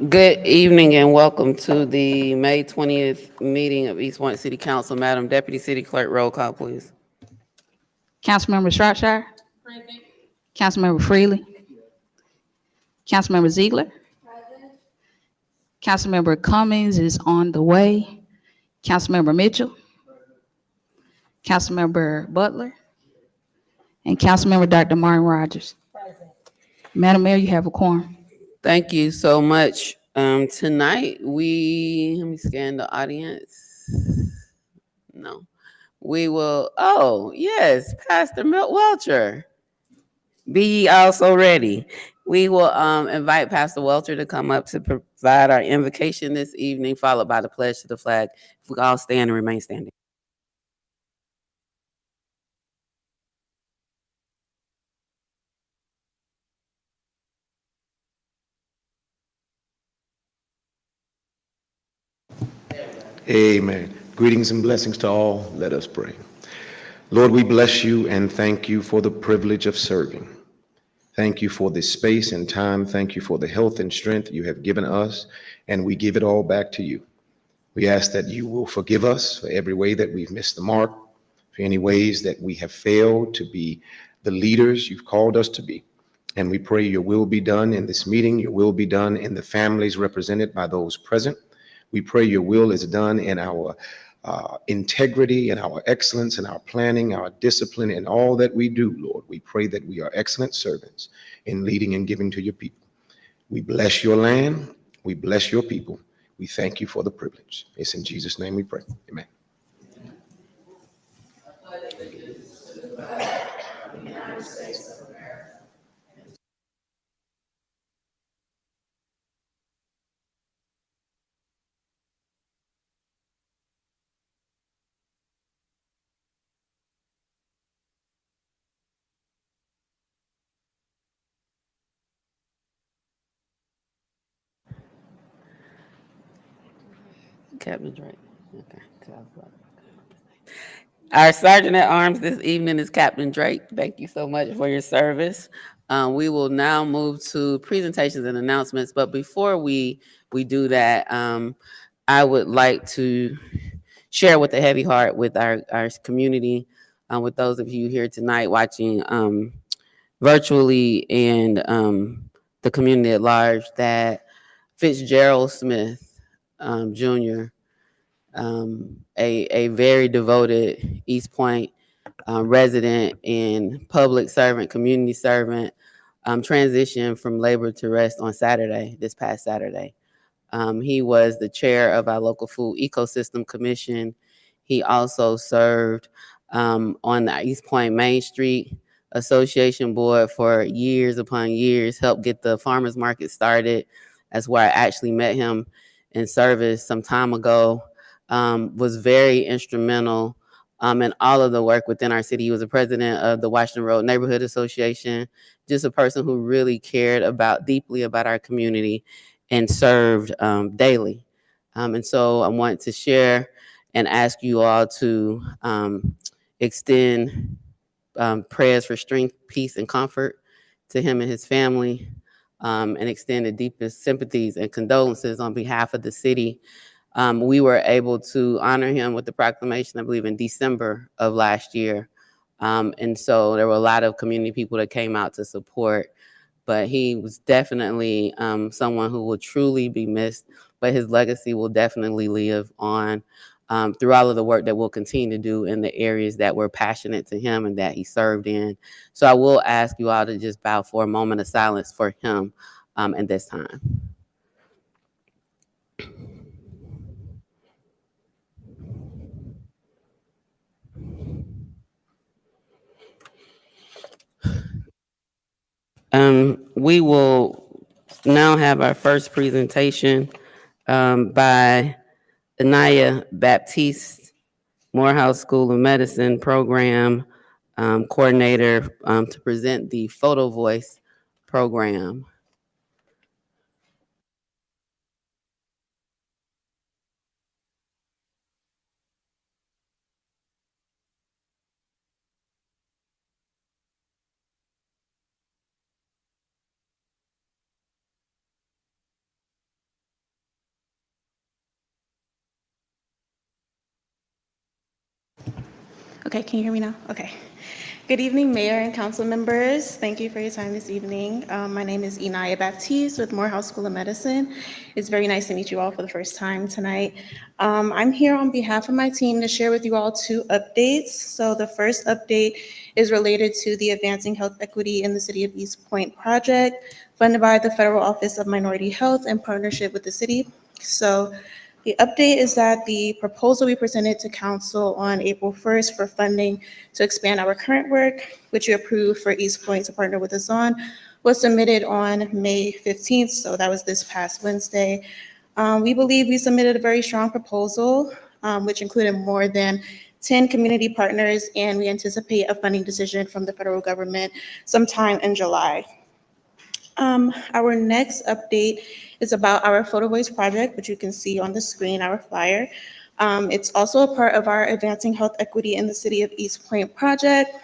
Good evening and welcome to the May 20th meeting of East Point City Council. Madam Deputy City Clerk, roll call, please. Councilmember Shropshire. Councilmember Freely. Councilmember Ziegler. Councilmember Cummings is on the way. Councilmember Mitchell. Councilmember Butler. And Councilmember Dr. Martin Rogers. Madam Mayor, you have a quorum. Thank you so much. Tonight, let me scan the audience. No. Yes, Pastor Milt Welcher. Be ye also ready. We will invite Pastor Welcher to come up to provide our invocation this evening, followed by the pledge to the flag. If we all stand and remain standing. Amen. Greetings and blessings to all. Let us pray. Lord, we bless you and thank you for the privilege of serving. Thank you for this space and time. Thank you for the health and strength you have given us, and we give it all back to you. We ask that you will forgive us for every way that we've missed the mark, for any ways that we have failed to be the leaders you've called us to be. And we pray your will be done in this meeting, your will be done in the families represented by those present. We pray your will is done in our integrity and our excellence and our planning, our discipline, and all that we do, Lord. We pray that we are excellent servants in leading and giving to your people. We bless your land. We bless your people. We thank you for the privilege. It's in Jesus' name we pray. Amen. Captain Drake. Okay. Our Sergeant at Arms this evening is Captain Drake. Thank you so much for your service. We will now move to presentations and announcements. But before we do that, I would like to share with a heavy heart with our community, with those of you here tonight watching virtually and the community at large, that Fitzgerald Smith Jr., a very devoted East Point resident and public servant, community servant, transitioned from labor to rest on this past Saturday. He was the chair of our local food ecosystem commission. He also served on the East Point Main Street Association board for years upon years, helped get the farmers market started. That's where I actually met him in service some time ago. Was very instrumental in all of the work within our city. He was the president of the Washington Road Neighborhood Association, just a person who really cared deeply about our community and served daily. And so I want to share and ask you all to extend prayers for strength, peace, and comfort to him and his family, and extend the deepest sympathies and condolences on behalf of the city. We were able to honor him with the proclamation, I believe, in December of last year. And so there were a lot of community people that came out to support, but he was definitely someone who will truly be missed, but his legacy will definitely live on through all of the work that we'll continue to do in the areas that were passionate to him and that he served in. So I will ask you all to just bow for a moment of silence for him at this time. We will now have our first presentation by Anaya Baptiste, Morehouse School of Medicine program coordinator, to present the Photo Voice program. Okay, can you hear me now? Okay. Good evening, Mayor and council members. Thank you for your time this evening. My name is Inaya Baptiste with Morehouse School of Medicine. It's very nice to meet you all for the first time tonight. I'm here on behalf of my team to share with you all two updates. So the first update is related to the Advancing Health Equity in the City of East Point project, funded by the Federal Office of Minority Health in partnership with the city. So the update is that the proposal we presented to council on April 1st for funding to expand our current work, which you approved for East Point to partner with us on, was submitted on May 15th, so that was this past Wednesday. We believe we submitted a very strong proposal, which included more than 10 community partners, and we anticipate a funding decision from the federal government sometime in July. Our next update is about our Photo Voice project, which you can see on the screen, our flyer. It's also a part of our Advancing Health Equity in the City of East Point project.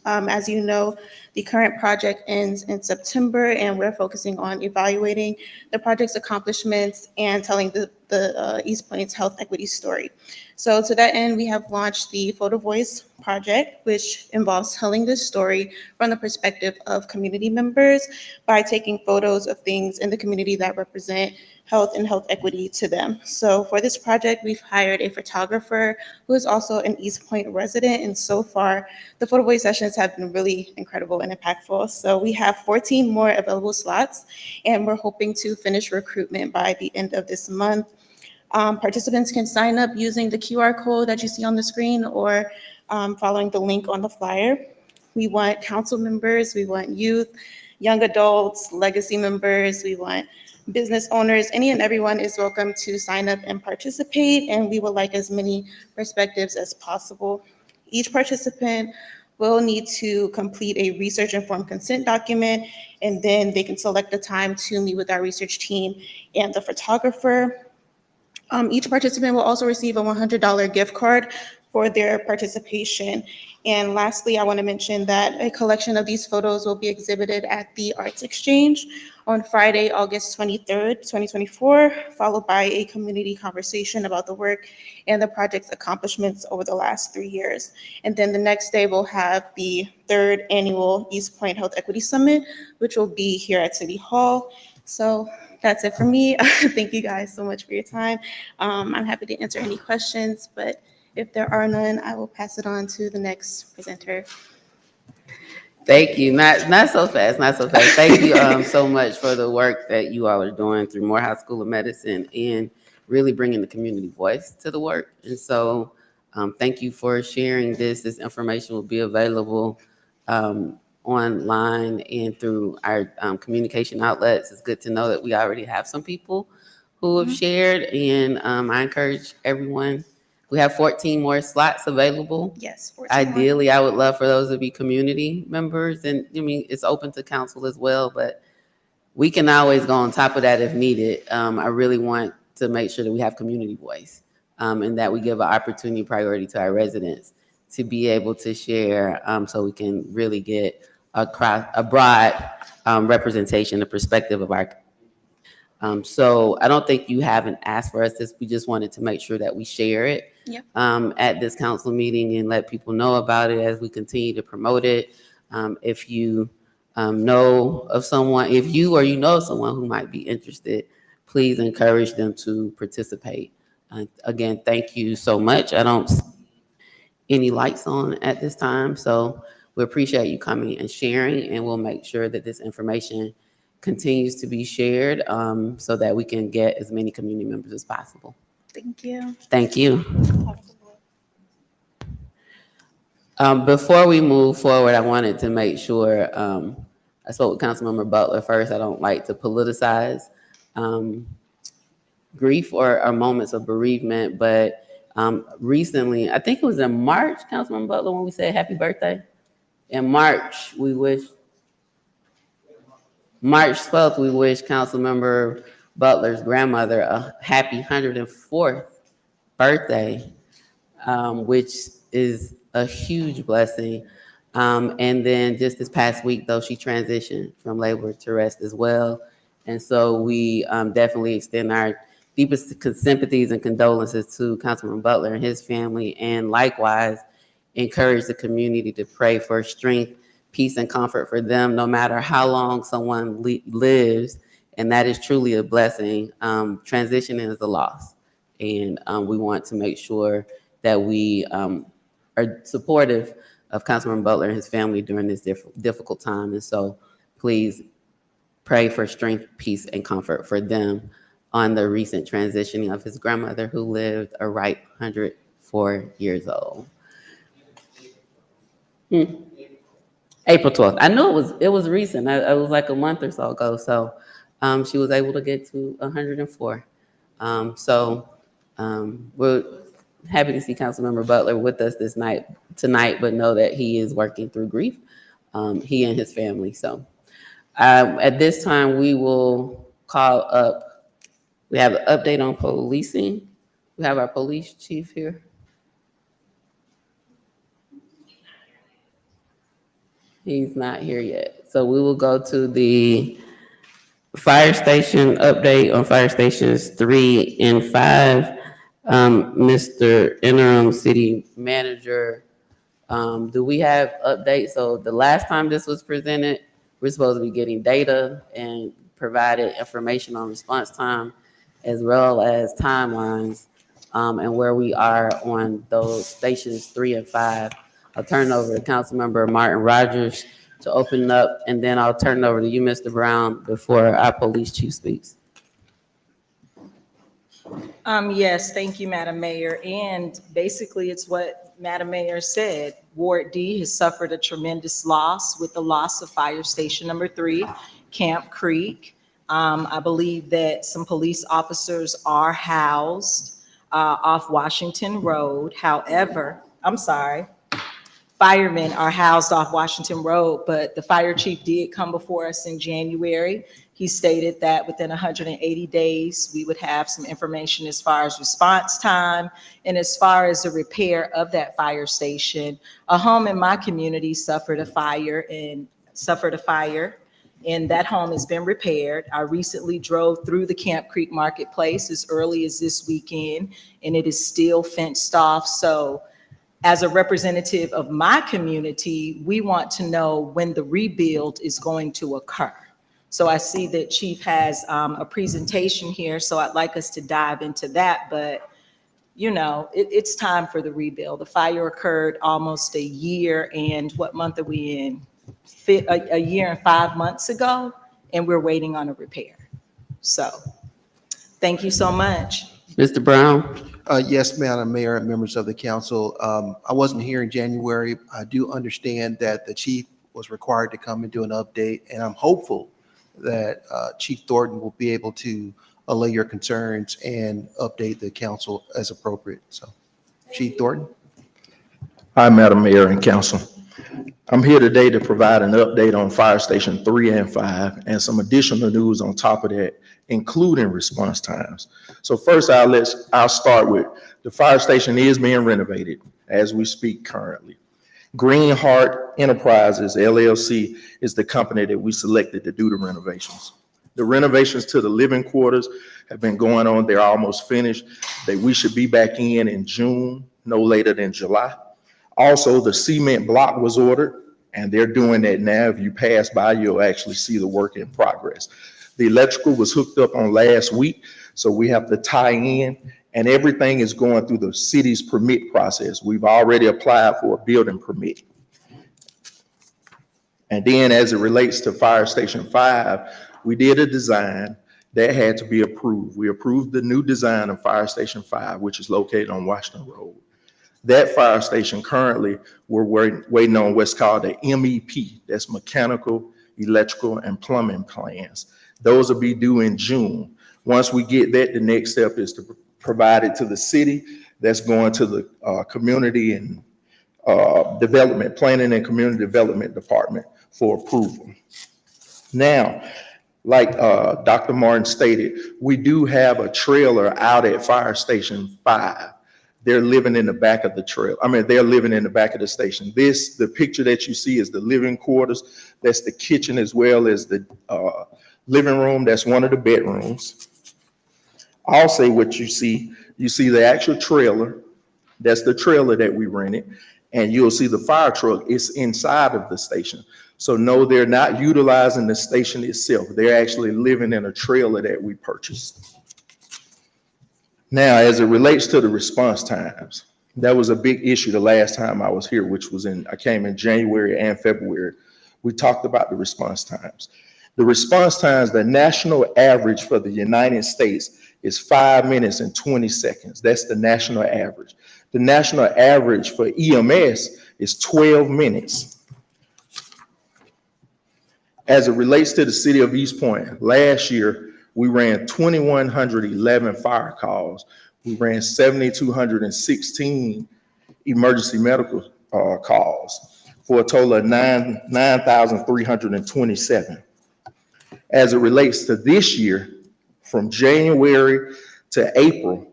As you know, the current project ends in September, and we're focusing on evaluating the project's accomplishments and telling the East Point's health equity story. So to that end, we have launched the Photo Voice project, which involves telling this story from the perspective of community members by taking photos of things in the community that represent health and health equity to them. So for this project, we've hired a photographer who is also an East Point resident, and so far, the Photo Voice sessions have been really incredible and impactful. So we have 14 more available slots, and we're hoping to finish recruitment by the end of this month. Participants can sign up using the QR code that you see on the screen or following the link on the flyer. We want council members, we want youth, young adults, legacy members, we want business owners. Any and everyone is welcome to sign up and participate, and we would like as many perspectives as possible. Each participant will need to complete a research-informed consent document, and then they can select a time to meet with our research team and the photographer. Each participant will also receive a $100 gift card for their participation. And lastly, I want to mention that a collection of these photos will be exhibited at the Arts Exchange on Friday, August 23rd, 2024, followed by a community conversation about the work and the project's accomplishments over the last 3 years. And then the next day, we'll have the third annual East Point Health Equity Summit, which will be here at City Hall. So that's it for me. Thank you guys so much for your time. I'm happy to answer any questions, but if there are none, I will pass it on to the next presenter. Thank you. Not so fast, not so fast. Thank you so much for the work that you all are doing through Morehouse School of Medicine and really bringing the community voice to the work. And so thank you for sharing this. This information will be available online and through our communication outlets. It's good to know that we already have some people who have shared, and I encourage everyone. We have 14 more slots available. Yes. 14 more. Ideally, I would love for those to be community members, and I mean, it's open to council as well, but we can always go on top of that if needed. I really want to make sure that we have community voice, and that we give an opportunity priority to our residents to be able to share, so we can really get a broad representation, the perspective of our. So I don't think you haven't asked for us this. We just wanted to make sure that we share it Yep. at this council meeting and let people know about it as we continue to promote it. If you know of someone, if you or you know someone who might be interested, please encourage them to participate. Again, thank you so much. I don't see any lights on at this time, so we appreciate you coming and sharing, and we'll make sure that this information continues to be shared so that we can get as many community members as possible. Thank you. Thank you. Before we move forward, I wanted to make sure, I spoke with Councilmember Butler first. I don't like to politicize grief or moments of bereavement, but recently, I think it was in March, Councilmember Butler, when we said happy birthday. In March, March 12th, we wish Councilmember Butler's grandmother a happy 104th birthday, which is a huge blessing. And then just this past week, though, she transitioned from labor to rest as well. And so we definitely extend our deepest sympathies and condolences to Councilman Butler and his family. And likewise, encourage the community to pray for strength, peace, and comfort for them, no matter how long someone lives. And that is truly a blessing. Transition is a loss. And we want to make sure that we are supportive of Councilman Butler and his family during this difficult time. And so please pray for strength, peace, and comfort for them on the recent transitioning of his grandmother, who lived a ripe 104 years old. April 12th. I knew it was recent. It was like a month or so ago. So she was able to get to 104. We're happy to see Councilmember Butler with us tonight, but know that he is working through grief, he and his family. So at this time, we will call up, we have an update on policing. We have our police chief here. He's not here yet. So we will go to the fire station update on fire stations 3 and 5. Mr. Interim City Manager, do we have updates? So the last time this was presented, we're supposed to be getting data and provided information on response time, as well as timelines, and where we are on those stations 3 and 5. I'll turn it over to Councilmember Martin Rogers to open up, and then I'll turn it over to you, Mr. Brown, before our police chief speaks. Yes, thank you, Madam Mayor. And basically, it's what Madam Mayor said. Ward D has suffered a tremendous loss with the loss of Fire Station number 3, Camp Creek. I believe that some police officers are housed off Washington Road. However, firemen are housed off Washington Road, but the fire chief did come before us in January. He stated that within 180 days, we would have some information as far as response time and as far as the repair of that fire station. A home in my community suffered a fire, and that home has been repaired. I recently drove through the Camp Creek Marketplace as early as this weekend, and it is still fenced off. So as a representative of my community, we want to know when the rebuild is going to occur. So I see that Chief has a presentation here, so I'd like us to dive into that. But, you know, it's time for the rebuild. The fire occurred almost a year, and what month are we in? A year and 5 months ago, and we're waiting on a repair. So thank you so much. Mr. Brown? Yes, Madam Mayor and members of the council. I wasn't here in January. I do understand that the chief was required to come and do an update, and I'm hopeful that Chief Thornton will be able to allay your concerns and update the council as appropriate. So, Chief Thornton. Hi, Madam Mayor and Council. I'm here today to provide an update on Fire Station 3 and 5 and some additional news on top of that, including response times. So first, I'll start with the fire station is being renovated as we speak currently. Greenheart Enterprises LLC is the company that we selected to do the renovations. The renovations to the living quarters have been going on. They're almost finished. We should be back in June, no later than July. Also, the cement block was ordered, and they're doing that now. If you pass by, you'll actually see the work in progress. The electrical was hooked up on last week, so we have to tie in, and everything is going through the city's permit process. We've already applied for a building permit. And then as it relates to Fire Station 5, we did a design that had to be approved. We approved the new design of Fire Station 5, which is located on Washington Road. That fire station currently, we're waiting on what's called the MEP. That's mechanical, electrical, and plumbing plans. Those will be due in June. Once we get that, the next step is to provide it to the city. That's going to the community and development, planning and community development department for approval. Now, like Dr. Martin stated, we do have a trailer out at Fire Station 5. They're living in the back of the trailer. They're living in the back of the station. The picture that you see is the living quarters. That's the kitchen as well as the living room. That's one of the bedrooms. I'll say what you see the actual trailer. That's the trailer that we rented. and you'll see the fire truck is inside of the station. So no, they're not utilizing the station itself. They're actually living in a trailer that we purchased. Now, as it relates to the response times, that was a big issue the last time I was here, which was I came in January and February. We talked about the response times. The response times, the national average for the United States is 5 minutes and 20 seconds. That's the national average. The national average for EMS is 12 minutes. As it relates to the city of East Point, last year, we ran 2,111 fire calls. We ran 7,216 emergency medical calls for a total of 9,327. As it relates to this year, from January to April,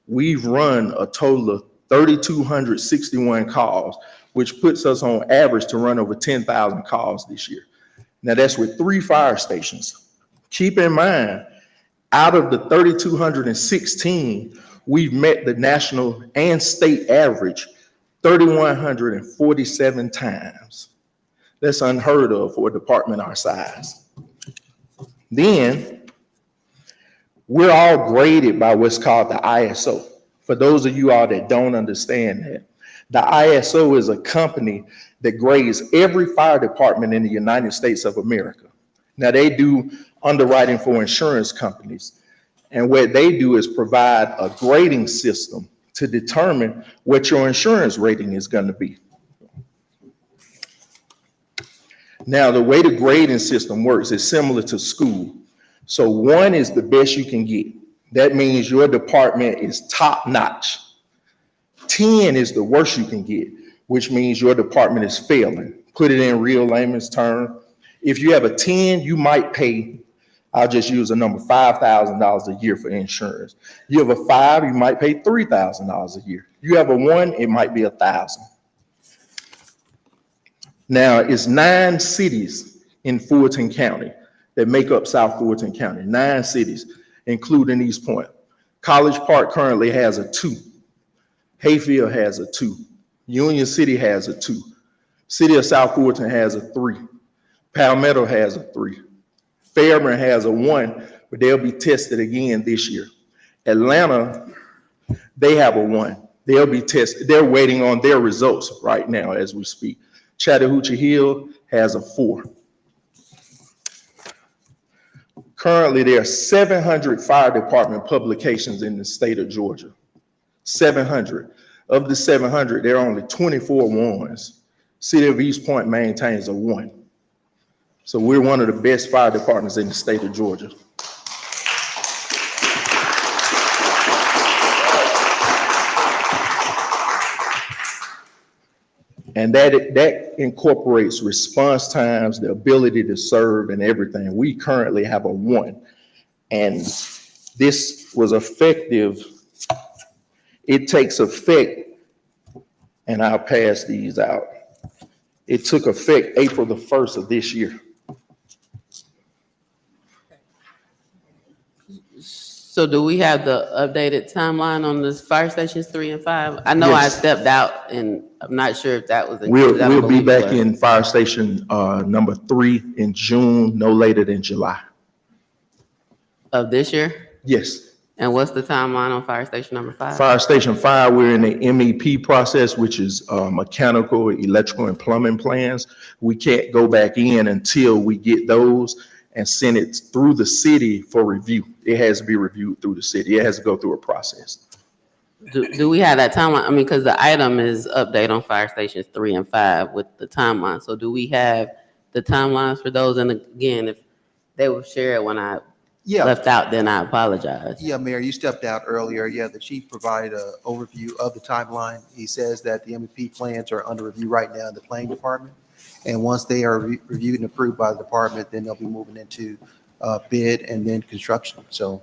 we've run a total of 3,261 calls, which puts us on average to run over 10,000 calls this year. Now that's with 3 fire stations. Keep in mind, out of the 3,216, we've met the national and state average 3,147 times. That's unheard of for a department our size. Then, we're all graded by what's called the ISO. For those of you all that don't understand that, the ISO is a company that grades every fire department in the United States of America. Now, they do underwriting for insurance companies. And what they do is provide a grading system to determine what your insurance rating is going to be. Now, the way the grading system works is similar to school. So 1 is the best you can get. That means your department is top notch. 10 is the worst you can get, which means your department is failing. Put it in real layman's terms. If you have a 10, you might pay, I'll just use a number, $5,000 a year for insurance. You have a 5, you might pay $3,000 a year. You have a 1, it might be $1,000. Now, it's 9 cities in Fulton County that make up South Fulton County, 9 cities, including East Point. College Park currently has a 2. Hayfield has a 2. Union City has a 2. City of South Fulton has a 3. Palmetto has a 3. Fairburn has a 1, but they'll be tested again this year. Atlanta, they have a 1. They'll be tested. They're waiting on their results right now as we speak. Chattahoochee Hill has a 4. Currently, there are 700 fire department publications in the state of Georgia. 700. Of the 700, there are only 24 ones. City of East Point maintains a 1. So we're one of the best fire departments in the state of Georgia. And that incorporates response times, the ability to serve and everything. We currently have a 1. And this was effective. It takes effect, and I'll pass these out. It took effect April the 1st of this year. So do we have the updated timeline on the fire stations 3 and 5? I know Yes. I stepped out and I'm not sure if that was. We'll be back in. in fire station number 3 in June, no later than July. Of this year? Yes. And what's the timeline on fire station number 5? Fire station 5, we're in the MEP process, which is mechanical, electrical, and plumbing plans. We can't go back in until we get those and send it through the city for review. It has to be reviewed through the city. It has to go through a process. Do we have that timeline? I mean, because the item is update on fire stations 3 and 5 with the timeline. So do we have the timelines for those? And again, if they were shared when I left out, then I apologize. Yeah, Mayor, you stepped out earlier. Yeah, the chief provided an overview of the timeline. He says that the MEP plans are under review right now in the planning department. And once they are reviewed and approved by the department, then they'll be moving into bid and then construction. So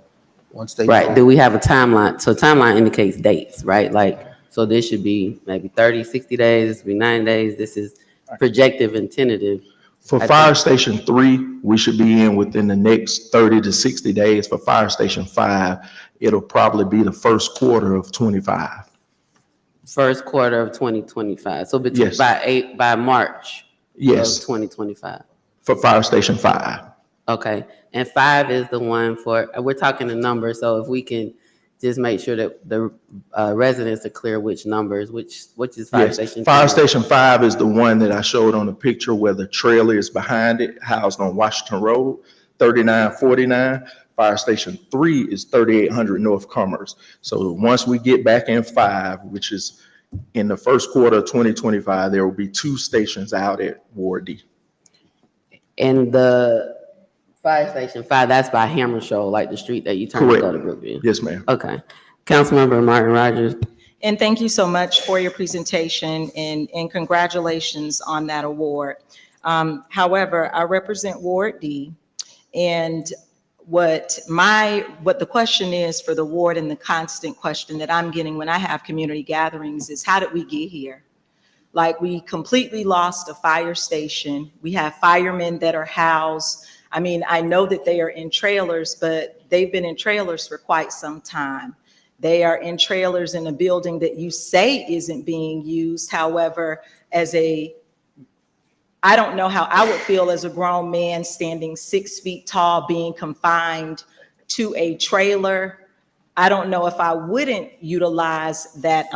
once they. Right, do we have a timeline? So timeline indicates dates, right? Like, so this should be maybe 30, 60 days, this would be 9 days. This is projective and tentative. For fire station 3, we should be in within the next 30 to 60 days. For fire station 5, it'll probably be the first quarter of 25. first quarter of 2025. So between Yes. by March Yes. of 2025. For Fire Station 5. Okay, and 5 is the one for, we're talking the number, so if we can just make sure that the residents are clear which numbers, which is Fire Yes. Station 2. Fire Station 5 is the one that I showed on the picture where the trailer is behind it, housed on Washington Road, 3949. Fire Station 3 is 3800 North Commerce. So once we get back in 5, which is in the first quarter of 2025, there will be 2 stations out at Ward D. And the Fire Station 5, that's by Hammer Show, like the street that you turn to go to Correct. Brookview. Yes, ma'am. Okay. Councilmember Martin Rogers. And thank you so much for your presentation and congratulations on that award. However, I represent Ward D, and what the question is for the ward, and the constant question that I'm getting when I have community gatherings, is how did we get here? Like, we completely lost a fire station. We have firemen that are housed. I mean, I know that they are in trailers, but they've been in trailers for quite some time. They are in trailers in a building that you say isn't being used. However, I don't know how I would feel as a grown man standing 6 feet tall, being confined to a trailer. I don't know if I wouldn't utilize that,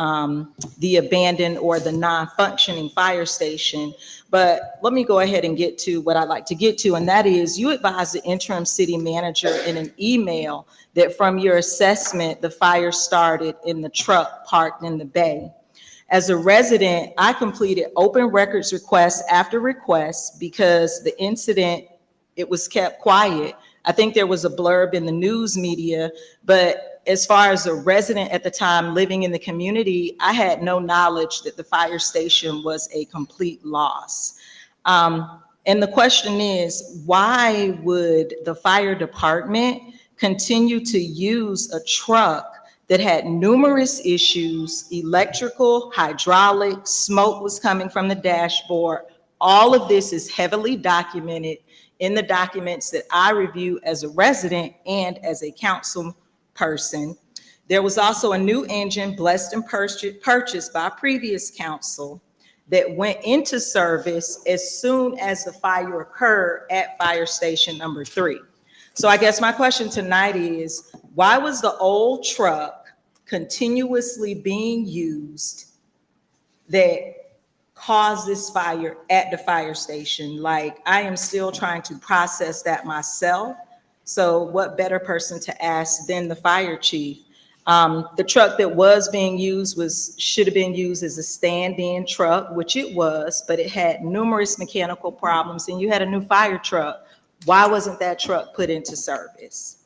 the abandoned or the non-functioning fire station. But let me go ahead and get to what I'd like to get to, and that is, you advised the interim city manager in an email that from your assessment, the fire started in the truck parked in the bay. As a resident, I completed open records request after request because the incident, it was kept quiet. I think there was a blurb in the news media, but as far as a resident at the time living in the community, I had no knowledge that the fire station was a complete loss. And the question is, why would the fire department continue to use a truck that had numerous issues, electrical, hydraulic, smoke was coming from the dashboard? All of this is heavily documented in the documents that I review as a resident and as a council person. There was also a new engine blessed and purchased by previous council that went into service as soon as the fire occurred at fire station number 3. So I guess my question tonight is, why was the old truck continuously being used that caused this fire at the fire station? Like, I am still trying to process that myself. So what better person to ask than the fire chief? The truck that was being used should have been used as a stand-in truck, which it was, but it had numerous mechanical problems, and you had a new fire truck. Why wasn't that truck put into service?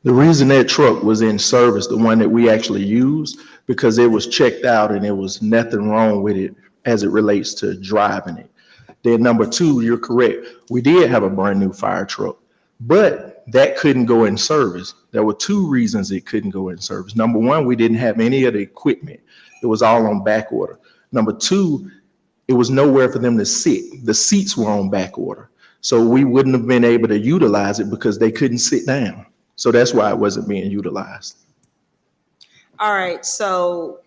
The reason that truck was in service, the one that we actually used, because it was checked out and there was nothing wrong with it as it relates to driving it. Then number 2, you're correct. We did have a brand new fire truck, but that couldn't go in service. There were 2 reasons it couldn't go in service. Number 1, we didn't have any of the equipment. It was all on back order. Number 2, it was nowhere for them to sit. The seats were on back order. So we wouldn't have been able to utilize it because they couldn't sit down. So that's why it wasn't being utilized. All right, so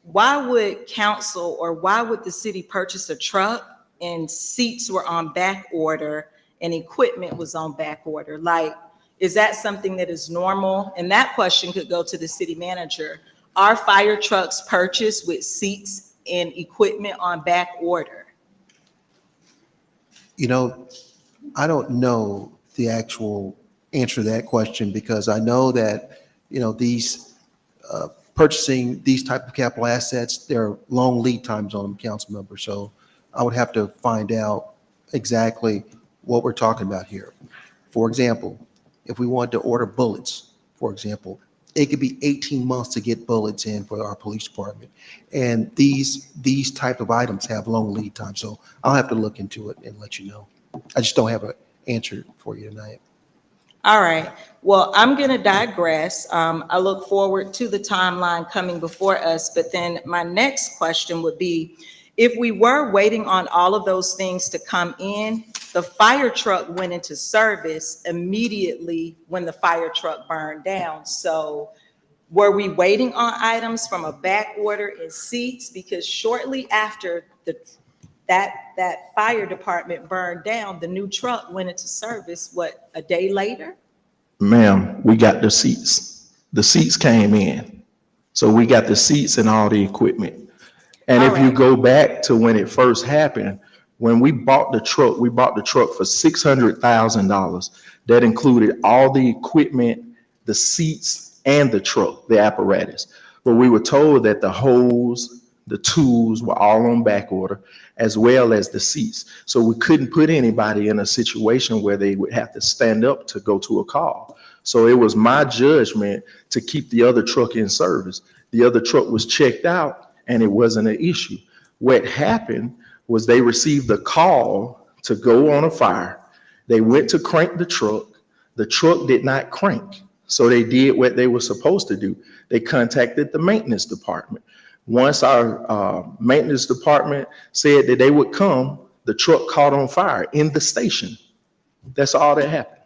why would council, or why would the city purchase a truck and seats were on back order and equipment was on back order? Like, is that something that is normal? And that question could go to the city manager. Are fire trucks purchased with seats and equipment on back order? You know, I don't know the actual answer to that question, because I know that, you know, these purchasing these type of capital assets, there are long lead times on them, council member. So I would have to find out exactly what we're talking about here. For example, if we wanted to order bullets, for example, it could be 18 months to get bullets in for our police department. And these type of items have long lead time. So I'll have to look into it and let you know. I just don't have an answer for you tonight. All right, well, I'm gonna digress. I look forward to the timeline coming before us, but then my next question would be, if we were waiting on all of those things to come in, the fire truck went into service immediately when the fire truck burned down. So Were we waiting on items from a back order in seats? Because shortly after that fire department burned down, the new truck went into service, what, a day later? Ma'am, we got the seats. The seats came in. So we got the seats and all the equipment. And if you Alright. go back to when it first happened, when we bought the truck for $600,000. That included all the equipment, the seats, and the truck, the apparatus. But we were told that the hose, the tools were all on back order, as well as the seats. So we couldn't put anybody in a situation where they would have to stand up to go to a call. So it was my judgment to keep the other truck in service. The other truck was checked out and it wasn't an issue. What happened was they received a call to go on a fire. They went to crank the truck. The truck did not crank. So they did what they were supposed to do. They contacted the maintenance department. Once our maintenance department said that they would come, the truck caught on fire in the station. That's all that happened.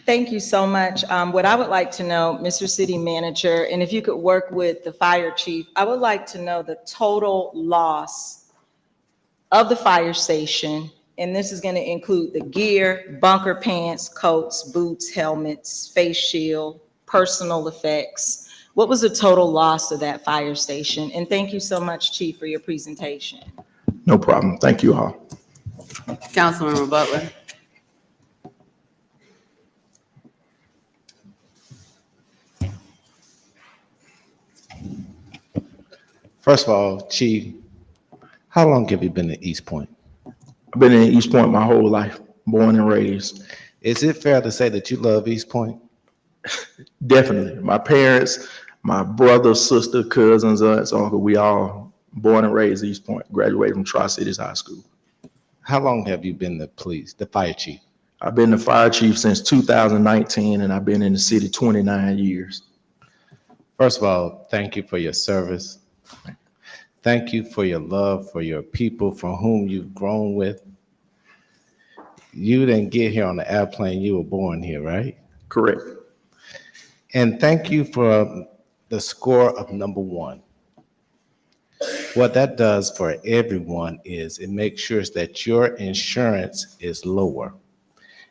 Thank you so much. What I would like to know, Mr. City Manager, and if you could work with the fire chief, I would like to know the total loss of the fire station. And this is going to include the gear, bunker pants, coats, boots, helmets, face shield, personal effects. What was the total loss of that fire station? And thank you so much, Chief, for your presentation. No problem. Thank you all. Councilmember Butler. First of all, Chief, how long have you been at East Point? I've been in East Point my whole life, born and raised. Is it fair to say that you love East Point? Definitely. My parents, my brother, sister, cousins, aunts, uncle, we all born and raised East Point, graduated from Tri-Cities High School. How long have you been the fire chief? I've been the fire chief since 2019, and I've been in the city 29 years. First of all, thank you for your service. Thank you for your love for your people from whom you've grown with. You didn't get here on the airplane, you were born here, right? Correct. And thank you for the score of #1. What that does for everyone is it makes sure that your insurance is lower.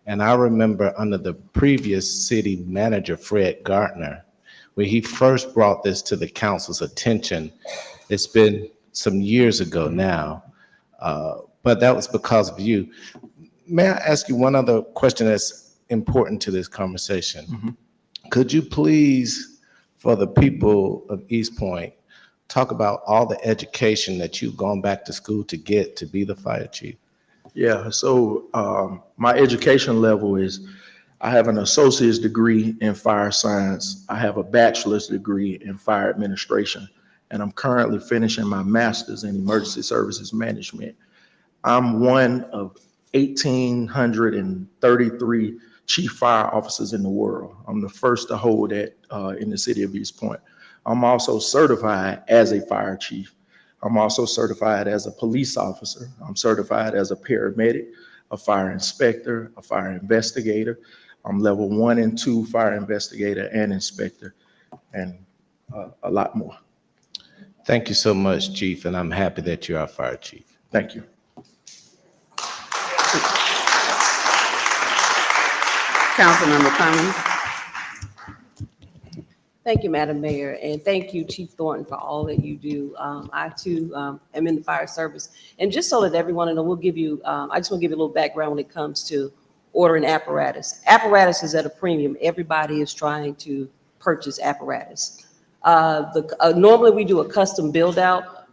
And I remember under the previous city manager, Fred Gardner, when he first brought this to the council's attention, it's been some years ago now, but that was because of you. May I ask you one other question that's important to this conversation? Mm-hmm. Could you please, for the people of East Point, talk about all the education that you've gone back to school to get to be the fire chief? Yeah, so my education level is, I have an associate's degree in fire science. I have a bachelor's degree in fire administration, and I'm currently finishing my master's in emergency services management. I'm one of 1,833 chief fire officers in the world. I'm the first to hold that in the city of East Point. I'm also certified as a fire chief. I'm also certified as a police officer. I'm certified as a paramedic, a fire inspector, a fire investigator. I'm level 1 and 2 fire investigator and inspector, and a lot more. Thank you so much, Chief, and I'm happy that you're our fire chief. Thank you. Councilmember Cummings. Thank you, Madam Mayor, and thank you, Chief Thornton, for all that you do. I too am in the fire service, and just so that everyone knows, we'll give you. I just want to give you a little background when it comes to ordering apparatus. Apparatus is at a premium. Everybody is trying to purchase apparatus. Normally we do a custom build out.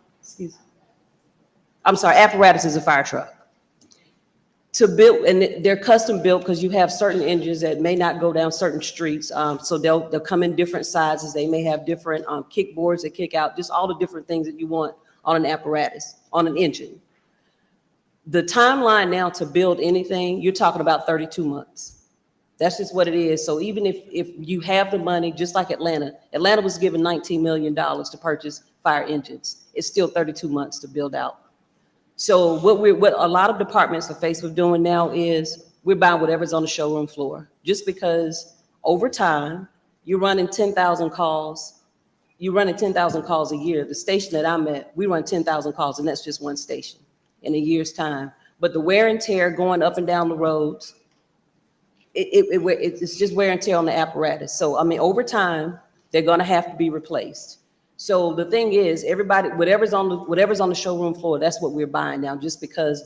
Apparatus is a fire truck. To build, and they're custom built because you have certain engines that may not go down certain streets. So they'll come in different sizes. They may have different kickboards that kick out, just all the different things that you want on an apparatus, on an engine. The timeline now to build anything, you're talking about 32 months. That's just what it is. So even if you have the money, just like Atlanta was given $19 million to purchase fire engines. It's still 32 months to build out. So what a lot of departments are faced with doing now is we're buying whatever's on the showroom floor, just because over time, you're running 10,000 calls. You're running 10,000 calls a year. The station that I'm at, we run 10,000 calls, and that's just one station in a year's time. But the wear and tear going up and down the roads, it's just wear and tear on the apparatus. So, I mean, over time, they're gonna have to be replaced. So the thing is, everybody, whatever's on the showroom floor, that's what we're buying now, just because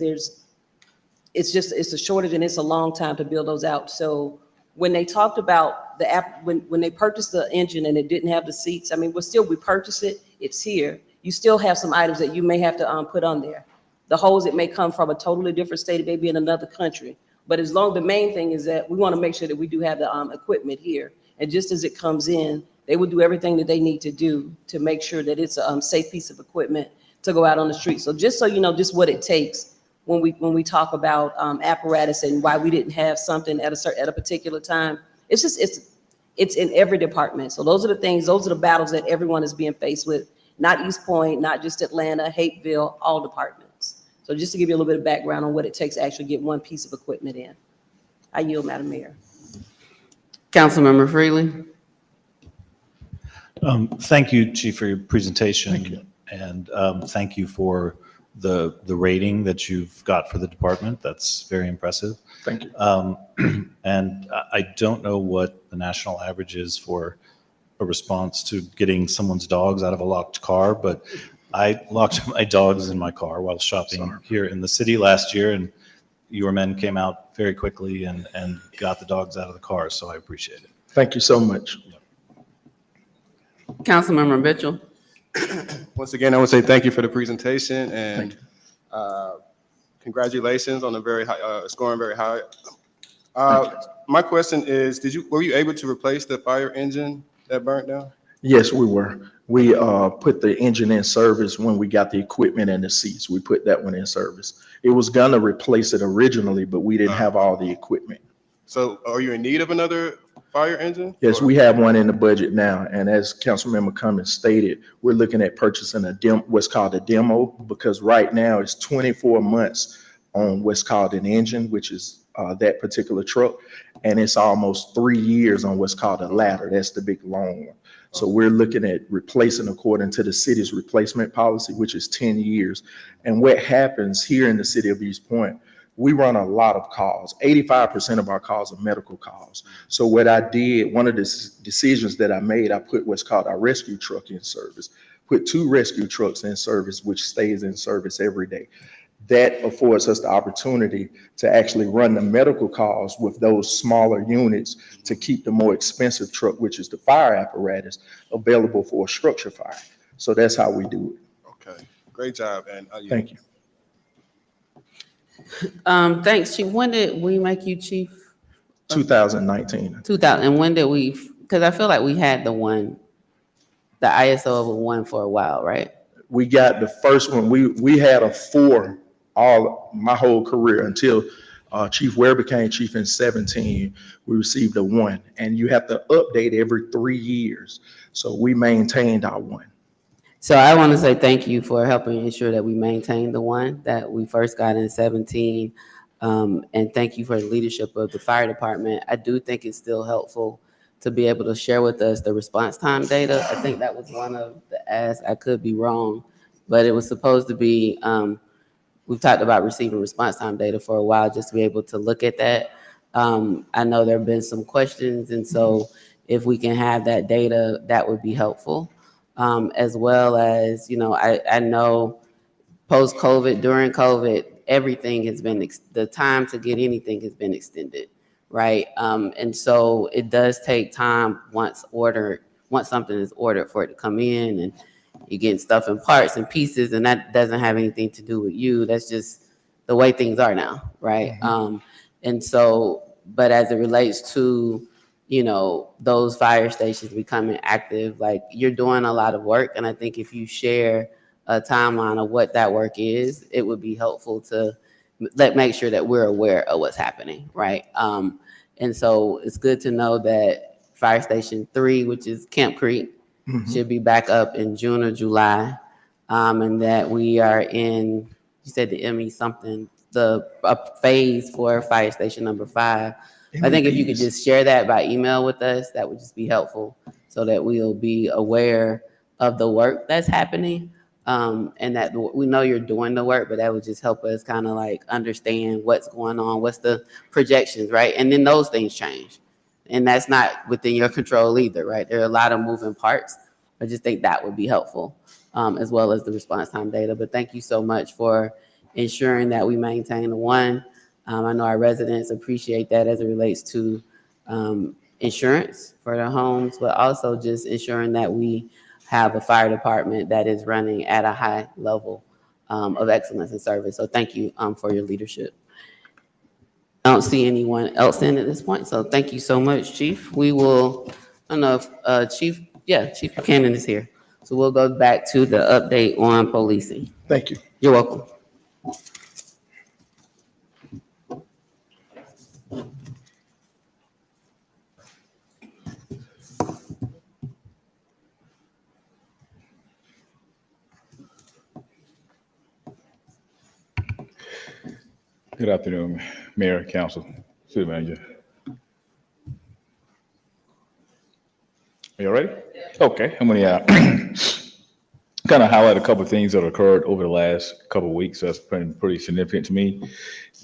it's a shortage and it's a long time to build those out. So when they talked about the app, when they purchased the engine and it didn't have the seats, I mean, we purchased it, it's here. You still have some items that you may have to put on there. The hose, it may come from a totally different state, it may be in another country. But the main thing is that we want to make sure that we do have the equipment here. And just as it comes in, they will do everything that they need to do to make sure that it's a safe piece of equipment to go out on the street. So just so you know, just what it takes when we talk about apparatus and why we didn't have something at a particular time. It's in every department. So those are the battles that everyone is being faced with, not East Point, not just Atlanta, Hapeville, all departments. So just to give you a little bit of background on what it takes to actually get one piece of equipment in. I yield, Madam Mayor. Councilmember Freely. Thank you, Chief, for your presentation. Thank you. And thank you for the rating that you've got for the department. That's very impressive. Thank you. And I don't know what the national average is for a response to getting someone's dogs out of a locked car, but I locked my dogs in my car while shopping here in the city last year, and your men came out very quickly and got the dogs out of the car, so I appreciate it. Thank you so much. Councilmember Mitchell. Once again, I want to say thank you for the presentation and congratulations on the very high, scoring very high. My question is, were you able to replace the fire engine that burnt down? Yes, we were. We put the engine in service when we got the equipment and the seats. We put that one in service. It was gonna replace it originally, but we didn't have all the equipment. So are you in need of another fire engine? Yes, we have one in the budget now. And as Councilmember Cummings stated, we're looking at purchasing what's called a demo, because right now it's 24 months on what's called an engine, which is that particular truck. And it's almost 3 years on what's called a ladder. That's the big long one. So we're looking at replacing according to the city's replacement policy, which is 10 years. And what happens here in the city of East Point, we run a lot of calls. 85% of our calls are medical calls. So what I did, one of the decisions that I made, I put what's called our rescue truck in service, put 2 rescue trucks in service, which stays in service every day. That affords us the opportunity to actually run the medical calls with those smaller units to keep the more expensive truck, which is the fire apparatus, available for a structure fire. So that's how we do it. Okay, great job. And Thank you. Thanks, Chief. When did we make you chief? 2019. 2000. And when did we, because I feel like we had the ISO of a 1 for a while, right? We got the first one. We had a 4 my whole career until Chief Ware became chief in 2017. We received a 1, and you have to update every 3 years. So we maintained our 1. So I want to say thank you for helping ensure that we maintain the 1 that we first got in 2017. And thank you for the leadership of the fire department. I do think it's still helpful to be able to share with us the response time data. I think that was one of the asks. I could be wrong, but it was supposed to be, we've talked about receiving response time data for a while, just to be able to look at that. I know there have been some questions, and so if we can have that data, that would be helpful. As well as, I know post-COVID, during COVID, everything has been, the time to get anything has been extended, right? And so it does take time once something is ordered for it to come in, and you're getting stuff in parts and pieces, and that doesn't have anything to do with you. That's just the way things are now, right? Mm-hmm. And so, but as it relates to, those fire stations becoming active, like, you're doing a lot of work. And I think if you share a timeline of what that work is, it would be helpful to make sure that we're aware of what's happening, right? And so it's good to know that Fire Station 3, which is Camp Creek, should be back up in June or July. And that we are in, you said the ME something, the phase for Fire Station number 5 I think if you could just share that by email with us, that would just be helpful so that we'll be aware of the work that's happening. And that we know you're doing the work, but that would just help us kind of like understand what's going on, what's the projections, right? And then those things change. And that's not within your control either, right? There are a lot of moving parts. I just think that would be helpful, as well as the response time data. But thank you so much for ensuring that we maintain the one. I know our residents appreciate that as it relates to insurance for their homes, but also just ensuring that we have a fire department that is running at a high level of excellence and service. So thank you for your leadership. I don't see anyone else in at this point, so thank you so much, Chief. We will, I don't know if Chief Buchanan is here. So we'll go back to the update on policing. Thank you. You're welcome. Good afternoon, Mayor, Council, City Manager. Are you ready? Okay, I'm gonna kind of highlight a couple of things that occurred over the last couple of weeks. That's been pretty significant to me.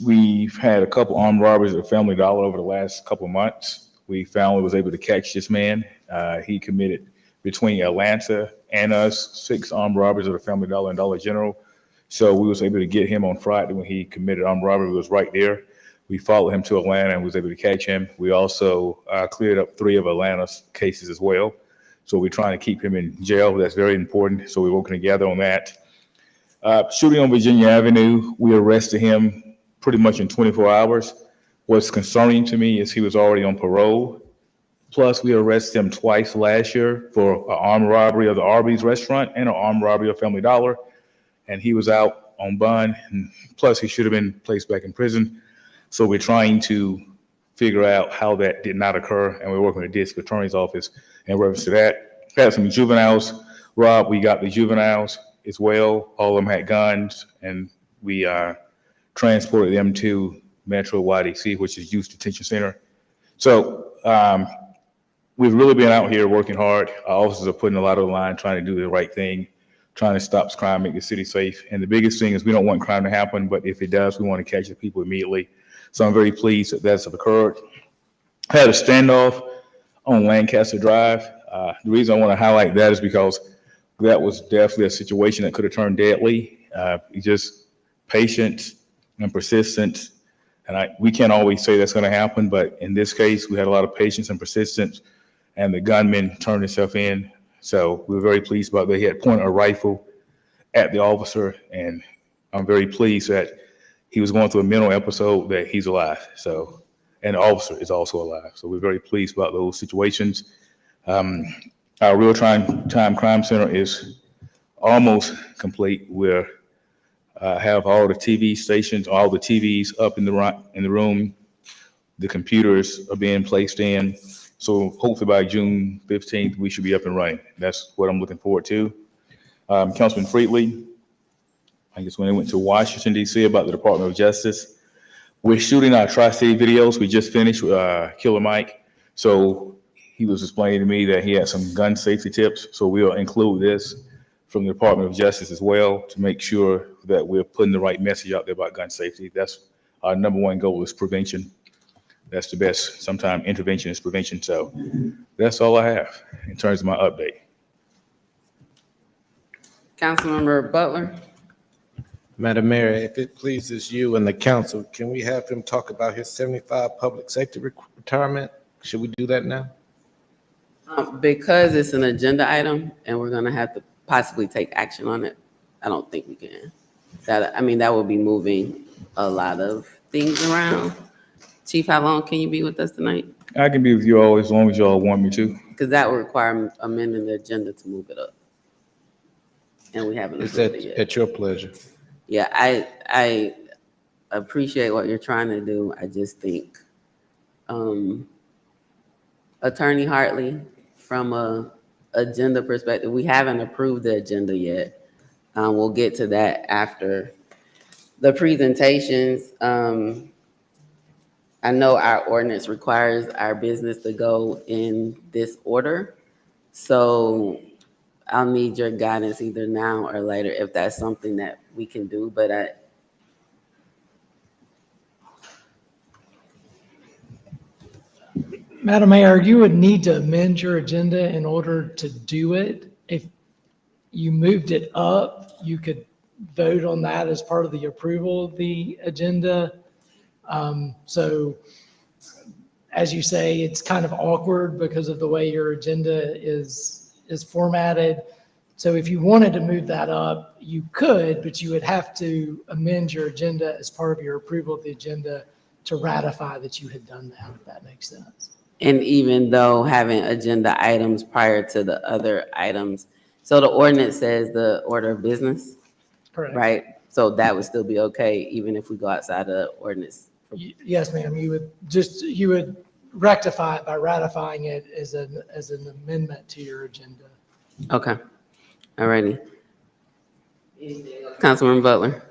We've had a couple armed robberies at Family Dollar over the last couple of months. We finally was able to catch this man. He committed between Atlanta and us 6 armed robberies at the Family Dollar and Dollar General. So we was able to get him on Friday when he committed armed robbery. We was right there. We followed him to Atlanta and was able to catch him. We also cleared up 3 of Atlanta's cases as well. So we're trying to keep him in jail. That's very important. So we're working together on that. Shooting on Virginia Avenue, we arrested him pretty much in 24 hours. What's concerning to me is he was already on parole. Plus, we arrested him twice last year for an armed robbery of the Arby's restaurant and an armed robbery of Family Dollar. And he was out on bond. And plus, he should have been placed back in prison. So we're trying to figure out how that did not occur. And we're working with the district attorney's office in reference to that. We had some juveniles. Rob, we got the juveniles as well. All of them had guns. And we transported them to Metro YDC, which is Youth Detention Center. So we've really been out here working hard. Our officers are putting a lot on the line, trying to do the right thing, trying to stop crime, make the city safe. And the biggest thing is we don't want crime to happen, but if it does, we want to catch the people immediately. So I'm very pleased that that's occurred. I had a standoff on Lancaster Drive. The reason I want to highlight that is because that was definitely a situation that could have turned deadly. Just patience and persistence. And we can't always say that's going to happen, but in this case, we had a lot of patience and persistence, and the gunman turned himself in. So we were very pleased about that. He had pointed a rifle at the officer, and I'm very pleased that he was going through a mental episode, that he's alive. So, and the officer is also alive. So we're very pleased about those situations. Our real-time crime center is almost complete. We're have all the TV stations, all the TVs up in the room. The computers are being placed in. So hopefully by June 15th, we should be up and running. That's what I'm looking forward to. Councilman Friedley, I guess when they went to Washington, D.C. about the Department of Justice, we're shooting our Tri-City videos. We just finished with Killer Mike. So he was explaining to me that he had some gun safety tips. So we'll include this from the Department of Justice as well to make sure that we're putting the right message out there about gun safety. That's our number one goal, is prevention. That's the best. Sometimes intervention is prevention. So that's all I have in terms of my update. Councilmember Butler. Madam Mayor, if it pleases you and the council, can we have him talk about his 75 public safety retirement? Should we do that now? Because it's an agenda item and we're going to have to possibly take action on it, I don't think we can. That would be moving a lot of things around. Chief, how long can you be with us tonight? I can be with you all as long as you all want me to. Because that would require amending the agenda to move it up. And we haven't. It's at your pleasure. Yeah, I appreciate what you're trying to do. I just think Attorney Hartley, from a agenda perspective, we haven't approved the agenda yet. We'll get to that after the presentations. I know our ordinance requires our business to go in this order. So I'll need your guidance either now or later if that's something that we can do, but Madam Mayor, you would need to amend your agenda in order to do it. If you moved it up, you could vote on that as part of the approval of the agenda. So as you say, it's kind of awkward because of the way your agenda is formatted. So if you wanted to move that up, you could, but you would have to amend your agenda as part of your approval of the agenda to ratify that you had done that, if that makes sense. and even though having agenda items prior to the other items, so the ordinance says the order of business, Correct. right? So that would still be okay even if we go outside the ordinance. Yes, ma'am. You would rectify it by ratifying it as an amendment to your agenda. Okay, all righty. Councilmember Butler.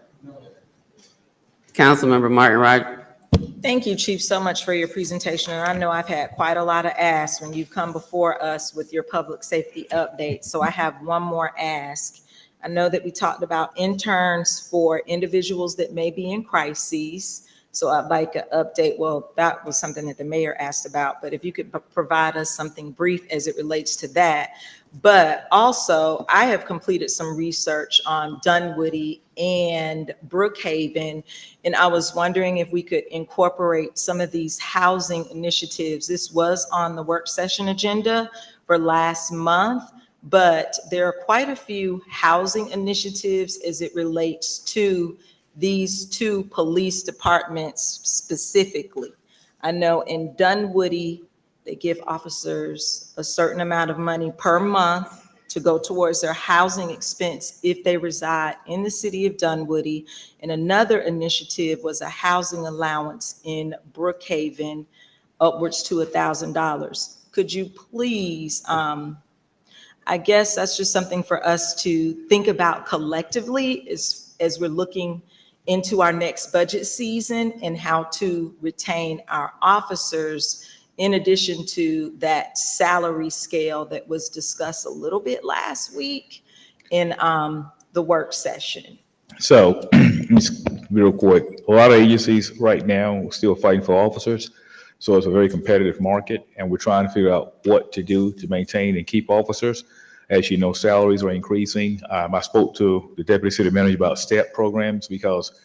Councilmember Martin Rogers. Thank you, Chief, so much for your presentation. And I know I've had quite a lot of asks when you've come before us with your public safety update. So I have one more ask. I know that we talked about interns for individuals that may be in crises. So I'd like an update. Well, that was something that the mayor asked about, but if you could provide us something brief as it relates to that. But also, I have completed some research on Dunwoody and Brookhaven, and I was wondering if we could incorporate some of these housing initiatives. This was on the work session agenda for last month, but there are quite a few housing initiatives as it relates to these two police departments specifically. I know in Dunwoody, they give officers a certain amount of money per month to go towards their housing expense if they reside in the city of Dunwoody. And another initiative was a housing allowance in Brookhaven, upwards to $1,000. Could you please, I guess that's just something for us to think about collectively as we're looking into our next budget season and how to retain our officers in addition to that salary scale that was discussed a little bit last week in the work session. So, just real quick, a lot of agencies right now are still fighting for officers. So it's a very competitive market, and we're trying to figure out what to do to maintain and keep officers. As you know, salaries are increasing. I spoke to the deputy city manager about STEP programs because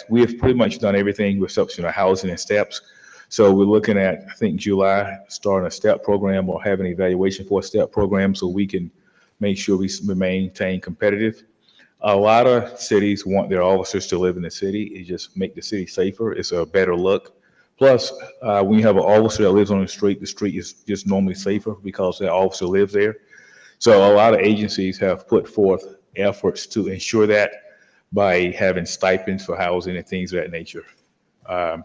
we have pretty much done everything with exception of housing and steps. So we're looking at, I think, July, starting a STEP program or having an evaluation for a STEP program so we can make sure we maintain competitive. A lot of cities want their officers to live in the city. It just make the city safer. It's a better look. Plus, when you have an officer that lives on the street is just normally safer because that officer lives there. So a lot of agencies have put forth efforts to ensure that by having stipends for housing and things of that nature.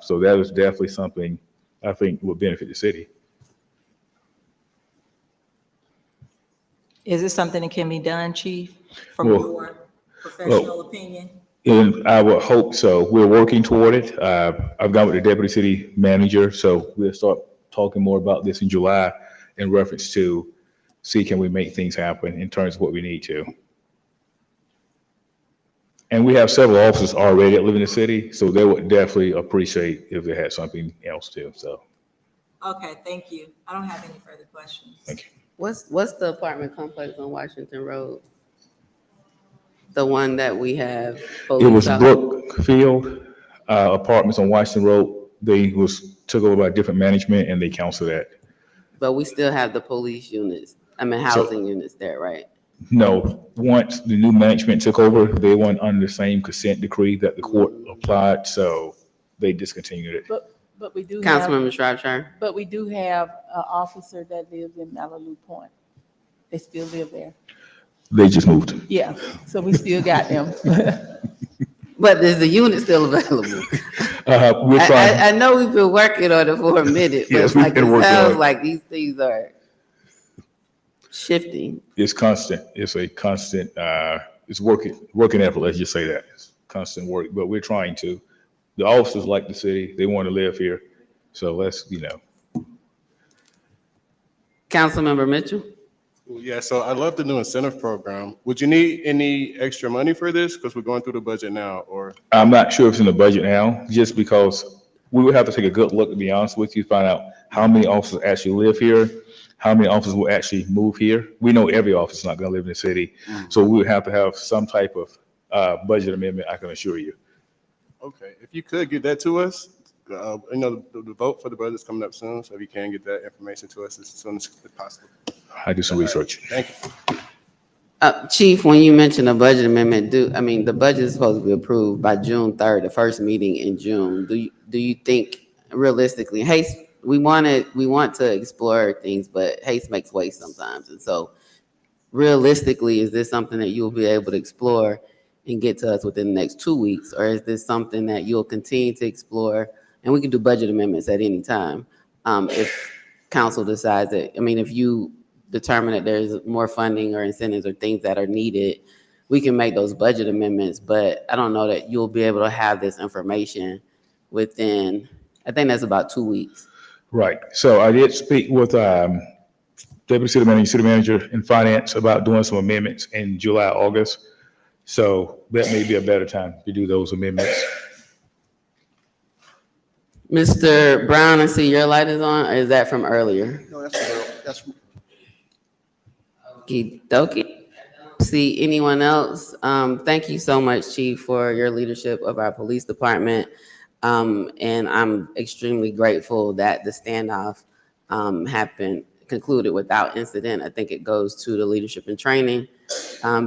So that is definitely something I think would benefit the city. Is it something that can be done, Chief, from Well, your professional opinion? And I would hope so. We're working toward it. I've gone with the deputy city manager, so we'll start talking more about this in July in reference to see can we make things happen in terms of what we need to. And we have several officers already that live in the city, so they would definitely appreciate if they had something else too, so. Okay, thank you. I don't have any further questions. Thank you. What's the apartment complex on Washington Road? The one that we have. It was Brookfield Apartments on Washington Road. They took over by different management and they canceled that. But we still have the police units, housing units there, right? No, once the new management took over, they weren't under the same consent decree that the court applied, so they discontinued it. But we do have, Councilmember Shropshire. but we do have an officer that lives in Malibu Point. They still live there. They just moved. Yeah, so we still got them. But is the unit still available? We're trying. I know we've been working on it for a minute, but Yes, we've like been it working on sounds it. like these things are shifting. It's constant. It's a constant, it's working effort, let's just say that. It's constant work, but we're trying to. The officers like the city, they want to live here, So let's, Councilmember Mitchell? Yeah, so I'd love to do incentive program. Would you need any extra money for this? Because we're going through the budget now, or? I'm not sure if it's in the budget now, just because we would have to take a good look, to be honest with you, find out how many officers actually live here, how many officers will actually move here. We know every officer is not going to live in the city. So we would have to have some type of budget amendment, I can assure you. Okay, if you could get that to us, the vote for the budget's coming up soon, so if you can get that information to us as soon as possible. I do some research. Thank you. Chief, when you mentioned a budget amendment, the budget is supposed to be approved by June 3rd, the first meeting in June. Do you think realistically, haste, we want to explore things, but haste makes waste sometimes. And so realistically, is this something that you'll be able to explore and get to us within the next 2 weeks? Or is this something that you'll continue to explore? And we can do budget amendments at any time. If council decides that, if you determine that there's more funding or incentives or things that are needed, we can make those budget amendments, but I don't know that you'll be able to have this information within, I think that's about 2 weeks. Right. So I did speak with Deputy City Manager and Finance about doing some amendments in July, August. So that may be a better time to do those amendments. Mr. Brown, I see your light is on, or is that from earlier? No, that's Okie dokie. See anyone else? Thank you so much, Chief, for your leadership of our police department. And I'm extremely grateful that the standoff happened, concluded without incident. I think it goes to the leadership and training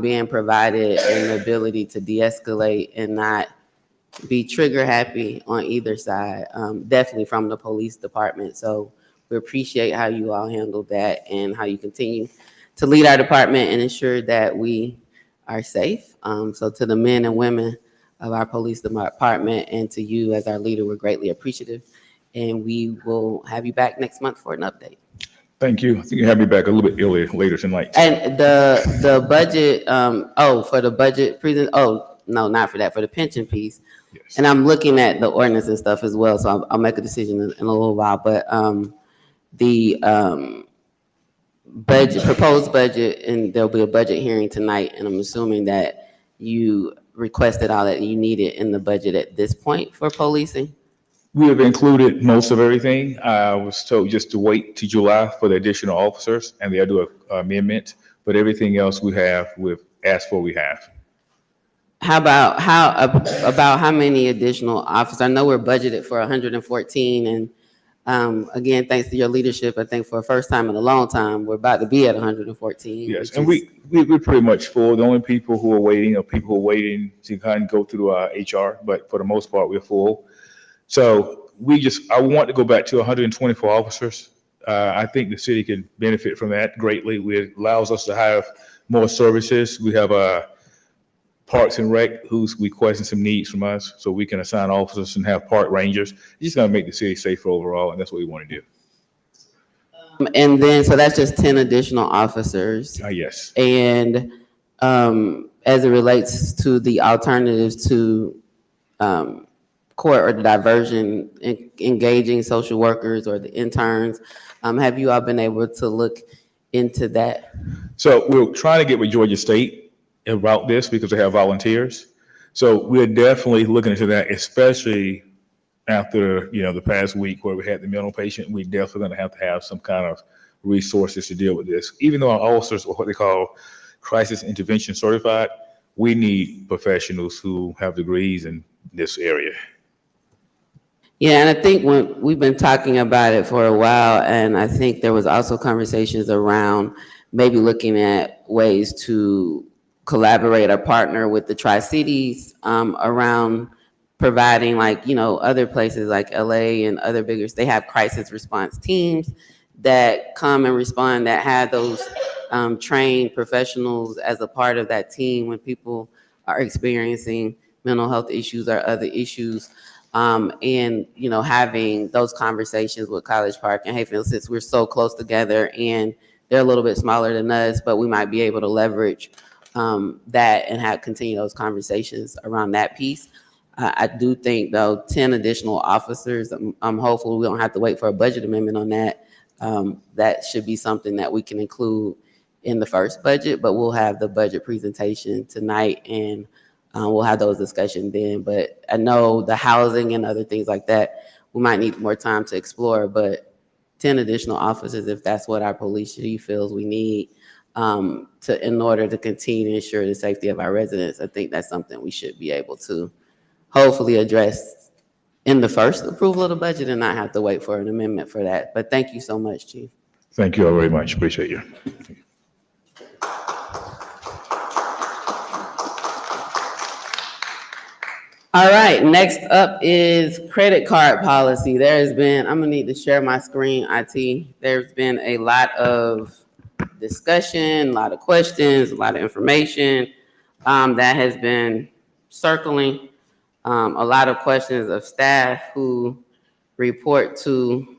being provided and the ability to de-escalate and not be trigger happy on either side, definitely from the police department. So we appreciate how you all handled that and how you continue to lead our department and ensure that we are safe. So to the men and women of our police department and to you as our leader, we're greatly appreciative. And we will have you back next month for an update. Thank you. I think you have me back a little bit earlier, later tonight. And the budget, for the budget present, no, not for that, for the pension piece. Yes. And I'm looking at the ordinance and stuff as well, so I'll make a decision in a little while. But the proposed budget, and there'll be a budget hearing tonight, and I'm assuming that you requested all that you needed in the budget at this point for policing? We have included most of everything. I was told just to wait till July for the additional officers, and they'll do an amendment, but everything else we've asked for, we have. How about how many additional officers? I know we're budgeted for 114, and again, thanks to your leadership, I think for the first time in a long time, we're about to be at 114. Yes, and we're pretty much full. The only people who are waiting are people who are waiting to kind of go through HR, but for the most part, we're full. So I want to go back to 124 officers. I think the city can benefit from that greatly. It allows us to have more services. We have Parks and Rec who's requesting some needs from us, so we can assign officers and have park rangers. It's just gonna make the city safer overall, and that's what we want to do. And then, so that's just 10 additional officers. Yes. And as it relates to the alternatives to court or the diversion, engaging social workers or the interns, have you all been able to look into that? So we're trying to get with Georgia State about this because they have volunteers. So we're definitely looking into that, especially after, the past week where we had the mental patient. We definitely going to have some kind of resources to deal with this. Even though our officers are what they call crisis intervention certified, we need professionals who have degrees in this area. Yeah, and I think when we've been talking about it for a while, and I think there was also conversations around maybe looking at ways to collaborate or partner with the Tri-Cities around providing, other places like LA and other bigger, they have crisis response teams that come and respond, that have those trained professionals as a part of that team when people are experiencing mental health issues or other issues. And, having those conversations with College Park and Hayfield, since we're so close together and they're a little bit smaller than us, but we might be able to leverage that and continue those conversations around that piece. I do think though, 10 additional officers, I'm hopeful we don't have to wait for a budget amendment on that. That should be something that we can include in the first budget, but we'll have the budget presentation tonight and we'll have those discussions then. But I know the housing and other things like that, we might need more time to explore, but 10 additional officers, if that's what our police chief feels we need in order to continue to ensure the safety of our residents, I think that's something we should be able to hopefully address in the first approval of the budget and not have to wait for an amendment for that. But thank you so much, Chief. Thank you all very much. Appreciate you. All right, next up is credit card policy. There's been, I'm gonna need to share my screen, IT. There's been a lot of discussion, a lot of questions, a lot of information that has been circling. A lot of questions of staff who report to,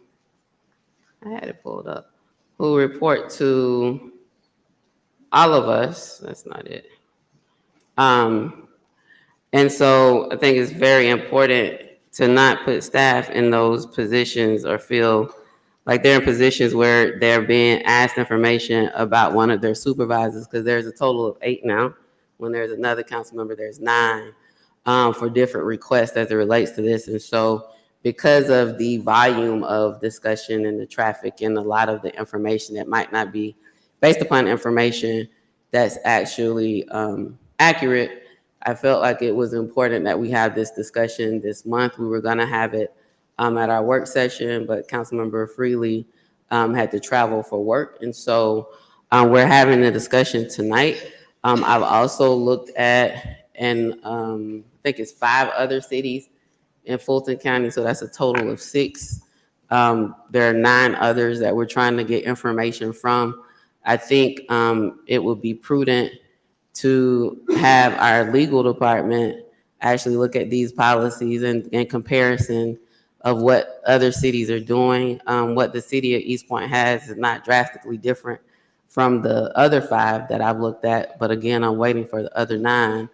I had it pulled up, who report to all of us. That's not it. And so I think it's very important to not put staff in those positions or feel like they're in positions where they're being asked information about one of their supervisors, because there's a total of 8 now. When there's another council member, there's 9 for different requests as it relates to this. And so because of the volume of discussion and the traffic and a lot of the information that might not be based upon information that's actually accurate, I felt like it was important that we have this discussion this month. We were gonna have it at our work session, but Councilmember Freely had to travel for work. And so we're having a discussion tonight. I've also looked at, and I think it's 5 other cities in Fulton County, so that's a total of 6. There are 9 others that we're trying to get information from. I think it would be prudent to have our legal department actually look at these policies in comparison of what other cities are doing. What the city of East Point has is not drastically different from the other 5 that I've looked at. But again, I'm waiting for the other 9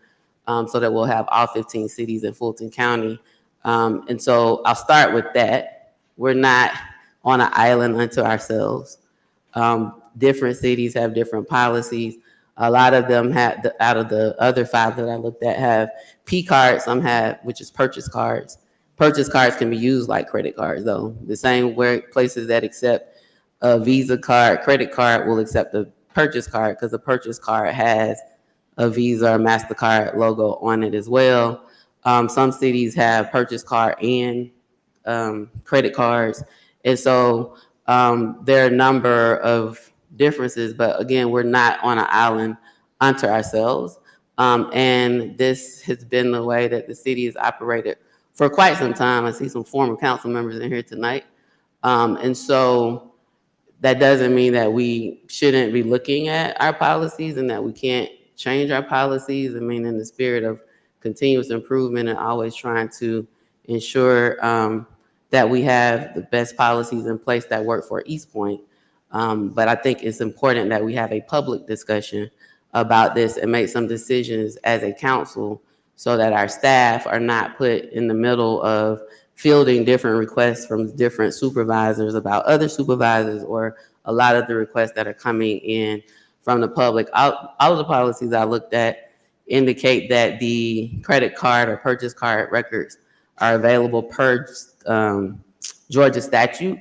so that we'll have all 15 cities in Fulton County. And so I'll start with that. We're not on an island unto ourselves. Different cities have different policies. A lot of them have, out of the other 5 that I looked at, have P cards. Some have, which is purchase cards. Purchase cards can be used like credit cards, though. The same where places that accept a Visa card, credit card will accept a purchase card because the purchase card has a Visa or MasterCard logo on it as well. Some cities have purchase card and credit cards. And so there are a number of differences, but again, we're not on an island unto ourselves. And this has been the way that the city has operated for quite some time. I see some former council members in here tonight. And so that doesn't mean that we shouldn't be looking at our policies and that we can't change our policies. I mean, in the spirit of continuous improvement and always trying to ensure that we have the best policies in place that work for East Point. But I think it's important that we have a public discussion about this and make some decisions as a council so that our staff are not put in the middle of fielding different requests from different supervisors about other supervisors, or a lot of the requests that are coming in from the public. All of the policies I looked at indicate that the credit card or purchase card records are available per Georgia statute,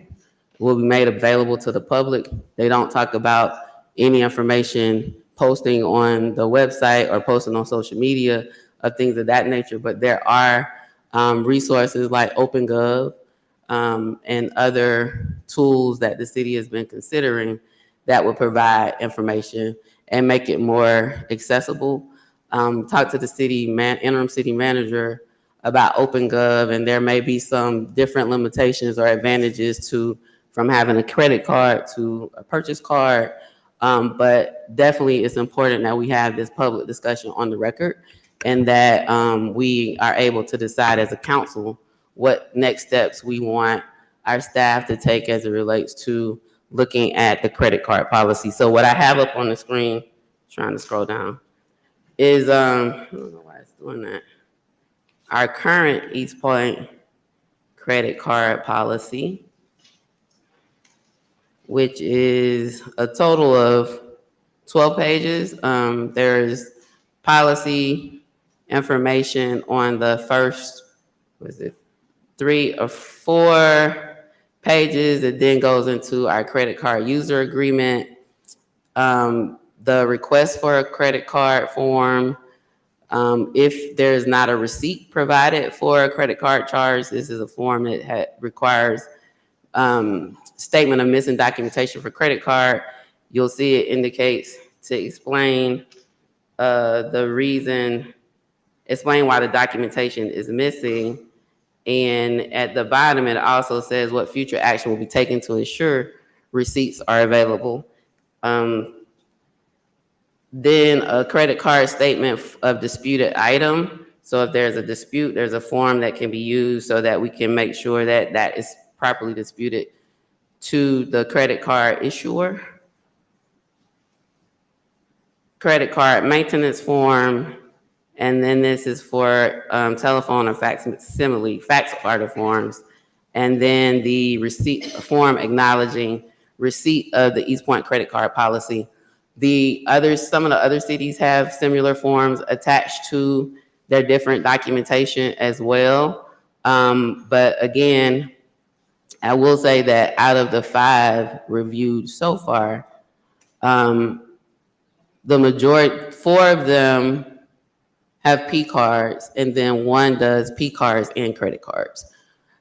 will be made available to the public. They don't talk about any information posting on the website or posting on social media or things of that nature, but there are resources like OpenGov and other tools that the city has been considering that will provide information and make it more accessible. Talk to the interim city manager about OpenGov, and there may be some different limitations or advantages from having a credit card to a purchase card. But definitely it's important that we have this public discussion on the record and that we are able to decide as a council what next steps we want our staff to take as it relates to looking at the credit card policy. So what I have up on the screen, trying to scroll down, is, I don't know why it's doing that. our current East Point credit card policy, which is a total of 12 pages. There's policy information on the first, was it 3 or 4 pages? It then goes into our credit card user agreement, the request for a credit card form. If there's not a receipt provided for a credit card charge, this is a form that requires statement of missing documentation for credit card. You'll see it indicates to explain the reason, explain why the documentation is missing. And at the bottom, it also says what future action will be taken to ensure receipts are available. Then a credit card statement of disputed item. So if there's a dispute, there's a form that can be used so that we can make sure that that is properly disputed to the credit card issuer. Credit card maintenance form. And then this is for telephone and facsimile, fax order forms. And then the receipt form acknowledging receipt of the East Point credit card policy. Some of the other cities have similar forms attached to their different documentation as well. But again, I will say that out of the 5 reviewed so far, the majority, 4 of them have P cards, and then 1 does P cards and credit cards.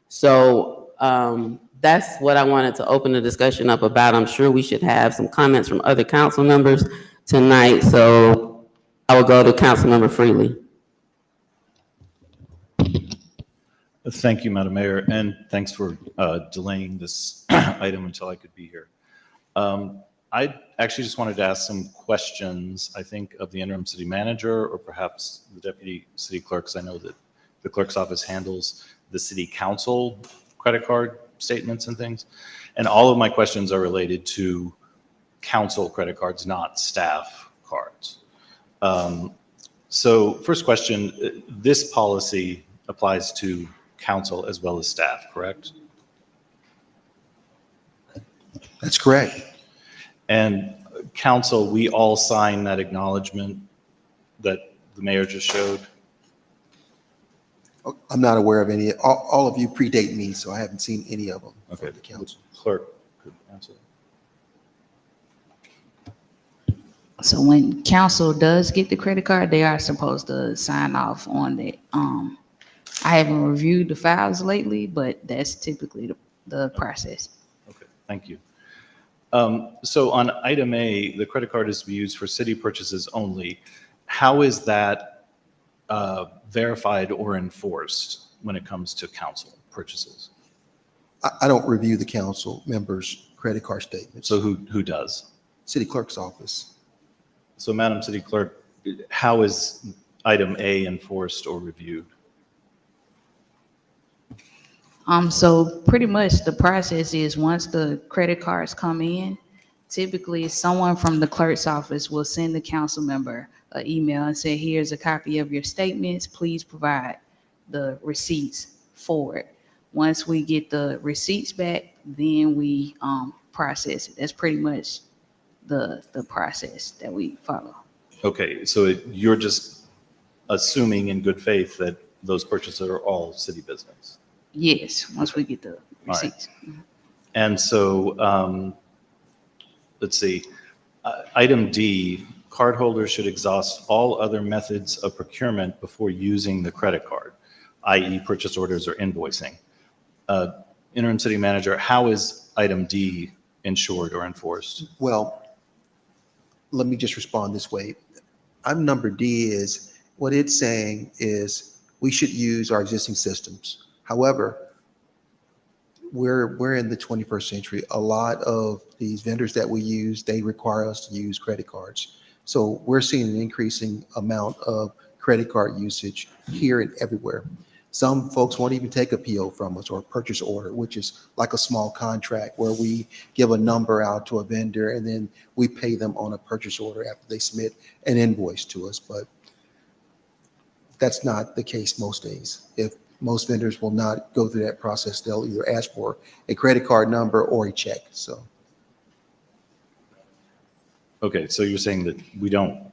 So that's what I wanted to open the discussion up about. I'm sure we should have some comments from other council members tonight. So I will go to Councilmember Freely. Thank you, Madam Mayor, and thanks for delaying this item until I could be here. I actually just wanted to ask some questions, I think, of the interim city manager or perhaps the deputy city clerks. I know that the clerk's office handles the city council credit card statements and things. And all of my questions are related to council credit cards, not staff cards. So first question, this policy applies to council as well as staff, correct? That's correct. And council, we all sign that acknowledgement that the mayor just showed? I'm not aware of any. All of you predate me, so I haven't seen any of them. Okay, from the council. clerk could answer. So when council does get the credit card, they are supposed to sign off on it. I haven't reviewed the files lately, but that's typically the process. Okay, thank you. So on item A, the credit card is to be used for city purchases only. How is that verified or enforced when it comes to council purchases? I don't review the council members' credit card statements. So who does? City clerk's office. So Madam City Clerk, how is item A enforced or reviewed? So pretty much the process is once the credit cards come in, typically someone from the clerk's office will send the council member an email and say, here's a copy of your statements, please provide the receipts for it. Once we get the receipts back, then we process it. That's pretty much the process that we follow. Okay, so you're just assuming in good faith that those purchases are all city business? Yes, once we get the receipts. And so, let's see, item D, cardholders should exhaust all other methods of procurement before using the credit card, i.e. purchase orders or invoicing. Interim city manager, how is item D ensured or enforced? Well, let me just respond this way. Item number D is, what it's saying is we should use our existing systems. However, we're in the 21st century. A lot of these vendors that we use, they require us to use credit cards. So we're seeing an increasing amount of credit card usage here and everywhere. Some folks won't even take a PO from us or a purchase order, which is like a small contract where we give a number out to a vendor and then we pay them on a purchase order after they submit an invoice to us. But That's not the case most days. If most vendors will not go through that process, they'll either ask for a credit card number or a check, so. Okay, so you're saying that we don't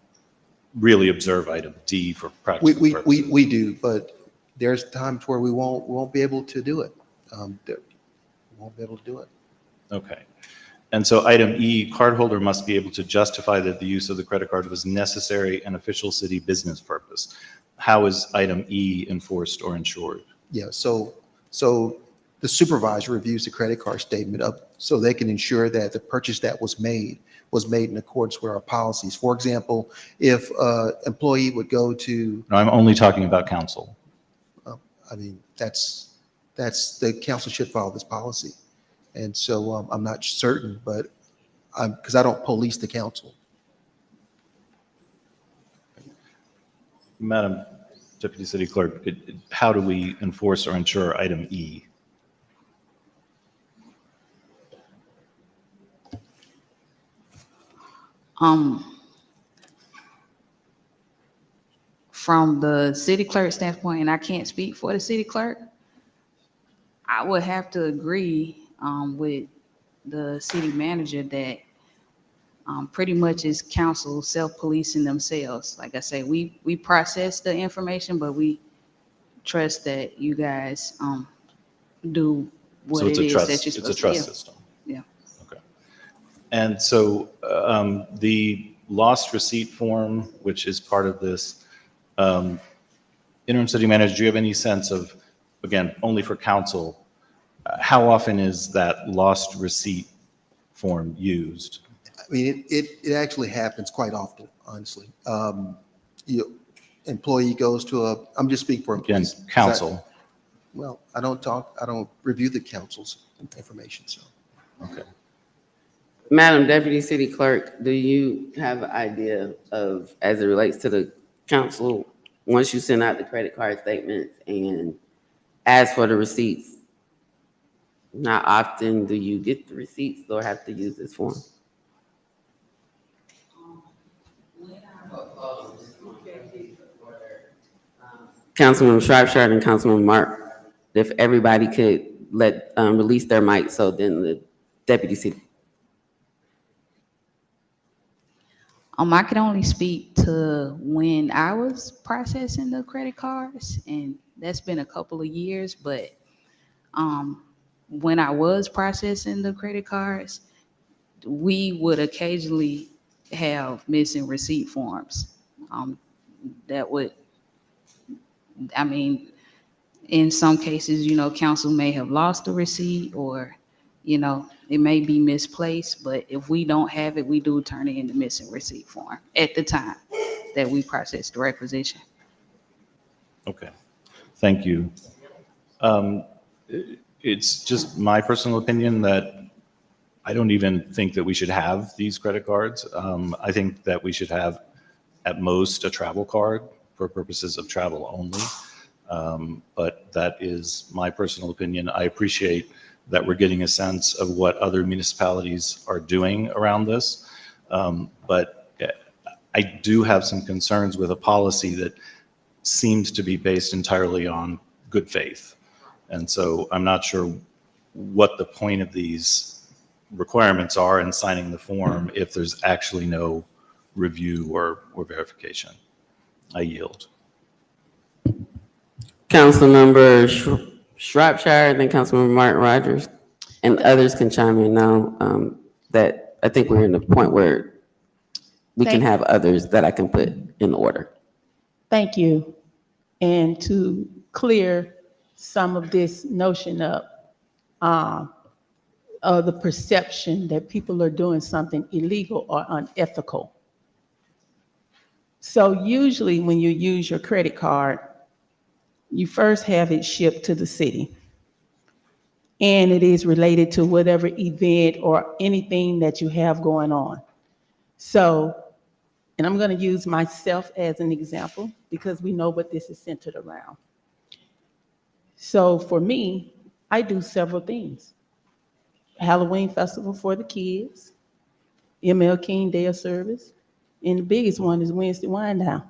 really observe item D for practical purposes? We do, but there's times where we won't be able to do it. We won't be able to do it. Okay. And so item E, cardholder must be able to justify that the use of the credit card was necessary and official city business purpose. How is item E enforced or ensured? Yeah, so the supervisor reviews the credit card statement up so they can ensure that the purchase that was made in accordance with our policies. For example, if employee would go to, No, I'm only talking about council. I mean, that's the council should follow this policy. And so I'm not certain, but because I don't police the council. Madam Deputy City Clerk, how do we enforce or ensure item E? From the city clerk standpoint, and I can't speak for the city clerk, I would have to agree with the city manager that pretty much is council self-policing themselves. Like I say, we process the information, but we trust that you guys do what So it it's a is trust, that you're it's a supposed to trust do. system. Yeah. Okay. And so the lost receipt form, which is part of this, interim city manager, do you have any sense of, again, only for council, how often is that lost receipt form used? I mean, it actually happens quite often, honestly. Employee goes to I'm just speaking for Again, employees. council. Well, I don't review the council's information, so. Okay. Madam Deputy City Clerk, do you have an idea of, as it relates to the council, once you send out the credit card statements and ask for the receipts, how often do you get the receipts or have to use this form? Councilman Shropshire and Councilman Mark, if everybody could release their mic, so then the Deputy City. I can only speak to when I was processing the credit cards, and that's been a couple of years, but when I was processing the credit cards, we would occasionally have missing receipt forms. That would, I mean, in some cases, council may have lost a receipt or, it may be misplaced, but if we don't have it, we do turn it in the missing receipt form at the time that we process the requisition. Okay, thank you. It's just my personal opinion that I don't even think that we should have these credit cards. I think that we should have at most a travel card for purposes of travel only. But that is my personal opinion. I appreciate that we're getting a sense of what other municipalities are doing around this. But I do have some concerns with a policy that seems to be based entirely on good faith. And so I'm not sure what the point of these requirements are in signing the form if there's actually no review or verification. I yield. Councilmember Shropshire and then Councilmember Martin Rogers, and others can chime in now. That I think we're in the point where we can have others that I can put in order. Thank you. And to clear some of this notion up, of the perception that people are doing something illegal or unethical. So usually when you use your credit card, you first have it shipped to the city. And it is related to whatever event or anything that you have going on. So, and I'm going to use myself as an example because we know what this is centered around. So for me, I do several things. Halloween festival for the kids, ML King Day of Service, and the biggest one is Wednesday Wine Down.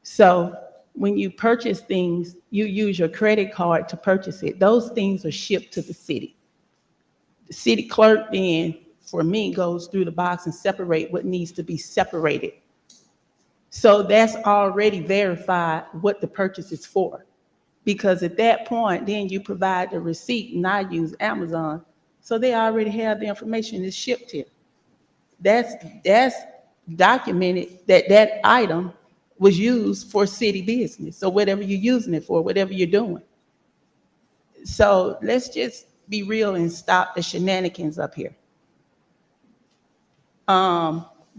So when you purchase things, you use your credit card to purchase it. Those things are shipped to the city. The city clerk then, for me, goes through the box and separate what needs to be separated. So that's already verified what the purchase is for. Because at that point, then you provide the receipt, and I use Amazon. So they already have the information that's shipped here. That's documented that that item was used for city business. So whatever you're using it for, whatever you're doing. So let's just be real and stop the shenanigans up here.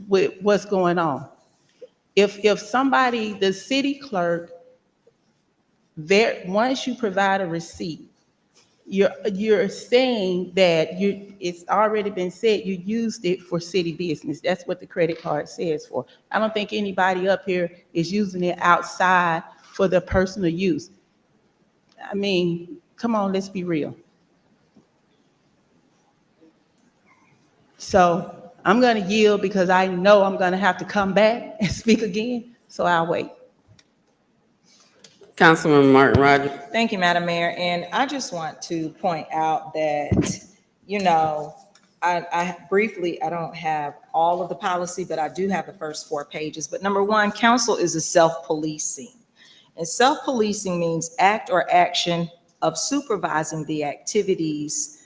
With what's going on. If somebody, the city clerk, once you provide a receipt, you're saying that it's already been said you used it for city business. That's what the credit card says for. I don't think anybody up here is using it outside for their personal use. I mean, come on, let's be real. So I'm going to yield because I know I'm going to have to come back and speak again, so I'll wait. Councilman Martin Rogers. Thank you, Madam Mayor. And I just want to point out that, you know, I briefly, I don't have all of the policy, but I do have the first 4 pages. But number one, council is a self-policing. And self-policing means act or action of supervising the activities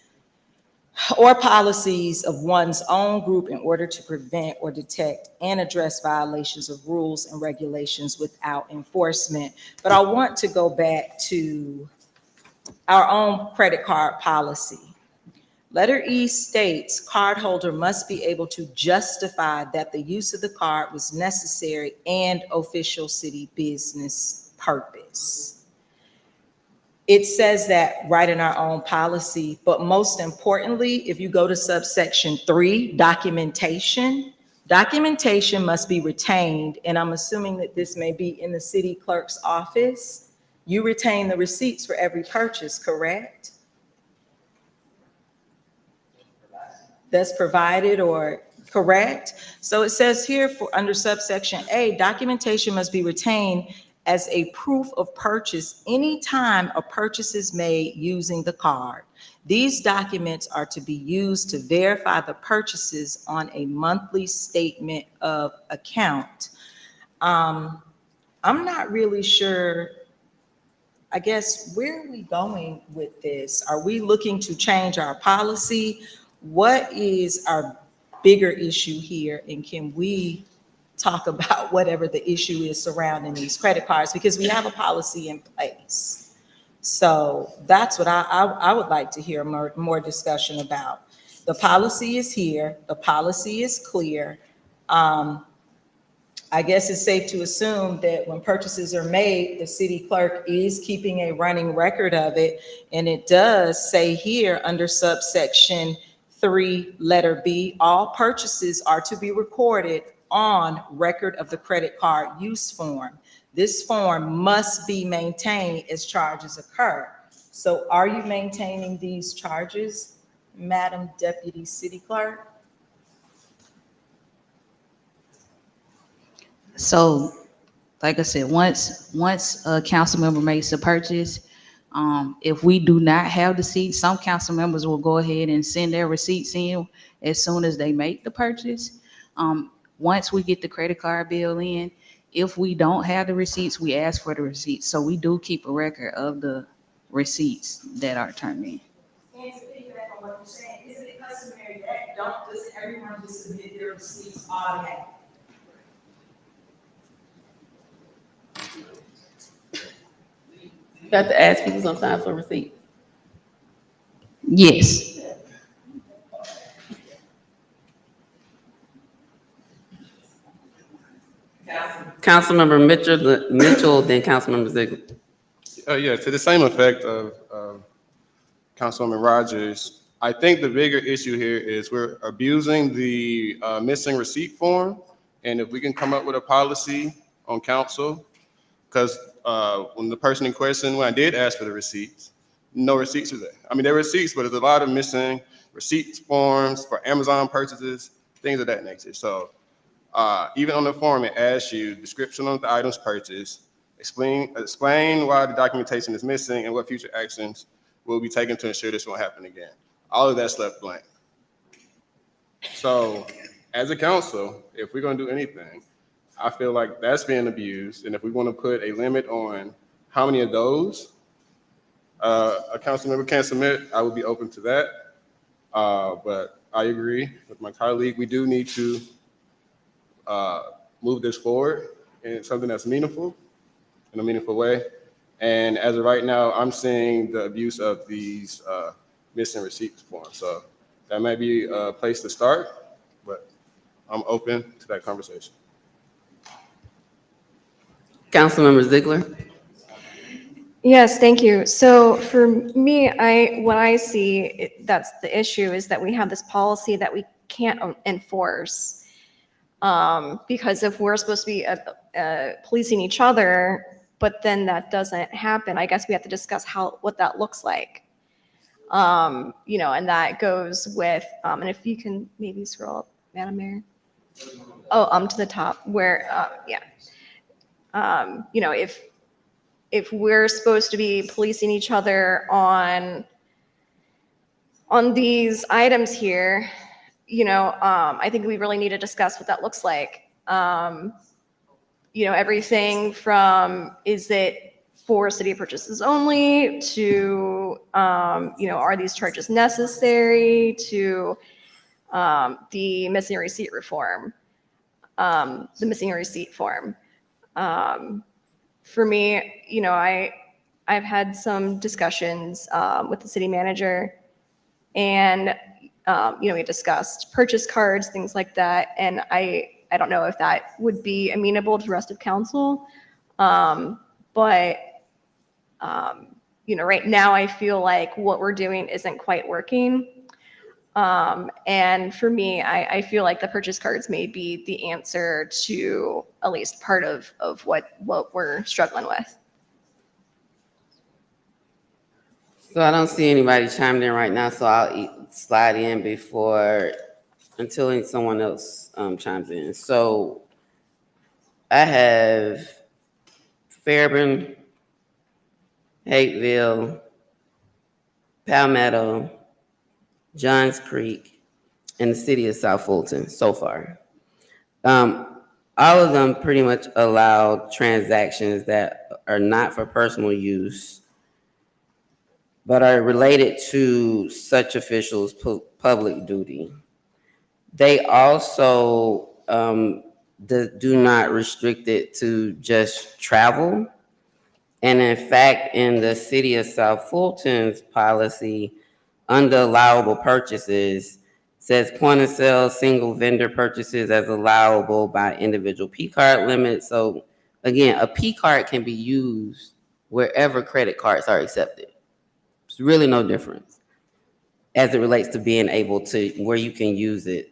or policies of one's own group in order to prevent or detect and address violations of rules and regulations without enforcement. But I want to go back to our own credit card policy. Letter E states cardholder must be able to justify that the use of the card was necessary and official city business purpose. It says that right in our own policy, but most importantly, if you go to subsection 3, documentation must be retained. And I'm assuming that this may be in the city clerk's office. You retain the receipts for every purchase, correct? That's provided or correct? So it says here for under subsection A, documentation must be retained as a proof of purchase anytime a purchase is made using the card. These documents are to be used to verify the purchases on a monthly statement of account. I'm not really sure, I guess, where are we going with this? Are we looking to change our policy? What is our bigger issue here, and can we talk about whatever the issue is surrounding these credit cards, because we have a policy in place. So that's what I would like to hear more discussion about. The policy is here. The policy is clear. I guess it's safe to assume that when purchases are made, the city clerk is keeping a running record of it. And it does say here under subsection 3, letter B, all purchases are to be recorded on record of the credit card use form. This form must be maintained as charges occur. So are you maintaining these charges, Madam Deputy City Clerk? So, like I said, once a council member makes a purchase, if we do not have the receipts, some council members will go ahead and send their receipts in as soon as they make the purchase. Once we get the credit card bill in, if we don't have the receipts, we ask for the receipts. So we do keep a record of the receipts that are turned in. And to piggyback on what you're saying, isn't it customary that doesn't everyone just submit their receipts automatically? You got to ask people sometimes for receipts. Yes. Councilmember Mitchell, then Councilmember Ziegler. Yeah, to the same effect of Councilwoman Rogers, I think the bigger issue here is we're abusing the missing receipt form. And if we can come up with a policy on council, because when the person in question, when I did ask for the receipts, no receipts are there. I mean, there are receipts, but there's a lot of missing receipts forms for Amazon purchases, things of that nature. So even on the form, it asks you description of the items purchased, explain why the documentation is missing and what future actions will be taken to ensure this won't happen again. All of that's left blank. So as a council, if we're gonna do anything, I feel like that's being abused. And if we wanna put a limit on how many of those a council member can submit, I would be open to that. But I agree with my colleague. We do need to move this forward in something that's meaningful, in a meaningful way. And as of right now, I'm seeing the abuse of these missing receipts forms. So that might be a place to start, but I'm open to that conversation. Councilmember Ziegler. Yes, thank you. So for me, what I see that's the issue is that we have this policy that we can't enforce. Because if we're supposed to be policing each other, but then that doesn't happen, I guess we have to discuss what that looks like. And that goes with, and if you can maybe scroll up, Madam Mayor. Oh, to the top where, if we're supposed to be policing each other on these items here, I think we really need to discuss what that looks like. Everything from, is it for city purchases only to, are these charges necessary to the missing receipt reform, the missing receipt form. For me, I've had some discussions with the city manager, and we discussed purchase cards, things like that. And I don't know if that would be amenable to the rest of council. But right now I feel like what we're doing isn't quite working. And for me, I feel like the purchase cards may be the answer to at least part of what we're struggling with. So I don't see anybody chiming in right now, so I'll slide in until someone else chimes in. So I have Fairburn, Hapeville, Palmetto, Johns Creek, and the city of South Fulton so far. All of them pretty much allow transactions that are not for personal use, but are related to such officials' public duty. They also do not restrict it to just travel. And in fact, in the city of South Fulton's policy, under allowable purchases, says point of sale single vendor purchases as allowable by individual P card limits. So again, a P card can be used wherever credit cards are accepted. There's really no difference as it relates to being able to where you can use it.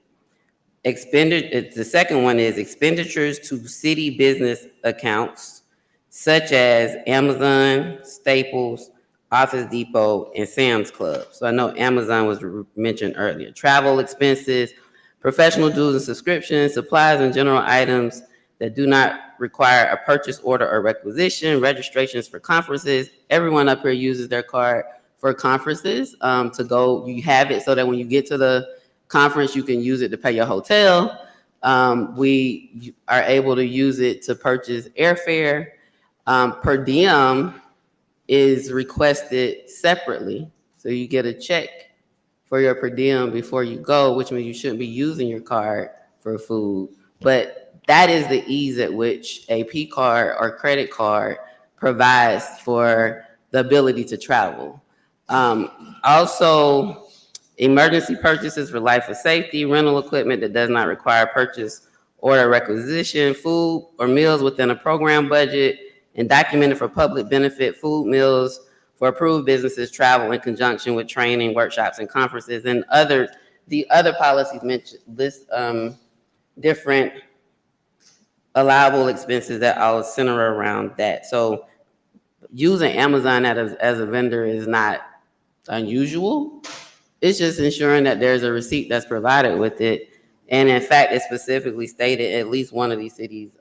The second one is expenditures to city business accounts, such as Amazon, Staples, Office Depot, and Sam's Club. So I know Amazon was mentioned earlier. Travel expenses, professional dues and subscriptions, supplies and general items that do not require a purchase order or requisition, registrations for conferences. Everyone up here uses their card for conferences to go. You have it so that when you get to the conference, you can use it to pay your hotel. We are able to use it to purchase airfare. Per diem is requested separately. So you get a check for your per diem before you go, which means you shouldn't be using your card for food. But that is the ease at which a P card or credit card provides for the ability to travel. Also, emergency purchases for life or safety, rental equipment that does not require purchase order requisition, food or meals within a program budget, and documented for public benefit, food meals for approved businesses, travel in conjunction with training, workshops, and conferences, and the other policies mentioned list different allowable expenses that all center around that. So using Amazon as a vendor is not unusual. It's just ensuring that there's a receipt that's provided with it. And in fact, it specifically stated at least one of these cities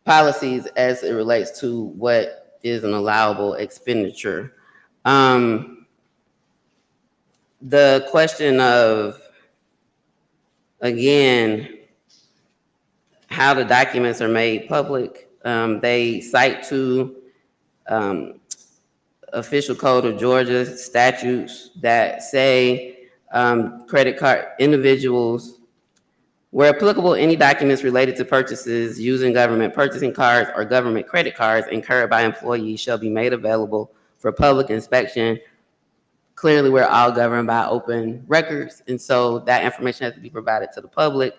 policies as it relates to what is an allowable expenditure. The question of, again, how the documents are made public, they cite to official code of Georgia statutes that say credit card individuals, where applicable, any documents related to purchases using government purchasing cards or government credit cards incurred by employees shall be made available for public inspection. Clearly, we're all governed by open records, and so that information has to be provided to the public.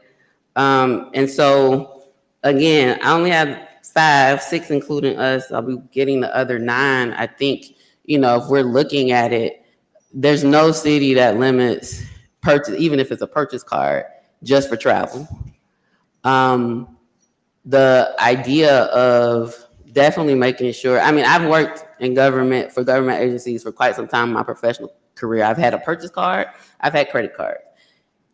And so, again, I only have 5, 6 including us. I'll be getting the other 9. I think, if we're looking at it, there's no city that limits purchase, even if it's a purchase card, just for travel. The idea of definitely making sure, I've worked in government for government agencies for quite some time in my professional career. I've had a purchase card, I've had credit cards.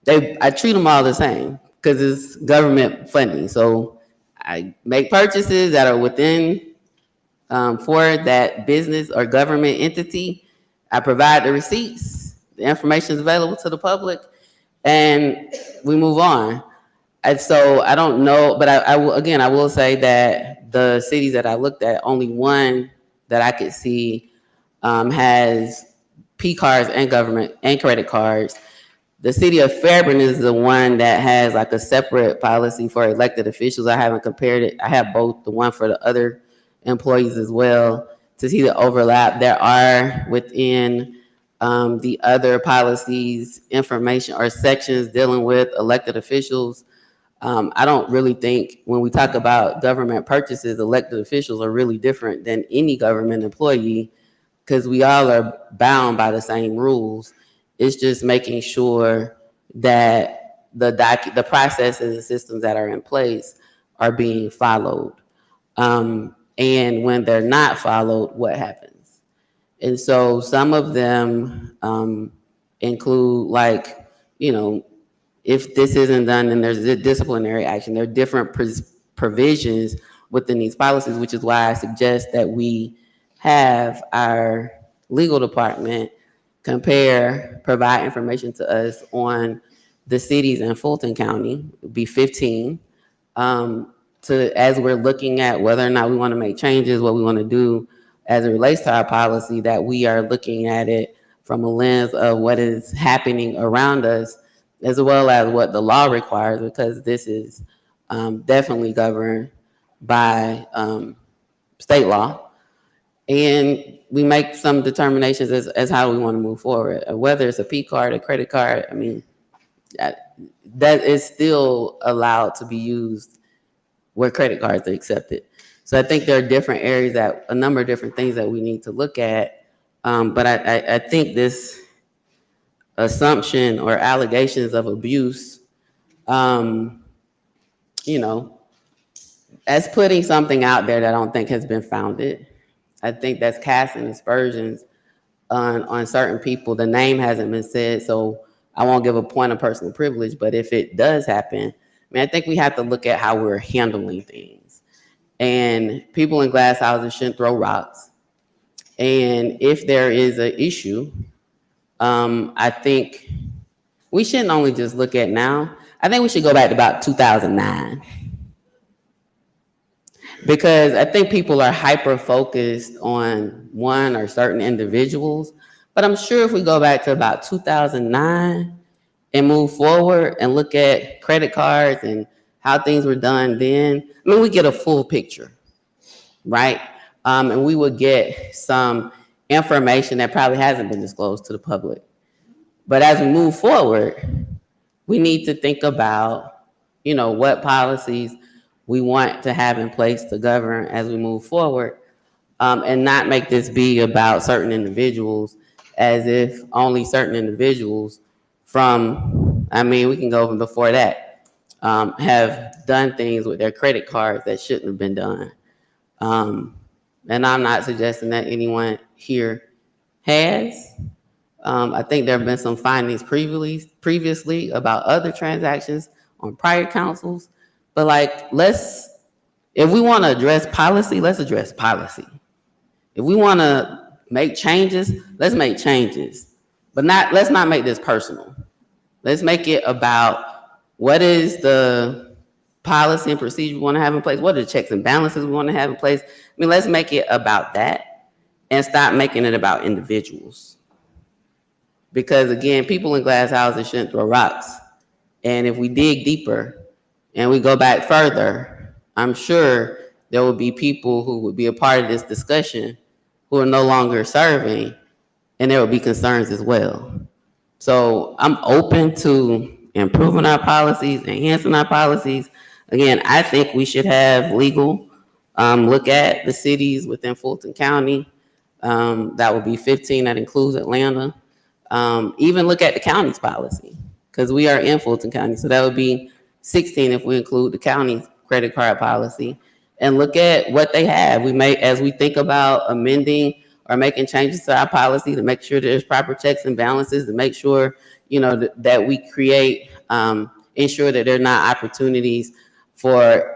I treat them all the same because it's government funding. So I make purchases that are within for that business or government entity. I provide the receipts, the information is available to the public, and we move on. And so I don't know, but I will say that the cities that I looked at, only one that I could see has P cards and government and credit cards. The city of Fairburn is the one that has like a separate policy for elected officials. I haven't compared it. I have both, the one for the other employees as well, to see the overlap. There are within the other policies information or sections dealing with elected officials. I don't really think when we talk about government purchases, elected officials are really different than any government employee because we all are bound by the same rules. It's just making sure that the processes and systems that are in place are being followed. And when they're not followed, what happens? And so some of them include if this isn't done, then there's a disciplinary action. There are different provisions within these policies, which is why I suggest that we have our legal department provide information to us on the cities in Fulton County, be 15, as we're looking at whether or not we want to make changes, what we want to do as it relates to our policy, that we are looking at it from a lens of what is happening around us, as well as what the law requires, because this is definitely governed by state law. And we make some determinations as how we want to move forward, whether it's a P card, a credit card. That is still allowed to be used where credit cards are accepted. So I think there are different areas a number of different things that we need to look at. But I think this assumption or allegations of abuse, as putting something out there that I don't think has been founded. I think that's casting aspersions on certain people. The name hasn't been said, so I won't give a point of personal privilege, but if it does happen, I think we have to look at how we're handling things. And people in glass houses shouldn't throw rocks. And if there is an issue, I think we shouldn't only just look at now. I think we should go back to about 2009. Because I think people are hyper-focused on one or certain individuals. But I'm sure if we go back to about 2009 and move forward and look at credit cards and how things were done then, we get a full picture, right? And we would get some information that probably hasn't been disclosed to the public. But as we move forward, we need to think about, what policies we want to have in place to govern as we move forward, and not make this be about certain individuals as if only certain individuals we can go from before that, have done things with their credit cards that shouldn't have been done. And I'm not suggesting that anyone here has. I think there have been some findings previously about other transactions on prior councils, but let's If we want to address policy, let's address policy. If we want to make changes, let's make changes. But let's not make this personal. Let's make it about what is the policy and procedure we want to have in place? What are the checks and balances we want to have in place? I mean, let's make it about that and stop making it about individuals. Because again, people in glass houses shouldn't throw rocks. And if we dig deeper and we go back further, I'm sure there will be people who would be a part of this discussion who are no longer serving, and there will be concerns as well. So I'm open to improving our policies, enhancing our policies. Again, I think we should have legal look at the cities within Fulton County. That would be 15, that includes Atlanta. Even look at the county's policy, because we are in Fulton County. So that would be 16 if we include the county's credit card policy, and look at what they have. We may, as we think about amending or making changes to our policy, to make sure there's proper checks and balances, to make sure, you know, that we create, ensure that there are not opportunities for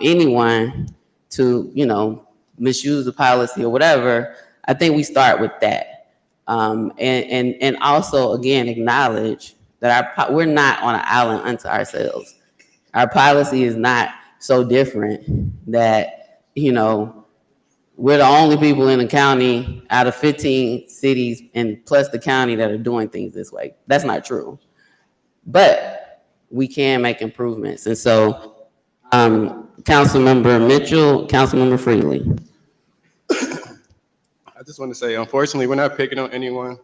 anyone to, you know, misuse the policy or whatever. I think we start with that. And also, again, acknowledge that we're not on an island unto ourselves. Our policy is not so different that, you know, we're the only people in the county out of 15 cities and plus the county that are doing things this way. That's not true. But we can make improvements. And so, Councilmember Mitchell, Councilmember Freely. I just want to say, unfortunately, we're not picking on anyone.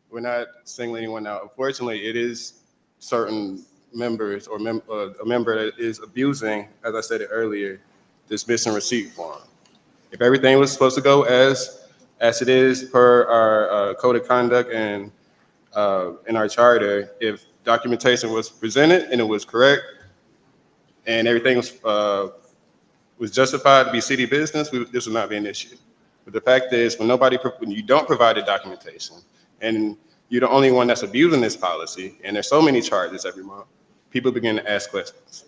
We're not singling anyone out. Unfortunately, it is certain members or a member that is abusing, as I said it earlier, this missing receipt form. If everything was supposed to go as it is per our code of conduct and in our charter, if documentation was presented and it was correct and everything was justified to be city business, this would not be an issue. But the fact is, when you don't provide the documentation, and you're the only one that's abusing this policy, and there's so many charges every month, people begin to ask questions.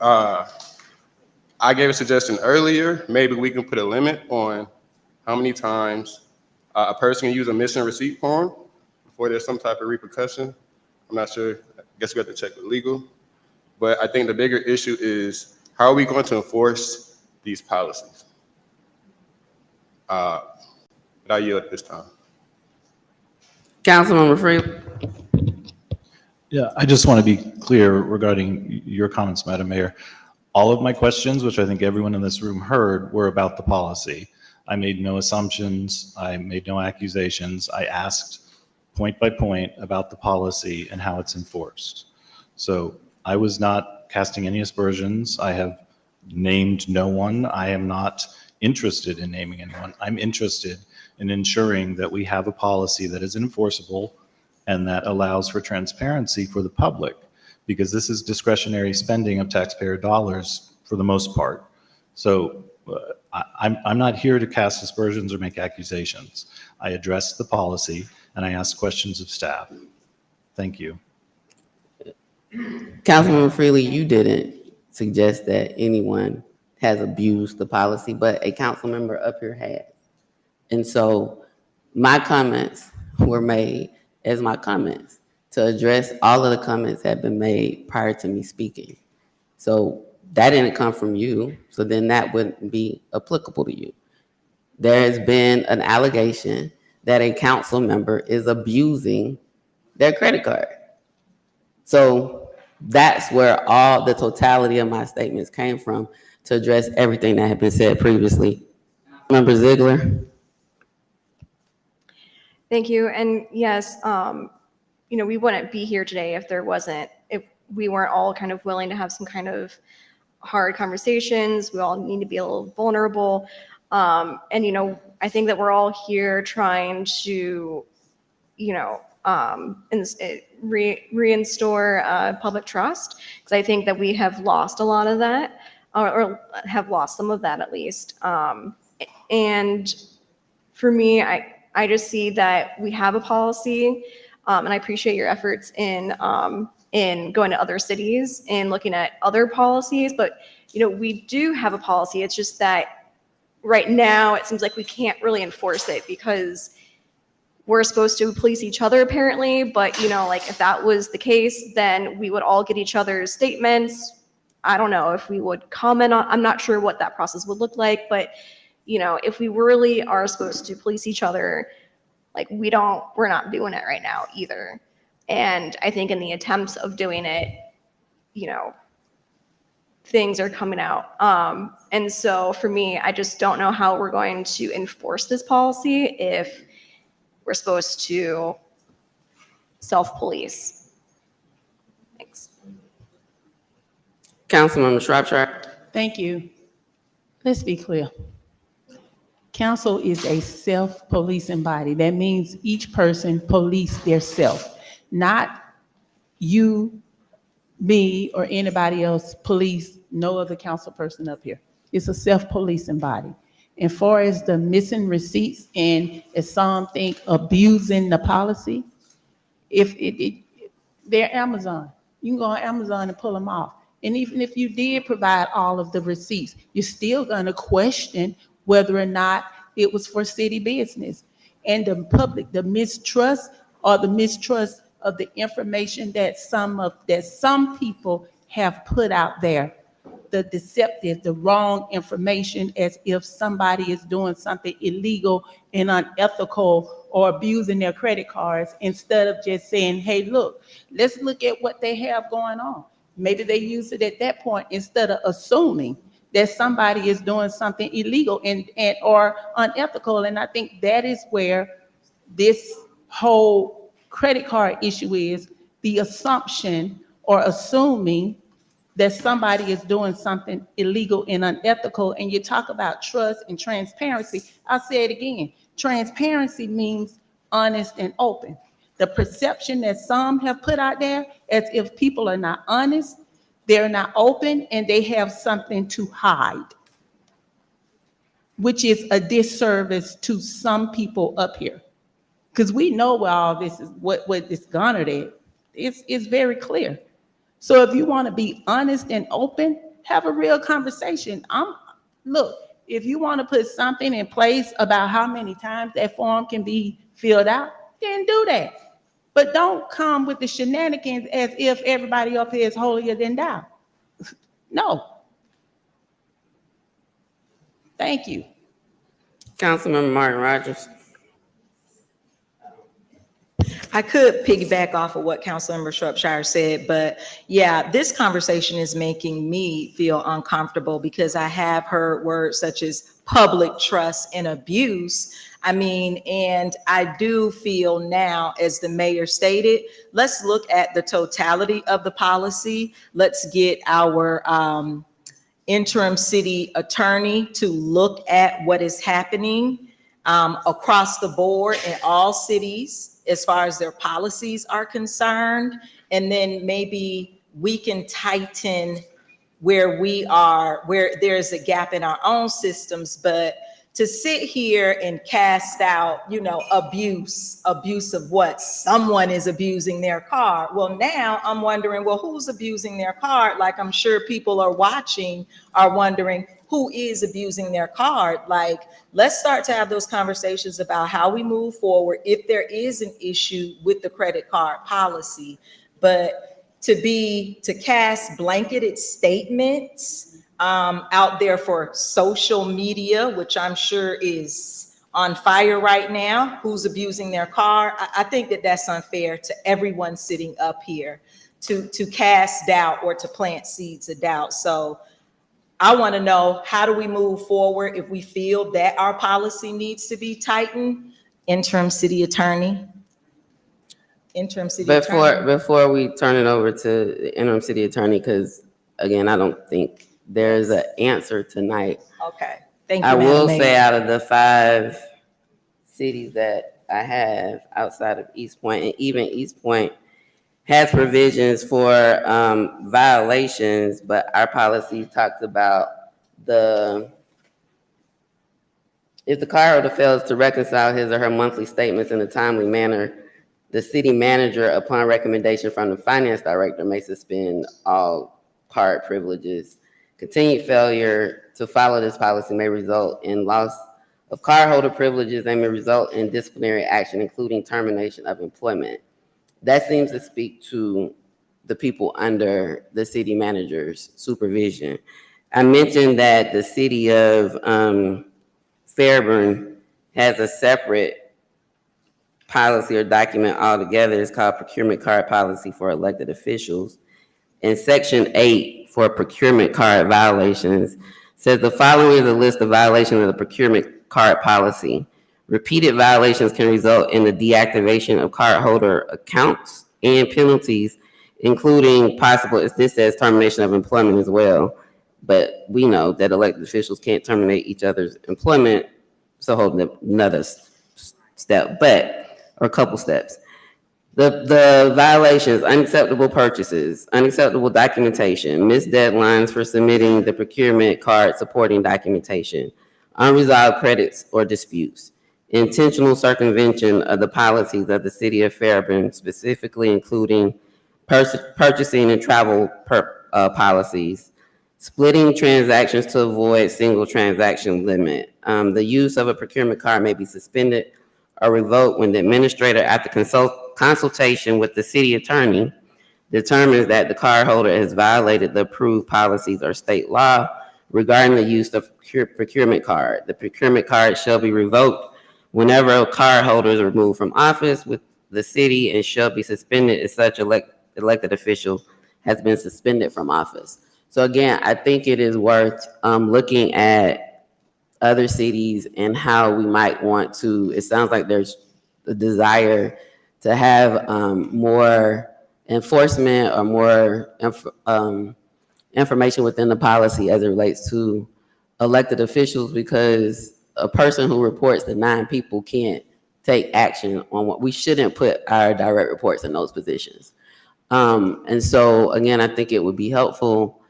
I gave a suggestion earlier, maybe we can put a limit on how many times a person can use a missing receipt form before there's some type of repercussion. I'm not sure, I guess we have to check with legal. But I think the bigger issue is, how are we going to enforce these policies? But I yield at this time. Councilmember Freely. Yeah, I just want to be clear regarding your comments, Madam Mayor. All of my questions, which I think everyone in this room heard, were about the policy. I made no assumptions. I made no accusations. I asked point by point about the policy and how it's enforced. So I was not casting any aspersions. I have named no one. I am not interested in naming anyone. I'm interested in ensuring that we have a policy that is enforceable and that allows for transparency for the public, because this is discretionary spending of taxpayer dollars for the most part. So I'm not here to cast aspersions or make accusations. I addressed the policy and I asked questions of staff. Thank you. Councilmember Freely, you didn't suggest that anyone has abused the policy, but a council member up here has. And so my comments were made as my comments to address all of the comments that have been made prior to me speaking. So that didn't come from you, so then that wouldn't be applicable to you. There has been an allegation that a council member is abusing their credit card. So that's where all the totality of my statements came from, to address everything that had been said previously. Member Ziegler. Thank you. And yes, you know, we wouldn't be here today if we weren't all kind of willing to have some kind of hard conversations. We all need to be a little vulnerable. And, you know, I think that we're all here trying to, you know, reinstore public trust, because I think that we have lost a lot of that, or have lost some of that at least. And for me, I just see that we have a policy, and I appreciate your efforts in going to other cities and looking at other policies, but we do have a policy. It's just that right now it seems like we can't really enforce it because we're supposed to police each other apparently, but like if that was the case, then we would all get each other's statements. I don't know if we would comment on, I'm not sure what that process would look like, but if we really are supposed to police each other, like we're not doing it right now either. And I think in the attempts of doing it, things are coming out. And so for me, I just don't know how we're going to enforce this policy if we're supposed to self-police. Thanks. Councilmember Shropshire. Thank you. Let's be clear. Council is a self-policing body. That means each person police their self, not you, me, or anybody else police no other council person up here. It's a self-policing body. And far as the missing receipts and as some think abusing the policy, they're Amazon. You can go on Amazon and pull them off. And even if you did provide all of the receipts, you're still gonna question whether or not it was for city business. And the public, the mistrust of the information that some people have put out there, the deceptive, the wrong information, as if somebody is doing something illegal and unethical or abusing their credit cards, instead of just saying, hey, look, let's look at what they have going on. Maybe they use it at that point instead of assuming that somebody is doing something illegal and or unethical. And I think that is where this whole credit card issue is, the assumption or assuming that somebody is doing something illegal and unethical. And you talk about trust and transparency. I'll say it again. Transparency means honest and open. The perception that some have put out there as if people are not honest, they're not open, and they have something to hide, which is a disservice to some people up here. Because we know where all this is, what it's garnered at. It's very clear. So if you want to be honest and open, have a real conversation. Look, if you want to put something in place about how many times that form can be filled out, then do that. But don't come with the shenanigans as if everybody up here is holier than thou. No. Thank you. Councilmember Martin Rogers. I could piggyback off of what Councilmember Shropshire said, but yeah, this conversation is making me feel uncomfortable because I have heard words such as public trust and abuse. I mean, and I do feel now, as the mayor stated, let's look at the totality of the policy. Let's get our interim city attorney to look at what is happening across the board in all cities as far as their policies are concerned. And then maybe we can tighten where we are, where there's a gap in our own systems. But to sit here and cast out, abuse of what? Someone is abusing their car. Well, now I'm wondering, well, who's abusing their car? Like, I'm sure people are watching, are wondering who is abusing their card. Like, let's start to have those conversations about how we move forward if there is an issue with the credit card policy. But to cast blanketed statements out there for social media, which I'm sure is on fire right now, who's abusing their car, I think that that's unfair to everyone sitting up here to cast doubt or to plant seeds of doubt. So I want to know, how do we move forward if we feel that our policy needs to be tightened? Interim city attorney. Before we turn it over to the interim city attorney, because again, I don't think there's an answer tonight. Okay, thank you. I will Madam say, Mayor. out of the 5 cities that I have outside of East Point, and even East Point has provisions for violations, but our policy talks about if the cardholder fails to reconcile his or her monthly statements in a timely manner, the city manager, upon recommendation from the finance director, may suspend all card privileges Continued failure to follow this policy may result in loss of cardholder privileges and may result in disciplinary action, including termination of employment. That seems to speak to the people under the city manager's supervision. I mentioned that the city of Fairburn has a separate policy or document altogether. It's called Procurement Card Policy for Elected Officials. In Section 8 for procurement card violations says the following is a list of violations of the procurement card policy. Repeated violations can result in the deactivation of cardholder accounts and penalties, including possible, this says termination of employment as well. But we know that elected officials can't terminate each other's employment, so hold another step, or a couple steps. The violations: unacceptable purchases, unacceptable documentation, missed deadlines for submitting the procurement card supporting documentation, unresolved credits or disputes, intentional circumvention of the policies of the city of Fairburn, specifically including purchasing and travel policies, splitting transactions to avoid single transaction limit. The use of a procurement card may be suspended or revoked when the administrator, after consultation with the city attorney, determines that the cardholder has violated the approved policies or state law regarding the use of procurement card. The procurement card shall be revoked whenever a cardholder is removed from office with the city and shall be suspended if such elected official has been suspended from office. So again, I think it is worth looking at other cities and how we might want to, it sounds like there's a desire to have more enforcement or more information within the policy as it relates to elected officials, because a person who reports to 9 people can't take action on what we shouldn't put our direct reports in those positions. And so again, I think it would be helpful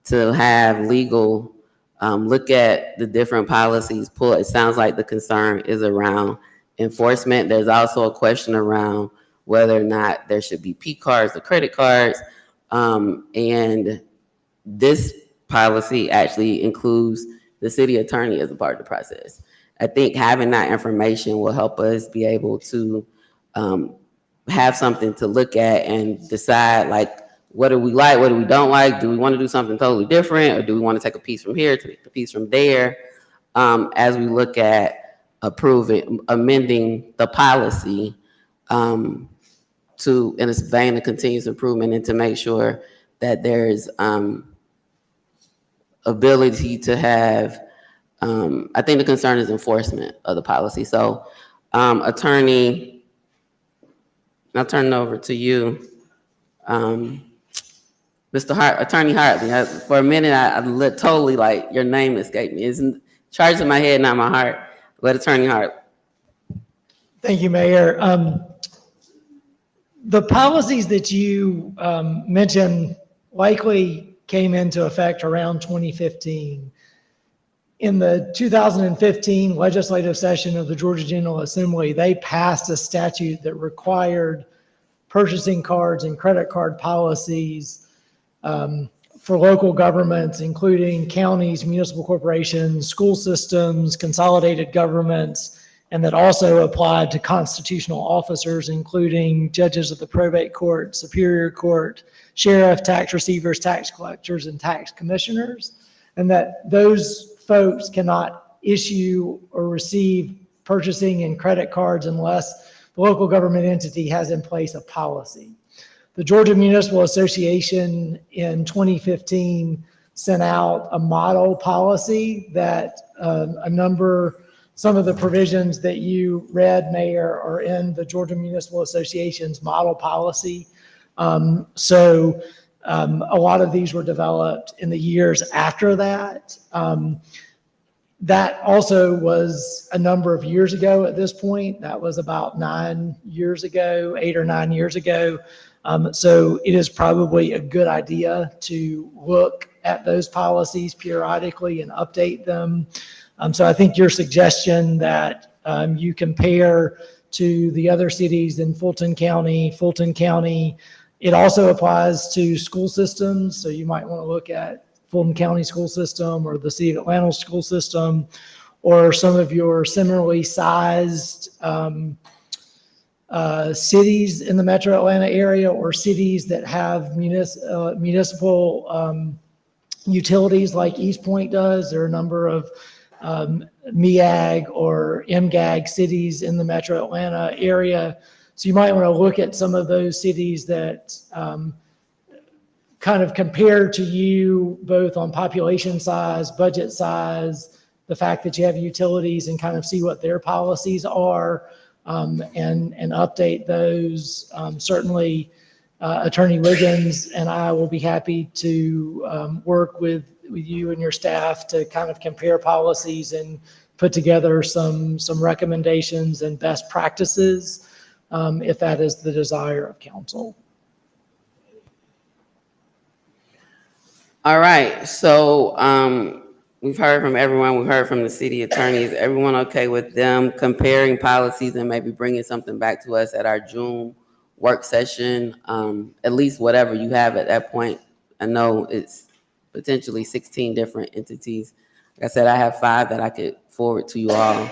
to have legal look at the different policies pull. It sounds like the concern is around enforcement. There's also a question around whether or not there should be P cards or credit cards. And this policy actually includes the city attorney as a part of the process. I think having that information will help us be able to have something to look at and decide, like, what do we like, what do we don't like? Do we want to do something totally different, or do we want to take a piece from here, take a piece from there, as we look at amending the policy to, in a vein of continuous improvement, and to make sure that there's ability to have, I think the concern is enforcement of the policy. So attorney, I'll turn it over to you. Attorney Hartley, for a minute, I totally, like, your name escaped me. It's charged in my head, not my heart. But Attorney Hartley. Thank you, Mayor. The policies that you mentioned likely came into effect around 2015. In the 2015 legislative session of the Georgia General Assembly, they passed a statute that required purchasing cards and credit card policies for local governments, including counties, municipal corporations, school systems, consolidated governments, and that also applied to constitutional officers, including judges of the probate court, superior court, sheriff, tax receivers, tax collectors, and tax commissioners, and that those folks cannot issue or receive purchasing and credit cards unless the local government entity has in place a policy. The Georgia Municipal Association in 2015 sent out a model policy that some of the provisions that you read, Mayor, are in the Georgia Municipal Association's model policy. So a lot of these were developed in the years after that. That also was a number of years ago at this point. That was about 9 years ago, 8 or 9 years ago. So it is probably a good idea to look at those policies periodically and update them. So I think your suggestion that you compare to the other cities in Fulton County, it also applies to school systems. So you might want to look at Fulton County school system or the City of Atlanta school system, or some of your similarly sized cities in the metro Atlanta area, or cities that have municipal utilities like East Point does. There are a number of MEAG or MGAG cities in the metro Atlanta area. So you might want to look at some of those cities that kind of compare to you both on population size, budget size, the fact that you have utilities, and kind of see what their policies are, and update those. Certainly, Attorney Wiggins and I will be happy to work with you and your staff to kind of compare policies and put together some recommendations and best practices, if that is the desire of council. All right, so we've heard from everyone. We've heard from the city attorney. Is everyone okay with them comparing policies and maybe bringing something back to us at our June work session? At least whatever you have at that point. I know it's potentially 16 different entities. Like I said, I have 5 that I could forward to you all.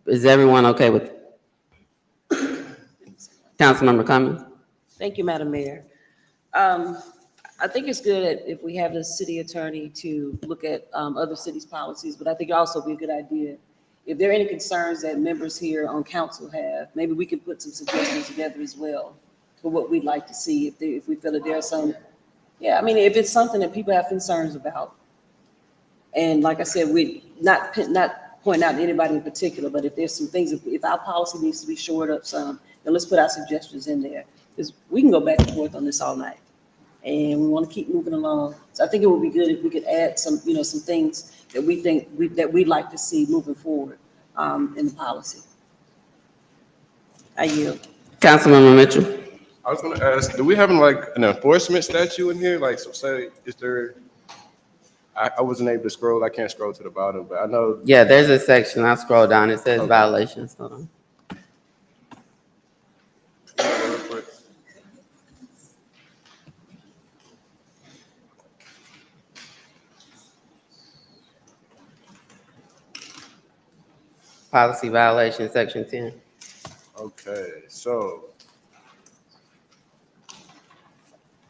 Is everyone okay with Councilmember Cummings? Thank you, Madam Mayor. I think it's good if we have the city attorney to look at other cities' policies, but I think it also be a good idea, if there are any concerns that members here on council have, maybe we can put some suggestions together as well for what we'd like to see if we feel that there are some, I mean, if it's something that people have concerns about. And like I said, we not pointing out anybody in particular, but if there's some things, if our policy needs to be shored up some, then let's put our suggestions in there, because we can go back and forth on this all night. And we want to keep moving along. So I think it would be good if we could add some, some things that we think that we'd like to see moving forward in the policy. I yield. Councilmember Mitchell. I was gonna ask, do we have like an enforcement statute in here? Like, so say, is there, I wasn't able to scroll, I can't scroll to the bottom, but I know. Yeah, there's a section. I'll scroll down. It says violations. Hold on. Policy violation, section 10. Okay, so.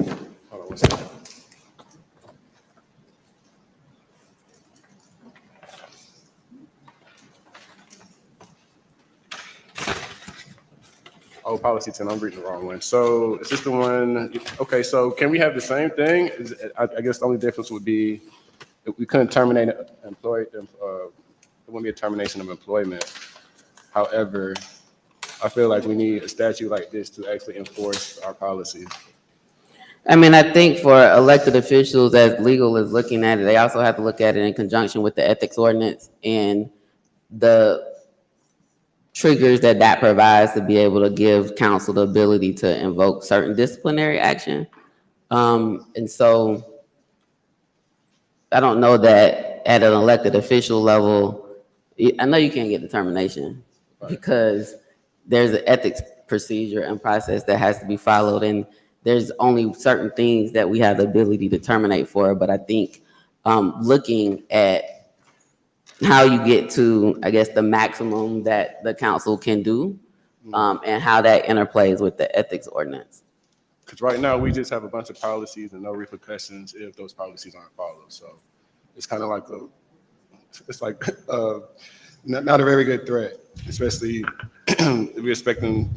Hold on one second. Oh, policy 10, I'm reading the wrong one. So is this the one? Okay, so can we have the same thing? I guess the only difference would be if we couldn't terminate it wouldn't be a termination of employment. However, I feel like we need a statute like this to actually enforce our policies. I mean, I think for elected officials, as legal is looking at it, they also have to look at it in conjunction with the ethics ordinance and the triggers that provides to be able to give council the ability to invoke certain disciplinary action. And so I don't know that at an elected official level, I know you can't get determination because there's an ethics procedure and process that has to be followed, and there's only certain things that we have the ability to terminate for. But I think looking at how you get to, I guess, the maximum that the council can do, and how that interplays with the ethics ordinance. Because right now we just have a bunch of policies and no repercussions if those policies aren't followed. So it's kind of like not a very good threat, especially if we're expecting,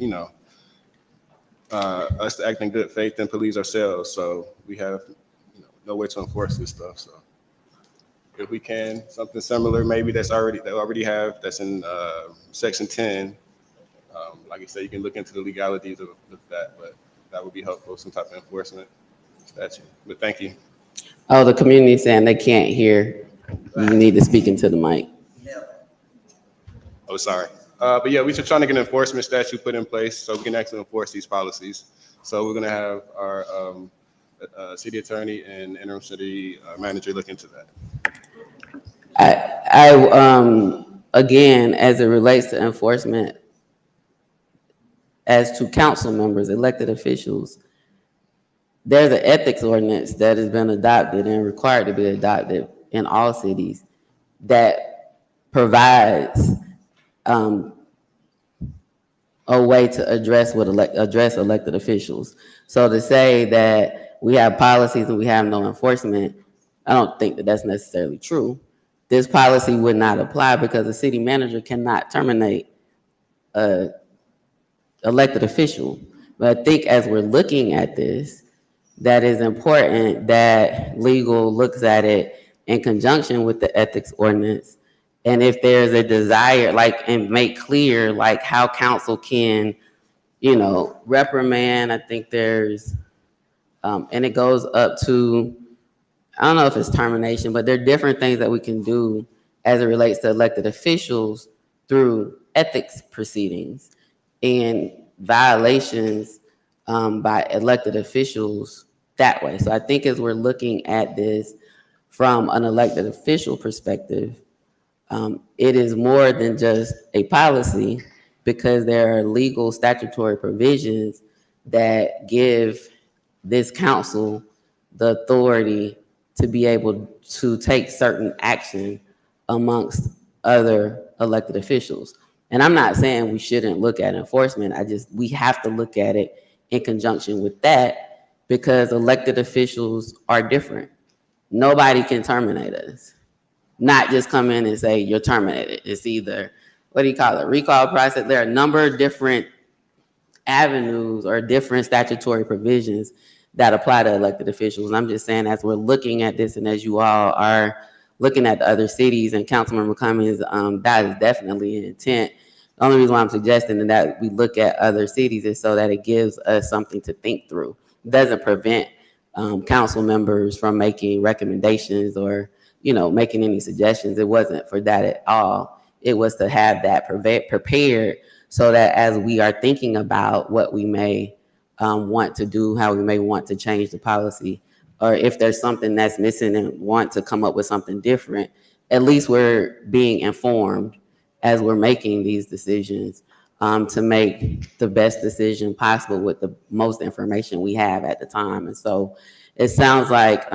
us to act in good faith and police ourselves. So we have, no way to enforce this stuff. So if we can, something similar, maybe that's in section 10. Like I said, you can look into the legalities of that, but that would be helpful, some type of enforcement statute. But thank you. Oh, the community is saying they can't hear. You need to speak into the mic. Oh, sorry. But yeah, we're trying to get an enforcement statute put in place so we can actually enforce these policies. So we're going to have our city attorney and interim city manager look into that. I again, as it relates to enforcement, as to council members, elected officials, there's an ethics ordinance that has been adopted and required to be adopted in all cities that provides a way to address elected officials. So to say that we have policies and we have no enforcement, I don't think that that's necessarily true. This policy would not apply because the city manager cannot terminate a elected official. But I think as we're looking at this, that is important that legal looks at it in conjunction with the ethics ordinance. And if there's a desire, like, and make clear, like, how council can, reprimand. I think there's, and it goes up to, I don't know if it's termination, but there are different things that we can do as it relates to elected officials through ethics proceedings and violations by elected officials that way. So I think as we're looking at this from an elected official perspective, it is more than just a policy, because there are legal statutory provisions that give this council the authority to be able to take certain action amongst other elected officials. And I'm not saying we shouldn't look at enforcement. We have to look at it in conjunction with that, because elected officials are different. Nobody can terminate us. Not just come in and say you're terminated. It's either, recall process. There are a number of different avenues or different statutory provisions that apply to elected officials. And I'm just saying, as we're looking at this and as you all are looking at the other cities, and Councilmember Cummings, that is definitely an intent. The only reason why I'm suggesting that we look at other cities is so that it gives us something to think through. It doesn't prevent council members from making recommendations or making any suggestions. It wasn't for that at all. It was to have that prepared so that as we are thinking about what we may want to do, how we may want to change the policy, or if there's something that's missing and want to come up with something different, at least we're being informed as we're making these decisions to make the best decision possible with the most information we have at the time. And so it sounds like,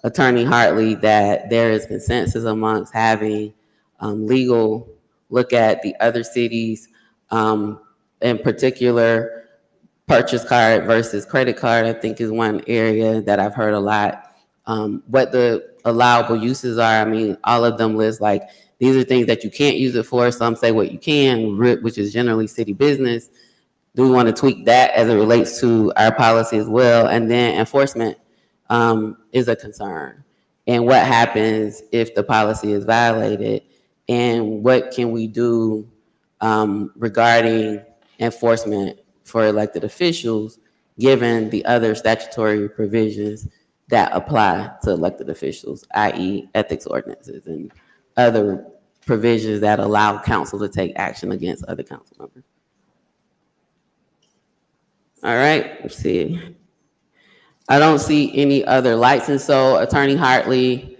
Attorney Hartley, that there is consensus amongst having legal look at the other cities, in particular, purchase card versus credit card, I think is one area that I've heard a lot. What the allowable uses are, I mean, all of them list like, these are things that you can't use it for. Some say what you can, which is generally city business. Do we want to tweak that as it relates to our policy as well? And then enforcement is a concern. And what happens if the policy is violated? And what can we do regarding enforcement for elected officials, given the other statutory provisions that apply to elected officials, i.e. ethics ordinances and other provisions that allow council to take action against other council members. All right, let's see. I don't see any other lights. And so Attorney Hartley,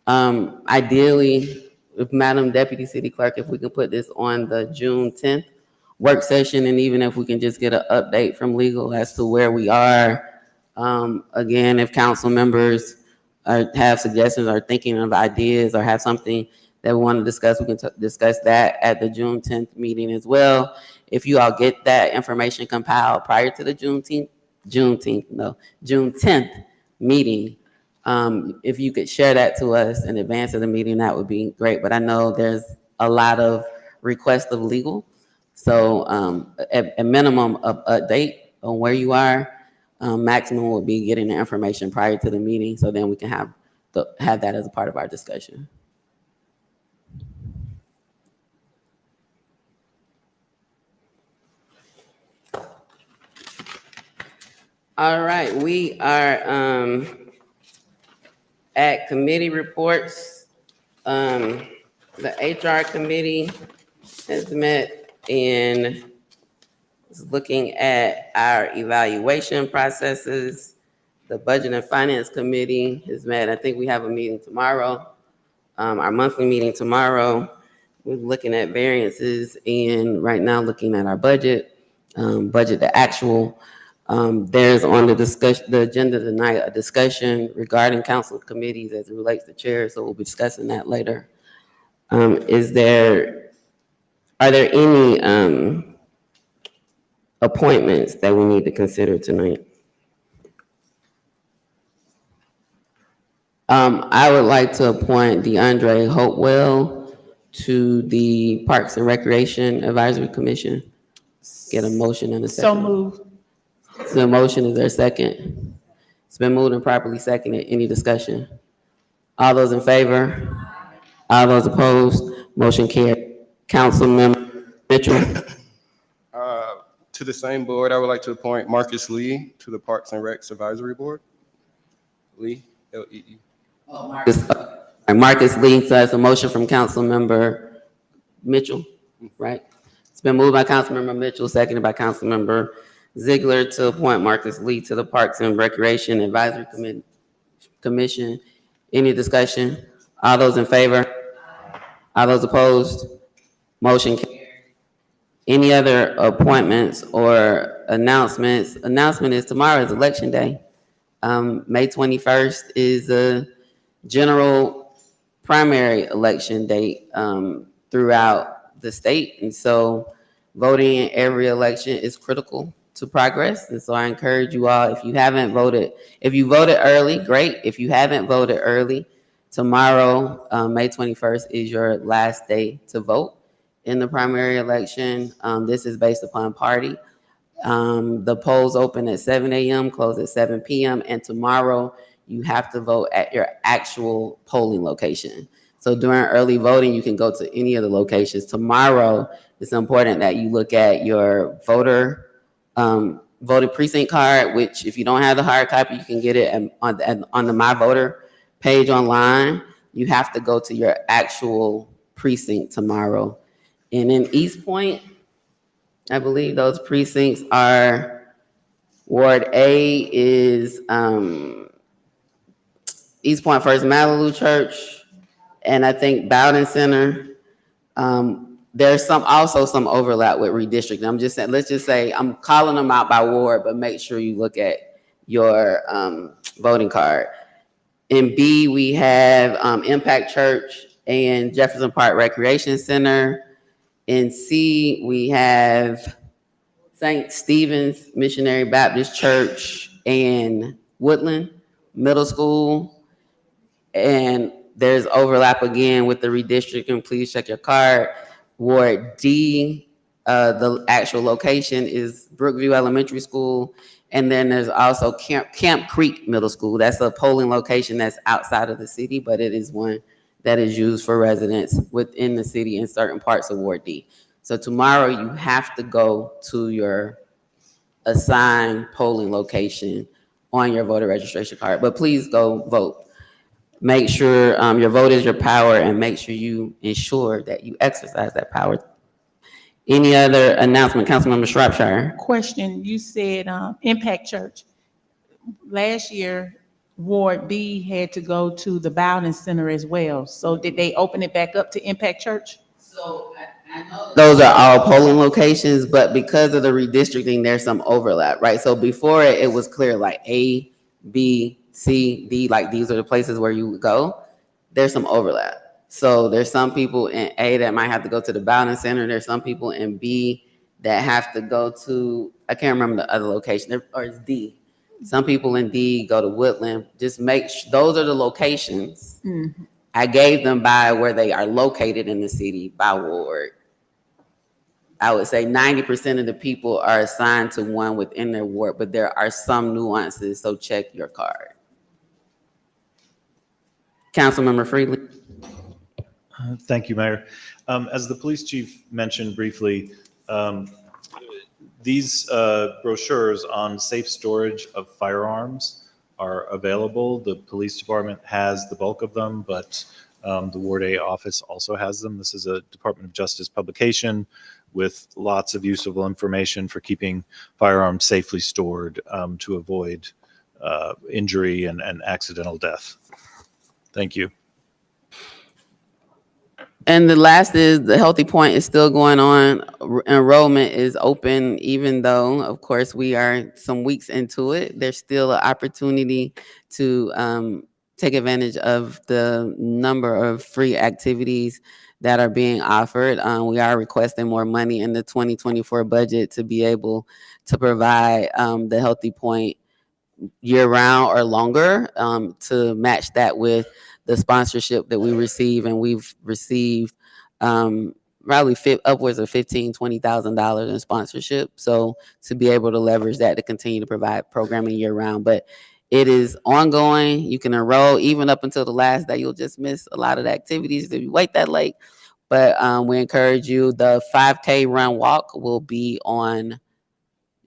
ideally, if Madam Deputy City Clerk, if we can put this on the June 10th work session, and even if we can just get an update from legal as to where we are. Again, if council members have suggestions or thinking of ideas or have something that we want to discuss, we can discuss that at the June 10th meeting as well. If you all get that information compiled prior to the June 10th meeting, if you could share that to us in advance of the meeting, that would be great. But I know there's a lot of requests of legal. So at a minimum of update on where you are, maximum would be getting the information prior to the meeting, so then we can have that as a part of our discussion. All right, we are at committee reports. The HR committee has met and is looking at our evaluation processes. The Budget and Finance Committee has met. I think we have a meeting tomorrow, our monthly meeting tomorrow. We're looking at variances and right now looking at our budget, budget to actual. There's on the agenda tonight, a discussion regarding council committees as it relates to chairs, so we'll be discussing that later. Are there any appointments that we need to consider tonight? I would like to appoint DeAndre Hopewell to the Parks and Recreation Advisory Commission. Get a motion and a second. So moved. So a motion, is there a second? It's been moved and properly seconded. Any discussion? All those in favor? All those opposed? Motion carried. Councilmember Mitchell. To the same board, I would like to appoint Marcus Lee to the Parks and Recs Advisory Board. Lee, L-E-E. Marcus Lee, so that's a motion from Councilmember Mitchell, right? It's been moved by Councilmember Mitchell, seconded by Councilmember Ziegler to appoint Marcus Lee to the Parks and Recreation Advisory Commission. Any discussion? All those in favor? All those opposed? Motion carried. Any other appointments or announcements? Announcement is tomorrow is Election Day. May 21st is a general primary election date throughout the state. And so voting in every election is critical to progress. And so I encourage you all, if you haven't voted, if you voted early, great. If you haven't voted early, tomorrow, May 21st is your last day to vote in the primary election. This is based upon party. The polls open at 7 a.m., close at 7 p.m. And tomorrow you have to vote at your actual polling location. So during early voting, you can go to any of the locations. Tomorrow, it's important that you look at your voter precinct card, which if you don't have the hard copy, you can get it on the My Voter page online. You have to go to your actual precinct tomorrow. And in East Point, I believe those precincts are, Ward A is East Point First Malibu Church, and I think Bowden Center. There's also some overlap with redistricting. I'm just saying, let's just say I'm calling them out by ward, but make sure you look at your voting card. In B, we have Impact Church and Jefferson Park Recreation Center. In C, we have St. Stephen's Missionary Baptist Church and Woodland Middle School. And there's overlap again with the redistricting. Please check your card. Ward D, the actual location is Brookview Elementary School. And then there's also Camp Creek Middle School. That's a polling location that's outside of the city, but it is one that is used for residents within the city in certain parts of Ward D. So tomorrow you have to go to your assigned polling location on your voter registration card, but please go vote. Make sure your vote is your power, and make sure you ensure that you exercise that power. Any other announcement, Councilmember Shropshire? Question, you said Impact Church. Last year, Ward B had to go to the Bowden Center as well. So did they open it back up to Impact Church? So I know those are all polling locations, but because of the redistricting, there's some overlap, right? So before it was clear like A, B, C, D, like these are the places where you would go. There's some overlap. So there's some people in A that might have to go to the Bowden Center. There's some people in B that have to go to, I can't remember the other location, or it's D. Some people in D go to Woodland. Just make sure those are the locations. Mm-hmm. I gave them by where they are located in the city by ward. I would say 90% of the people are assigned to one within their ward, but there are some nuances, so check your card. Councilmember Freely. Thank you, Mayor. As the police chief mentioned briefly, these brochures on safe storage of firearms are available. The police department has the bulk of them, but the Ward A office also has them. This is a Department of Justice publication with lots of useful information for keeping firearms safely stored to avoid injury and accidental death. Thank you. And the last is the Healthy Point is still going on. Enrollment is open, even though, of course, we are some weeks into it. There's still an opportunity to take advantage of the number of free activities that are being offered. We are requesting more money in the 2024 budget to be able to provide the Healthy Point year-round or longer, to match that with the sponsorship that we receive, and we've received probably upwards of $15,000-$20,000 in sponsorship. So to be able to leverage that to continue to provide programming year-round, but it is ongoing. You can enroll even up until the last day. You'll just miss a lot of the activities if you wait that late. But we encourage you. The 5K run walk will be on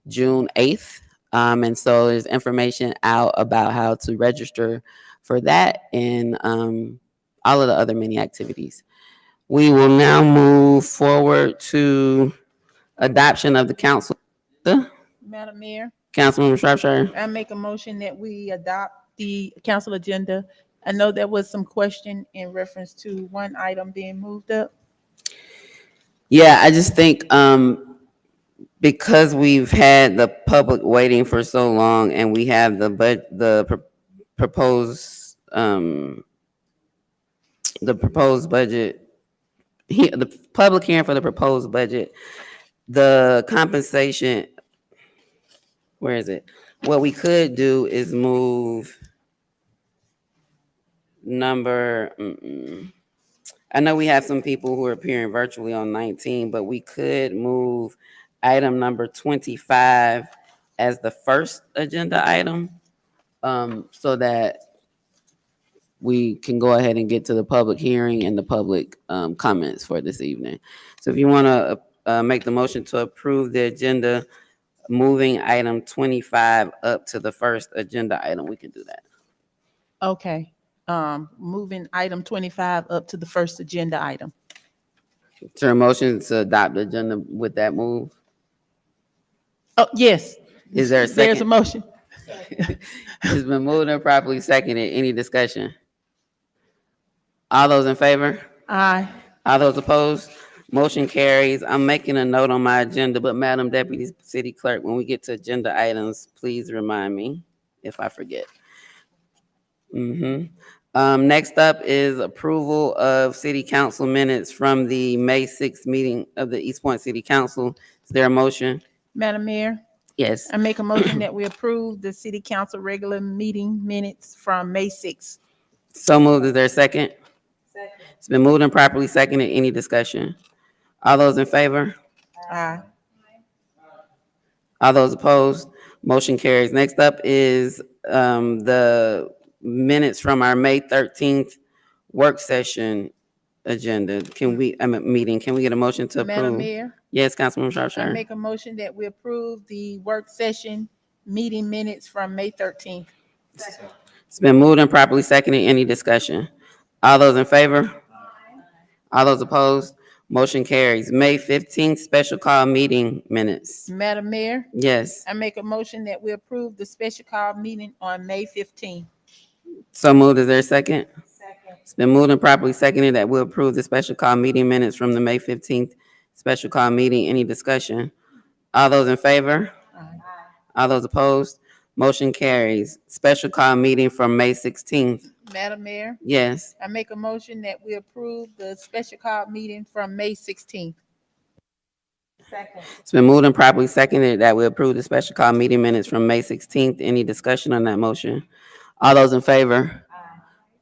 June 8th. And so there's information out about how to register for that and all of the other many activities. We will now move forward to adoption of the council. Madam Mayor, Councilwoman Shropshire. I make a motion that we adopt the council agenda. I know there was some question in reference to one item being moved up. Yeah, I just think because we've had the public waiting for so long, and we have proposed budget, the public hearing for the proposed budget, the compensation. Where is it? What we could do is move I know we have some people who are appearing virtually on 19, but we could move item number 25 as the first agenda item, so that we can go ahead and get to the public hearing and the public comments for this evening. So if you want to make the motion to approve the agenda, moving item 25 up to the first agenda item, we can do that. Okay, moving item 25 up to the first agenda item. Is there a motion to adopt the agenda with that move? Oh, yes. Is there a second? There's a motion. It's been moved and properly seconded. Any discussion? All those in favor? Aye. All those opposed? Motion carries. I'm making a note on my agenda, but Madam Deputy City Clerk, when we get to agenda items, please remind me if I forget. Next up is approval of city council minutes from the May 6th meeting of the East Point City Council. Is there a motion? Madam Mayor, Yes. I make a motion that we approve the city council regular meeting minutes from May 6th. So moved. Is there a second? Second. It's been moved and properly seconded. Any discussion? All those in favor? Aye. All those opposed? Motion carries. Next up is the minutes from our May 13th work session agenda. Meeting. Can we get a motion to approve? Madam Mayor, Yes, Councilwoman I Shropshire. make a motion that we approve the work session meeting minutes from May 13th. It's been moved and properly seconded. Any discussion? All those in favor? All those opposed? Motion carries. May 15th special call meeting minutes. Madam Mayor, Yes. I make a motion that we approve the special call meeting on May 15th. So moved. Is there a second? Second. It's been moved and properly seconded that we'll approve the special call meeting minutes from the May 15th special call meeting. Any discussion? All those in favor? All those opposed? Motion carries. Special call meeting from May 16th. Madam Mayor, Yes. I make a motion that we approve the special call meeting from May 16th. Second. It's been moved and properly seconded that we approve the special call meeting minutes from May 16th. Any discussion on that motion? All those in favor?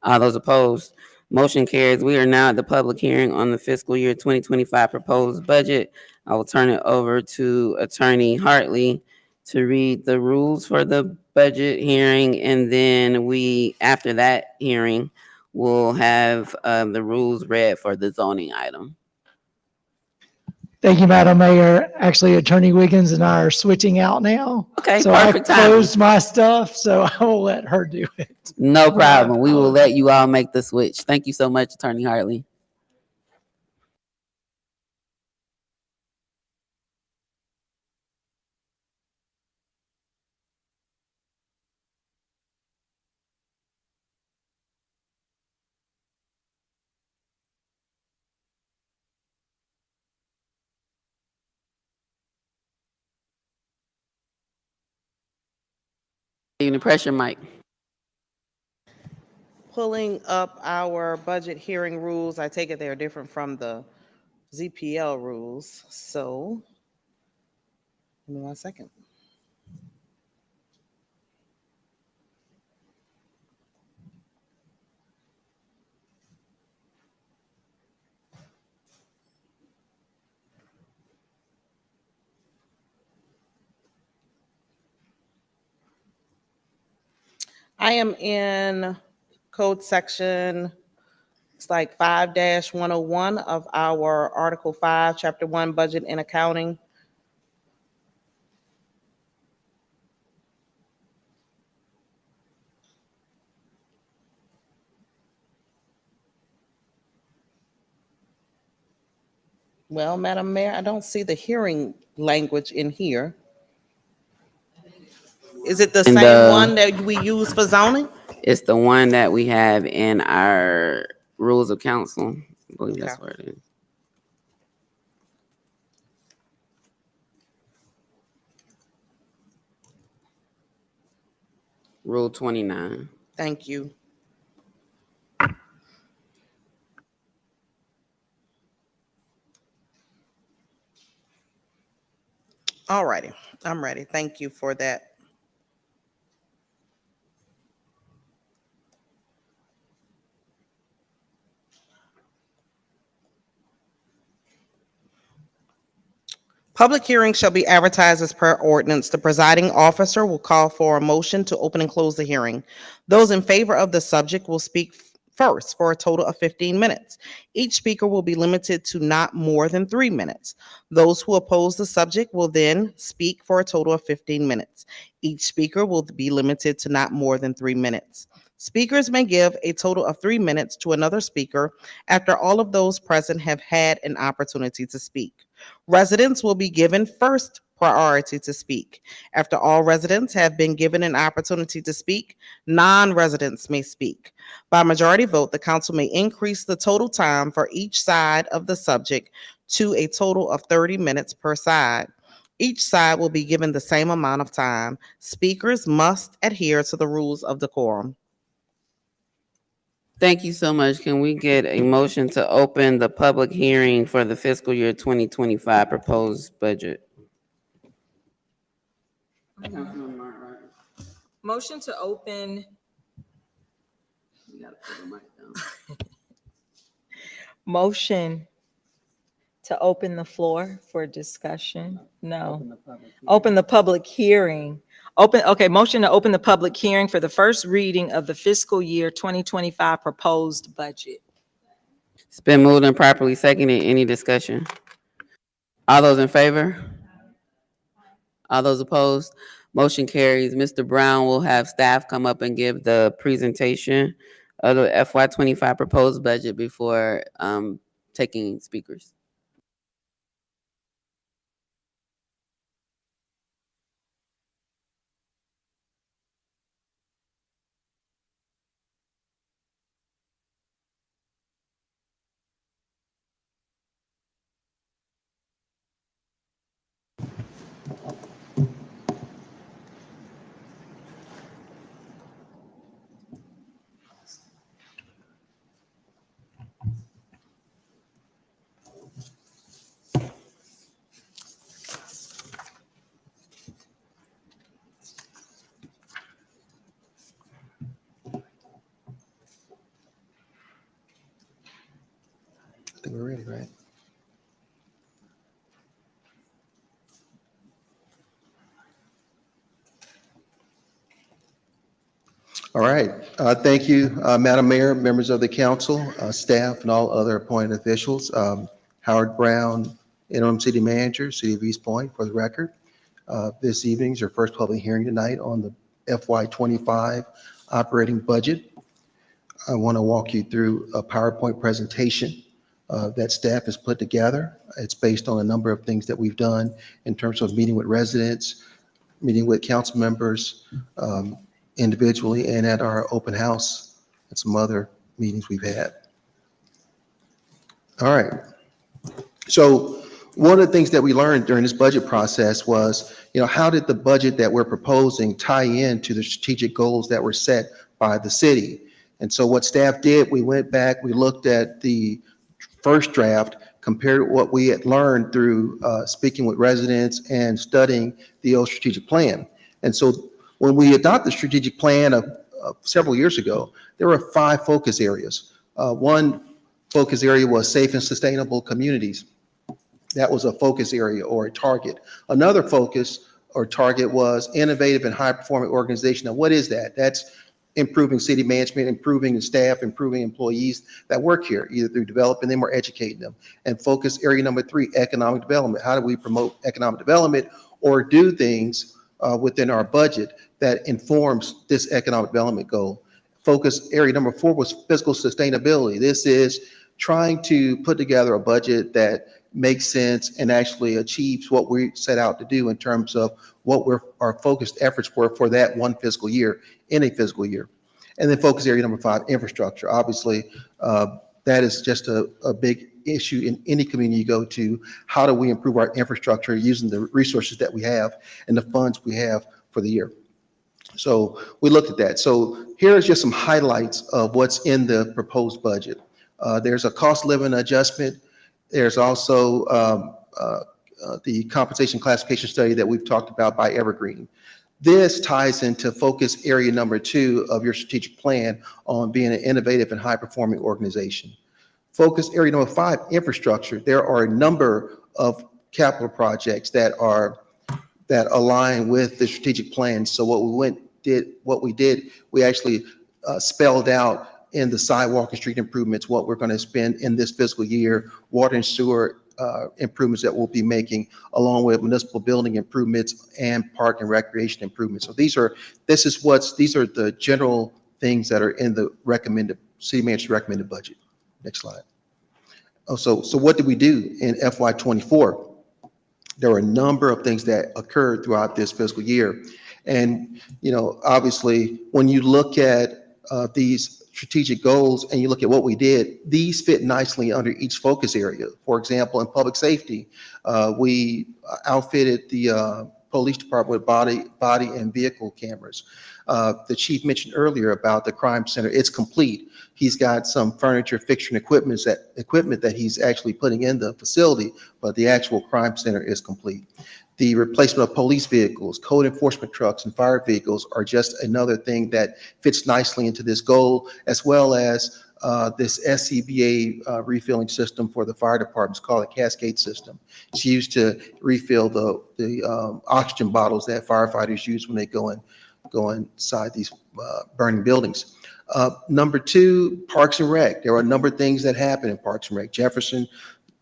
All those opposed? Motion carries. We are now at the public hearing on the fiscal year 2025 proposed budget. I will turn it over to Attorney Hartley to read the rules for the budget hearing, and then after that hearing, we'll have the rules read for the zoning item. Thank you, Madam Mayor. Actually, Attorney Wiggins and I are switching out now. Okay, So I perfect timing. closed my stuff, so I will let her do it. No problem. We will let you all make the switch. Thank you so much, Attorney Hartley. You need to press your mic. Pulling up our budget hearing rules, I take it they're different from the ZPL rules, so give me 1 second. I am in code section, it's like 5-101 of our Article 5, Chapter 1, Budget and Accounting. Well, Madam Mayor, I don't see the hearing language in here. Is it the And, same one that we use for zoning? It's the one that we have in our rules of council. I believe that's Okay. where it is. Rule 29. Thank you. All righty, I'm ready. Thank you for that. Public hearing shall be advertised as per ordinance. The presiding officer will call for a motion to open and close the hearing. Those in favor of the subject will speak first for a total of 15 minutes. Each speaker will be limited to not more than 3 minutes. Those who oppose the subject will then speak for a total of 15 minutes. Each speaker will be limited to not more than 3 minutes. Speakers may give a total of 3 minutes to another speaker after all of those present have had an opportunity to speak. Residents will be given first priority to speak. After all residents have been given an opportunity to speak, non-residents may speak. By majority vote, the council may increase the total time for each side of the subject to a total of 30 minutes per side. Each side will be given the same amount of time. Speakers must adhere to the rules of decorum. Thank you so much. Can we get a motion to open the public hearing for the fiscal year 2025 proposed budget? Motion to open. Motion to open the floor for discussion? No. Open the public hearing. Motion to open the public hearing for the first reading of the fiscal year 2025 proposed budget. It's been moved and properly seconded. Any discussion? All those in favor? All those opposed? Motion carries. Mr. Brown will have staff come up and give the presentation of the FY25 proposed budget before taking speakers. I think we're ready, right? All right. Thank you, Madam Mayor, members of the council, staff, and all other appointed officials. Howard Brown, interim city manager, City of East Point, for the record. This evening is your first public hearing tonight on the FY25 operating budget. I want to walk you through a PowerPoint presentation that staff has put together. It's based on a number of things that we've done in terms of meeting with residents, meeting with council members individually, and at our open house and some other meetings we've had. All right. So one of the things that we learned during this budget process was, how did the budget that we're proposing tie into the strategic goals that were set by the city? And so what staff did, we went back, we looked at the first draft, compared to what we had learned through speaking with residents and studying the old strategic plan. And so when we adopted the strategic plan of several years ago, there were 5 focus areas. One focus area was safe and sustainable communities. That was a focus area or a target. Another focus or target was innovative and high-performing organization. Now, what is that? That's improving city management, improving the staff, improving employees that work here, either through developing them or educating them. And focus area number 3, economic development. How do we promote economic development or do things within our budget that informs this economic development goal? Focus area number 4 was fiscal sustainability. This is trying to put together a budget that makes sense and actually achieves what we set out to do in terms of what our focused efforts were for that one fiscal year in a fiscal year. And then focus area number 5, infrastructure. Obviously, that is just a big issue in any community you go to. How do we improve our infrastructure using the resources that we have and the funds we have for the year? So we looked at that. So here is just some highlights of what's in the proposed budget. There's a cost of living adjustment. There's also the compensation classification study that we've talked about by Evergreen. This ties into focus area number 2 of your strategic plan on being an innovative and high-performing organization. Focus area number 5, infrastructure. There are a number of capital projects that align with the strategic plan. So what we did, we actually spelled out in the sidewalk and street improvements what we're going to spend in this fiscal year, water and sewer improvements that we'll be making, along with municipal building improvements and park and recreation improvements. So these are the general things that are in the city manager's recommended budget. Next slide. So what did we do in FY24? There were a number of things that occurred throughout this fiscal year. And, obviously, when you look at these strategic goals and you look at what we did, these fit nicely under each focus area. For example, in public safety, we outfitted the police department with body and vehicle cameras. The chief mentioned earlier about the crime center. It's complete. He's got some furniture, fixture, and equipment that he's actually putting in the facility, but the actual crime center is complete. The replacement of police vehicles, code enforcement trucks, and fire vehicles are just another thing that fits nicely into this goal, as well as this SCBA refilling system for the fire departments called a cascade system. It's used to refill the oxygen bottles that firefighters use when they go inside these burning buildings. Number 2, Parks and Rec. There are a number of things that happen in Parks and Rec. Jefferson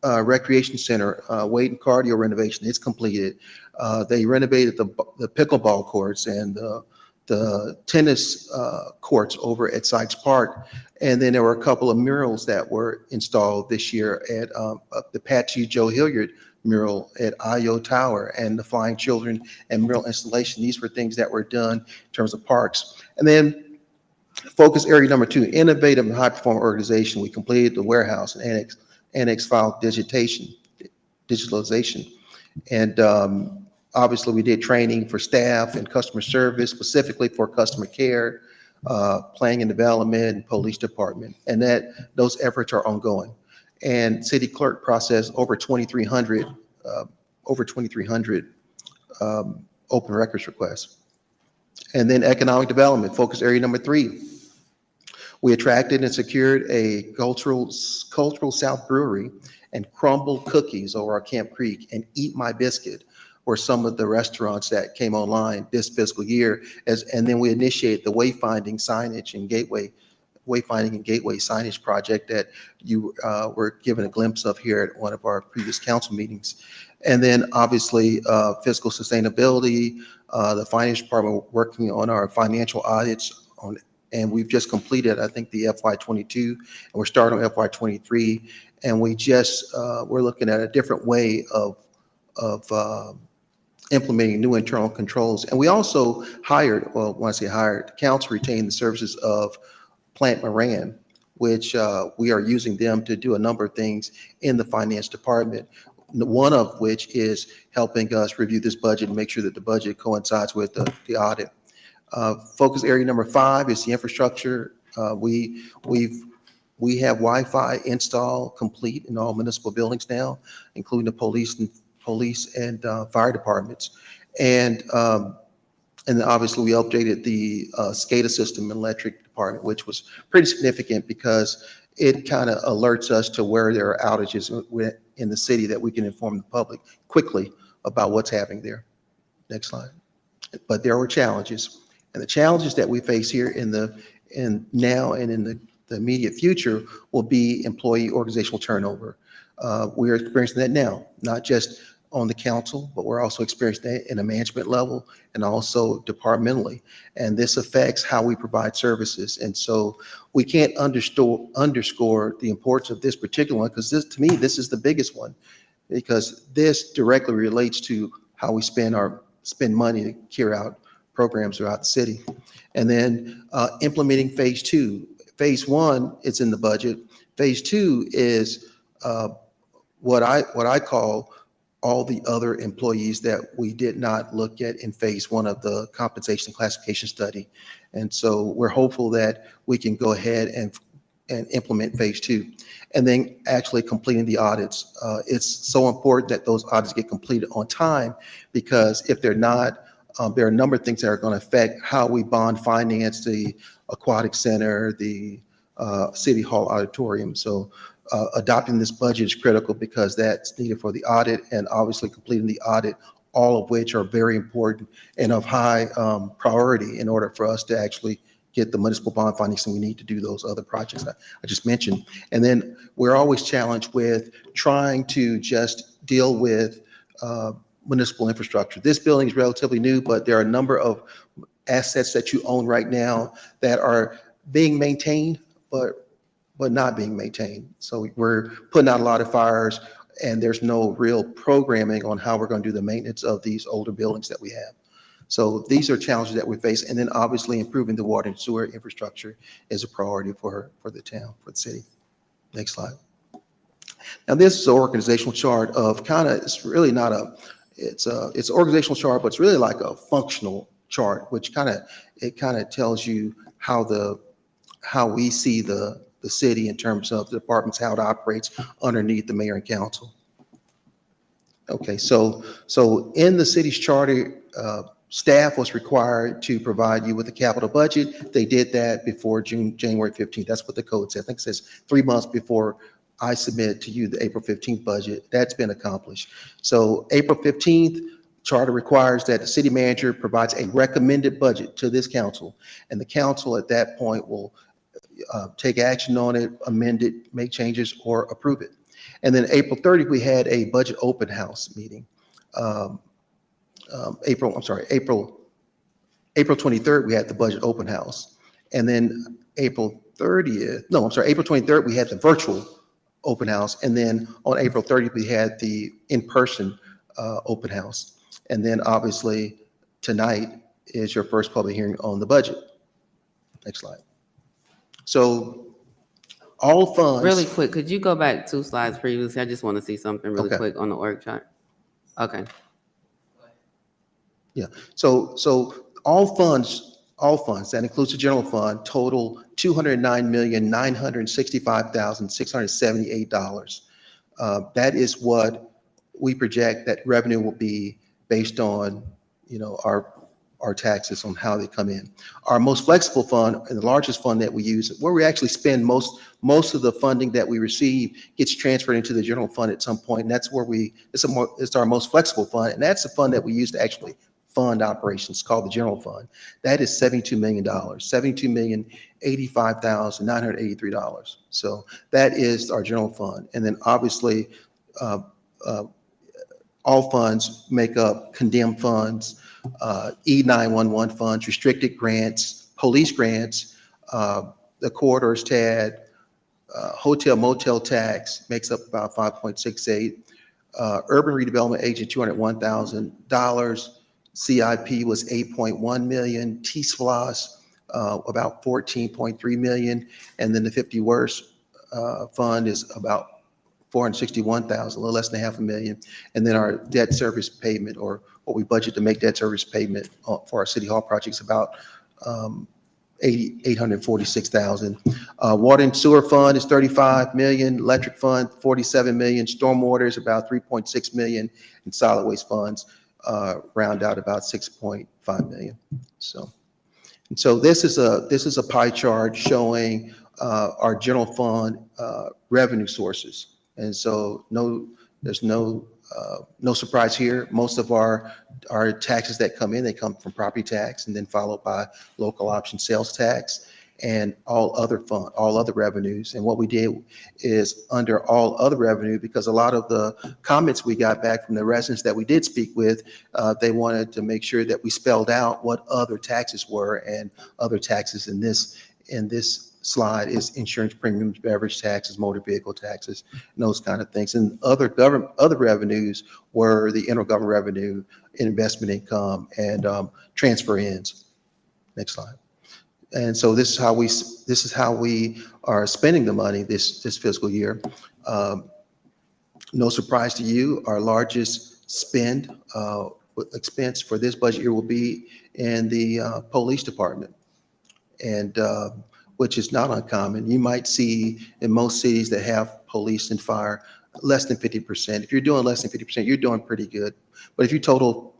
Recreation Center, weight and cardio renovation, it's completed. They renovated the pickleball courts and the tennis courts over at Sykes Park. And then there were a couple of murals that were installed this year at the Patsy Joe Hilliard mural at IO Tower and the Flying Children and mural installation. These were things that were done in terms of parks. And then focus area number 2, innovative and high-performing organization. We completed the warehouse and annex file digitalization. And obviously we did training for staff and customer service, specifically for customer care, planning and development, and police department. And those efforts are ongoing. And city clerk processed over 2,300 open records requests. And then economic development, focus area number 3. We attracted and secured a cultural South brewery and Crumble Cookies over at Camp Creek, and Eat My Biscuit were some of the restaurants that came online this fiscal year. And then we initiated the wayfinding and gateway signage project that you were given a glimpse of here at one of our previous council meetings. And then obviously fiscal sustainability, the finance department working on our financial audits and we've just completed, I think, the FY22, and we're starting on FY23, and we're looking at a different way of implementing new internal controls. And we also hired, well, when I say hired, the council retained the services of Plant Moran, which we are using them to do a number of things in the finance department. one of which is helping us review this budget and make sure that the budget coincides with the audit. Focus area number 5 is the infrastructure. We have Wi-Fi install complete in all municipal buildings now, including the police and fire departments. And then obviously we updated the SCADA system in electric department, which was pretty significant because it kind of alerts us to where there are outages in the city that we can inform the public quickly about what's happening there. Next slide. But there were challenges, and the challenges that we face here now and in the immediate future will be employee organizational turnover. We are experiencing that now, not just on the council, but we're also experiencing that in a management level and also departmentally. And this affects how we provide services. And so we can't underscore the importance of this particular one, because to me, this is the biggest one, because this directly relates to how we spend money to carry out programs throughout the city. And then implementing phase 2. Phase 1 is in the budget. Phase 2 is what I call all the other employees that we did not look at in phase 1 of the compensation classification study. And so we're hopeful that we can go ahead and implement phase 2. And then actually completing the audits. It's so important that those audits get completed on time, because if they're not, there are a number of things that are going to affect how we bond finance the aquatic center, the City Hall auditorium. So adopting this budget is critical because that's needed for the audit, and obviously completing the audit, all of which are very important and of high priority in order for us to actually get the municipal bond financing we need to do those other projects I just mentioned. And then we're always challenged with trying to just deal with municipal infrastructure. This building is relatively new, but there are a number of assets that you own right now that are being maintained, but not being maintained. So we're putting out a lot of fires, and there's no real programming on how we're going to do the maintenance of these older buildings that we have. So these are challenges that we face. And then obviously improving the water and sewer infrastructure is a priority for the town, for the city. Next slide. Now this is an organizational chart of it's really not it's an organizational chart, but it's really like a functional chart, which it tells you how we see the city in terms of the departments, how it operates underneath the mayor and council. Okay, so in the city's charter, staff was required to provide you with a capital budget. They did that before January 15th. That's what the code says. I think it says 3 months before I submit to you the April 15th budget. That's been accomplished. So April 15th, charter requires that the city manager provides a recommended budget to this council, and the council at that point will take action on it, amend it, make changes, or approve it. And then April 30th, we had a budget open house meeting. April 23rd, we had the budget open house. And then April 23rd, we had the virtual open house. And then on April 30th, we had the in-person open house. And then obviously tonight is your first public hearing on the budget. Next slide. So all funds. Really quick, could you go back 2 slides previously? I just want to see something really Okay. quick on the org chart. Okay. Yeah, so all funds, that includes the general fund, total $209,965,678. That is what we project that revenue will be based on, our taxes, on how they come in. Our most flexible fund, and the largest fund that we use, where we actually spend most of the funding that we receive gets transferred into the general fund at some point, and that's where it's our most flexible fund, and that's the fund that we use to actually fund operations, called the general fund. That is $72 million, $72,085,983. So that is our general fund. And then obviously, all funds make up condemned funds, E911 funds, restricted grants, police grants, the corridors TAD, hotel motel tax makes up about 5.68, urban redevelopment agent $201,000, CIP was 8.1 million, T-SPLOS about 14.3 million, and then the 50 Worst fund is about $461,000, a little less than $500,000. And then our debt service payment, or what we budget to make debt service payment for our City Hall projects, about $846,000. Water and sewer fund is $35 million, electric fund, $47 million, stormwater is about $3.6 million, and solid waste funds round out about $6.5 million. So this is a pie chart showing our general fund revenue sources. And so there's no surprise here. Most of our taxes that come in, they come from property tax, and then followed by local option sales tax and all other revenues. And what we did is under all other revenue, because a lot of the comments we got back from the residents that we did speak with, they wanted to make sure that we spelled out what other taxes were, and other taxes in this slide is insurance premiums, beverage taxes, motor vehicle taxes, and those kind of things. And other revenues were the intergovernmental revenue, investment income, and transfer ins. Next slide. And so this is how we are spending the money this fiscal year. No surprise to you, our largest expense for this budget year will be in the police department, and which is not uncommon. You might see in most cities that have police and fire less than 50%. If you're doing less than 50%, you're doing pretty good. But if you total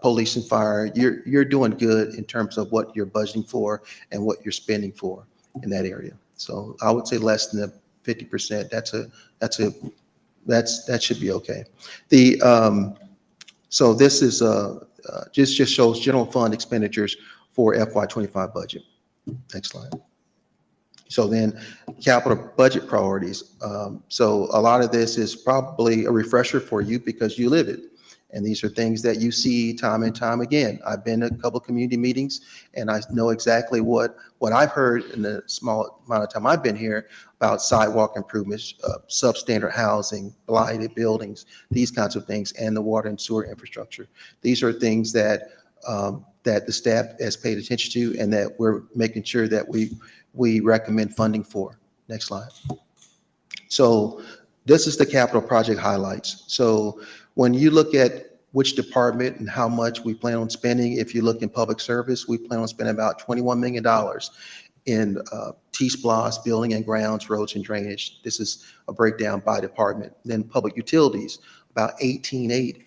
police and fire, you're doing good in terms of what you're budgeting for and what you're spending for in that area. So I would say less than 50%. That should be okay. So this is just shows general fund expenditures for FY25 budget. Next slide. So then capital budget priorities. So a lot of this is probably a refresher for you because you live it. And these are things that you see time and time again. I've been to a couple of community meetings, and I know exactly what I've heard in the small amount of time I've been here about sidewalk improvements, substandard housing, blighted buildings, these kinds of things, and the water and sewer infrastructure. These are things that the staff has paid attention to, and that we're making sure that we recommend funding for. Next slide. So this is the capital project highlights. So when you look at which department and how much we plan on spending, if you look in public service, we plan on spending about $21 million in T-SPLOST, building and grounds, roads and drainage. This is a breakdown by department. Then public utilities, about $18.8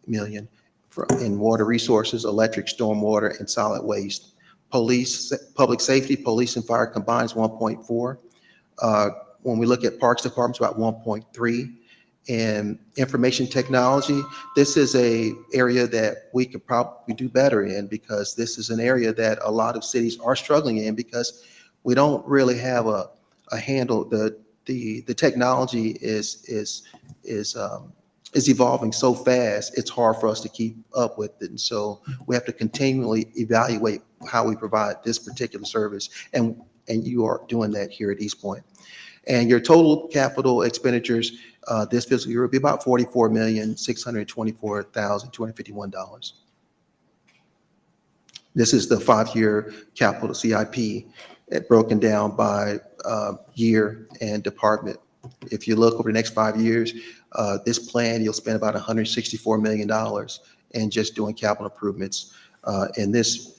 million in water resources, electric, stormwater, and solid waste. Police, public safety, police and fire combined is 1.4. When we look at parks departments, about 1.3. And information technology, this is a area that we could probably do better in, because this is an area that a lot of cities are struggling in, because we don't really have a handle. The technology is evolving so fast, it's hard for us to keep up with it. And so we have to continually evaluate how we provide this particular service. And you are doing that here at East Point. And your total capital expenditures this fiscal year will be about $44,624,251. This is the 5-year capital CIP, broken down by year and department. If you look over the next 5 years, this plan, you'll spend about $164 million in just doing capital improvements. In this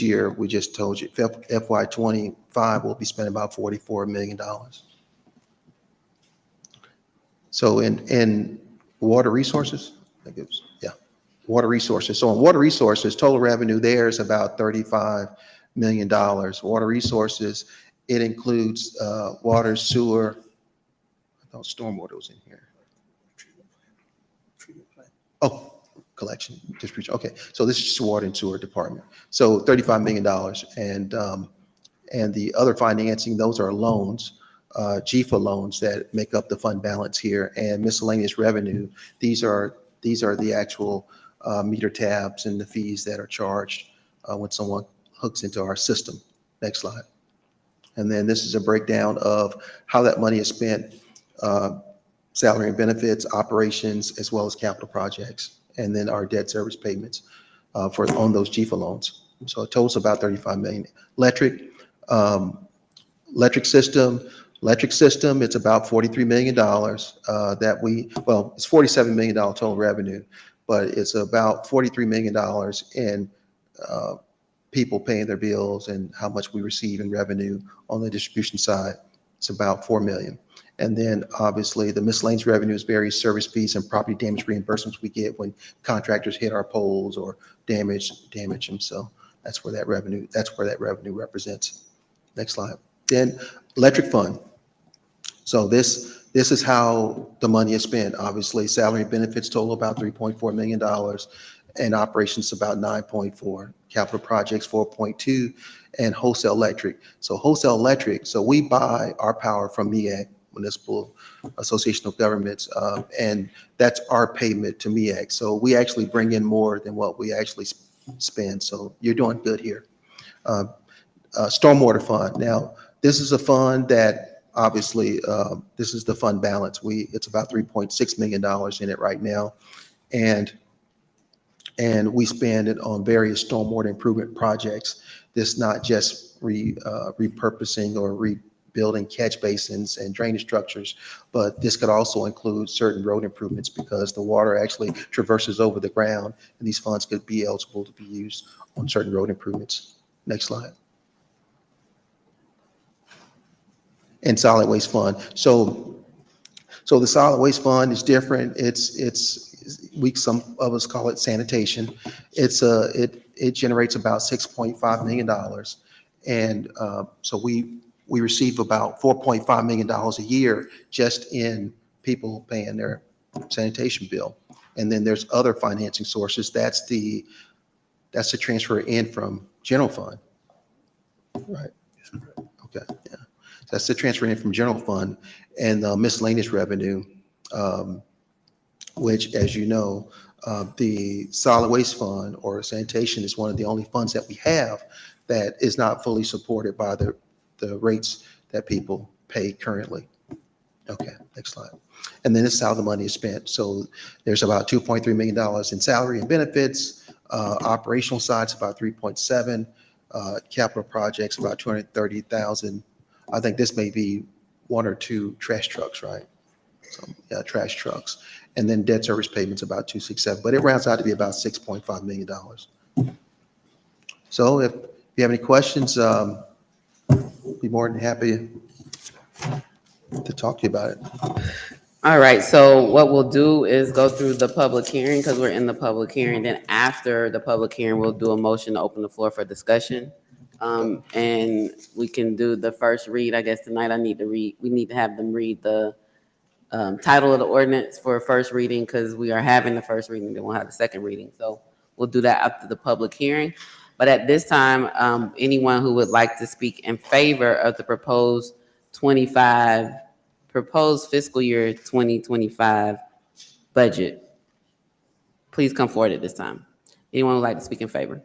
year, we just told you, FY25 will be spending about $44 million. So in water resources, water resources. So in water resources, total revenue there is about $35 million. Water resources, it includes water, sewer. I thought stormwater was in here. Oh, collection, distribution. Okay, so this is just water and sewer department. So $35 million, and the other financing, those are loans. GFA loans that make up the fund balance here, and miscellaneous revenue. These are the actual meter tabs and the fees that are charged when someone hooks into our system. Next slide. And then this is a breakdown of how that money is spent, salary and benefits, operations, as well as capital projects, and then our debt service payments on those GFA loans. So it totals about $35 million. Electric system, Electric system, it's about $43 million it's $47 million total revenue, but it's about $43 million in people paying their bills and how much we receive in revenue on the distribution side. It's about $4 million. And then obviously the miscellaneous revenue is various service fees and property damage reimbursements we get when contractors hit our poles or damage them. So that's where that revenue represents. Next slide. Then electric fund. So this is how the money is spent. Obviously, salary and benefits total about $3.4 million, and operations about 9.4, capital projects 4.2, and wholesale electric. So wholesale electric, so we buy our power from MEAG, Municipal Association of Governments, and that's our payment to MEAG. So we actually bring in more than what we actually spend. So you're doing good here. Stormwater fund. Now, this is a fund that obviously, this is the fund balance. It's about $3.6 million in it right now. And we spend it on various stormwater improvement projects. This not just repurposing or rebuilding catch basins and drainage structures, but this could also include certain road improvements because the water actually traverses over the ground, and these funds could be eligible to be used on certain road improvements. Next slide. And solid waste fund. So the solid waste fund is different. Some of us call it sanitation. It generates about $6.5 million. And so we receive about $4.5 million a year just in people paying their sanitation bill. And then there's other financing sources. That's the transfer in from general fund. Right. Okay. Yeah. That's the transfer in from general fund and miscellaneous revenue, which, as you know, the solid waste fund or sanitation is one of the only funds that we have that is not fully supported by the rates that people pay currently. Okay, next slide. And then this is how the money is spent. So there's about $2.3 million in salary and benefits. Operational side's about 3.7. Capital projects about 230,000. I think this may be one or two trash trucks, right? So, yeah, trash trucks. And then debt service payments about 267, but it rounds out to be about $6.5 million. So if you have any questions, be more than happy to talk to you about it. All right, so what we'll do is go through the public hearing because we're in the public hearing. Then after the public hearing, we'll do a motion to open the floor for discussion. And we can do the first read. I guess tonight we need to have them read the title of the ordinance for first reading because we are having the first reading, then we'll have the second reading. So we'll do that after the public hearing. But at this time, anyone who would like to speak in favor of the proposed fiscal year 2025 budget, please come forward at this time. Anyone who would like to speak in favor?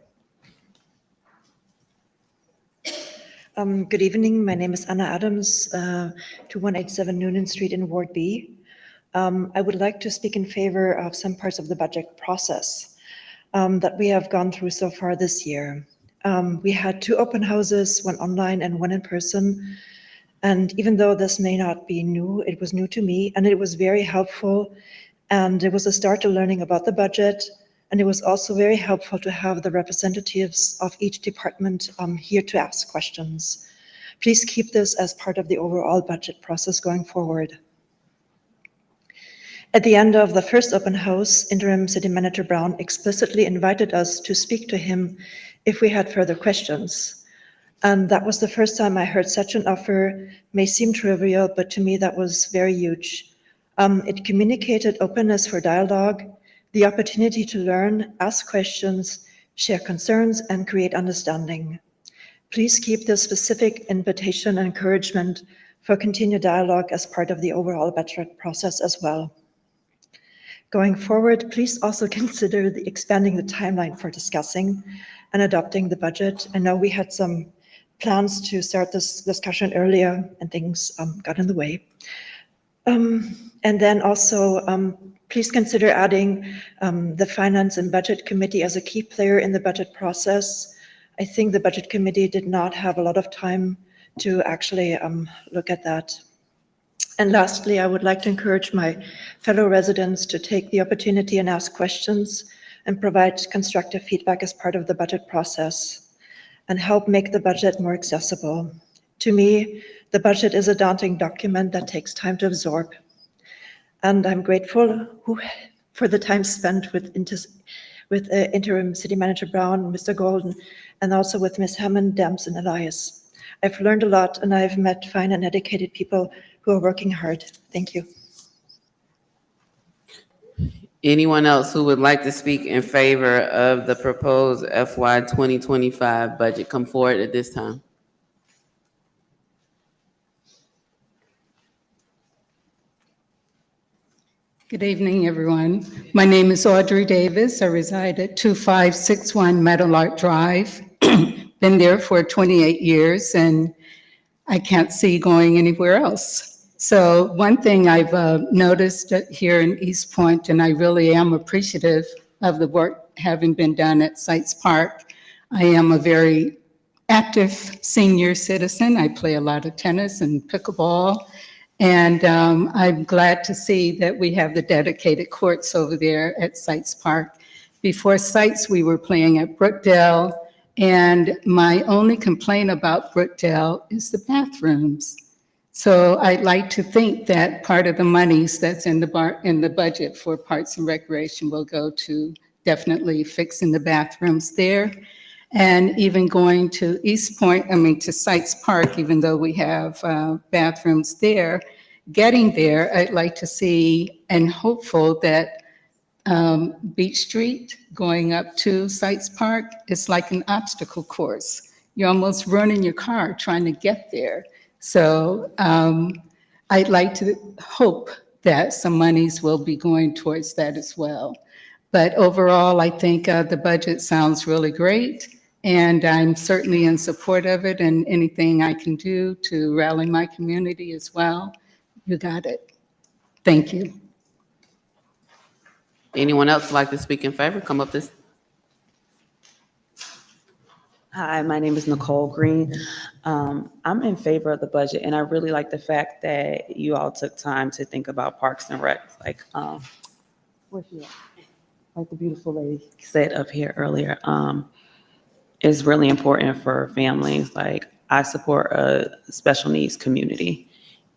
Good evening. My name is Anna Adams, 2187 Noonan Street in Ward B. I would like to speak in favor of some parts of the budget process that we have gone through so far this year. We had 2 open houses, 1 online and 1 in person. And even though this may not be new, it was new to me and it was very helpful. And it was a start to learning about the budget. And it was also very helpful to have the representatives of each department here to ask questions. Please keep this as part of the overall budget process going forward. At the end of the first open house, Interim City Manager Brown explicitly invited us to speak to him if we had further questions. And that was the first time I heard such an offer. May seem trivial, but to me that was very huge. It communicated openness for dialogue, the opportunity to learn, ask questions, share concerns, and create understanding. Please keep this specific invitation and encouragement for continued dialogue as part of the overall budget process as well. Going forward, please also consider expanding the timeline for discussing and adopting the budget. I know we had some plans to start this discussion earlier and things got in the way. And then also, please consider adding the Finance and Budget Committee as a key player in the budget process. I think the Budget Committee did not have a lot of time to actually look at that. And lastly, I would like to encourage my fellow residents to take the opportunity and ask questions and provide constructive feedback as part of the budget process and help make the budget more accessible. To me, the budget is a daunting document that takes time to absorb. And I'm grateful for the time spent with Interim City Manager Brown, Mr. Golden, and also with Ms. Hammond, Dems, and Elias. I've learned a lot, and I've met fine and dedicated people who are working hard. Thank you. Anyone else who would like to speak in favor of the proposed FY 2025 budget, come forward at this time. Good evening, everyone. My name is Audrey Davis. I reside at 2561 Meadowlark Drive. Been there for 28 years, and I can't see going anywhere else. So one thing I've noticed here in East Point, and I really am appreciative of the work having been done at Sites Park. I am a very active senior citizen. I play a lot of tennis and pickleball. And I'm glad to see that we have the dedicated courts over there at Sites Park. Before Sites, we were playing at Brookdale, and my only complaint about Brookdale is the bathrooms. So I'd like to think that part of the monies that's in the budget for Parks and Recreation will go to definitely fixing the bathrooms there. And even going to East Point, to Sites Park, even though we have bathrooms there, getting there, I'd like to see and hopeful that Beach Street going up to Sites Park is like an obstacle course. You're almost running your car trying to get there. So I'd like to hope that some monies will be going towards that as well. But overall, I think the budget sounds really great. And I'm certainly in support of it, and anything I can do to rally my community as well, you got it. Thank you. Anyone else like to speak in favor? Come up this. Hi, my name is Nicole Green. I'm in favor of the budget, and I really like the fact that you all took time to think about Parks and Rec, like where's she at? Like the beautiful lady said up here earlier. Is really important for families. Like, I support a special needs community,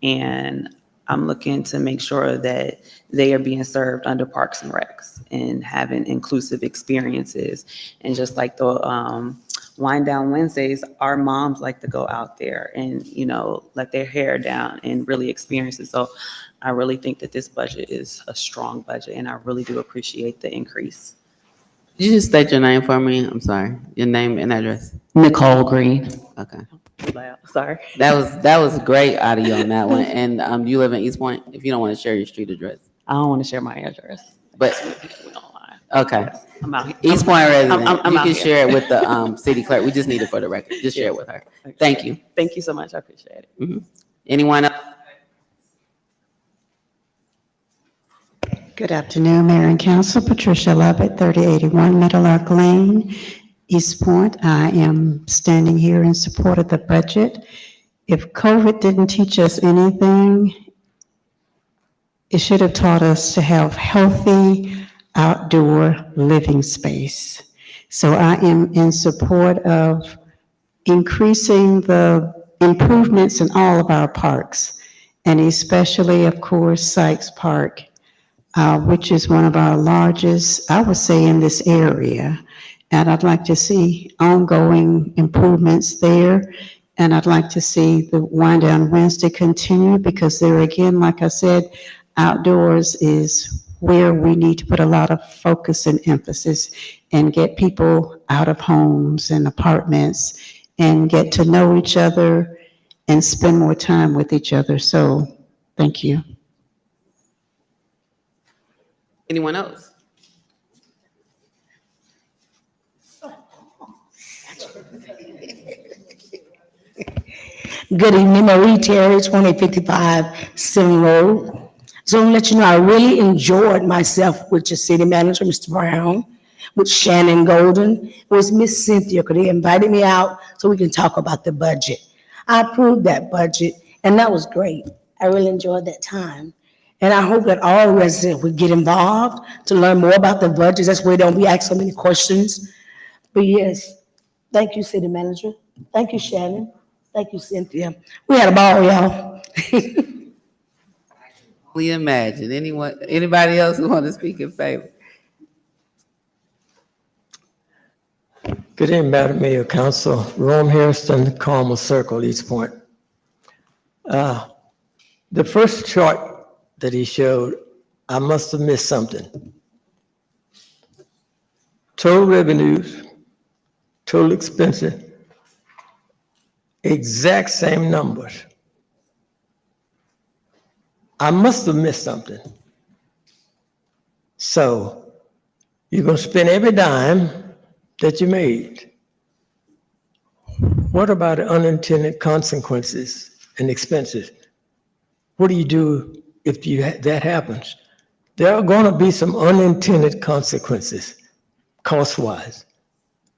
and I'm looking to make sure that they are being served under Parks and Recs and having inclusive experiences. And just like the Wind Down Wednesdays, our moms like to go out there and, let their hair down and really experience it. So I really think that this budget is a strong budget, and I really do appreciate the increase. Could you just state your name for me? I'm sorry. Your name and address. Nicole Green. Okay. Sorry. That was great audio on that one. And you live in East Point? If you don't want to share your street address. I don't want to share my address. But okay. I'm out here. East Point resident. I'm you out can here. share it with the city clerk. We just need it for the record. Just share it with her. Thank you. Thank you so much. I appreciate it. Anyone else? Good afternoon, Mayor and Council. Patricia Lovett, 3081 Meadowlark Lane, East Point. I am standing here in support of the budget. If COVID didn't teach us anything, it should have taught us to have healthy outdoor living space. So I am in support of increasing the improvements in all of our parks, and especially, of course, Sykes Park, which is one of our largest, I would say, in this area. And I'd like to see ongoing improvements there. And I'd like to see the Wind Down Wednesday continue, because there again, like I said, outdoors is where we need to put a lot of focus and emphasis and get people out of homes and apartments and get to know each other and spend more time with each other. So thank you. Anyone else? Good evening, Marie Terry, 2055 Sim Road. So I want to let you know I really enjoyed myself with your city manager, Mr. Brown, with Shannon Golden, with Miss Cynthia, because they invited me out so we can talk about the budget. I approved that budget, and that was great. I really enjoyed that time. And I hope that all residents would get involved to learn more about the budget. That's why don't we ask so many questions. But yes, thank you, City Manager. Thank you, Shannon. Thank you, Cynthia. We had a ball, y'all. We imagine. Anybody else who want to speak in favor? Good evening, Madam Mayor, Council. Rome Harrison, Carmel Circle, East Point. The first chart that he showed, I must have missed something. Total revenues, total expenses, exact same numbers. I must have missed something. So you're going to spend every dime that you made. What about the unintended consequences and expenses? What do you do if that happens? There are going to be some unintended consequences, cost-wise.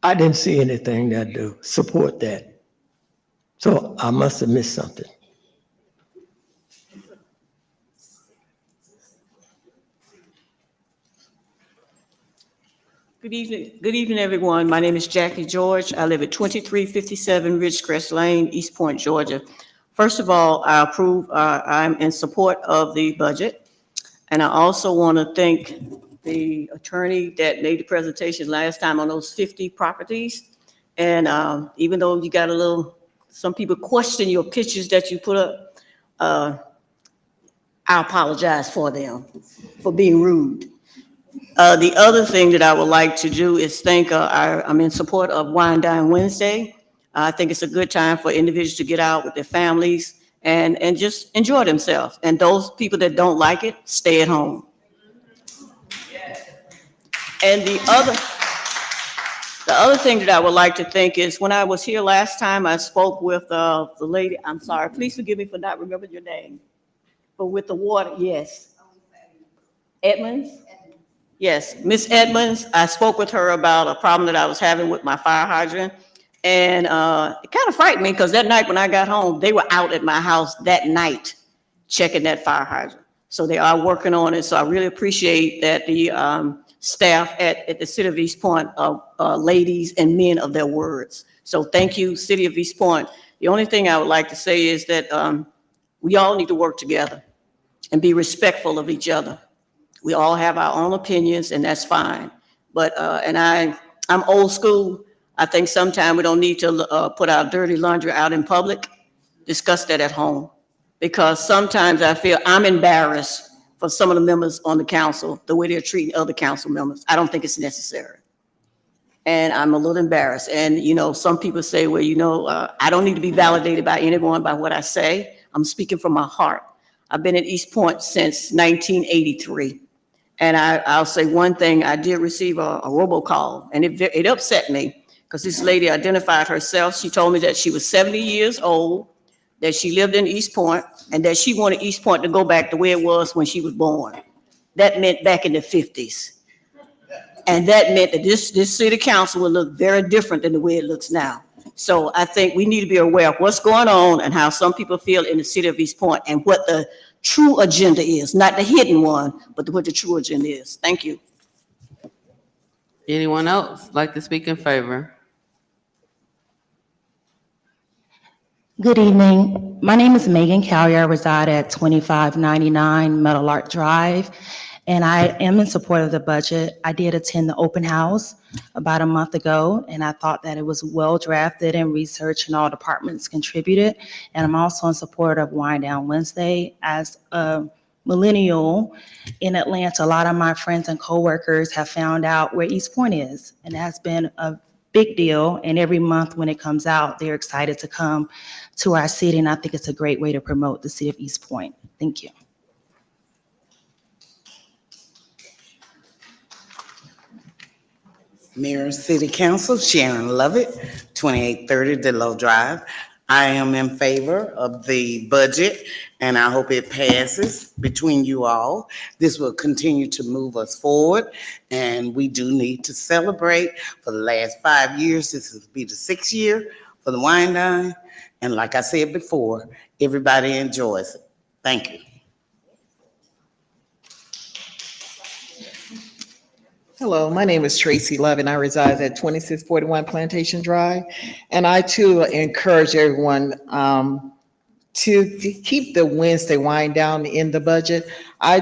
I didn't see anything that do support that. So I must have missed something. Good evening, everyone. My name is Jackie George. I live at 2357 Ridgecrest Lane, East Point, Georgia. First of all, I'm in support of the budget. And I also want to thank the attorney that made the presentation last time on those 50 properties. And even though you got some people question your pictures that you put up, I apologize for them, for being rude. The other thing that I would like to do is I'm in support of Wine Dine Wednesday. I think it's a good time for individuals to get out with their families and just enjoy themselves. And those people that don't like it, stay at home. And the other thing that I would like to think is when I was here last time, I spoke with the lady, I'm sorry, please forgive me for not remembering your name, but with the water, yes. Edmonds? Yes, Miss Edmonds, I spoke with her about a problem that I was having with my fire hydrant. And it kind of frightened me because that night when I got home, they were out at my house that night checking that fire hydrant. So they are working on it. So I really appreciate that the staff at the City of East Point are ladies and men of their words. So thank you, City of East Point. The only thing I would like to say is that we all need to work together and be respectful of each other. We all have our own opinions, and that's fine. But I'm old school. I think sometimes we don't need to put our dirty laundry out in public. Discuss that at home. Because sometimes I feel I'm embarrassed for some of the members on the council, the way they're treating other council members. I don't think it's necessary. And I'm a little embarrassed. And, some people say, well, I don't need to be validated by anyone by what I say. I'm speaking from my heart. I've been at East Point since 1983. And I'll say one thing, I did receive a robocall, and it upset me because this lady identified herself. She told me that she was 70 years old, that she lived in East Point, and that she wanted East Point to go back the way it was when she was born. That meant back in the 50s. And that meant that this city council will look very different than the way it looks now. So I think we need to be aware of what's going on and how some people feel in the City of East Point and what the true agenda is, not the hidden one, but what the true agenda is. Thank you. Anyone else like to speak in favor? Good evening. My name is Megan Callier. I reside at 2599 Metal Art Drive, and I am in support of the budget. I did attend the open house about a month ago, and I thought that it was well drafted and researched and all departments contributed. And I'm also in support of Wine Down Wednesday. As a millennial in Atlanta, a lot of my friends and coworkers have found out where East Point is, and it has been a big deal. And every month when it comes out, they're excited to come to our city, and I think it's a great way to promote the City of East Point. Thank you. Mayor and City Council, Sharon Lovett, 2830 Delow Drive. I am in favor of the budget, and I hope it passes between you all. This will continue to move us forward, and we do need to celebrate. For the last 5 years, this will be the 6th year for the Wine Dine, and like I said before, everybody enjoys it. Thank you. Hello, my name is Tracy Love, and I reside at 2641 Plantation Drive. And I too encourage everyone to keep the Wednesday wind down in the budget. I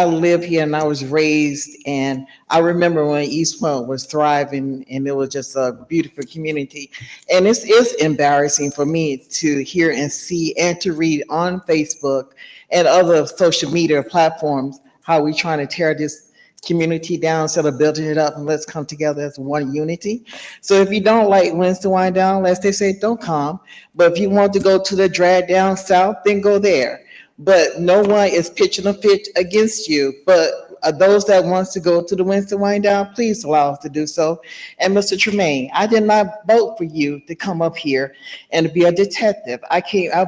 live here and I was raised, and I remember when East Point was thriving and it was just a beautiful community. And it's embarrassing for me to hear and see and to read on Facebook and other social media platforms how we trying to tear this community down instead of building it up, and let's come together as one unity. So if you don't like Wednesday wind down, as they say, don't come. But if you want to go to the drag down south, then go there. But no one is pitching a fit against you. But those that wants to go to the Wednesday wind down, please allow us to do so. And Mr. Tremaine, I did not vote for you to come up here and to be a detective. I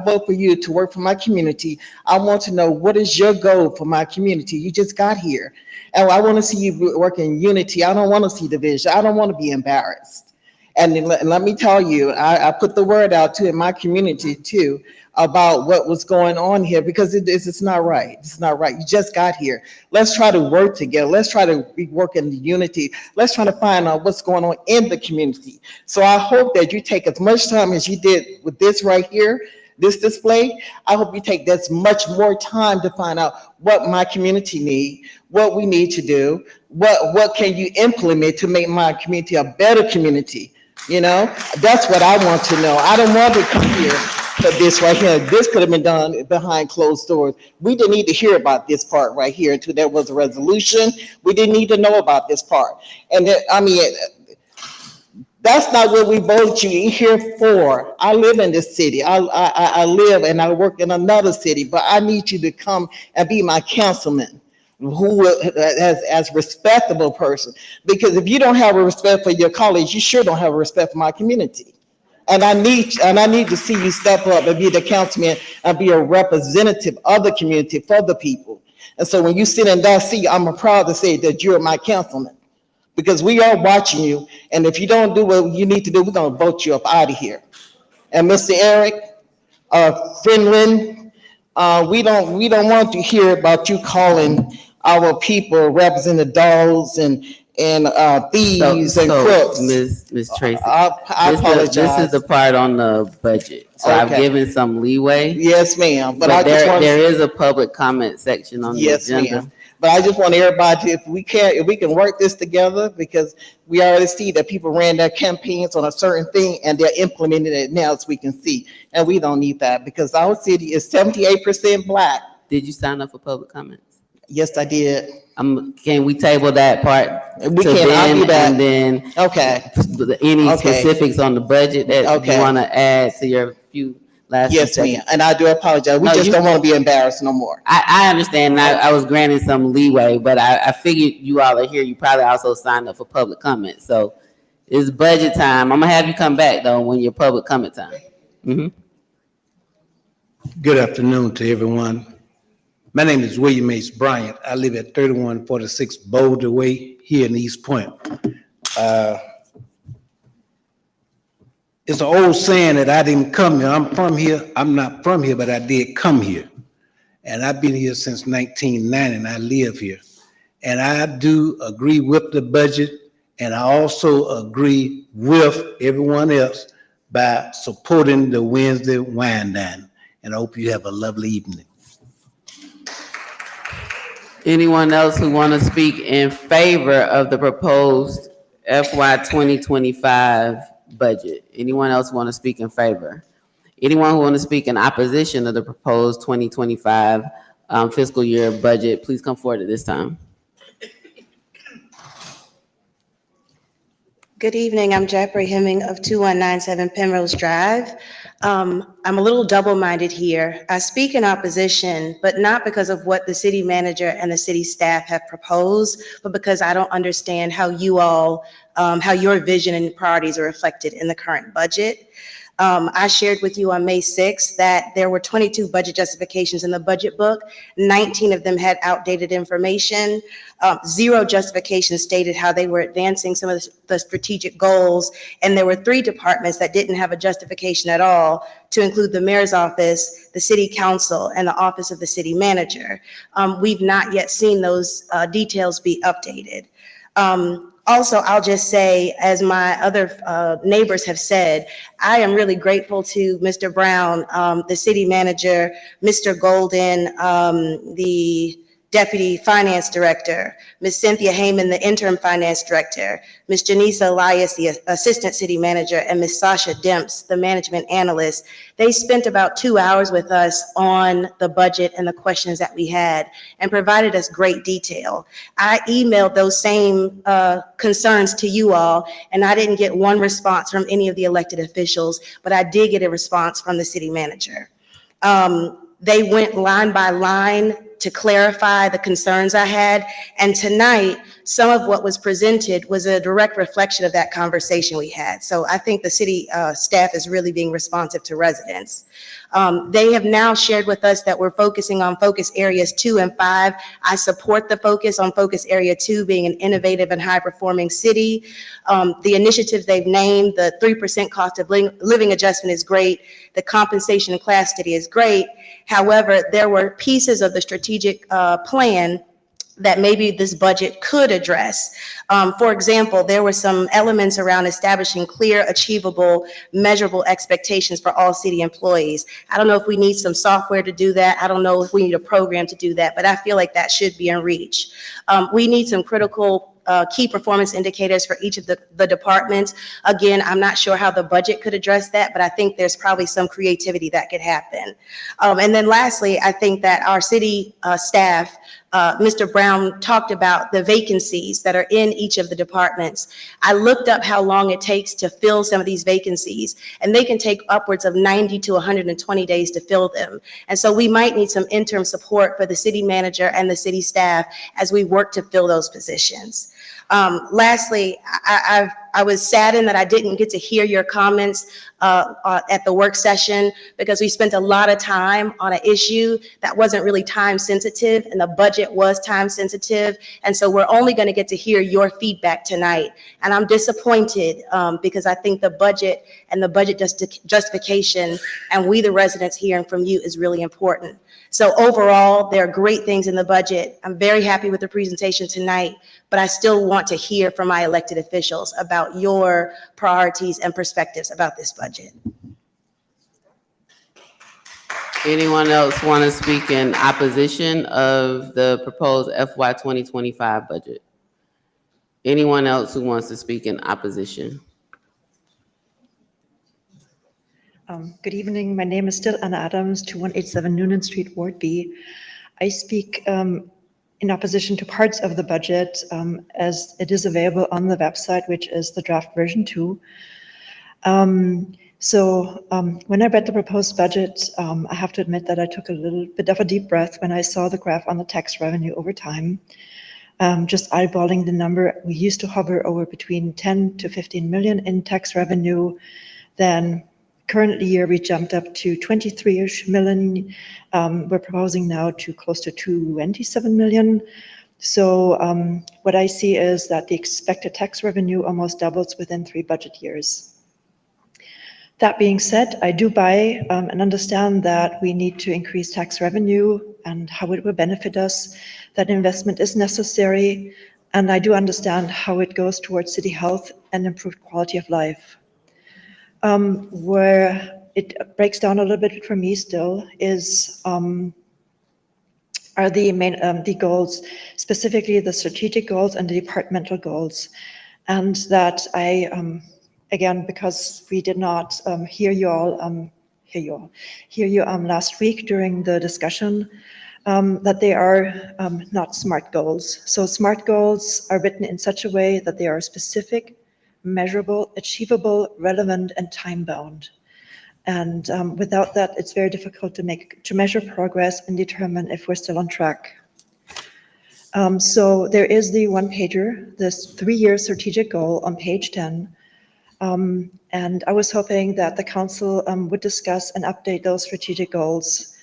vote for you to work for my community. I want to know, what is your goal for my community? You just got here. And I want to see you work in unity. I don't want to see division. I don't want to be embarrassed. And let me tell you, I put the word out too in my community too about what was going on here, because it's not right. It's not right. You just got here. Let's try to work together. Let's try to work in unity. Let's try to find out what's going on in the community. So I hope that you take as much time as you did with this right here, this display. I hope you take that much more time to find out what my community need, what we need to do, what can you implement to make my community a better community. You know, that's what I want to know. I don't want to come here for this right here. This could have been done behind closed doors. We didn't need to hear about this part right here until there was a resolution. We didn't need to know about this part. And that's not what we voted you here for. I live in this city. I live and I work in another city, but I need you to come and be my councilman, who as respectable person. Because if you don't have a respect for your colleagues, you sure don't have a respect for my community. And I need to see you step up and be the councilman and be a representative of the community for the people. And so when you sit in that seat, I'm proud to say that you're my councilman, because we are watching you. And if you don't do what you need to do, we're going to vote you up out of here. And Mr. Eric Finland, we don't want to hear about you calling our people representing dogs and thieves and crooks. Ms. Tracy, I apologize. This is the part on the budget. So I've Okay. given some leeway. Yes, ma'am. But But I just want there is a public comment section on the Yes, agenda. ma'am. But I just want everybody, if we can work this together, because we already see that people ran their campaigns on a certain thing and they're implementing it now, as we can see. And we don't need that, because our city is 78% Black. Did you sign up for public comments? Yes, I did. Can we table that part? We to can, I'll then, do that. And then Okay. any Okay. specifics on the budget that Okay. you want to add to your few last? Yes, few ma'am. seconds? And I do apologize. We No, just you- don't want to be embarrassed no more. I understand. And I was granting some leeway, but I figured you all are here. You probably also signed up for public comment. So it's budget time. I'm gonna have you come back though when your public comment time. Mhm. Good afternoon to everyone. My name is William H. Bryant. I live at 3146 Boulder Way here in East Point. It's an old saying that I didn't come here. I'm from here. I'm not from here, but I did come here. And I've been here since 1990 and I live here. And I do agree with the budget, and I also agree with everyone else by supporting the Wednesday wind down. And I hope you have a lovely evening. Anyone else who want to speak in favor of the proposed FY 2025 budget? Anyone else want to speak in favor? Anyone who want to speak in opposition of the proposed 2025 fiscal year budget, please come forward at this time. Good evening, I'm Jeffrey Hemming of 2197 Penrose Drive. I'm a little double-minded here. I speak in opposition, but not because of what the city manager and the city staff have proposed, but because I don't understand how you all, how your vision and priorities are reflected in the current budget. I shared with you on May 6th that there were 22 budget justifications in the budget book. 19 of them had outdated information. 0 justifications stated how they were advancing some of the strategic goals. And there were 3 departments that didn't have a justification at all, to include the mayor's office, the city council, and the office of the city manager. We've not yet seen those details be updated. Also, I'll just say, as my other neighbors have said, I am really grateful to Mr. Brown, the city manager, Mr. Golden, the Deputy Finance Director, Ms. Cynthia Heyman, the Interim Finance Director, Ms. Janisa Elias, the Assistant City Manager, and Ms. Sasha Demps, the Management Analyst. They spent about 2 hours with us on the budget and the questions that we had and provided us great detail. I emailed those same concerns to you all, and I didn't get one response from any of the elected officials, but I did get a response from the city manager. They went line by line to clarify the concerns I had. And tonight, some of what was presented was a direct reflection of that conversation we had. So I think the city staff is really being responsive to residents. They have now shared with us that we're focusing on focus areas 2 and 5. I support the focus on focus area 2 being an innovative and high performing city. The initiatives they've named, the 3% cost of living adjustment is great. The compensation and class study is great. However, there were pieces of the strategic plan that maybe this budget could address. For example, there were some elements around establishing clear, achievable, measurable expectations for all city employees. I don't know if we need some software to do that. I don't know if we need a program to do that, but I feel like that should be in reach. We need some critical key performance indicators for each of the departments. Again, I'm not sure how the budget could address that, but I think there's probably some creativity that could happen. And then lastly, I think that our city staff, Mr. Brown talked about the vacancies that are in each of the departments. I looked up how long it takes to fill some of these vacancies, and they can take upwards of 90 to 120 days to fill them. And so we might need some interim support for the city manager and the city staff as we work to fill those positions. Lastly, I was saddened that I didn't get to hear your comments at the work session, because we spent a lot of time on an issue that wasn't really time sensitive, and the budget was time sensitive. And so we're only going to get to hear your feedback tonight. And I'm disappointed because I think the budget and the budget justification and we, the residents, hearing from you is really important. So overall, there are great things in the budget. I'm very happy with the presentation tonight, but I still want to hear from my elected officials about your priorities and perspectives about this budget. Anyone else want to speak in opposition of the proposed FY 2025 budget? Anyone else who wants to speak in opposition? Good evening. My name is still Anna Adams, 2187 Noonan Street, Ward B. I speak in opposition to parts of the budget as it is available on the website, which is the draft version 2. So when I read the proposed budget, I have to admit that I took a little bit of a deep breath when I saw the graph on the tax revenue over time. Just eyeballing the number, we used to hover over between 10 to 15 million in tax revenue. Then current year, we jumped up to 23-ish million. We're proposing now to close to 27 million. So what I see is that the expected tax revenue almost doubles within 3 budget years. That being said, I do buy and understand that we need to increase tax revenue and how it will benefit us. That investment is necessary, and I do understand how it goes towards city health and improved quality of life. Where it breaks down a little bit for me still is are the main the goals, specifically the strategic goals and the departmental goals, and that I again, because we did not hear you last week during the discussion, that they are not SMART goals. So SMART goals are written in such a way that they are specific, measurable, achievable, relevant, and time-bound. And without that, it's very difficult to measure progress and determine if we're still on track. So there is the one-pager, this 3-year strategic goal on page 10. And I was hoping that the council would discuss and update those strategic goals.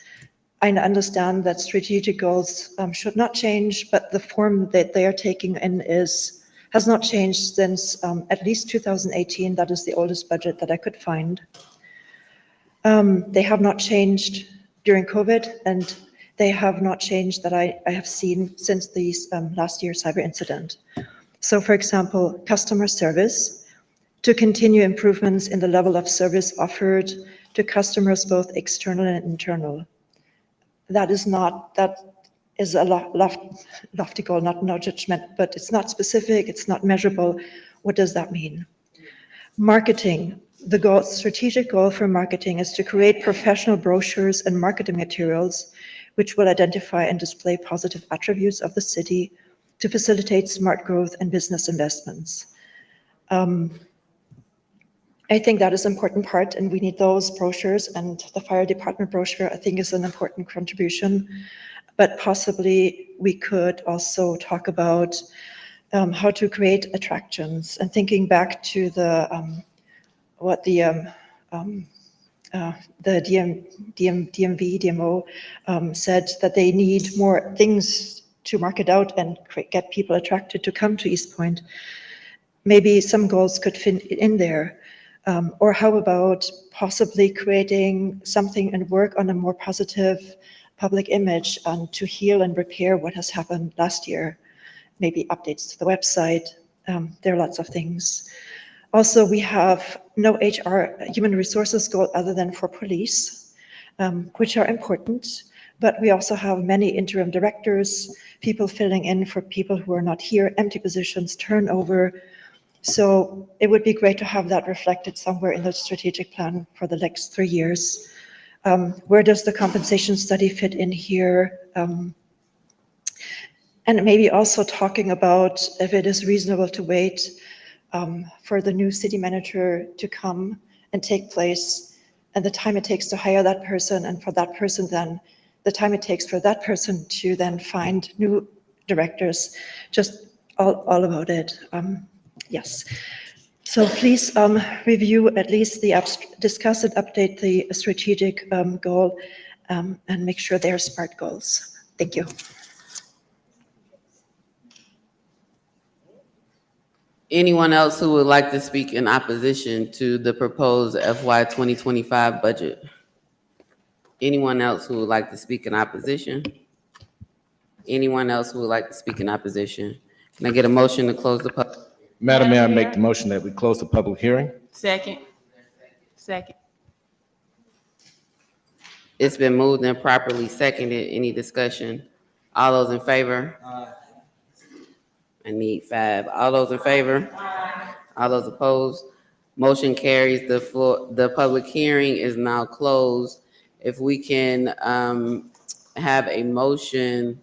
I understand that strategic goals should not change, but the form that they are taking in has not changed since at least 2018. That is the oldest budget that I could find. They have not changed during COVID, and they have not changed that I have seen since the last year's cyber incident. So for example, customer service, to continue improvements in the level of service offered to customers, both external and internal. That is a lofty goal, not no judgment, but it's not specific, it's not measurable. What does that mean? Marketing, the strategic goal for marketing is to create professional brochures and marketing materials which will identify and display positive attributes of the city to facilitate smart growth and business investments. I think that is an important part, and we need those brochures, and the fire department brochure, I think, is an important contribution. But possibly we could also talk about how to create attractions, and thinking back to the DMO said that they need more things to market out and get people attracted to come to East Point. Maybe some goals could fit in there. Or how about possibly creating something and work on a more positive public image to heal and repair what has happened last year? Maybe updates to the website. There are lots of things. Also, we have no HR, human resources goal other than for police, which are important. But we also have many interim directors, people filling in for people who are not here, empty positions, turnover. So it would be great to have that reflected somewhere in the strategic plan for the next 3 years. Where does the compensation study fit in here? And maybe also talking about if it is reasonable to wait for the new city manager to come and take place, and the time it takes to hire that person, and for that person then, the time it takes for that person to then find new directors, just all about it. Yes. So please review at least discuss and update the strategic goal and make sure they are SMART goals. Thank you. Anyone else who would like to speak in opposition to the proposed FY 2025 budget? Anyone else who would like to speak in opposition? Anyone else who would like to speak in opposition? Can I get a motion to close the public? Madam Mayor, I make the motion that we close the public hearing. Second. It's been moved and properly seconded. Any discussion? All those in favor? I need 5. All those in favor? All those opposed? Motion carries. The public hearing is now closed. If we can have a motion,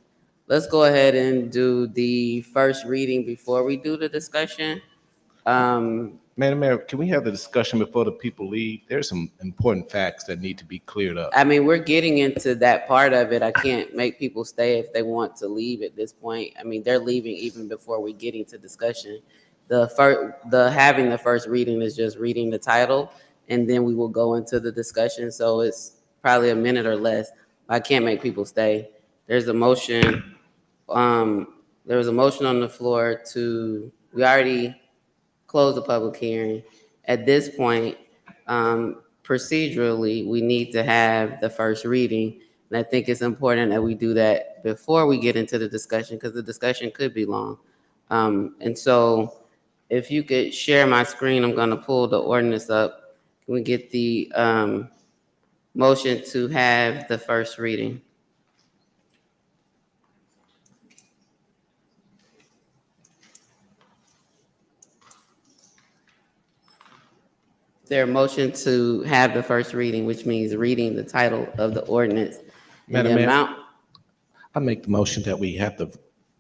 let's go ahead and do the first reading before we do the discussion. Madam Mayor, can we have the discussion before the people leave? There's some important facts that need to be cleared up. I mean, we're getting into that part of it. I can't make people stay if they want to leave at this point. I mean, they're leaving even before we get into discussion. Having the first reading is just reading the title, and then we will go into the discussion. So it's probably a minute or less. I can't make people stay. There's a motion. There was a motion on the floor we already closed the public hearing. At this point, procedurally, we need to have the first reading. And I think it's important that we do that before we get into the discussion, because the discussion could be long. And so if you could share my screen, I'm gonna pull the ordinance up. Can we get the motion to have the first reading? Their motion to have the first reading, which means reading the title of the ordinance. Madam Mayor, I make the motion that we have the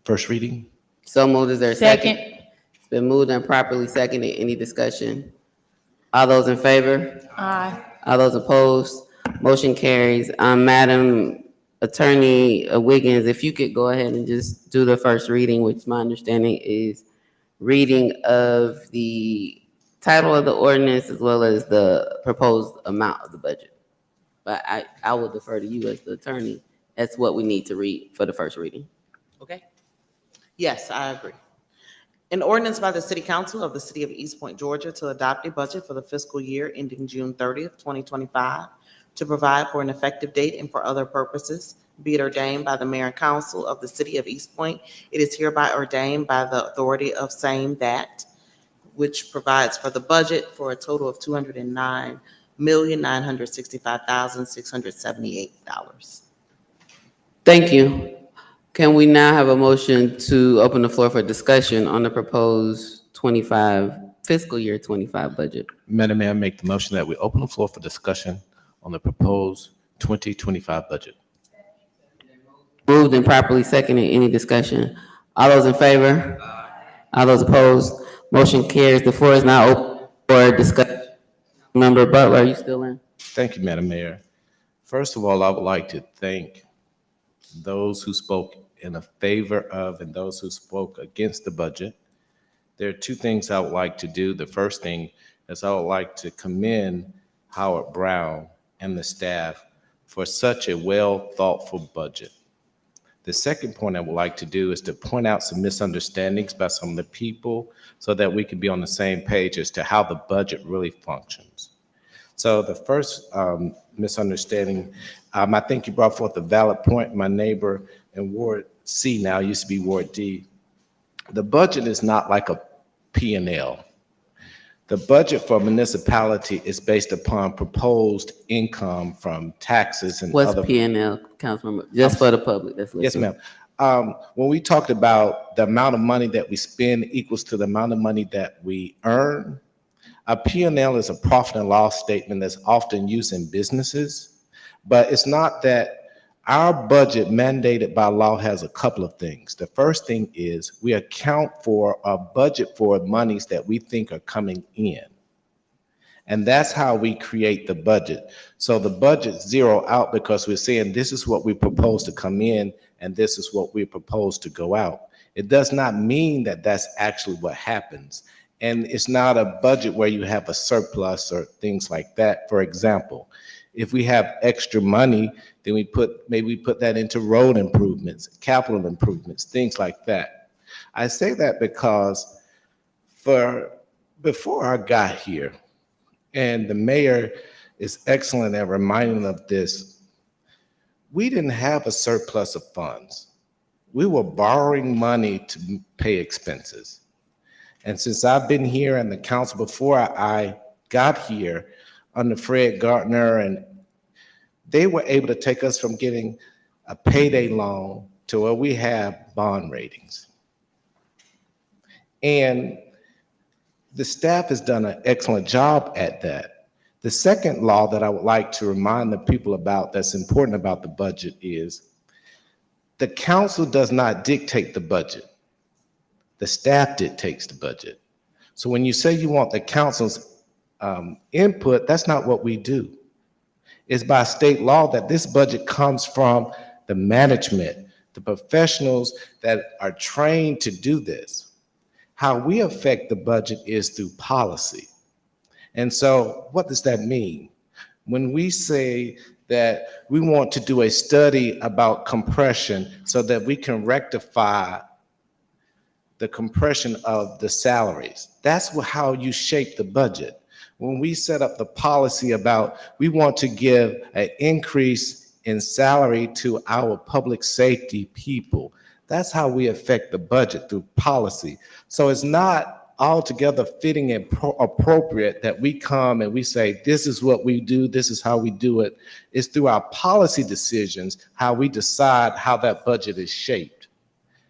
first reading. So moved. Is there a second? It's been moved and properly seconded. Any discussion? All those in favor? Aye. All those opposed? Motion carries. Madam Attorney Wiggins, if you could go ahead and just do the first reading, which my understanding is reading of the title of the ordinance as well as the proposed amount of the budget. But I will defer to you as the attorney. That's what we need to read for the first reading. Okay. Yes, I agree. An ordinance by the City Council of the City of East Point, Georgia, to adopt a budget for the fiscal year ending June 30th, 2025, to provide for an effective date and for other purposes, be it ordained by the Mayor and Council of the City of East Point. It is hereby ordained by the authority of same that, which provides for the budget for a total of $209,965,678. Thank you. Can we now have a motion to open the floor for discussion on the proposed fiscal year 25 budget? Madam Mayor, I make the motion that we open the floor for discussion on the proposed 2025 budget. Moved and properly seconded. Any discussion? All those in favor? All those opposed? Motion carries. The floor is now open for discussion. Member Butler, are you still in? Thank you, Madam Mayor. First of all, I would like to thank those who spoke in favor of and those who spoke against the budget. There are two things I would like to do. The first thing is I would like to commend Howard Brown and the staff for such a well-thoughtful budget. The second point I would like to do is to point out some misunderstandings by some of the people so that we can be on the same page as to how the budget really functions. So the first misunderstanding, I think you brought forth a valid point. My neighbor in Ward C now used to be Ward D. The budget is not like a P&L. The budget for a municipality is based upon proposed income from taxes and What's other. P&L, Councilmember? Just for the public. That's Yes, ma'am. When we talked about the amount of money that we spend equals to the amount of money that we earn, a P&L is a profit and loss statement that's often used in businesses, but it's not that. Our budget mandated by law has a couple of things. The first thing is we account for a budget for monies that we think are coming in. And that's how we create the budget. So the budget zero out because we're saying this is what we propose to come in and this is what we propose to go out. It does not mean that that's actually what happens. And it's not a budget where you have a surplus or things like that. For example, if we have extra money, then maybe we put that into road improvements, capital improvements, things like that. I say that because before I got here, and the mayor is excellent at reminding of this, we didn't have a surplus of funds. We were borrowing money to pay expenses. And since I've been here in the council before I got here, under Fred Gardner, and they were able to take us from getting a payday loan to where we have bond ratings. And the staff has done an excellent job at that. The second law that I would like to remind the people about that's important about the budget is the council does not dictate the budget. The staff dictates the budget. So when you say you want the council's input, that's not what we do. It's by state law that this budget comes from the management, the professionals that are trained to do this. How we affect the budget is through policy. And so what does that mean? When we say that we want to do a study about compression so that we can rectify the compression of the salaries, that's how you shape the budget. When we set up the policy about we want to give an increase in salary to our public safety people, that's how we affect the budget, through policy. So it's not altogether fitting and appropriate that we come and we say, this is what we do, this is how we do it. It's through our policy decisions how we decide how that budget is shaped.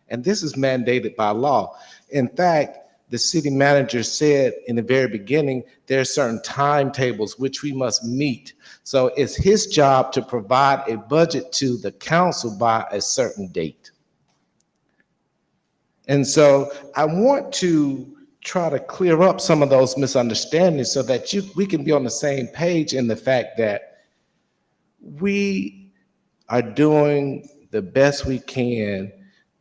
And this is mandated by law. In fact, the city manager said in the very beginning, there are certain timetables which we must meet. So it's his job to provide a budget to the council by a certain date. And so I want to try to clear up some of those misunderstandings so that we can be on the same page in the fact that we are doing the best we can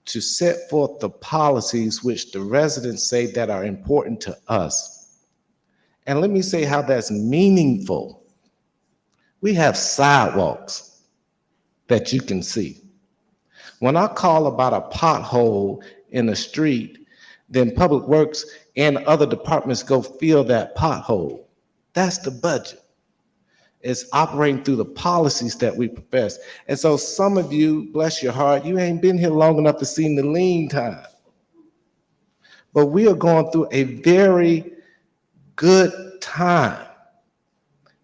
to set forth the policies which the residents say that are important to us. And let me say how that's meaningful. We have sidewalks that you can see. When I call about a pothole in the street, then Public Works and other departments go fill that pothole. That's the budget. It's operating through the policies that we profess. And so some of you, bless your heart, you ain't been here long enough to see the lean time. But we are going through a very good time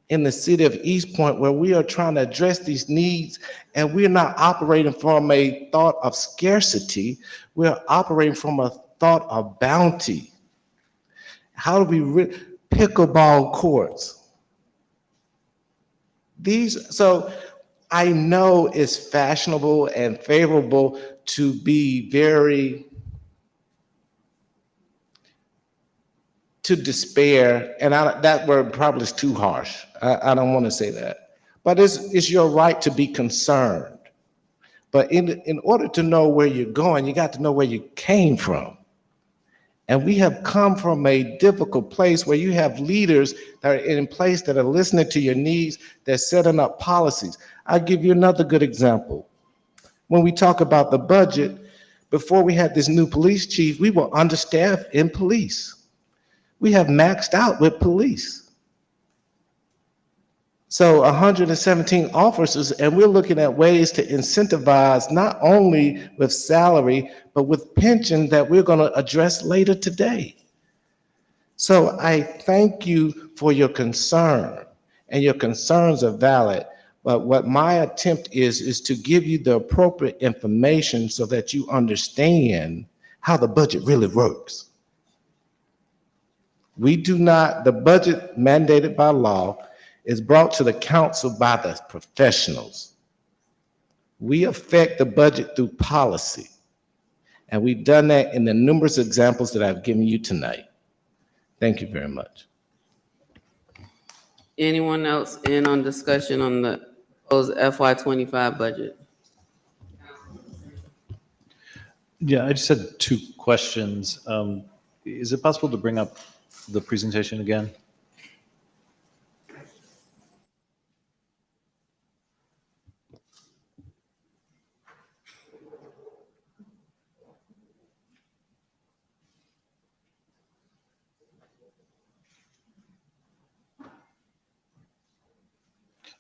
in the city of East Point where we are trying to address these needs, and we're not operating from a thought of scarcity. We're operating from a thought of bounty. How do we pickleball courts? So I know it's fashionable and favorable to be to despair, and that word probably is too harsh. I don't want to say that, but it's your right to be concerned. But in order to know where you're going, you got to know where you came from. And we have come from a difficult place where you have leaders that are in place that are listening to your needs, they're setting up policies. I'll give you another good example. When we talk about the budget, before we had this new police chief, we were understaffed in police. We have maxed out with police. So 117 officers, and we're looking at ways to incentivize not only with salary, but with pension that we're going to address later today. So I thank you for your concern, and your concerns are valid. But what my attempt is to give you the appropriate information so that you understand how the budget really works. The budget mandated by law is brought to the council by the professionals. We affect the budget through policy. And we've done that in the numerous examples that I've given you tonight. Thank you very much. Anyone else in on discussion on the proposed FY25 budget? Yeah, I just had two questions. Is it possible to bring up the presentation again?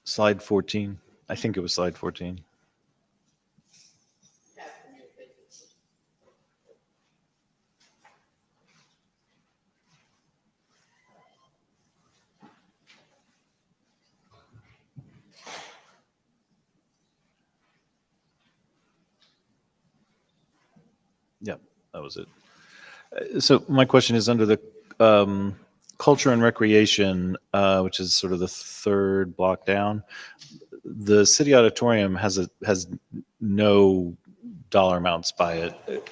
Slide 14. I think it was slide 14. Yep, that was it. So my question is under the culture and recreation, which is sort of the third block down. The city auditorium has no dollar amounts by it.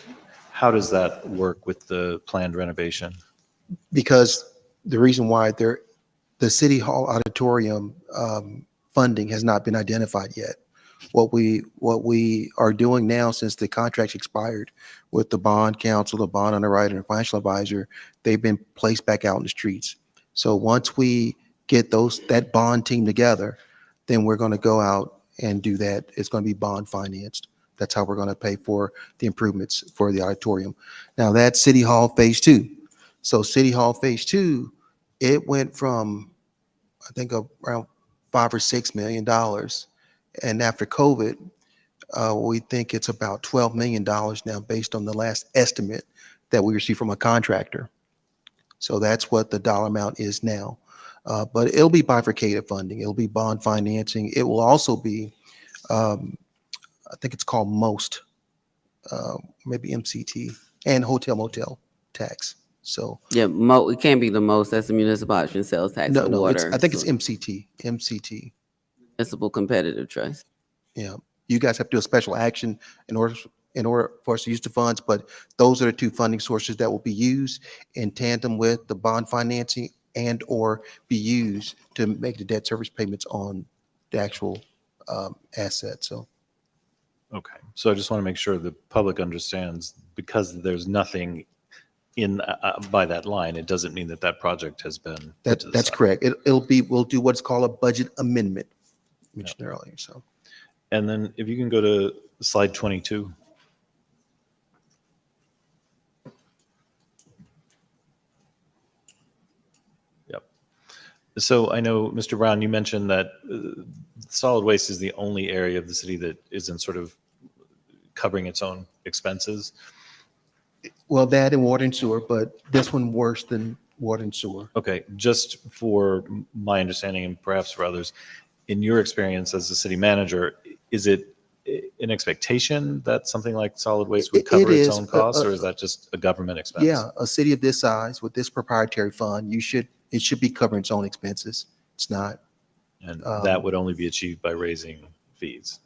How does that work with the planned renovation? Because the reason why the City Hall auditorium funding has not been identified yet. What we are doing now, since the contract's expired with the bond counsel, the bond underwriter, and financial advisor, they've been placed back out in the streets. So once we get that bond team together, then we're going to go out and do that. It's going to be bond financed. That's how we're going to pay for the improvements for the auditorium. Now that's City Hall Phase 2. So City Hall Phase 2, it went from, I think, around $5 or $6 million. And after COVID, we think it's about $12 million now based on the last estimate that we received from a contractor. So that's what the dollar amount is now. But it'll be bifurcated funding. It'll be bond financing. It will also be, I think it's called MOST, maybe MCT, and hotel motel tax. So yeah, it can't be the most. That's the municipal option sales tax for water. I think it's MCT. Municipal Competitive Trust. Yeah, you guys have to do a special action in order for us to use the funds, but those are the two funding sources that will be used in tandem with the bond financing and or be used to make the debt service payments on the actual asset. So. Okay, so I just want to make sure the public understands, because there's nothing in, by that line, it doesn't mean that that project has been put to the That's side. correct. We'll do what's called a budget amendment, mentioned earlier, so. And then if you can go to slide 22. Yep. So I know, Mr. Brown, you mentioned that solid waste is the only area of the city that isn't sort of covering its own expenses. Well, that and water and sewer, but this one worse than water and sewer. Okay, just for my understanding and perhaps for others, in your experience as the city manager, is it an expectation that something like solid waste would It cover its is, own costs, or is that just a government expense? Yeah, a city of this size with this proprietary fund, it should be covering its own expenses. It's not. And that would only be achieved by raising fees.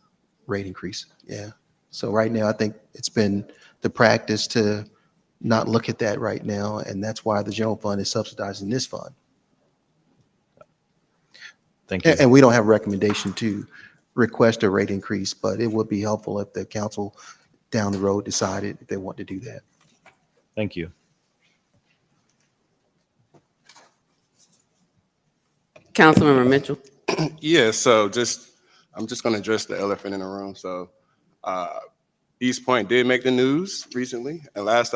Rate increase, yeah. So right now, I think it's been the practice to not look at that right now, and that's why the general fund is subsidizing this fund. Thank you. And we don't have a recommendation to request a rate increase, but it would be helpful if the council down the road decided if they want to do that. Thank you. Councilmember Mitchell. Yeah, so I'm just going to address the elephant in the room. So East Point did make the news recently. And last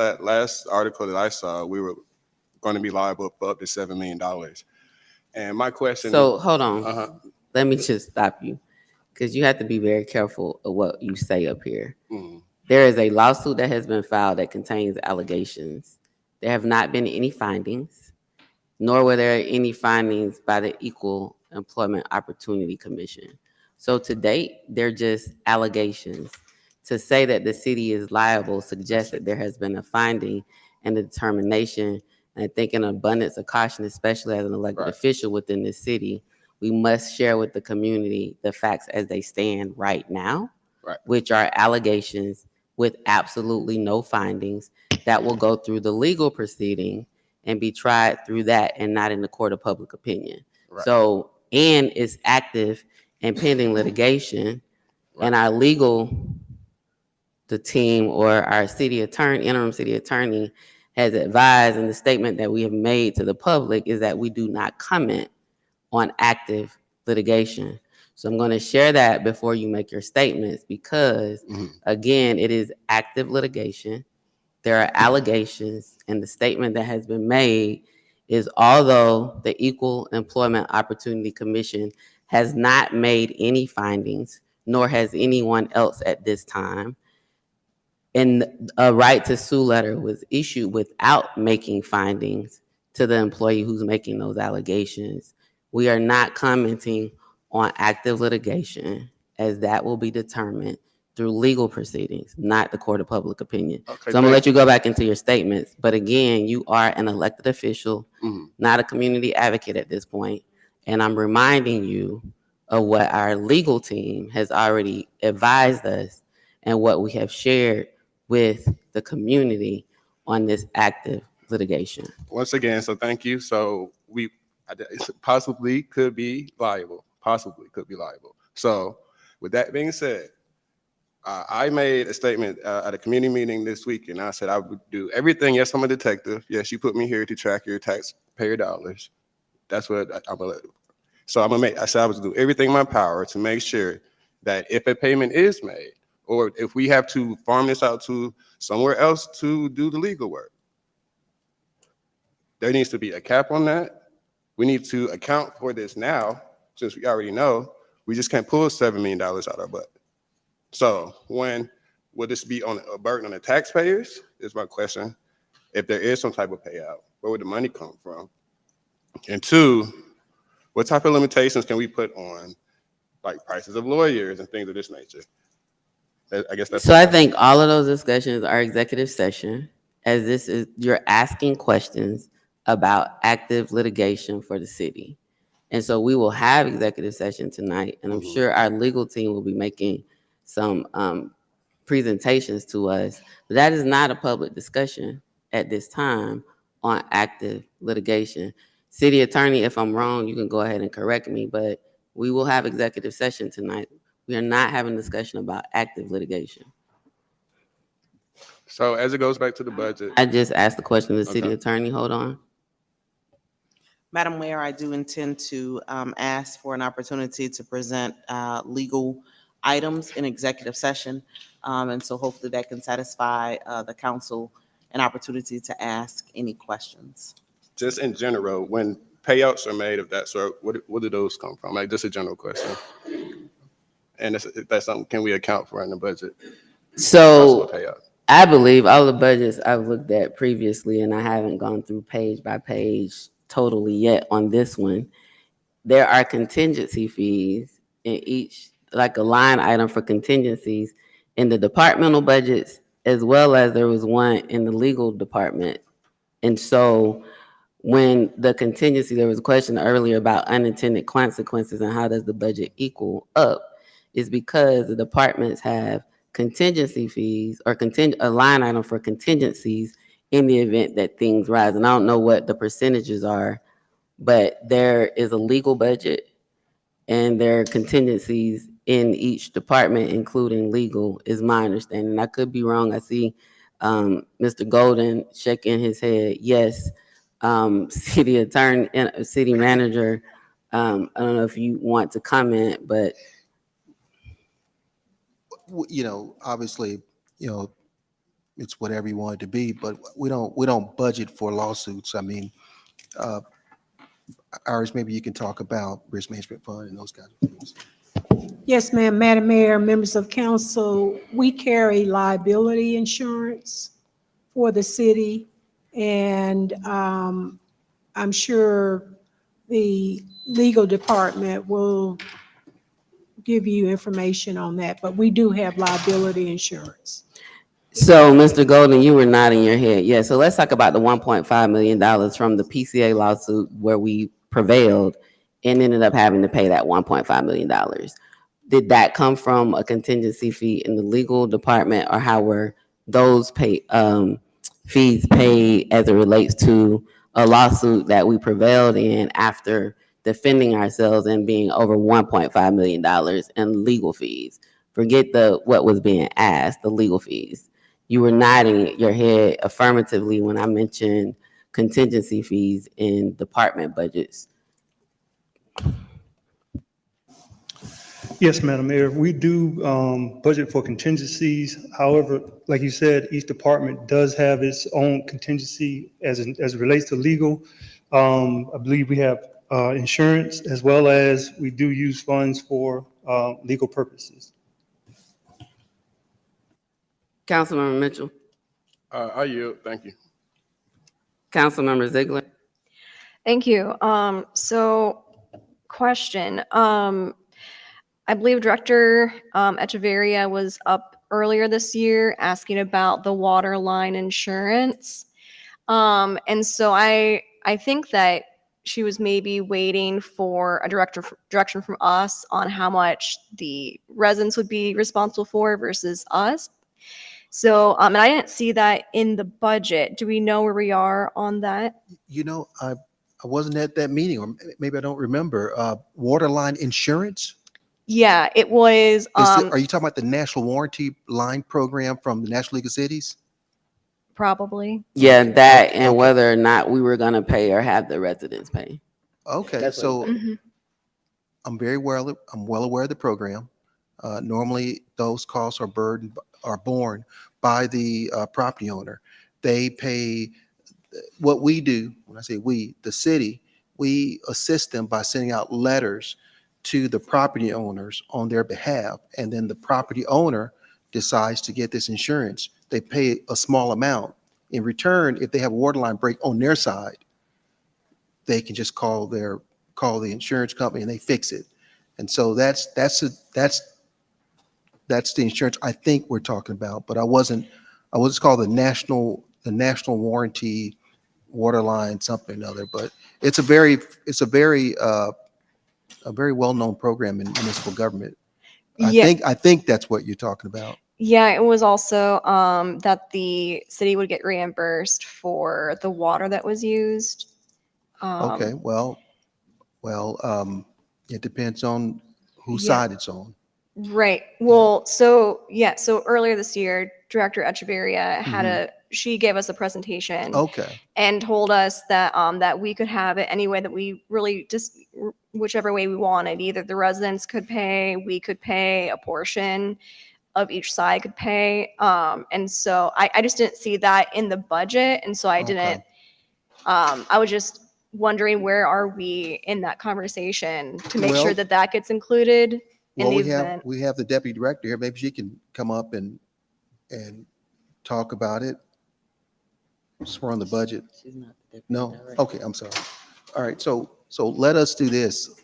article that I saw, we were going to be liable for up to $7 million. And my question. So hold on. Let me just stop you, because you have to be very careful of what you say up here. There is a lawsuit that has been filed that contains allegations. There have not been any findings, nor were there any findings by the Equal Employment Opportunity Commission. So to date, they're just allegations. To say that the city is liable suggests that there has been a finding and a determination. And I think in abundance of caution, especially as an elected official within the city, we must share with the community the facts as they stand right now, which are allegations with absolutely no findings that will go through the legal proceeding and be tried through that and not in the court of public opinion. So, and it's active and pending litigation, and our legal, the team or our city attorney, interim city attorney, has advised, and the statement that we have made to the public is that we do not comment on active litigation. So I'm going to share that before you make your statements, because again, it is active litigation. There are allegations, and the statement that has been made is, although the Equal Employment Opportunity Commission has not made any findings, nor has anyone else at this time, and a right to sue letter was issued without making findings to the employee who's making those allegations, we are not commenting on active litigation, as that will be determined through legal proceedings, not the court of public opinion. Okay, So I'm gonna let you go back into your statements. But again, you are an elected official, not a community advocate at this point. And I'm reminding you of what our legal team has already advised us and what we have shared with the community on this active litigation. Once again, so thank you. So it possibly could be liable, So with that being said, I made a statement at a community meeting this week, and I said I would do everything. Yes, I'm a detective. Yes, you put me here to track your taxpayer dollars. That's what I'm gonna. So I said I would do everything in my power to make sure that if a payment is made, or if we have to farm this out to somewhere else to do the legal work, there needs to be a cap on that. We need to account for this now, since we already know. We just can't pull $7 million out of our butt. So will this be on a burden on the taxpayers, is my question. If there is some type of payout, where would the money come from? And two, what type of limitations can we put on, like prices of lawyers and things of this nature? I guess that's. So I think all of those discussions are executive session, as this is, you're asking questions about active litigation for the city. And so we will have executive session tonight, and I'm sure our legal team will be making some presentations to us. But that is not a public discussion at this time on active litigation. City attorney, if I'm wrong, you can go ahead and correct me, but we will have executive session tonight. We are not having a discussion about active litigation. So as it goes back to the budget, I just asked the question of the city Okay. attorney. Hold on. Madam Mayor, I do intend to ask for an opportunity to present legal items in executive session. And so hopefully that can satisfy the council an opportunity to ask any questions. just in general, when payouts are made of that sort, what do those come from? Like, just a general question. And if that's something, can we account for in the budget? So Possible payout. I believe all the budgets I've looked at previously, and I haven't gone through page by page totally yet on this one. There are contingency fees in each, like a line item for contingencies in the departmental budgets, as well as there was one in the legal department. And so when the contingency, there was a question earlier about unintended consequences and how does the budget equal up, is because the departments have contingency fees or a line item for contingencies in the event that things rise. And I don't know what the percentages are, but there is a legal budget and there are contingencies in each department, including legal, is my understanding. I could be wrong. I see Mr. Golden shaking his head. Yes, city attorney and city manager. I don't know if you want to comment, but Obviously, it's whatever you want it to be, but we don't budget for lawsuits. I mean, Iris, maybe you can talk about risk management fund and those kinds of things. Yes, ma'am. Madam Mayor, members of council, we carry liability insurance for the city. And I'm sure the legal department will give you information on that, but we do have liability insurance. so Mr. Golden, you were nodding your head. Yeah, so let's talk about the $1.5 million from the PCA lawsuit where we prevailed and ended up having to pay that $1.5 million. Did that come from a contingency fee in the legal department, or how were those fees paid as it relates to a lawsuit that we prevailed in after defending ourselves and being over $1.5 million in legal fees? Forget what was being asked, the legal fees. You were nodding your head affirmatively when I mentioned contingency fees in department budgets. Yes, Madam Mayor, we do budget for contingencies. However, like you said, each department does have its own contingency as it relates to legal. I believe we have insurance, as well as we do use funds for legal purposes. Councilmember Mitchell. I yield. Thank you. Councilmember Ziegler. Thank you. So question, I believe Director Echeverria was up earlier this year asking about the water line insurance. And so I think that she was maybe waiting for a direction from us on how much the residents would be responsible for versus us. So, and I didn't see that in the budget. Do we know where we are on that? I wasn't at that meeting, or maybe I don't remember. Waterline insurance? Yeah, it was. Are you talking about the National Warranty Line Program from the National League of Cities? Probably. Yeah, that and whether or not we were gonna pay or have the residents pay. Okay, That's so Mhm. I'm well aware of the program. Normally, those costs are borne by the property owner. They pay. What we do, when I say we, the city, we assist them by sending out letters to the property owners on their behalf, and then the property owner decides to get this insurance. They pay a small amount. In return, if they have a water line break on their side, they can just call the insurance company and they fix it. And so that's the insurance I think we're talking about. But I wasn't called the National Warranty Water Line something or another. But it's a very well-known program in municipal government. I think that's what you're talking about. Yeah, it was also that the city would get reimbursed for the water that was used. Okay, well, it depends on whose Yeah. side it's on. Right. Well, so yeah, so earlier this year, Director Echeverria had she gave us a presentation Okay, and told us that that we could have it any way that we really just whichever way we wanted. Either the residents could pay, we could pay, a portion of each side could pay. And so I just didn't see that in the budget, and so I didn't. I was just wondering where are we in that conversation to make sure Well- that that gets included in well, the we have, event. we have the deputy director here, maybe she can come up and talk about it. Since we're on the budget. No, okay, I'm sorry. All right, so let us do this.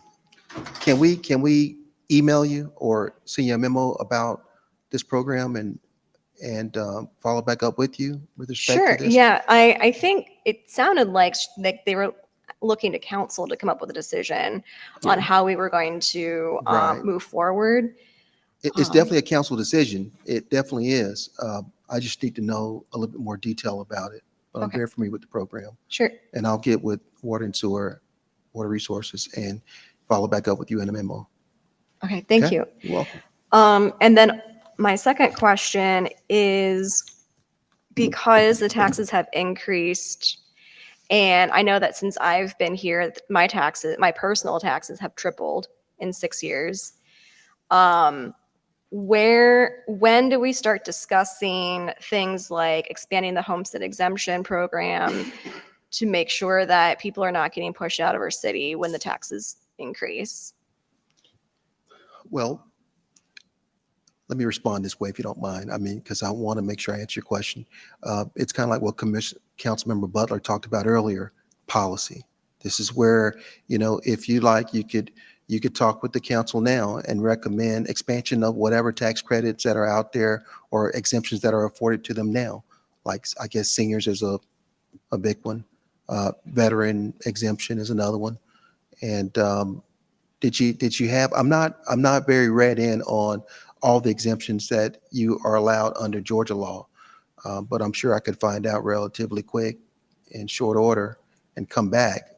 Can we email you or send you a memo about this program and follow back up with you with respect Sure. to this? Yeah. I think it sounded like they were looking to council to come up with a decision on how we were going to Right. move forward. It's definitely a council decision. It definitely is. I just need to know a little bit more detail about it. But I'm Okay. very familiar with the program. Sure. And I'll get with Water and Sewer, Water Resources, and follow back up with you in a memo. Okay. Thank Okay? you. You're welcome. And then my second question is because the taxes have increased, and I know that since I've been here, my personal taxes have tripled in 6 years. When do we start discussing things like expanding the homestead exemption program to make sure that people are not getting pushed out of our city when the taxes increase? Well, let me respond this way, if you don't mind. I mean, because I want to make sure I answer your question. It's kind of like what Councilmember Butler talked about earlier, policy. This is where, if you like, you could talk with the council now and recommend expansion of whatever tax credits that are out there or exemptions that are afforded to them now. Like, I guess seniors is a big one. Veteran exemption is another one. And did you have, I'm not very read in on all the exemptions that you are allowed under Georgia law. But I'm sure I could find out relatively quick in short order and come back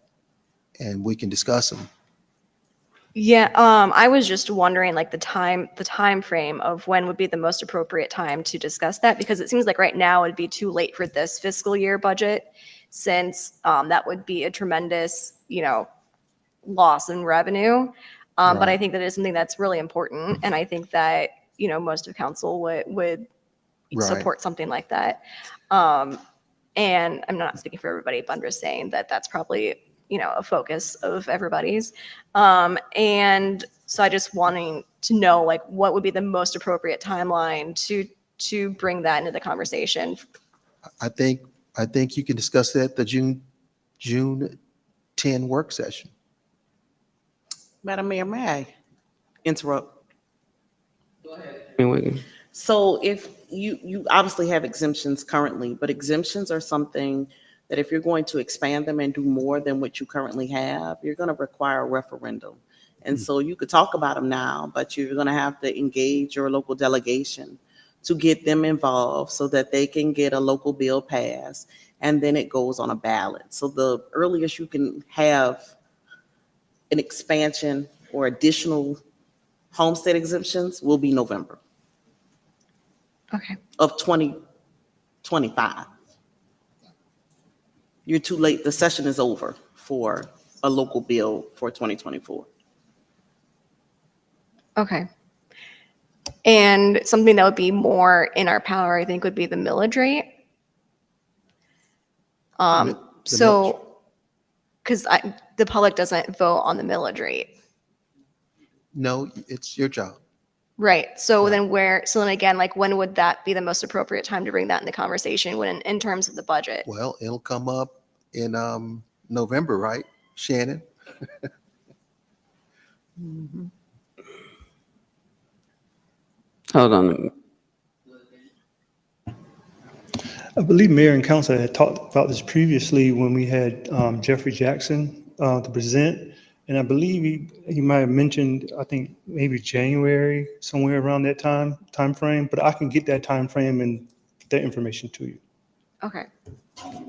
and we can discuss them. Yeah, I was just wondering like the time frame of when would be the most appropriate time to discuss that, because it seems like right now it'd be too late for this fiscal year budget, since that would be a tremendous, loss in revenue. But I think that is something that's really important, and I think that most of council would support something like that. And I'm not speaking for everybody, but I'm just saying that that's probably a focus of everybody's. And so I just wanting to know like what would be the most appropriate timeline to bring that into the conversation. I think you can discuss that at the June 10 work session. Madam Mayor, may I interrupt? Wiggins. So if you obviously have exemptions currently, but exemptions are something that if you're going to expand them and do more than what you currently have, you're going to require a referendum. And so you could talk about them now, but you're going to have to engage your local delegation to get them involved so that they can get a local bill passed, and then it goes on a ballot. So the earliest you can have an expansion or additional homestead exemptions will be November Okay. of 2025. You're too late. The session is over for a local bill for 2024. Okay. And something that would be more in our power, I think, would be the millage rate. So, because the public doesn't vote on the millage rate. No, it's your job. Right. So then again, like when would that be the most appropriate time to bring that in the conversation when in terms of the budget? Well, it'll come up in November, right, Shannon? Hold on. I believe mayor and council had talked about this previously when we had Jeffrey Jackson to present. And I believe he might have mentioned, I think maybe January, somewhere around that time frame. But I can get that time frame and get that information to you. Okay.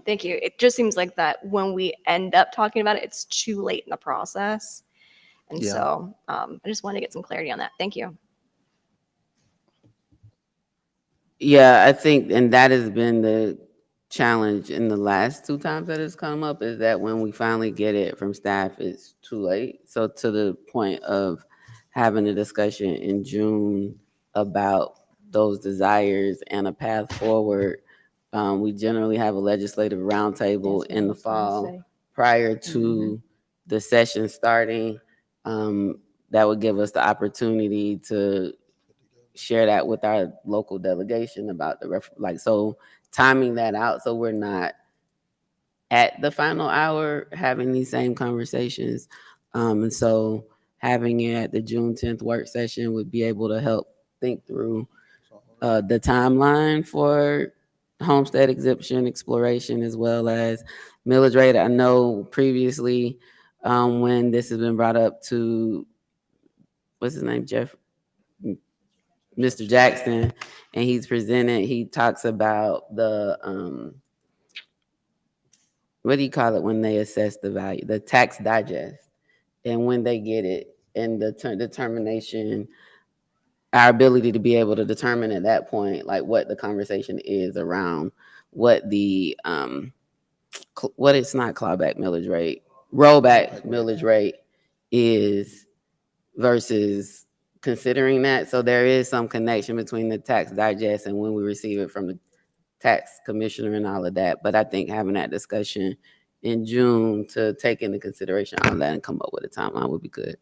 Thank you. It just seems like that when we end up talking about it, it's too late in the process. And Yeah. so I just want to get some clarity on that. Thank you. Yeah, I think, and that has been the challenge in the last two times that it's come up, is that when we finally get it from staff, it's too late. So to the point of having a discussion in June about those desires and a path forward, we generally have a legislative roundtable in the fall prior to the session starting. That would give us the opportunity to share that with our local delegation about so timing that out so we're not at the final hour having these same conversations. And so having it at the June 10th work session would be able to help think through the timeline for homestead exemption exploration as well as millage rate. I know previously when this has been brought up to, what's his name, Mr. Jackson, and he's presented, he talks about the, what do you call it when they assess the value? The tax digest. And when they get it and the determination, our ability to be able to determine at that point, like what the conversation is around what the, what it's not clawback millage rate, rollback millage rate is versus considering that. So there is some connection between the tax digest and when we receive it from the tax commissioner and all of that. But I think having that discussion in June to take into consideration all that and come up with a timeline would be good.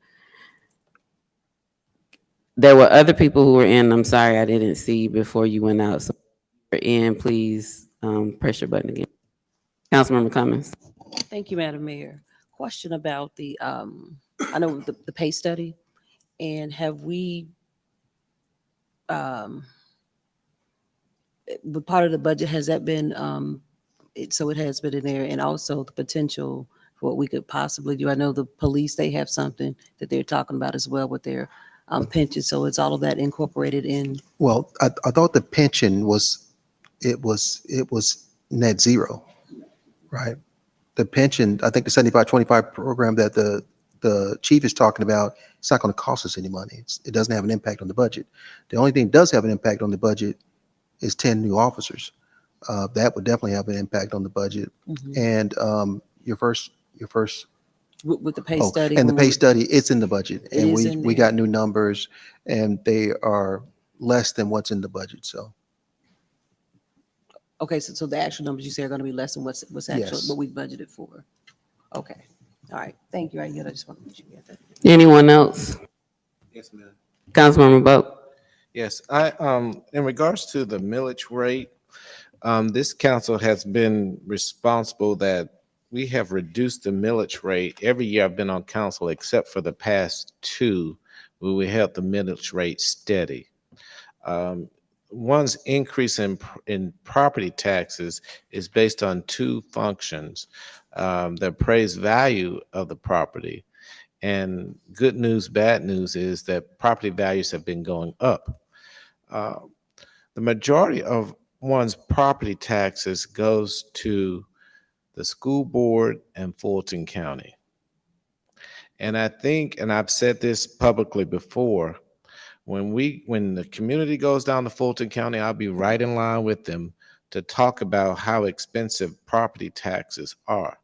There were other people who were in. I'm sorry I didn't see before you went out. So if you're in, please press your button again. Councilmember Cummings. Thank you, Madam Mayor. Question about the, I know the pay study. And have we, part of the budget, has that been, so it has been in there, and also the potential for what we could possibly do? I know the police, they have something that they're talking about as well with their pension, so it's all of that incorporated in? Well, I thought the pension was net zero, right? The pension, I think the 75-25 program that the chief is talking about, it's not going to cost us any money. It doesn't have an impact on the budget. The only thing that does have an impact on the budget is 10 new officers. That would definitely have an impact on the budget. And your first With the pay study? And the pay study, it's in the budget. It And is in we there. got new numbers and they are less than what's in the budget, so. Okay, so the actual numbers you say are going to be less than what's actually, Yes. what we budgeted for? Okay, all right, thank you. I just want to make sure you get that. Anyone else? Yes, ma'am. Councilmember Bowe. Yes, in regards to the millage rate, this council has been responsible that we have reduced the millage rate every year I've been on council, except for the past two, where we held the millage rate steady. One's increase in property taxes is based on two functions: the appraised value of the property, and good news, bad news is that property values have been going up. The majority of one's property taxes goes to the school board and Fulton County. And I think, and I've said this publicly before, when the community goes down to Fulton County, I'll be right in line with them to talk about how expensive property taxes are.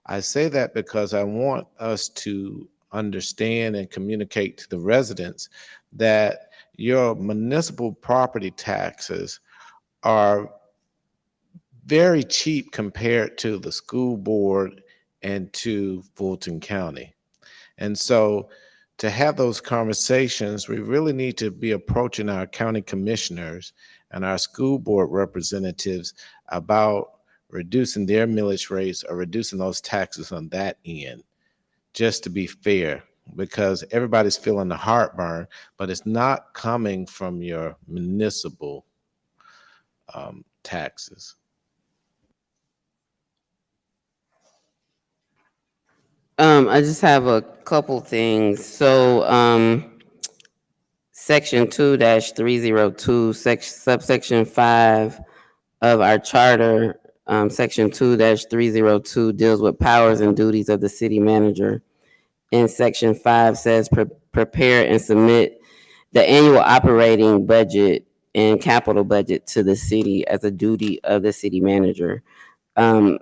I say that because I want us to understand and communicate to the residents that your municipal property taxes are very cheap compared to the school board and to Fulton County. And so to have those conversations, we really need to be approaching our county commissioners and our school board representatives about reducing their millage rates or reducing those taxes on that end, just to be fair, because everybody's feeling the heartburn, but it's not coming from your municipal taxes. I just have a couple things. So, section 2-302, subsection 5 of our charter, section 2-302 deals with powers and duties of the city manager. And section 5 says prepare and submit the annual operating budget and capital budget to the city as a duty of the city manager. Um,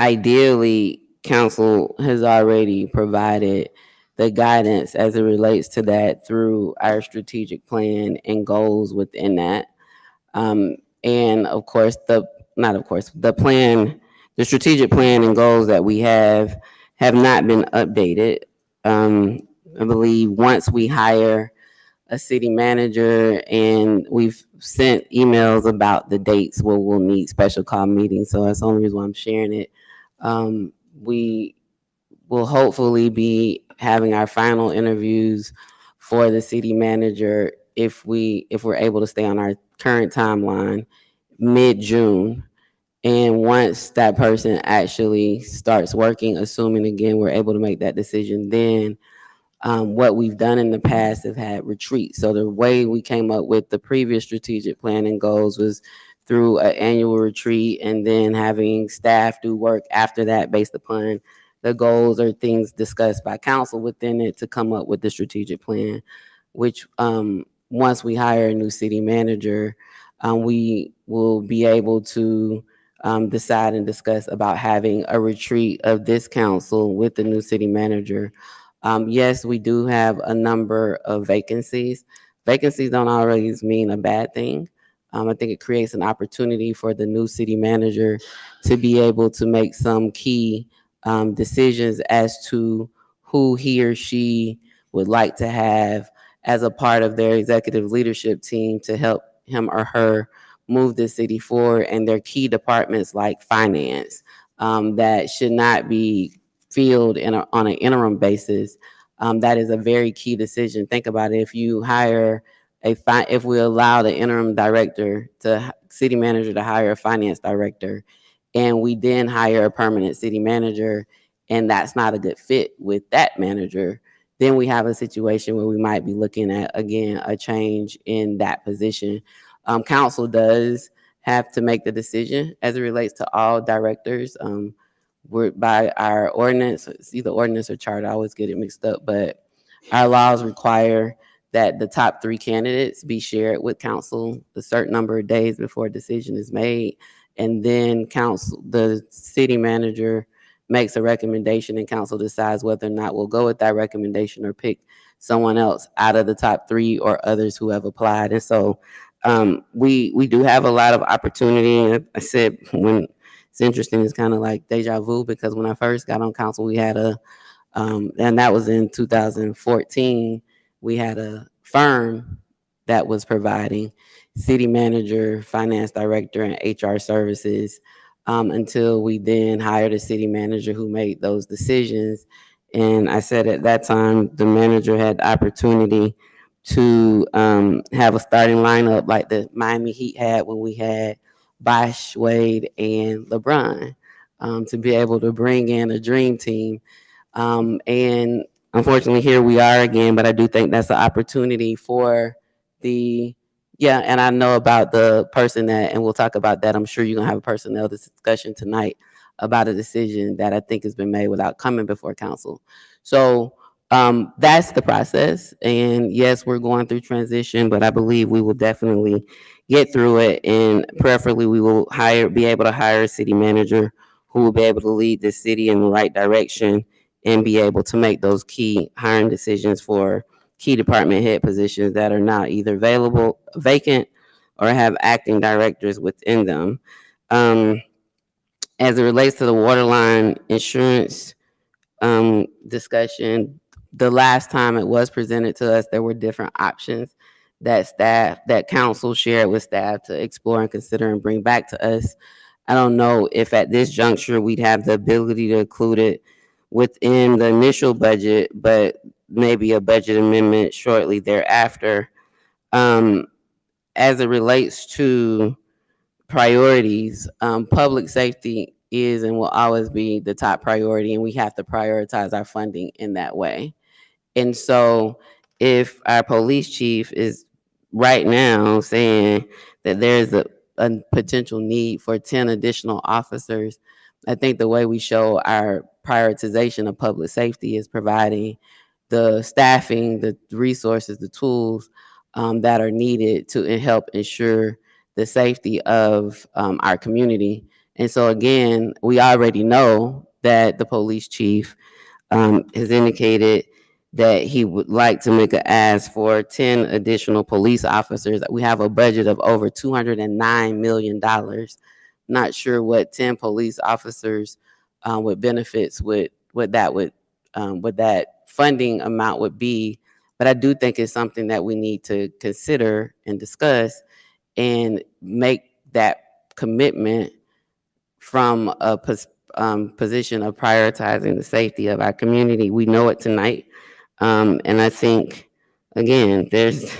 Ideally, council has already provided the guidance as it relates to that through our strategic plan and goals within that. And of course, the strategic plan and goals that we have not been updated. I believe once we hire a city manager, and we've sent emails about the dates where we'll need special call meetings. So that's the only reason why I'm sharing it. We will hopefully be having our final interviews for the city manager if we're able to stay on our current timeline mid-June. And once that person actually starts working, assuming again we're able to make that decision, then what we've done in the past have had retreats. So the way we came up with the previous strategic plan and goals was through an annual retreat, and then having staff do work after that based upon the goals or things discussed by council within it to come up with the strategic plan, which once we hire a new city manager, we will be able to decide and discuss about having a retreat of this council with the new city manager. Yes, we do have a number of vacancies. Vacancies don't always mean a bad thing. I think it creates an opportunity for the new city manager to be able to make some key decisions as to who he or she would like to have as a part of their executive leadership team to help him or her move the city forward, and their key departments like finance that should not be filled on an interim basis. That is a very key decision. Think about it. If you hire if we allow the interim city manager to hire a finance director, and we then hire a permanent city manager, and that's not a good fit with that manager, then we have a situation where we might be looking at, again, a change in that position. Council does have to make the decision as it relates to all directors. We're by our ordinance, it's either ordinance or charter, I always get it mixed up, but our laws require that the top 3 candidates be shared with council a certain number of days before a decision is made. And then the city manager makes a recommendation, and council decides whether or not we'll go with that recommendation or pick someone else out of the top 3 or others who have applied. And so we do have a lot of opportunity. I said, when it's interesting, it's kind of like deja vu, because when I first got on council, we had and that was in 2014, we had a firm that was providing city manager, finance director, and HR services until we then hired a city manager who made those decisions. And I said at that time, the manager had the opportunity to have a starting lineup like the Miami Heat had when we had Bosh, Wade, and LeBron, to be able to bring in a dream team. And unfortunately, here we are again, but I do think that's an opportunity for and I know about the person and we'll talk about that. I'm sure you're gonna have a personnel discussion tonight about a decision that I think has been made without coming before council. So that's the process. And yes, we're going through transition, but I believe we will definitely get through it. And preferably we will be able to hire a city manager who will be able to lead the city in the right direction and be able to make those key hiring decisions for key department head positions that are now either vacant, or have acting directors within them. As it relates to the waterline insurance discussion, the last time it was presented to us, there were different options that council shared with staff to explore and consider and bring back to us. I don't know if at this juncture we'd have the ability to include it within the initial budget, but maybe a budget amendment shortly thereafter. As it relates to priorities, public safety is and will always be the top priority, and we have to prioritize our funding in that way. And so if our police chief is right now saying that there's a potential need for 10 additional officers, I think the way we show our prioritization of public safety is providing the staffing, the resources, the tools that are needed to help ensure the safety of our community. And so again, we already know that the police chief has indicated that he would like to make an ask for 10 additional police officers. We have a budget of over $209 million. Not sure what 10 police officers with benefits would what that funding amount would be, but I do think it's something that we need to consider and discuss and make that commitment from a position of prioritizing the safety of our community. We know it tonight. And I think, again, there's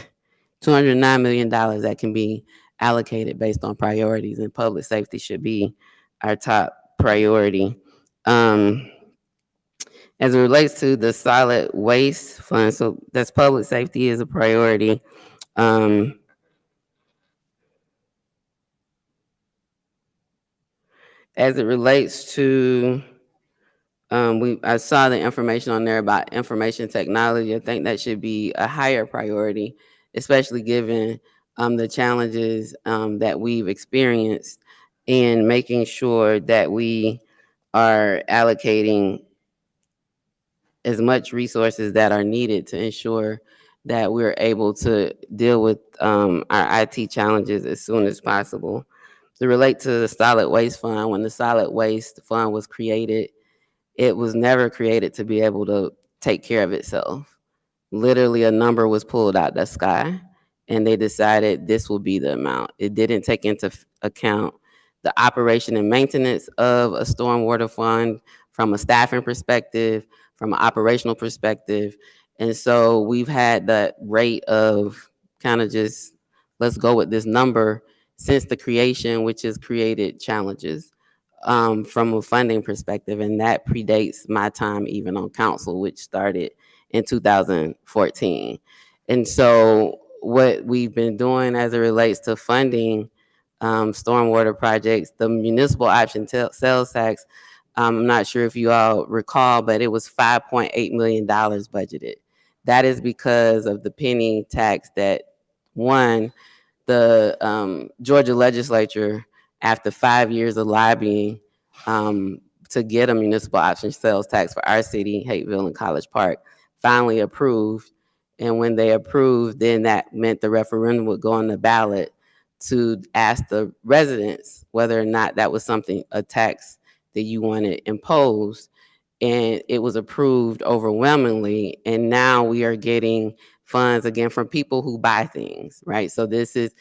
$209 million that can be allocated based on priorities, and public safety should be our top priority. As it relates to the solid waste fund, so that's public safety is a priority. As it relates to, I saw the information on there about information technology. I think that should be a higher priority, especially given the challenges that we've experienced in making sure that we are allocating as much resources that are needed to ensure that we're able to deal with our IT challenges as soon as possible. To relate to the solid waste fund, when the solid waste fund was created, it was never created to be able to take care of itself. Literally, a number was pulled out the sky, and they decided this will be the amount. It didn't take into account the operation and maintenance of a stormwater fund from a staffing perspective, from an operational perspective. And so we've had that rate of kind of just, let's go with this number since the creation, which has created challenges from a funding perspective. And that predates my time even on council, which started in 2014. And so what we've been doing as it relates to funding stormwater projects, the municipal option sales tax, I'm not sure if you all recall, but it was $5.8 million budgeted. That is because of the penny tax that the Georgia legislature, after 5 years of lobbying to get a municipal option sales tax for our city, Hateville and College Park, finally approved. And when they approved, then that meant the referendum would go on the ballot to ask the residents whether or not that was something, a tax that you wanted imposed. And it was approved overwhelmingly. And now we are getting funds again from people who buy things, right? So this is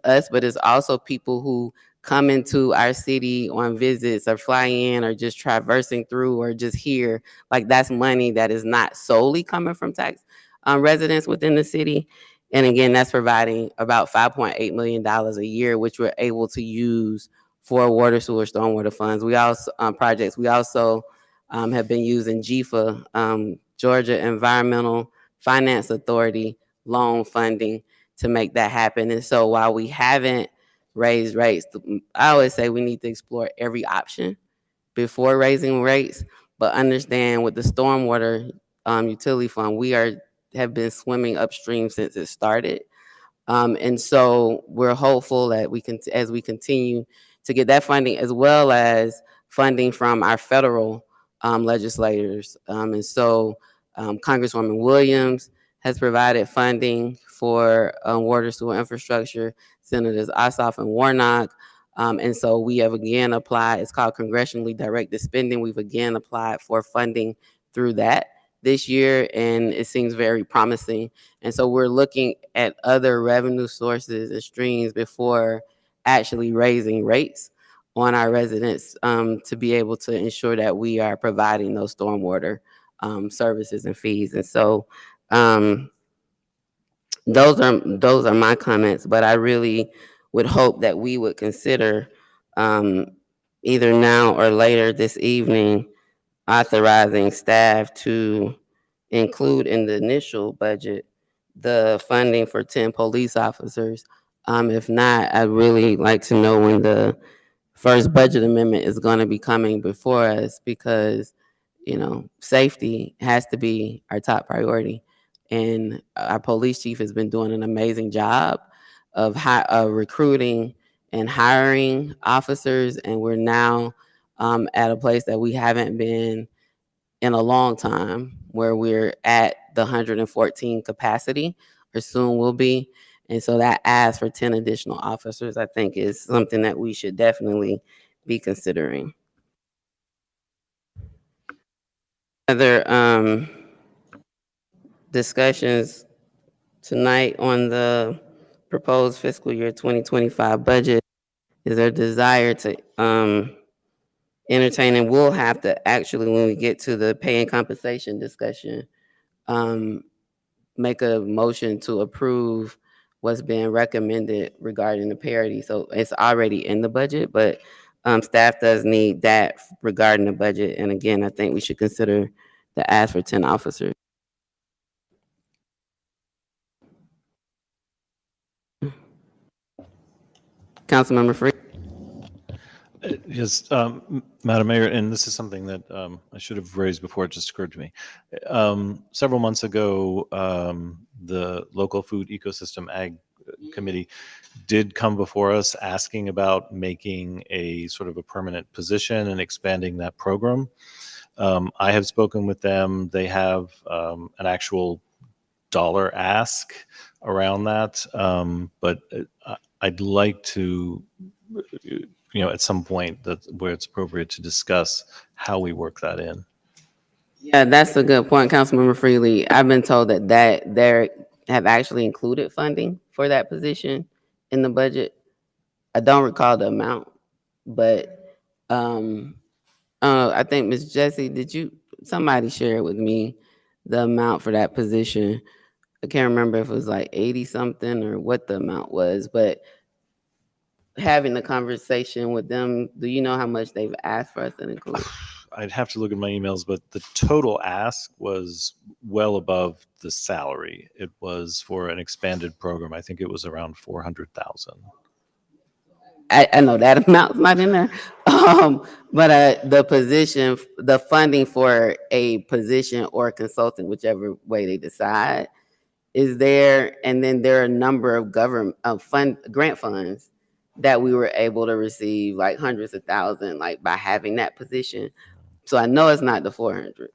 us, but it's also people who come into our city on visits or fly in or just traversing through or just here. Like, that's money that is not solely coming from tax residents within the city. And again, that's providing about $5.8 million a year, which we're able to use for water, sewer, stormwater funds. We also projects. We also have been using GEFA, Georgia Environmental Finance Authority loan funding to make that happen. And so while we haven't raised rates, I always say we need to explore every option before raising rates, but understand with the stormwater utility fund, we have been swimming upstream since it started. And so we're hopeful that we can, as we continue to get that funding, as well as funding from our federal legislators. And so Congresswoman Williams has provided funding for water sewer infrastructure, Senators Ossoff and Warnock. And so we have again applied, it's called congressionally directed spending. We've again applied for funding through that this year, and it seems very promising. And so we're looking at other revenue sources and streams before actually raising rates on our residents to be able to ensure that we are providing those stormwater services and fees. And so those are my comments, but I really would hope that we would consider either now or later this evening authorizing staff to include in the initial budget the funding for 10 police officers. If not, I'd really like to know when the first budget amendment is going to be coming before us, because, you know, safety has to be our top priority. and our police chief has been doing an amazing job of recruiting and hiring officers, and we're now at a place that we haven't been in a long time, where we're at the 114 capacity, or soon will be. And so that ask for 10 additional officers, I think, is something that we should definitely be considering. Other discussions tonight on the proposed fiscal year 2025 budget? Is there a desire to entertain, and we'll have to actually, when we get to the pay and compensation discussion, make a motion to approve what's being recommended regarding the parity. So it's already in the budget, but staff does need that regarding the budget. And again, I think we should consider the ask for 10 officers. Councilmember Free. Yes, Madam Mayor, and this is something that I should have raised before, it just occurred to me. Several months ago, the Local Food Ecosystem Ag Committee did come before us asking about making a sort of a permanent position and expanding that program. I have spoken with them. They have an actual dollar ask around that, but I'd like to, at some point where it's appropriate to discuss how we work that in. Yeah, that's a good point, Councilmember Freely. I've been told that they have actually included funding for that position in the budget. I don't recall the amount, but I think Ms. Jessie, somebody share with me the amount for that position? I can't remember if it was like 80 something or what the amount was, but having the conversation with them, do you know how much they've asked for us to include? I'd have to look at my emails, but the total ask was well above the salary. It was for an expanded program. I think it was around 400,000. I know that amount's not in there, but the position, the funding for a position or consultant, whichever way they decide, is there. And then there are a number of grant funds that we were able to receive, like hundreds of thousands, like by having that position. So I know it's not the 400,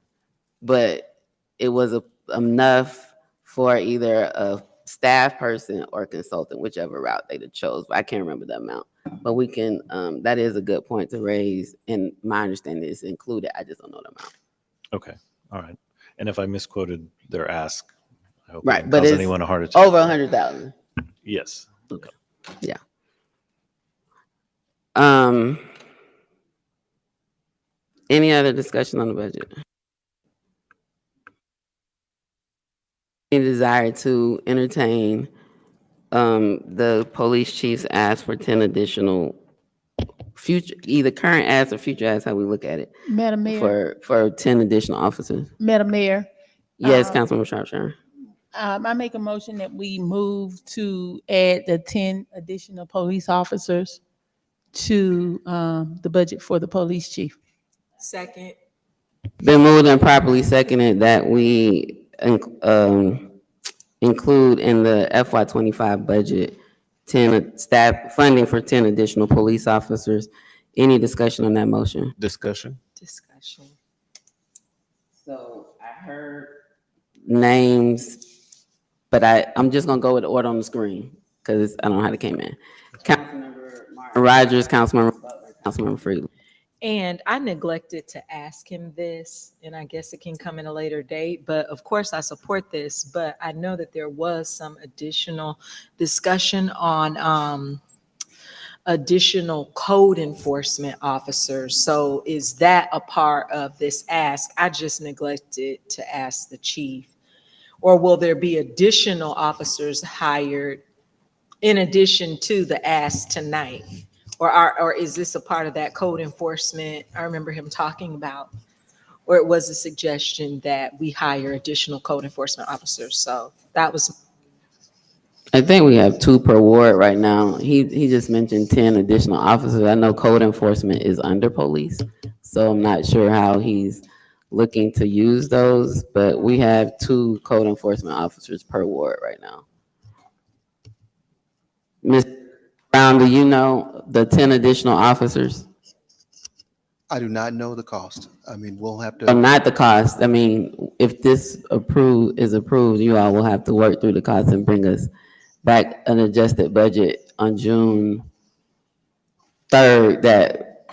but it was enough for either a staff person or consultant, whichever route they chose. But I can't remember the amount. But we can, that is a good point to raise. And my understanding is included. I just don't know the amount. Okay, all right. And if I misquoted their ask, I hope Right, it but cause it's anyone a heart attack. over 100,000. Yes. Okay. Yeah. Any other discussion on the budget? Any desire to entertain the police chief's ask for 10 additional future, either current ask or future ask, how we look at it, Madam Mayor, for 10 additional officers? Madam Mayor, Yes, Councilwoman Sharp. I make a motion that we move to add the 10 additional police officers to the budget for the police chief. Second. Been moved and properly seconded that we include in the FY25 budget 10 staff funding for 10 additional police officers. Any discussion on that motion? Discussion. So I heard names, but I'm just gonna go with the order on the screen because I don't know how they came in. Councilmember Martin Rogers, Councilmember Butler, Councilmember Freeland. And I neglected to ask him this, and I guess it can come in a later date, but of course I support this, but I know that there was some additional discussion on additional code enforcement officers. So is that a part of this ask? I just neglected to ask the chief. Or will there be additional officers hired in addition to the ask tonight? Or is this a part of that code enforcement I remember him talking about? Or it was a suggestion that we hire additional code enforcement officers? So that was. I think we have 2 per ward right now. He just mentioned 10 additional officers. I know code enforcement is under police, so I'm not sure how he's looking to use those, but we have 2 code enforcement officers per ward right now. Ms. Brown, do you know the 10 additional officers? I do not know the cost. I mean, we'll have Oh, to, not the cost. I mean, if this is approved, you all will have to work through the cost and bring us back an adjusted budget on June 3rd that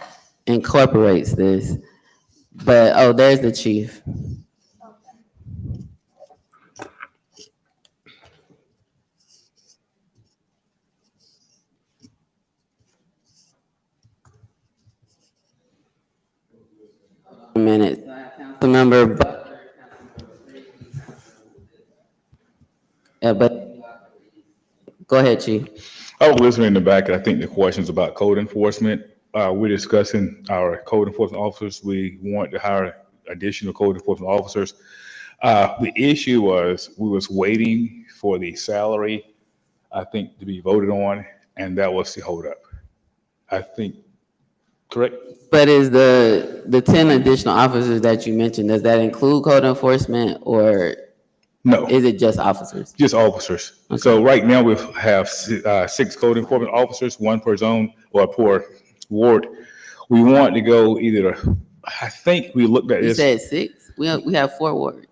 incorporates this. But, oh, there's the chief. A minute. Councilmember Butler. But, go ahead, chief. I was listening in the back, and I think the questions about code enforcement. We're discussing our code enforcement officers. We want to hire additional code enforcement officers. The issue was we was waiting for the salary, I think, to be voted on, and that was the holdup. I think, correct? But is the 10 additional officers that you mentioned, does that include code enforcement or No, is it just officers? just officers. So right now we have 6 code enforcement officers, 1 per zone or per ward. We want to go either, I think we looked at You this. said 6? We have 4 wards.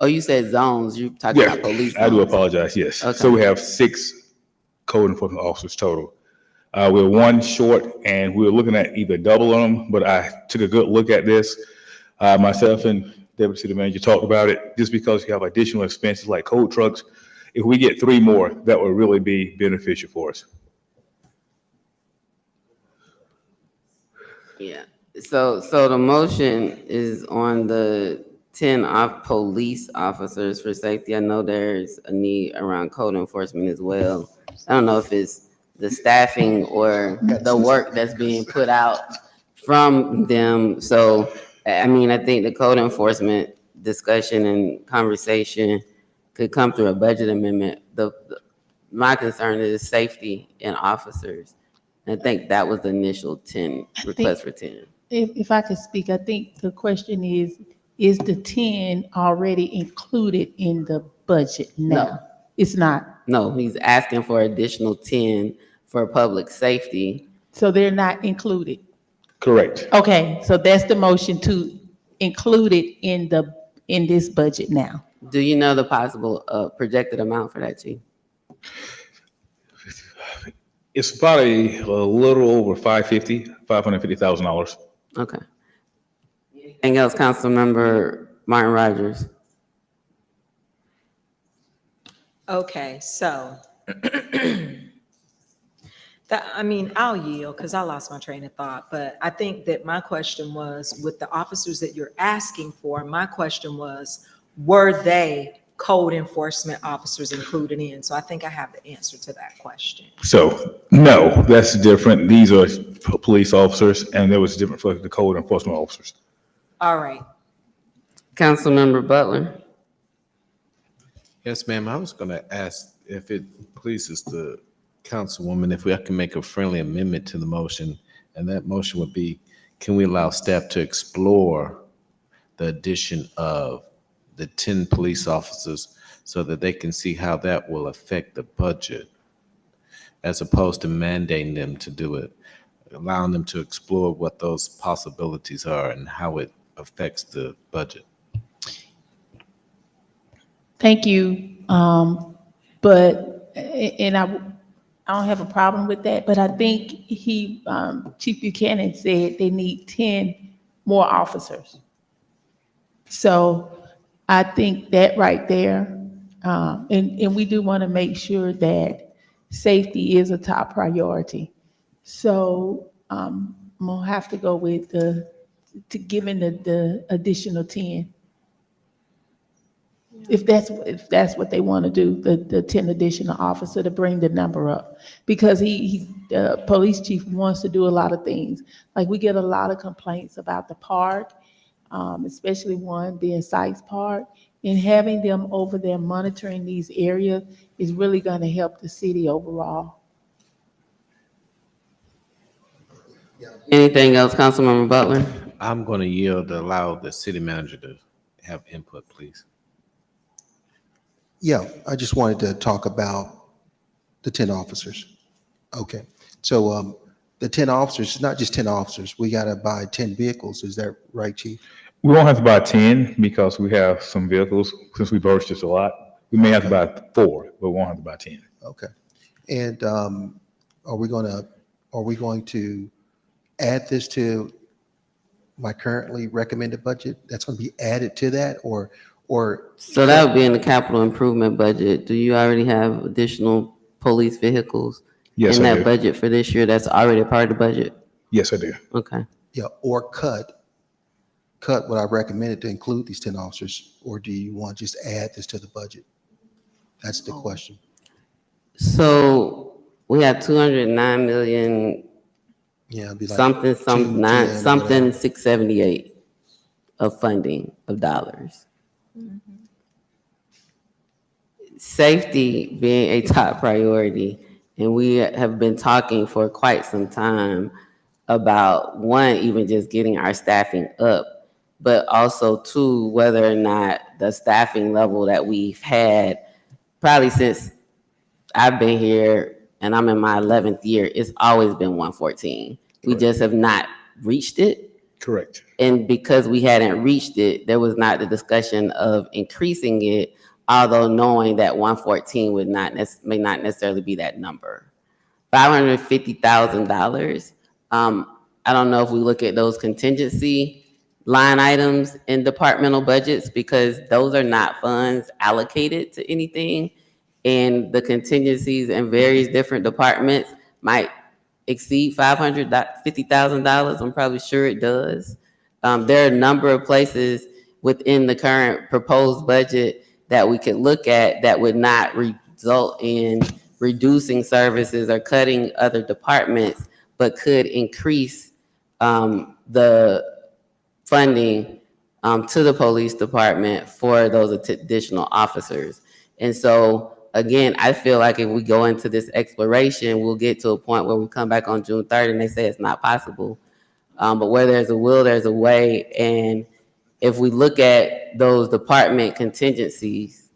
Oh, you said zones. You talking Yeah, about police I do zones. apologize, yes. Okay. So we have 6 code enforcement officers total. We're 1 short, and we're looking at either double them, but I took a good look at this. Myself and Deputy City Manager talked about it, just because you have additional expenses like code trucks. If we get 3 more, that would really be beneficial for us. Yeah. So the motion is on the 10 police officers for safety. I know there's a need around code enforcement as well. I don't know if it's the staffing or the work that's being put out from them. So, I mean, I think the code enforcement discussion and conversation could come through a budget amendment. My concern is safety and officers. I think that was the initial 10, request for 10. If I could speak, I think the question is the 10 already included in the budget now? No. It's not. No, he's asking for additional 10 for public safety. So they're not included. Correct. Okay, so that's the motion to include it in this budget now. Do you know the possible projected amount for that, Chief? It's about a little over $550,000. Okay. Anything else, Councilmember Martin Rogers? Okay, so I'll yield because I lost my train of thought. But I think that my question was, with the officers that you're asking for, my question was, were they code enforcement officers included in? So I think I have the answer to that question. So, no, that's different. These are police officers, and there was different for the code enforcement officers. All right. Councilmember Butler? Yes, ma'am. I was going to ask if it pleases the councilwoman, if I can make a friendly amendment to the motion, and that motion would be, can we allow staff to explore the addition of the 10 police officers so that they can see how that will affect the budget, as opposed to mandating them to do it, allowing them to explore what those possibilities are and how it affects the budget. Thank you. But I don't have a problem with that, but I think Chief Buchanan said they need 10 more officers. So I think that right there, and we do want to make sure that safety is a top priority. So I'm gonna have to go with giving the additional 10. If that's what they want to do, the 10 additional officer to bring the number up. Because the police chief wants to do a lot of things. Like, we get a lot of complaints about the park, especially one being Sykes Park, and having them over there monitoring these areas is really going to help the city overall. Anything else, Councilmember Butler? I'm going to yield to allow the city manager to have input, please. Yeah, I just wanted to talk about the 10 officers. Okay, so the 10 officers, it's not just 10 officers. We got to buy 10 vehicles. Is that right, Chief? We won't have to buy 10 because we have some vehicles, since we purchased a lot. We may have to buy 4, but we won't have to buy 10. Okay. And are we going to add this to my currently recommended budget? That's going to be added to that, or? So that would be in the capital improvement budget. Do you already have additional police vehicles Yes, in I that do. budget for this year? That's already a part of the budget? Yes, I do. Okay. Yeah, or cut what I recommended to include these 10 officers, or do you want to just add this to the budget? That's the question. So we have 209 million, Yeah, it'd be like something, 210, something whatever. 678 of funding of dollars. Safety being a top priority, and we have been talking for quite some time about, one, even just getting our staffing up, but also two, whether or not the staffing level that we've had probably since I've been here and I'm in my 11th year, it's always been 114. We just have not reached it. Correct. And because we hadn't reached it, there was not the discussion of increasing it, although knowing that 114 may not necessarily be that number. $550,000. I don't know if we look at those contingency line items in departmental budgets, because those are not funds allocated to anything. And the contingencies in various different departments might exceed $550,000. I'm probably sure it does. There are a number of places within the current proposed budget that we could look at that would not result in reducing services or cutting other departments, but could increase the funding to the police department for those additional officers. And so, again, I feel like if we go into this exploration, we'll get to a point where we come back on June 3rd and they say it's not possible. But where there's a will, there's a way. And if we look at those department contingencies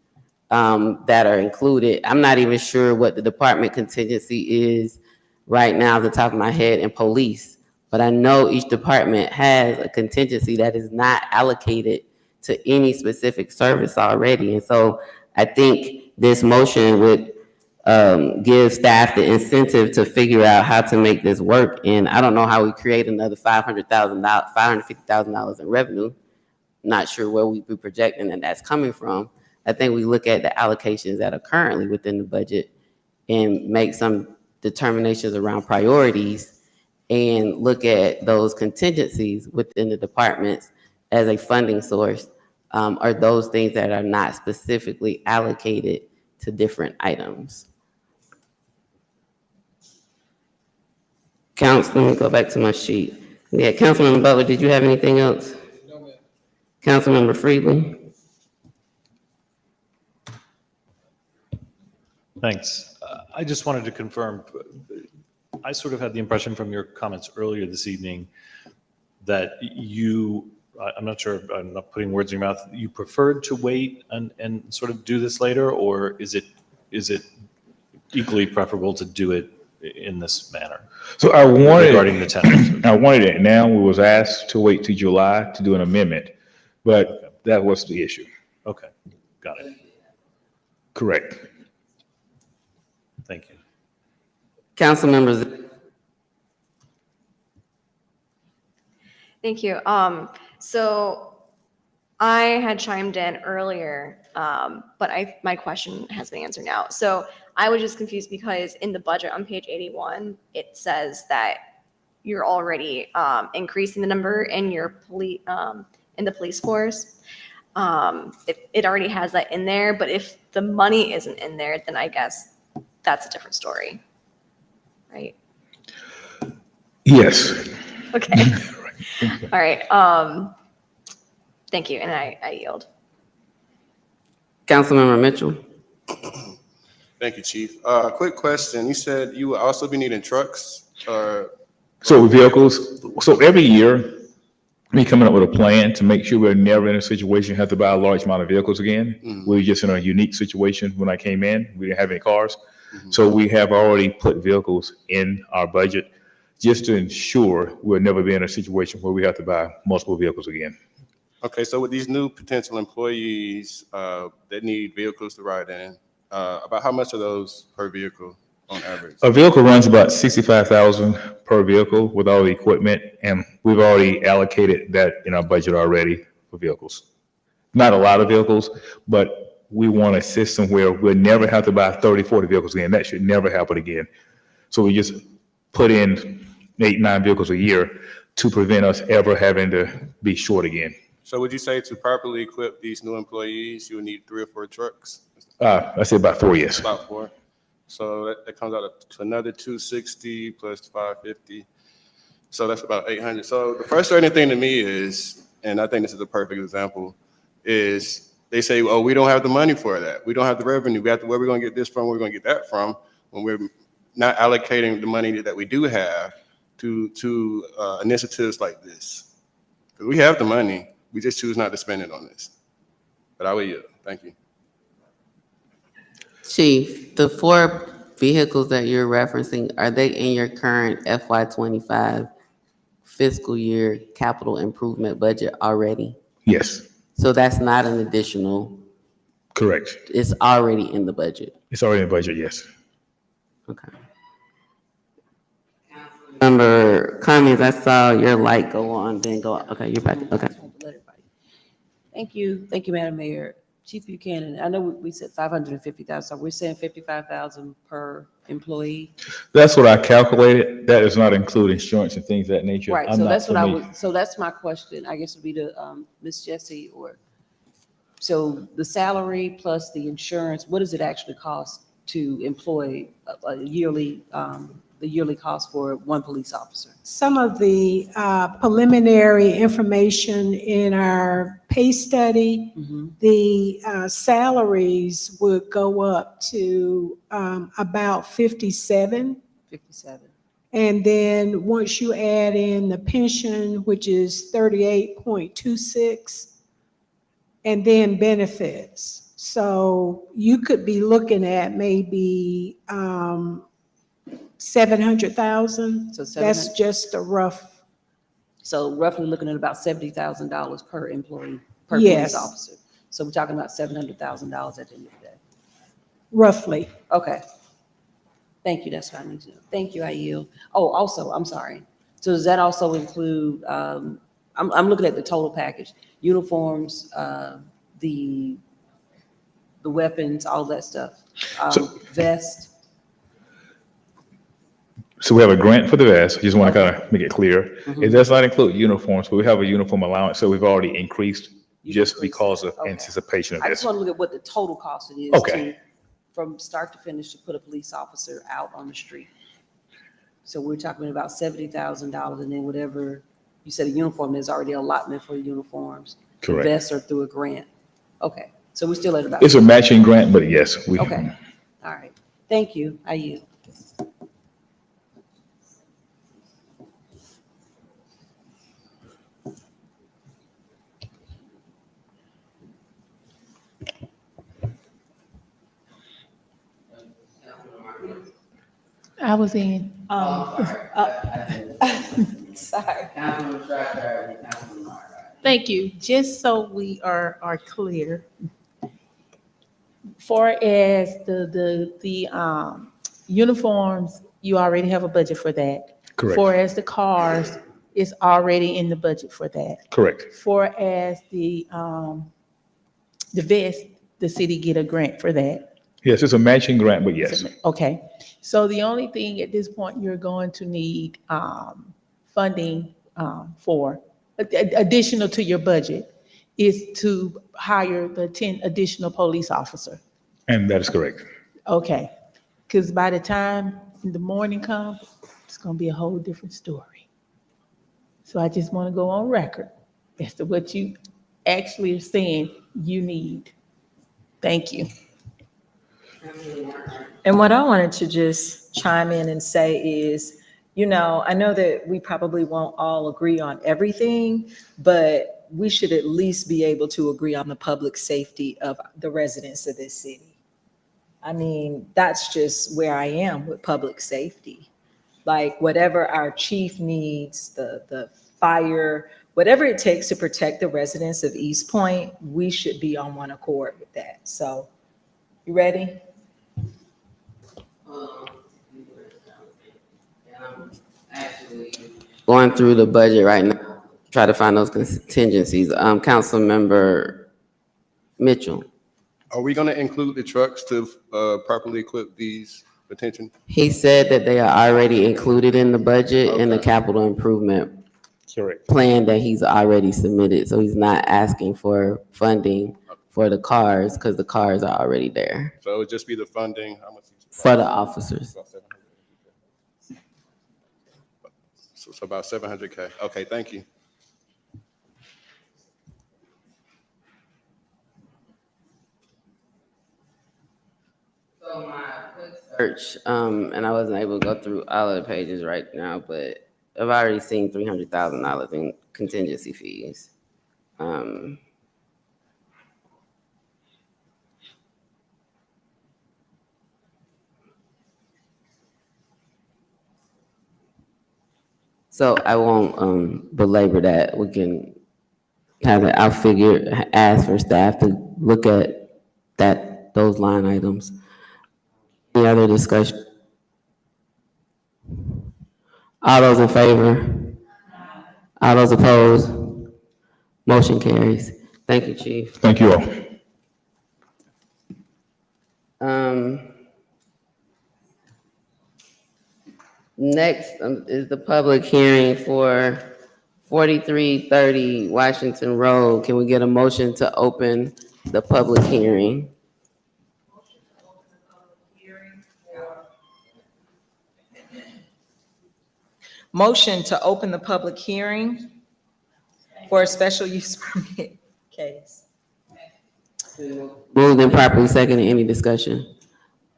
that are included, I'm not even sure what the department contingency is right now off the top of my head in police. But I know each department has a contingency that is not allocated to any specific service already. And so I think this motion would give staff the incentive to figure out how to make this work. And I don't know how we create another $550,000 in revenue. Not sure where we'd be projecting that that's coming from. I think we look at the allocations that are currently within the budget and make some determinations around priorities and look at those contingencies within the departments as a funding source, or those things that are not specifically allocated to different items. Let me go back to my sheet. Yeah, Councilmember Butler, did you have anything else? No, ma'am. Councilmember Freely? Thanks. I just wanted to confirm, I sort of had the impression from your comments earlier this evening that you, I'm not sure, I'm not putting words in your mouth, you preferred to wait and sort of do this later, or is it equally preferable to do it in this manner? So I wanted, regarding the 10. I wanted it now. We was asked to wait till July to do an amendment, but that was the issue. Okay, got it. Correct. Thank you. Council members. Thank you. So I had chimed in earlier, but my question has been answered now. So I was just confused because in the budget on page 81, it says that you're already increasing the number in your in the police force. It already has that in there, but if the money isn't in there, then I guess that's a different story, right? Yes. Okay. All right. Thank you, and I yield. Councilmember Mitchell. Thank you, Chief. Quick question. You said you would also be needing trucks or? So vehicles, so every year, me coming up with a plan to make sure we're never in a situation have to buy a large amount of vehicles again. We were just in a unique situation when I came in. We didn't have any cars. So we have already put vehicles in our budget just to ensure we'll never be in a situation where we have to buy multiple vehicles again. Okay, so with these new potential employees that need vehicles to ride in, about how much are those per vehicle on average? A vehicle runs about 65,000 per vehicle with all the equipment, and we've already allocated that in our budget already for vehicles. Not a lot of vehicles, but we want a system where we'll never have to buy 30, 40 vehicles again. That should never happen again. So we just put in 8, 9 vehicles a year to prevent us ever having to be short again. So would you say to properly equip these new employees, you would need 3 or 4 trucks? I say about 4 years. About 4. So that comes out to another 260 plus 550. So that's about 800. So the frustrating thing to me is, and I think this is a perfect example, is they say, oh, we don't have the money for that. We don't have the revenue. We have to, where we're going to get this from, where we're going to get that from, when we're not allocating the money that we do have to initiatives like this. Because we have the money. We just choose not to spend it on this. But I will yield. Thank you. Chief, the 4 vehicles that you're referencing, are they in your current FY25 fiscal year capital improvement budget already? Yes, So that's not an additional, correct. it's already in the budget. It's already in the budget, yes. Okay. Member Cummings, I saw your light go on, then go, okay, you're back, okay. Thank you, Madam Mayor. Chief Buchanan, I know we said 550,000, so we're saying 55,000 per employee? That's what I calculated. That does not include insurance and things of that nature. Right, I'm so not that's what I familiar. would, so that's my question, I guess would be to Ms. Jessie or, so the salary plus the insurance, what does it actually cost to employ a yearly, the yearly cost for one police officer? Some of the preliminary information in our pay study, the salaries would go up to about 57. 57. And then once you add in the pension, which is 38.26, and then benefits. So you could be looking at maybe 700,000. So That's just a rough. So roughly looking at about $70,000 per employee, per Yes. police officer. So we're talking about $700,000 at the end of the day. Roughly. Okay. Thank you, that's what I need to know. Thank you, I yield. Oh, also, I'm sorry. So does that also include, I'm looking at the total package, uniforms, the weapons, all that stuff, vest? So we have a grant for the vest. I just want to kind of make it clear. Mhm. It does not include uniforms, but we have a uniform allowance, so we've already increased just because of anticipation of I just this. want to look at what the total cost it is Okay. from start to finish to put a police officer out on the street. So we're talking about $70,000 and then whatever, you said a uniform, there's already allotment for uniforms. Correct. Vests are through a grant. Okay, so we're still at about. It's a matching grant, but yes, we. Okay, all right. Thank you, I yield. I was in. Sorry. Thank you. Just so we are clear, far as the uniforms, you already have a budget for that. Correct. For as the cars, it's already in the budget for that. Correct. For as the vest, the city get a grant for that. Yes, it's a matching grant, but yes. Okay, so the only thing at this point you're going to need funding for, additional to your budget, is to hire the 10 additional police officer. And that is correct. Okay, because by the time the morning comes, it's gonna be a whole different story. So I just want to go on record as to what you actually are saying you need. Thank you. And what I wanted to just chime in and say is, you know, I know that we probably won't all agree on everything, but we should at least be able to agree on the public safety of the residents of this city. I mean, that's just where I am with public safety. Like whatever our chief needs, the fire, whatever it takes to protect the residents of East Point, we should be on one accord with that. So, you ready? Going through the budget right now, try to find those contingencies. Councilmember Mitchell, Are we gonna include the trucks to properly equip these retention? he said that they are already included in the budget in the capital improvement Correct. plan that he's already submitted. So he's not asking for funding for the cars because the cars are already there So it would just be the funding, how much? for the officers. So it's about 700K. Okay, thank you. So my quick search, and I wasn't able to go through all of the pages right now, but I've already seen $300,000 in contingency fees. So I won't belabor that. We can have it, ask for staff to look at those line items. Any other discussion? All those in favor? All those opposed? Motion carries. Thank you, Chief. Thank you all. Next is the public hearing for 4330 Washington Road. Can we get a motion to open the public hearing? Motion to open the public hearing for a special use permit case. Moved and properly seconded. Any discussion?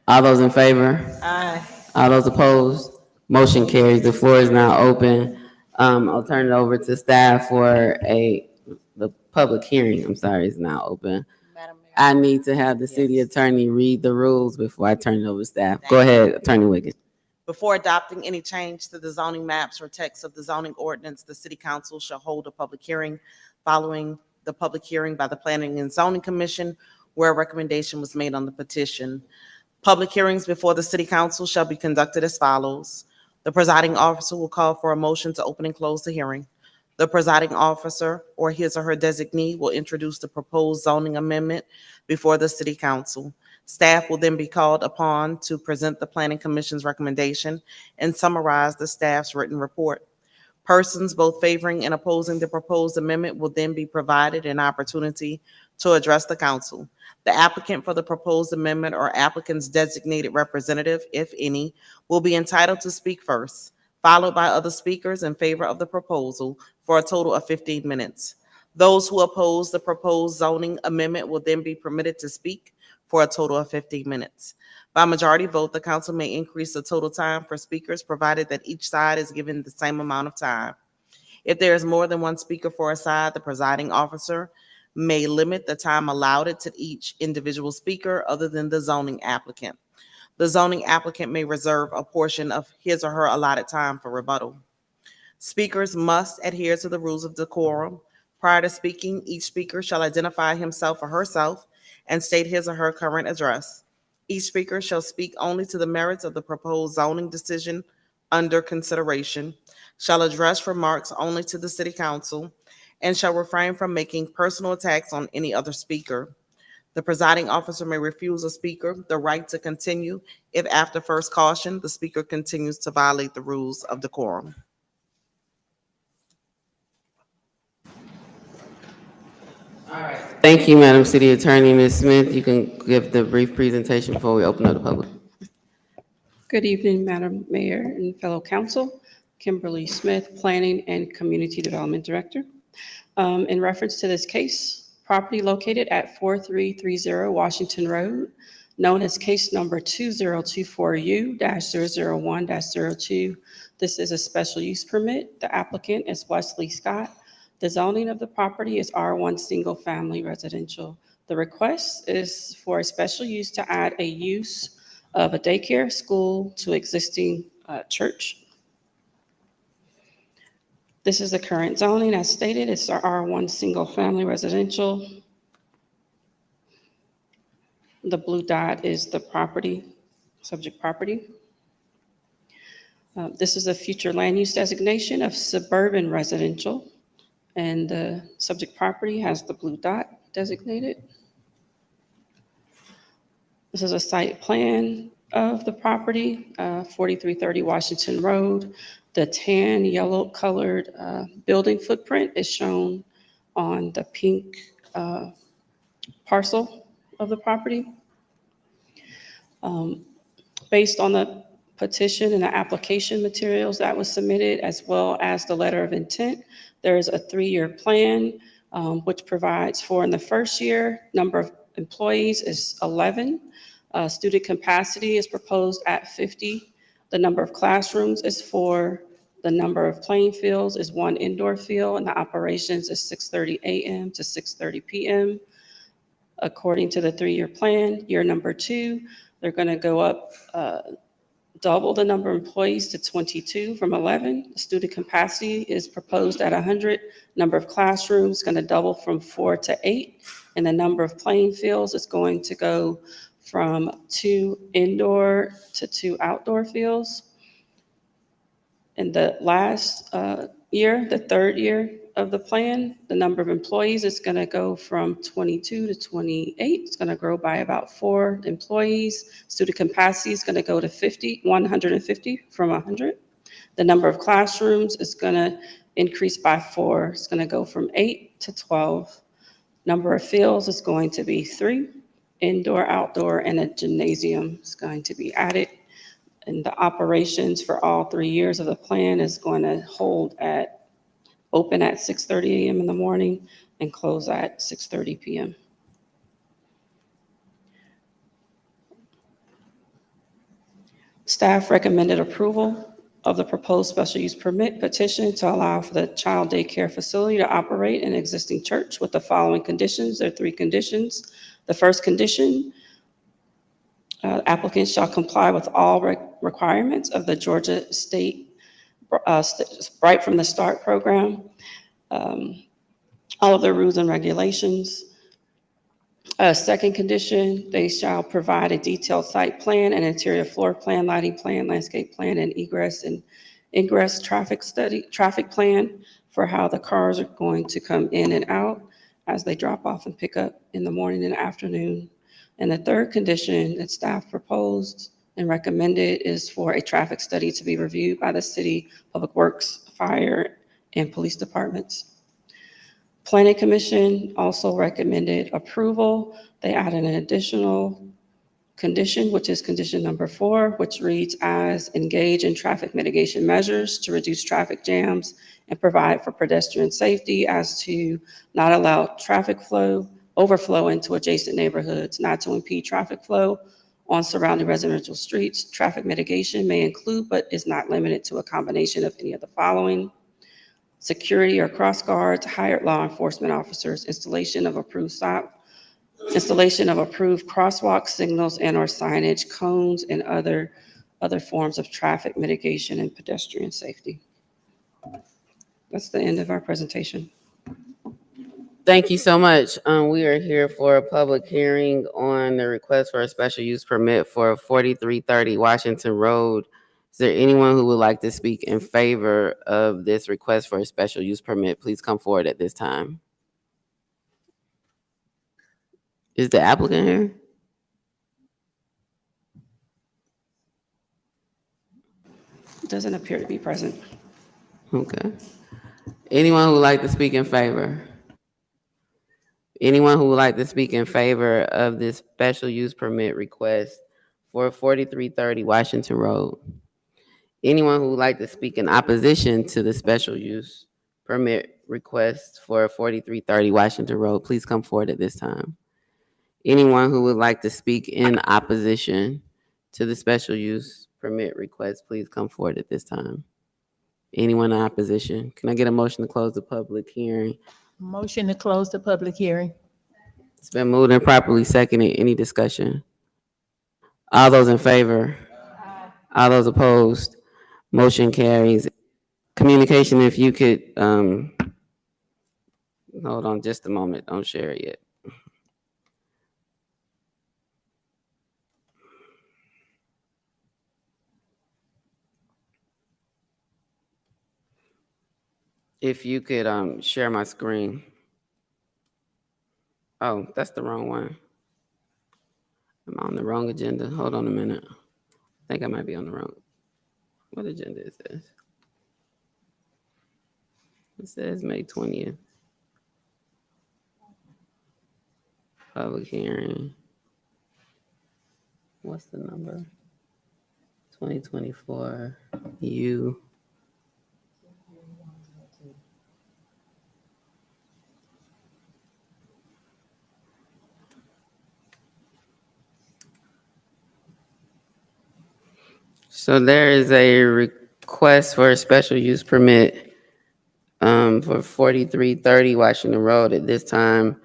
All those in favor? Aye. All those opposed? Motion carries. The floor is now open. I'll turn it over to staff for the public hearing, I'm sorry, is now open. I need to have the city attorney read the rules before I turn it over to staff. Go ahead, Attorney Wiggins. Before adopting any change to the zoning maps or text of the zoning ordinance, the city council shall hold a public hearing following the public hearing by the Planning and Zoning Commission where a recommendation was made on the petition. Public hearings before the city council shall be conducted as follows. The presiding officer will call for a motion to open and close the hearing. The presiding officer or his or her designee will introduce the proposed zoning amendment before the city council. Staff will then be called upon to present the Planning Commission's recommendation and summarize the staff's written report. Persons both favoring and opposing the proposed amendment will then be provided an opportunity to address the council. The applicant for the proposed amendment or applicant's designated representative, if any, will be entitled to speak first, followed by other speakers in favor of the proposal for a total of 15 minutes. Those who oppose the proposed zoning amendment will then be permitted to speak for a total of 15 minutes. By majority vote, the council may increase the total time for speakers provided that each side is given the same amount of time. If there is more than one speaker for a side, the presiding officer may limit the time allowed to each individual speaker other than the zoning applicant. The zoning applicant may reserve a portion of his or her allotted time for rebuttal. Speakers must adhere to the rules of decorum. Prior to speaking, each speaker shall identify himself or herself and state his or her current address. Each speaker shall speak only to the merits of the proposed zoning decision under consideration, shall address remarks only to the city council, and shall refrain from making personal attacks on any other speaker. The presiding officer may refuse a speaker the right to continue if after first caution, the speaker continues to violate the rules of decorum. Thank you, Madam City Attorney. Ms. Smith, you can give the brief presentation before we open up the public. Good evening, Madam Mayor and fellow council. Kimberly Smith, Planning and Community Development Director. In reference to this case, property located at 4330 Washington Road, known as case number 2024U-001-02. This is a special use permit. The applicant is Wesley Scott. The zoning of the property is R1 Single Family Residential. The request is for a special use to add a use of a daycare school to existing church. This is the current zoning. As stated, it's our R1 Single Family Residential. The blue dot is the property, subject property. This is a future land use designation of suburban residential, and the subject property has the blue dot designated. This is a site plan of the property, 4330 Washington Road. The tan yellow colored building footprint is shown on the pink parcel of the property. Based on the petition and the application materials that was submitted, as well as the letter of intent, there is a 3-year plan which provides for, in the first year, number of employees is 11. Student capacity is proposed at 50. The number of classrooms is 4. The number of playing fields is 1 indoor field, and the operations is 6:30 a.m. to 6:30 p.m. According to the 3-year plan, year number 2, they're going to go up double the number of employees to 22 from 11. The student capacity is proposed at 100. Number of classrooms going to double from 4 to 8. And the number of playing fields is going to go from 2 indoor to 2 outdoor fields. In the last year, the 3rd year of the plan, the number of employees is going to go from 22 to 28. It's going to grow by about 4 employees. Student capacity is going to go to 150 from 100. The number of classrooms is going to increase by 4. It's going to go from 8 to 12. Number of fields is going to be 3. Indoor, outdoor, and a gymnasium is going to be added. And the operations for all 3 years of the plan is going to open at 6:30 a.m. in the morning and close at 6:30 p.m. Staff recommended approval of the proposed special use permit petition to allow for the child daycare facility to operate in an existing church with the following conditions. There are 3 conditions. The first condition, applicants shall comply with all requirements of the Georgia State right from the start program, all of the rules and regulations. Second condition, they shall provide a detailed site plan, an interior floor plan, lighting plan, landscape plan, and egress and ingress traffic plan for how the cars are going to come in and out as they drop off and pick up in the morning and afternoon. And the third condition that staff proposed and recommended is for a traffic study to be reviewed by the city public works, fire, and police departments. Planning Commission also recommended approval. They added an additional condition, which is condition number 4, which reads as engage in traffic mitigation measures to reduce traffic jams and provide for pedestrian safety as to not allow traffic overflow into adjacent neighborhoods, not to impede traffic flow on surrounding residential streets. Traffic mitigation may include, but is not limited to, a combination of any of the following: security or cross guards, hired law enforcement officers, installation of approved crosswalk signals and or signage, cones, and other forms of traffic mitigation and pedestrian safety. That's the end of our presentation. Thank you so much. We are here for a public hearing on the request for a special use permit for 4330 Washington Road. Is there anyone who would like to speak in favor of this request for a special use permit? Please come forward at this time. Is the applicant here? Doesn't appear to be present. Okay. Anyone who would like to speak in favor? Anyone who would like to speak in favor of this special use permit request for 4330 Washington Road? Anyone who would like to speak in opposition to the special use permit request for 4330 Washington Road, please come forward at this time. Anyone who would like to speak in opposition to the special use permit request, please come forward at this time. Anyone in opposition? Can I get a motion to close the public hearing? Motion to close the public hearing. It's been moved and properly seconded. Any discussion? All those in favor? All those opposed? Motion carries. Communication, if you could, hold on just a moment. Don't share it yet. If you could share my screen. Oh, that's the wrong one. I'm on the wrong agenda. Hold on a minute. I think I might be on the wrong. What agenda is this? It says May 20th. Public hearing. What's the number? 2024 U. So there is a request for a special use permit for 4330 Washington Road. At this time,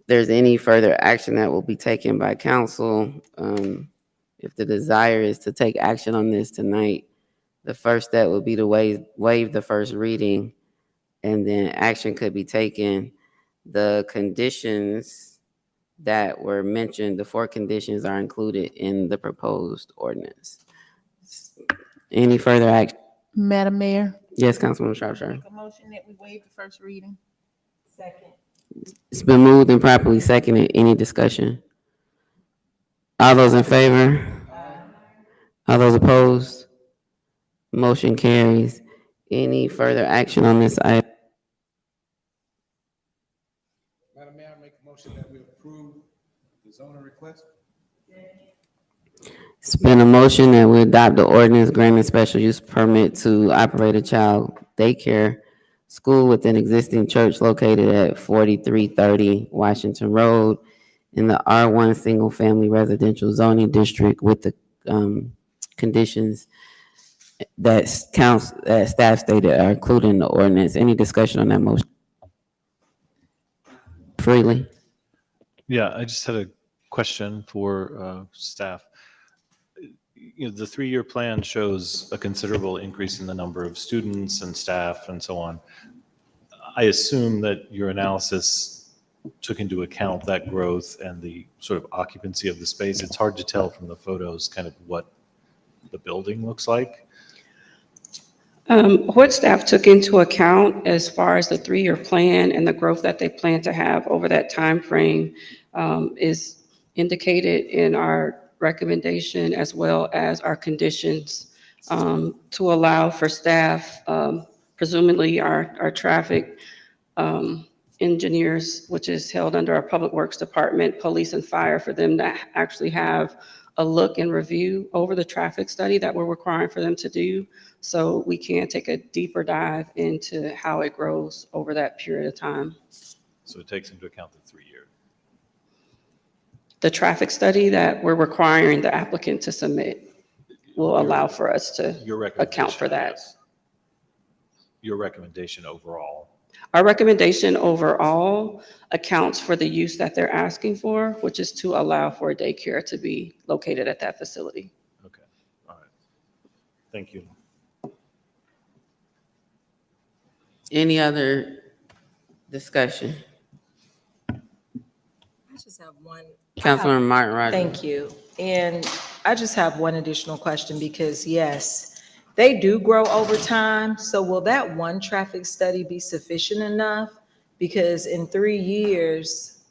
there's any further action that will be taken by council. If the desire is to take action on this tonight, the first step would be to waive the first reading, and then action could be taken. The conditions that were mentioned, the 4 conditions are included in the proposed ordinance. Any further action? Madam Mayor. Yes, Councilwoman Shropshire. Make a motion that we waive the first reading. Second. It's been moved and properly seconded. Any discussion? All those in favor? All those opposed? Motion carries. Any further action on this item? Madam Mayor, I make a motion that we approve the zoning request. It's been a motion that we adopt the ordinance granting special use permit to operate a child daycare school with an existing church located at 4330 Washington Road in the R1 Single Family Residential Zoning District with the conditions that staff stated are included in the ordinance. Any discussion on that motion? Freely. Yeah, I just had a question for staff. You know, the 3-year plan shows a considerable increase in the number of students and staff and so on. I assume that your analysis took into account that growth and the sort of occupancy of the space. It's hard to tell from the photos kind of what the building looks like. What staff took into account as far as the 3-year plan and the growth that they plan to have over that time frame is indicated in our recommendation as well as our conditions to allow for staff, presumably our traffic engineers, which is held under our Public Works Department, Police and Fire, for them to actually have a look and review over the traffic study that we're requiring for them to do, so we can take a deeper dive into how it grows over that period of time. So it takes into account the 3-year. The traffic study that we're requiring the applicant to submit will allow for us to account for that. Yes. Your recommendation overall. Our recommendation overall accounts for the use that they're asking for, which is to allow for a daycare to be located at that facility. Okay, all right. Thank you. Any other discussion? I just have one. Councilman Martin Rogers. Thank you. And I just have one additional question because yes, they do grow over time. So will that one traffic study be sufficient enough? Because in 3 years,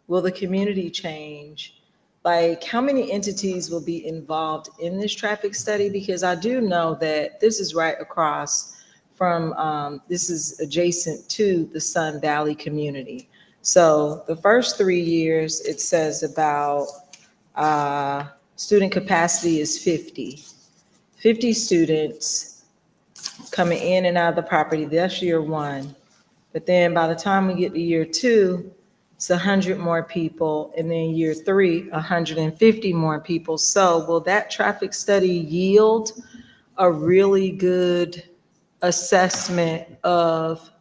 will the community change? Like, how many entities will be involved in this traffic study? Because I do know that this is right across from, this is adjacent to the Sun Valley community. So the first 3 years, it says about student capacity is 50 students coming in and out of the property. That's year 1. But then by the time we get to year 2, it's 100 more people, and then year 3, 150 more people. So will that traffic study yield a really good assessment of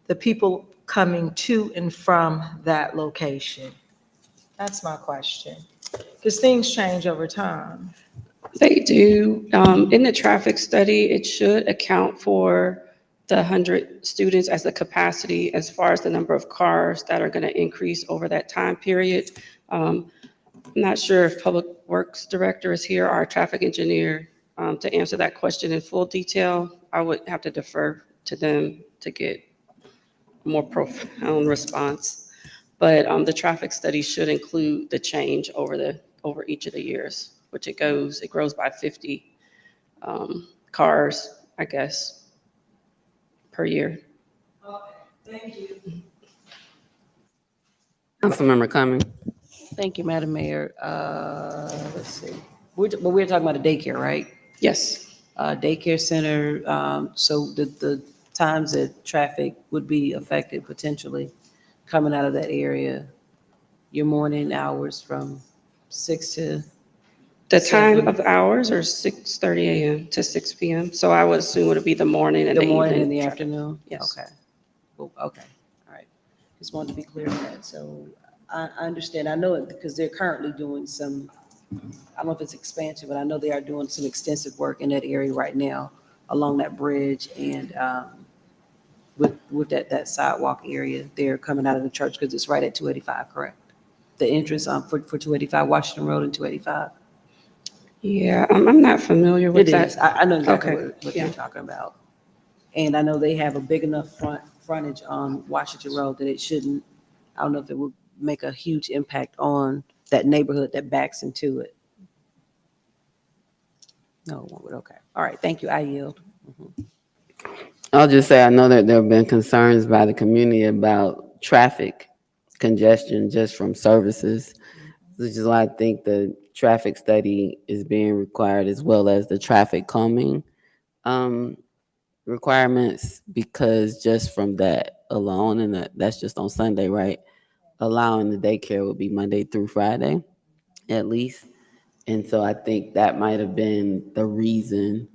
the people coming to and from that location? That's my question. Because things change over time. They do. In the traffic study, it should account for the 100 students as the capacity as far as the number of cars that are going to increase over that time period. I'm not sure if Public Works Director is here, or our traffic engineer, to answer that question in full detail. I would have to defer to them to get a more profound response. But the traffic study should include the change over each of the years, which it grows by 50 cars, I guess, per year. Thank you. Councilmember Cumming. Thank you, Madam Mayor. Let's see. But we're talking about a daycare, right? Yes. Daycare center, so the times that traffic would be affected potentially coming out of that area, your morning hours from 6 to The time 7. of hours are 6:30 a.m. to 6 p.m. So I would assume it would be the morning and The the morning and evening. the afternoon? Yes. Okay. Well, okay, all right. Just wanted to be clear on that. So I understand. I know it because they're currently doing some, I don't know if it's expansion, but I know they are doing some extensive work in that area right now along that bridge and with that sidewalk area there coming out of the church because it's right at 285, correct? The entrance for 285, Washington Road and 285. Yeah, I'm not familiar with It that. is. I know exactly Okay, what yeah. you're talking about. And I know they have a big enough frontage on Washington Road that it shouldn't, I don't know if it would make a huge impact on that neighborhood that backs into it. No, it won't. Okay. All right. Thank you. I yield. I'll just say, I know that there have been concerns by the community about traffic congestion just from services, which is why I think the traffic study is being required as well as the traffic calming requirements, because just from that alone, and that's just on Sunday, right? Allowing the daycare would be Monday through Friday, at least. And so I think that might have been the reason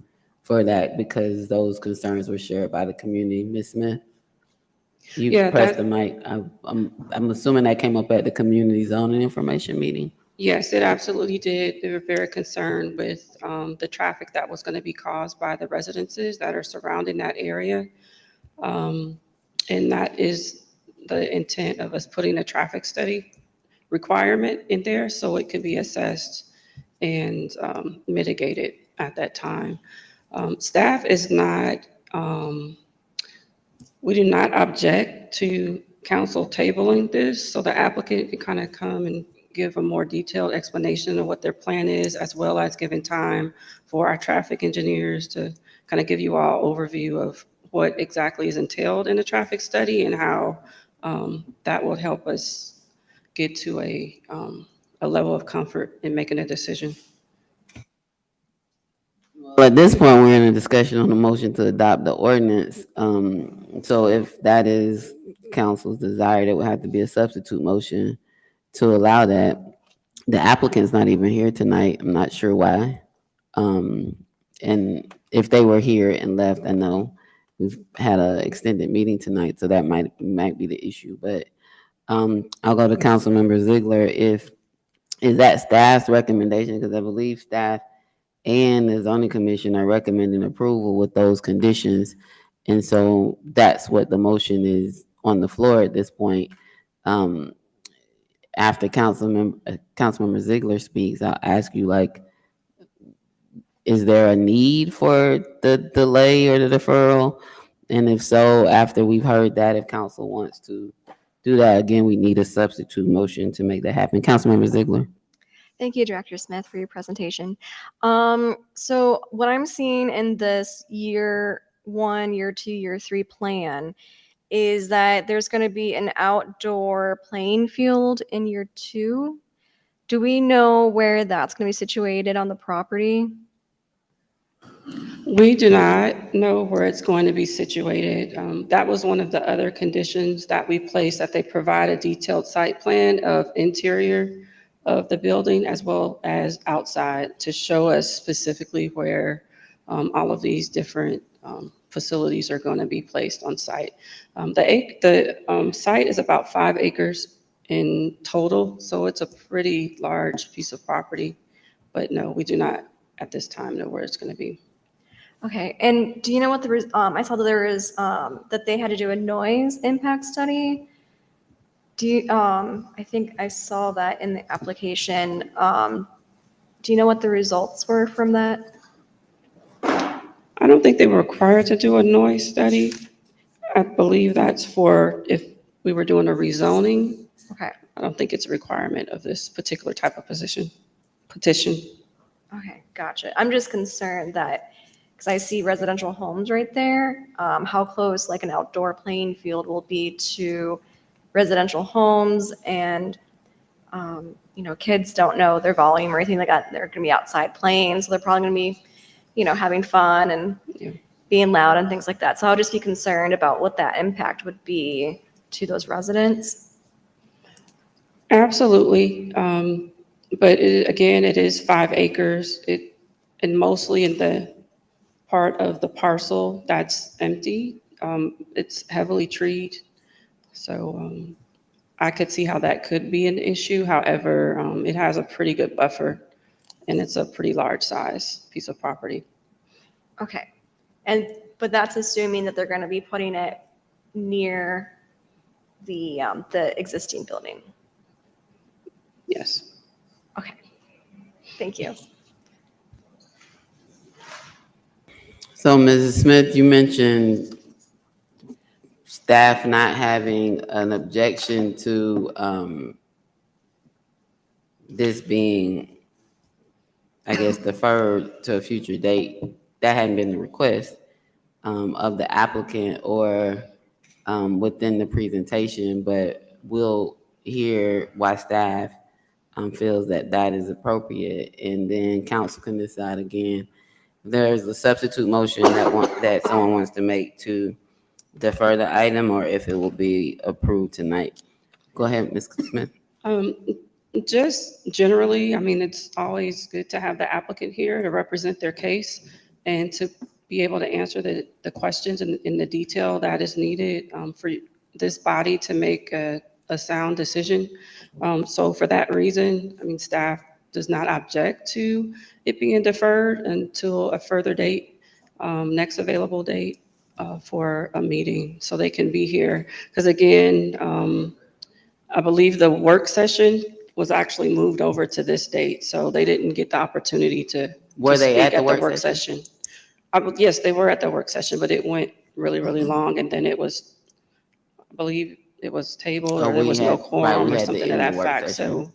for that, because those concerns were shared by the community. Ms. Smith, you Yeah, pressed that- the mic. I'm assuming that came up at the community zoning information meeting. Yes, it absolutely did. They were very concerned with the traffic that was going to be caused by the residences that are surrounding that area. And that is the intent of us putting a traffic study requirement in there so it could be assessed and mitigated at that time. Staff is not, we do not object to council tabling this, so the applicant can kind of come and give a more detailed explanation of what their plan is, as well as giving time for our traffic engineers to kind of give you all overview of what exactly is entailed in the traffic study and how that will help us get to a level of comfort in making a decision. Well, at this point, we're in a discussion on the motion to adopt the ordinance. So if that is council's desire, there would have to be a substitute motion to allow that. The applicant's not even here tonight. I'm not sure why. And if they were here and left, I know we've had an extended meeting tonight, so that might be the issue. But I'll go to Councilmember Ziegler. Is that staff's recommendation? Because I believe staff and the zoning commission are recommending approval with those conditions. And so that's what the motion is on the floor at this point. After Councilmember Ziegler speaks, I'll ask you, like, is there a need for the delay or the deferral? And if so, after we've heard that, if council wants to do that, again, we need a substitute motion to make that happen. Councilmember Ziegler. Thank you, Director Smith, for your presentation. So what I'm seeing in this year 1, year 2, year 3 plan is that there's going to be an outdoor playing field in year 2. Do we know where that's going to be situated on the property? We do not know where it's going to be situated. That was one of the other conditions that we placed, that they provide a detailed site plan of interior of the building as well as outside to show us specifically where all of these different facilities are going to be placed on site. The site is about 5 acres in total, so it's a pretty large piece of property. But no, we do not at this time know where it's going to be. Okay, and do you know what I saw that there is, that they had to do a noise impact study. Do you, I think I saw that in the application. Do you know what the results were from that? I don't think they were required to do a noise study. I believe that's for if we were doing a rezoning. Okay. I don't think it's a requirement of this particular type of petition. Okay, gotcha. I'm just concerned that, because I see residential homes right there, how close like an outdoor playing field will be to residential homes, and kids don't know their volume or anything like that. They're going to be outside playing, so they're probably going to be, having fun and being loud and things like that. So I'll just be concerned about what that impact would be to those residents. Absolutely. But again, it is 5 acres. And mostly in the part of the parcel that's empty, it's heavily treed. So I could see how that could be an issue. However, it has a pretty good buffer, and it's a pretty large size piece of property. Okay. But that's assuming that they're going to be putting it near the existing building. Yes. Okay. Thank you. So, Mrs. Smith, you mentioned staff not having an objection to this being, I guess, deferred to a future date. That hadn't been the request of the applicant or within the presentation, but we'll hear why staff feels that that is appropriate, and then council can decide again. There's a substitute motion that someone wants to make to defer the item, or if it will be approved tonight. Go ahead, Ms. Smith. Just generally, I mean, it's always good to have the applicant here to represent their case and to be able to answer the questions in the detail that is needed for this body to make a sound decision. So for that reason, I mean, staff does not object to it being deferred until a further date, next available date for a meeting, so they can be here. Because again, I believe the work session was actually moved over to this date, so they didn't get the opportunity to Were they speak at the work session. Yes, they were at the work session, but it went really, really long, and then it was, I believe it was tabled, or there was no quorum or something to that fact. So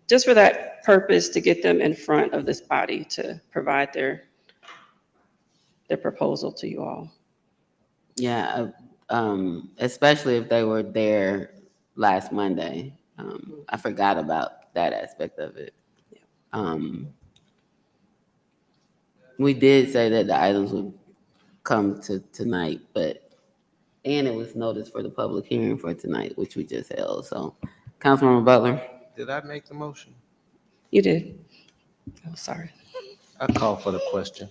just for that purpose, to get them in front of this body to provide their proposal to you all. Yeah, especially if they were there last Monday. I forgot about that aspect of it. We did say that the items would come to tonight, and it was noticed for the public hearing for tonight, which we just held. So, Councilmember Butler. Did I make the motion? You did. Oh, sorry. I call for the question.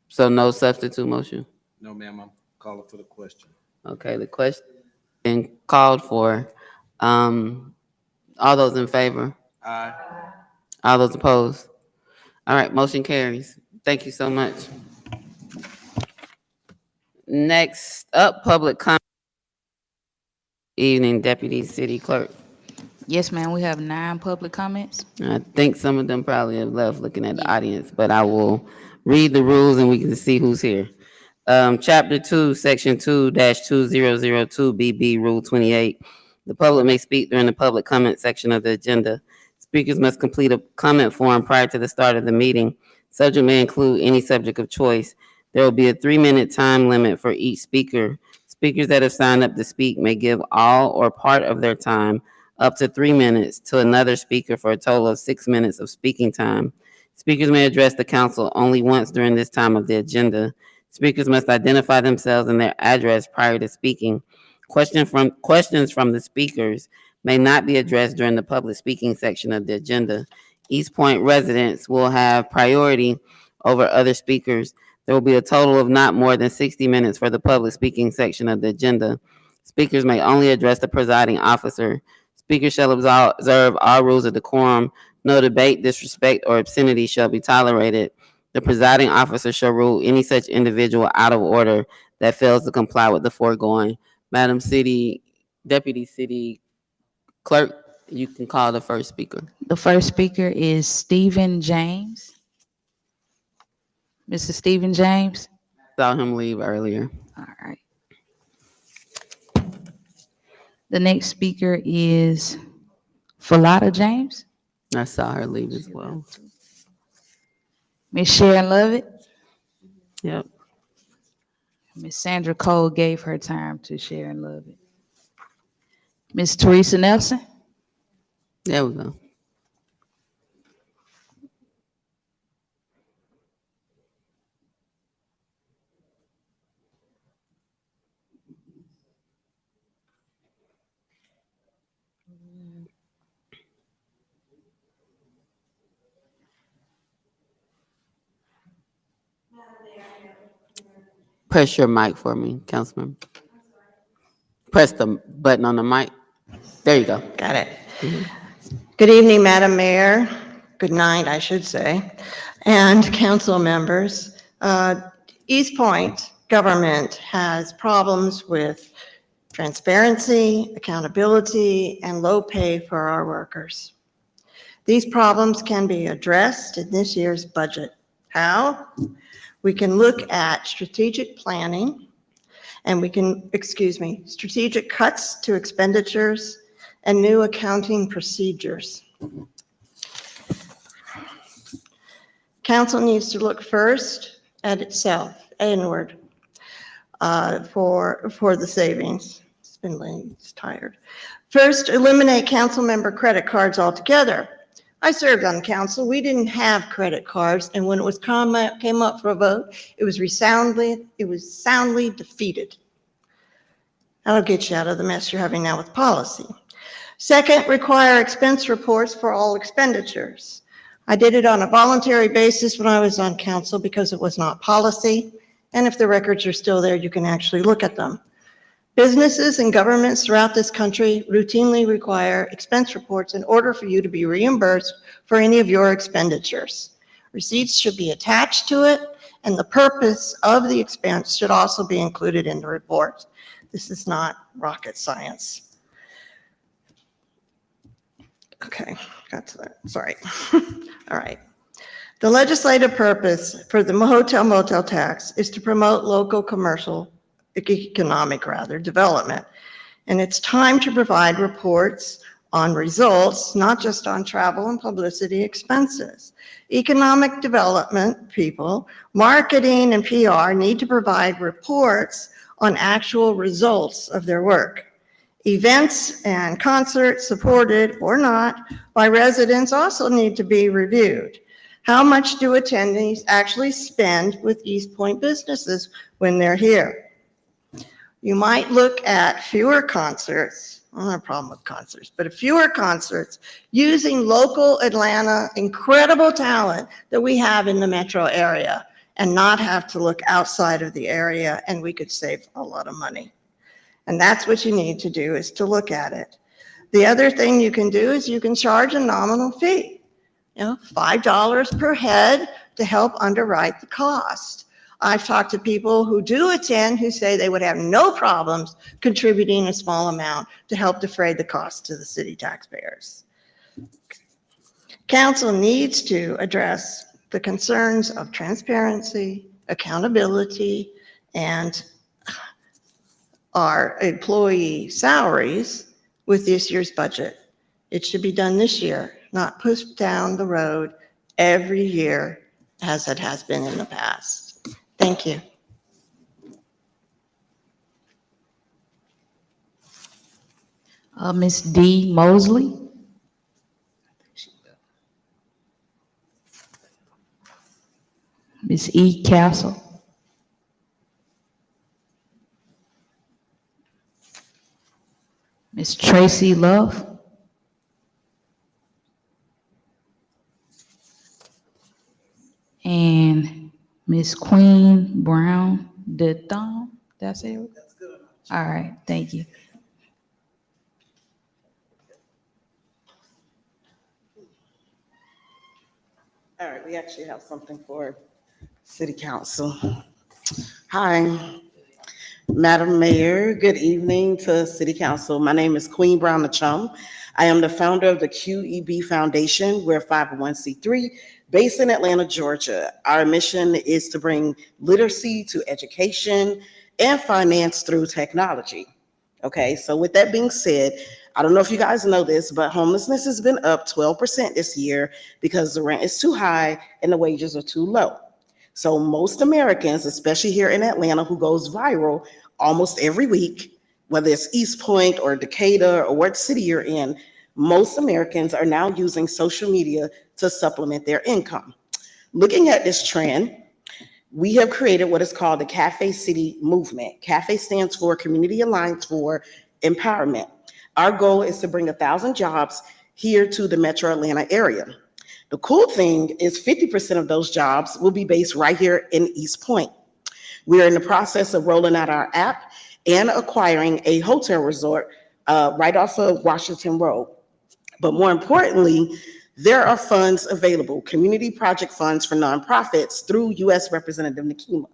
So no substitute motion? No, ma'am, I'm calling for the question. Okay, the question been called for. All those in favor? Aye. All those opposed? All right, motion carries. Thank you so much. Next up, public comment. Evening, Deputy City Clerk. Yes, ma'am, we have 9 public comments. I think some of them probably have left looking at the audience, but I will read the rules and we can see who's here. Chapter 2, Section 2-2002 BB, Rule 28. The public may speak during the public comment section of the agenda. Speakers must complete a comment form prior to the start of the meeting. Subject may include any subject of choice. There will be a 3-minute time limit for each speaker. Speakers that have signed up to speak may give all or part of their time, up to 3 minutes, to another speaker for a total of 6 minutes of speaking time. Speakers may address the council only once during this time of the agenda. Speakers must identify themselves and their address prior to speaking. Questions from the speakers may not be addressed during the public speaking section of the agenda. East Point residents will have priority over other speakers. There will be a total of not more than 60 minutes for the public speaking section of the agenda. Speakers may only address the presiding officer. Speakers shall observe all rules of decorum. No debate, disrespect, or obscenity shall be tolerated. The presiding officer shall rule any such individual out of order that fails to comply with the foregoing. Madam Deputy City Clerk, you can call the first speaker. The first speaker is Stephen James. Mr. Stephen James. Saw him leave earlier. All right. The next speaker is Falada James. I saw her leave as well. Miss Sharon Lovett. Yep. Miss Sandra Cole gave her time to Sharon Lovett. Miss Teresa Nelson. There we go. Press your mic for me, Councilman. Press the button on the mic. There you go. Got it. Good evening, Madam Mayor. Good night, I should say, and council members. East Point government has problems with transparency, accountability, and low pay for our workers. These problems can be addressed in this year's budget. How? We can look at strategic planning, and we can, strategic cuts to expenditures and new accounting procedures. Council needs to look first at itself, inward, for the savings. It's been late, it's tired. First, eliminate council member credit cards altogether. I served on council. We didn't have credit cards, and when it was came up for a vote, it was soundly defeated. That'll get you out of the mess you're having now with policy. Second, require expense reports for all expenditures. I did it on a voluntary basis when I was on council because it was not policy, and if the records are still there, you can actually look at them. Businesses and governments throughout this country routinely require expense reports in order for you to be reimbursed for any of your expenditures. Receipts should be attached to it, and the purpose of the expense should also be included in the report. This is not rocket science. Okay, got to that, sorry. All right. The legislative purpose for the hotel motel tax is to promote local economic development. And it's time to provide reports on results, not just on travel and publicity expenses. Economic development people, marketing and PR need to provide reports on actual results of their work. Events and concerts supported or not by residents also need to be reviewed. How much do attendees actually spend with East Point businesses when they're here? You might look at fewer concerts. I don't have a problem with concerts, but fewer concerts using local Atlanta incredible talent that we have in the metro area and not have to look outside of the area, and we could save a lot of money. And that's what you need to do, is to look at it. The other thing you can do is you can charge a nominal fee, $5 per head to help underwrite the cost. I've talked to people who do attend who say they would have no problems contributing a small amount to help defray the cost to the city taxpayers. Council needs to address the concerns of transparency, accountability, and our employee salaries with this year's budget. It should be done this year, not pushed down the road every year as it has been in the past. Thank you. Ms. Dee Mosley. Ms. E. Castle. Ms. Tracy Love. And Ms. Queen Brown DeThon. That's it? That's good. All right, thank you. All right, we actually have something for City Council. Hi, Madam Mayor, good evening to City Council. My name is Queen Brown DeChum. I am the founder of the QEB Foundation. We're a 501c3 based in Atlanta, Georgia. Our mission is to bring literacy to education and finance through technology. Okay, so with that being said, I don't know if you guys know this, but homelessness has been up 12% this year because the rent is too high and the wages are too low. So most Americans, especially here in Atlanta, who goes viral almost every week, whether it's East Point or Decatur or what city you're in, most Americans are now using social media to supplement their income. Looking at this trend, we have created what is called the Cafe City movement. CAFE stands for Community Alliance for Empowerment. Our goal is to bring 1,000 jobs here to the Metro Atlanta area. The cool thing is 50% of those jobs will be based right here in East Point. We are in the process of rolling out our app and acquiring a hotel resort right off of Washington Road. But more importantly, there are funds available, community project funds for nonprofits through U.S. Representative Nikema.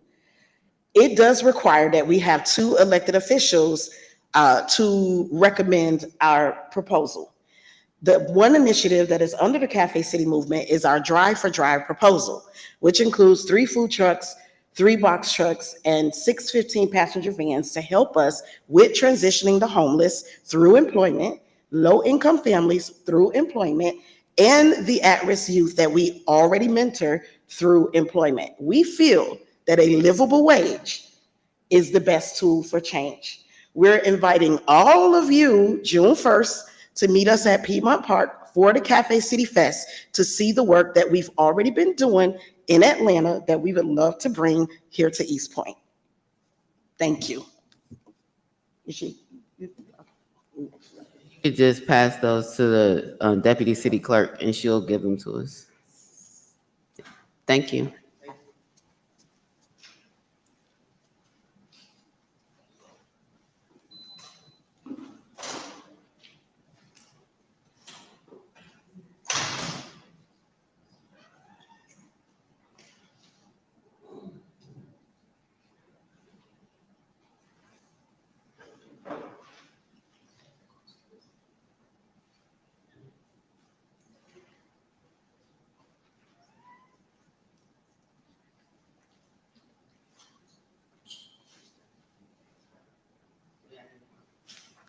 It does require that we have 2 elected officials to recommend our proposal. The one initiative that is under the Cafe City movement is our Drive for Drive proposal, which includes 3 food trucks, 3 box trucks, and 6 15-passenger vans to help us with transitioning the homeless through employment, low-income families through employment, and the at-risk youth that we already mentor through employment. We feel that a livable wage is the best tool for change. We're inviting all of you June 1st to meet us at Piedmont Park for the Cafe City Fest to see the work that we've already been doing in Atlanta that we would love to bring here to East Point. Thank you. You could just pass those to the Deputy City Clerk and she'll give them to us. Thank you.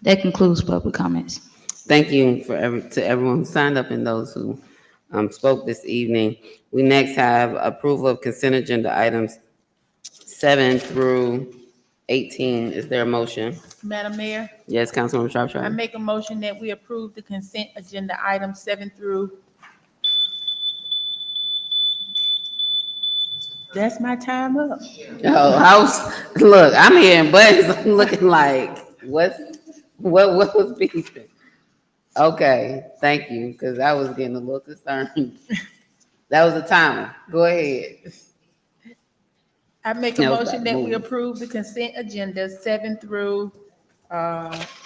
That concludes public comments. Thank you to everyone who signed up and those who spoke this evening. We next have approval of consent agenda items 7 through 18. Is there a motion? Madam Mayor, Yes, Councilwoman I Shropshire. make a motion that we approve the consent agenda items 7 through. That's my time up. Oh, look, I'm hearing buttons. I'm looking like, what was beeping? Okay, thank you, because I was getting a little concerned. That was a timer. Go ahead. I make a No, motion that we move. approve the consent agenda 7 through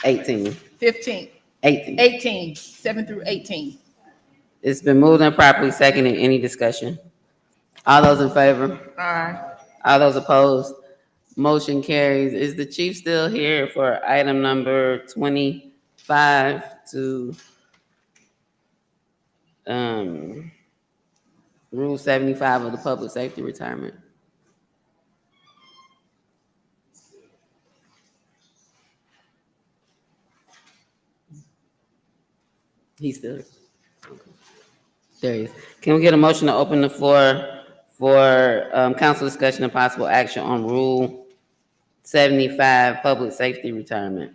18. 15. 18. 18, 7 through 18. It's been moved and properly seconded. Any discussion? All those in favor? Aye. All those opposed? Motion carries. Is the chief still here for item number 25 to Rule 75 of the Public Safety Retirement? He's still here. There he is. Can we get a motion to open the floor for council discussion and possible action on Rule 75 Public Safety Retirement?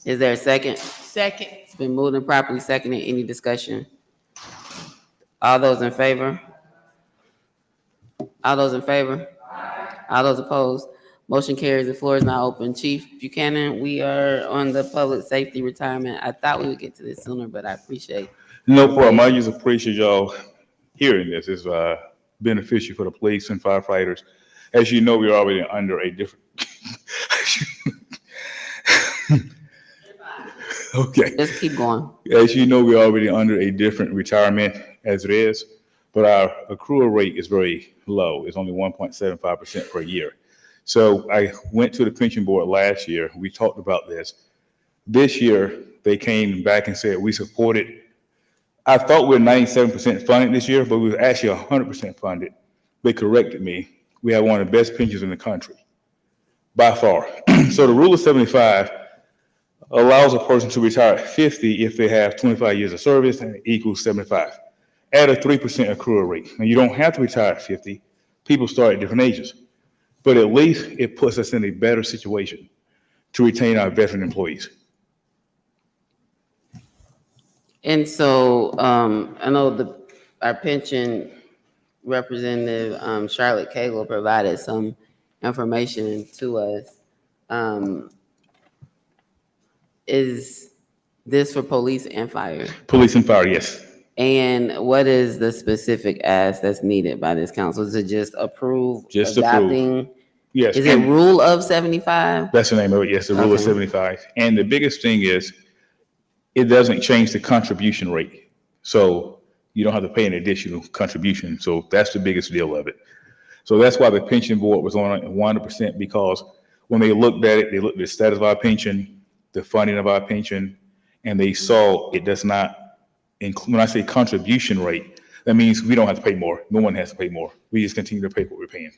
Is there a second? Second. It's been moved and properly seconded. Any discussion? All those in favor? All those in favor? All those opposed? Motion carries. The floor is now open. Chief Buchanan, we are on the public safety retirement. I thought we would get to this sooner, but I appreciate. No problem. I just appreciate y'all hearing this. It's beneficial for the police and firefighters. As you know, we're already under a different. Okay. Just keep going. As you know, we're already under a different retirement as it is, but our accrual rate is very low. It's only 1.75% per year. So I went to the pension board last year. We talked about this. This year, they came back and said we supported. I thought we were 97% funded this year, but we were actually 100% funded. They corrected me. We have one of the best pensions in the country, by far. So the rule of 75 allows a person to retire at 50 if they have 25 years of service and it equals 75 at a 3% accrual rate. Now, you don't have to retire at 50. People start at different ages, but at least it puts us in a better situation to retain our veteran employees. And so I know our pension representative, Charlotte Cagle, provided some information to us. Is this for police and fire? Police and fire, yes. And what is the specific ask that's needed by this council? Is it just approve Just adopting? approve. Yes. Is it rule of 75? That's the name of it, yes, the rule of 75. And the biggest thing is, it doesn't change the contribution rate. So you don't have to pay an additional contribution. So that's the biggest deal of it. So that's why the pension board was on 100%, because when they looked at it, they looked at the status of our pension, the funding of our pension, and they saw it does not include, when I say contribution rate, that means we don't have to pay more. No one has to pay more. We just continue to pay what we're paying.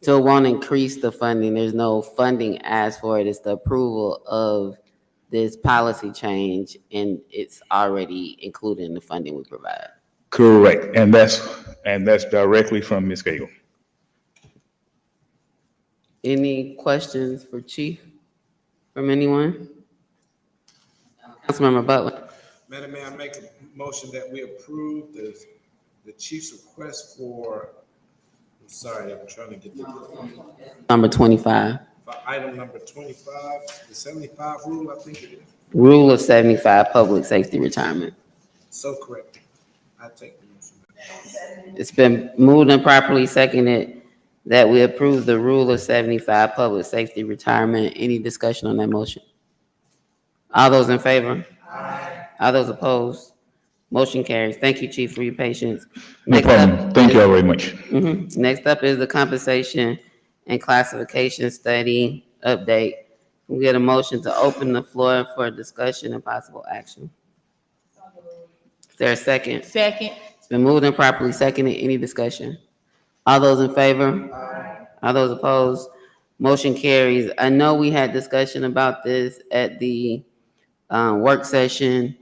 So it won't increase the funding. There's no funding asked for it. It's the approval of this policy change, and it's already included in the funding we provide. Correct. And that's directly from Ms. Cagle. Any questions for Chief from anyone? Councilmember Butler. Madam Mayor, I make a motion that we approve the chief's request for, I'm sorry, I'm trying to get the. Number 25. For item number 25, the 75 rule, I think it is. Rule of 75, public safety retirement. So correct. I take the motion. It's been moved and properly seconded that we approve the rule of 75, public safety retirement. Any discussion on that motion? All those in favor? Aye. All those opposed? Motion carries. Thank you, Chief, for your patience. No problem. Thank you all very much. Next up is the compensation and classification study update. We get a motion to open the floor for discussion and possible action. Is there a second? Second. It's been moved and properly seconded. Any discussion? All those in favor? Aye. All those opposed? Motion carries. I know we had discussion about this at the work session.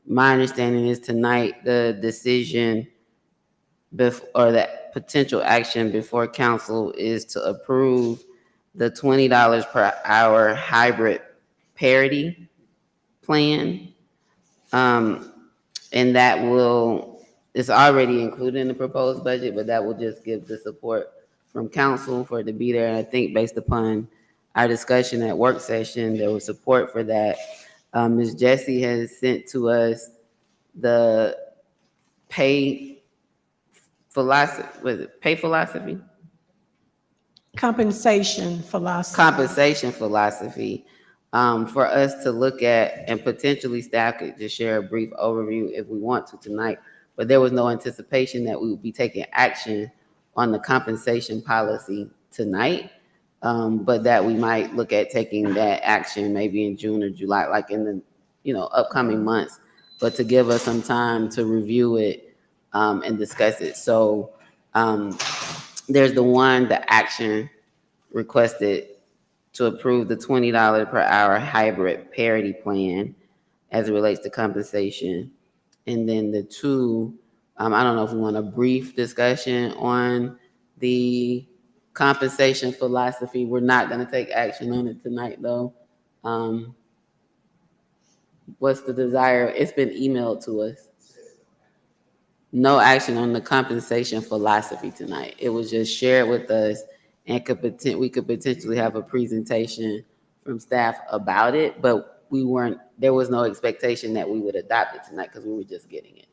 My understanding is tonight the decision or that potential action before council is to approve the $20 per hour hybrid parity plan. And that it's already included in the proposed budget, but that will just give the support from council for it to be there. And I think based upon our discussion at work session, there was support for that. Ms. Jessie has sent to us the pay philosophy, Compensation philosophy. Compensation philosophy for us to look at, and potentially staff could just share a brief overview if we want to tonight. But there was no anticipation that we would be taking action on the compensation policy tonight, but that we might look at taking that action maybe in June or July, like in the upcoming months, but to give us some time to review it and discuss it. So there's the action requested to approve the $20 per hour hybrid parity plan as it relates to compensation. And then the two, I don't know if we want a brief discussion on the compensation philosophy. We're not going to take action on it tonight, though. What's the desire? It's been emailed to us. no action on the compensation philosophy tonight. It was just shared with us and we could potentially have a presentation from staff about it, but there was no expectation that we would adopt it tonight because we were just getting it.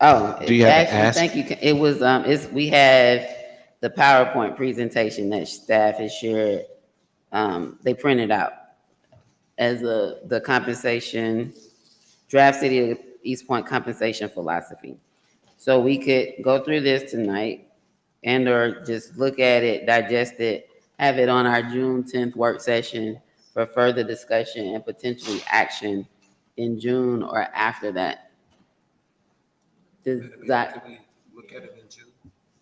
Oh, Do you have an actually, ask? thank you. It was, we have the PowerPoint presentation that staff has shared. They printed out as the compensation, draft City of East Point compensation philosophy. So we could go through this tonight and or just look at it, digest it, have it on our June 10th work session for further discussion and potentially action in June or after that. Does that? Look at it in June.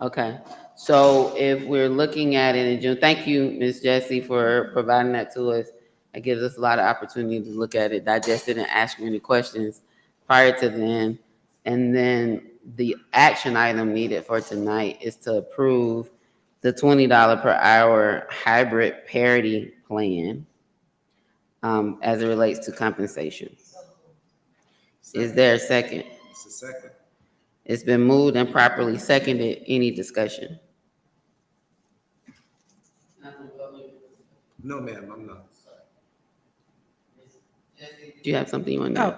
Okay, so if we're looking at it in June, thank you, Ms. Jessie, for providing that to us. It gives us a lot of opportunity to look at it, digest it, and ask you any questions prior to then. And then the action item needed for tonight is to approve the $20 per hour hybrid parity plan as it relates to compensation. Is there a second? It's a second. It's been moved and properly seconded. Any discussion? No, ma'am, I'm not. Do you have something you want to add?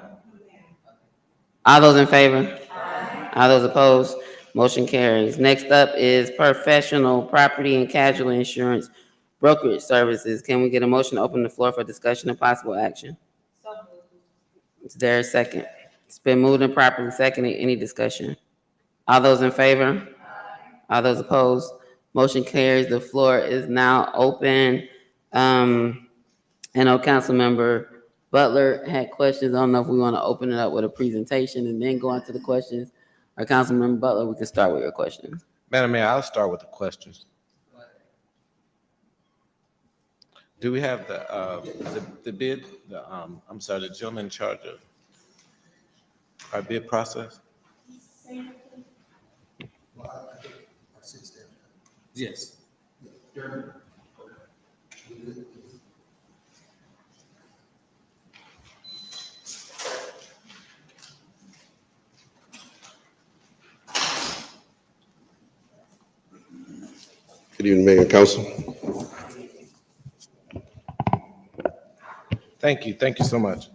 All those in favor? All those opposed? Motion carries. Next up is professional property and casualty insurance brokerage services. Can we get a motion to open the floor for discussion and possible action? Is there a second? It's been moved and properly seconded. Any discussion? All those in favor? All those opposed? Motion carries. The floor is now open. I know Councilmember Butler had questions. I don't know if we want to open it up with a presentation and then go on to the questions. Or Councilmember Butler, we can start with your questions. Madam Mayor, I'll start with the questions. Do we have the bid, I'm sorry, the gentleman in charge of our bid process? Yes. Good evening, Mayor and Council. Thank you so much.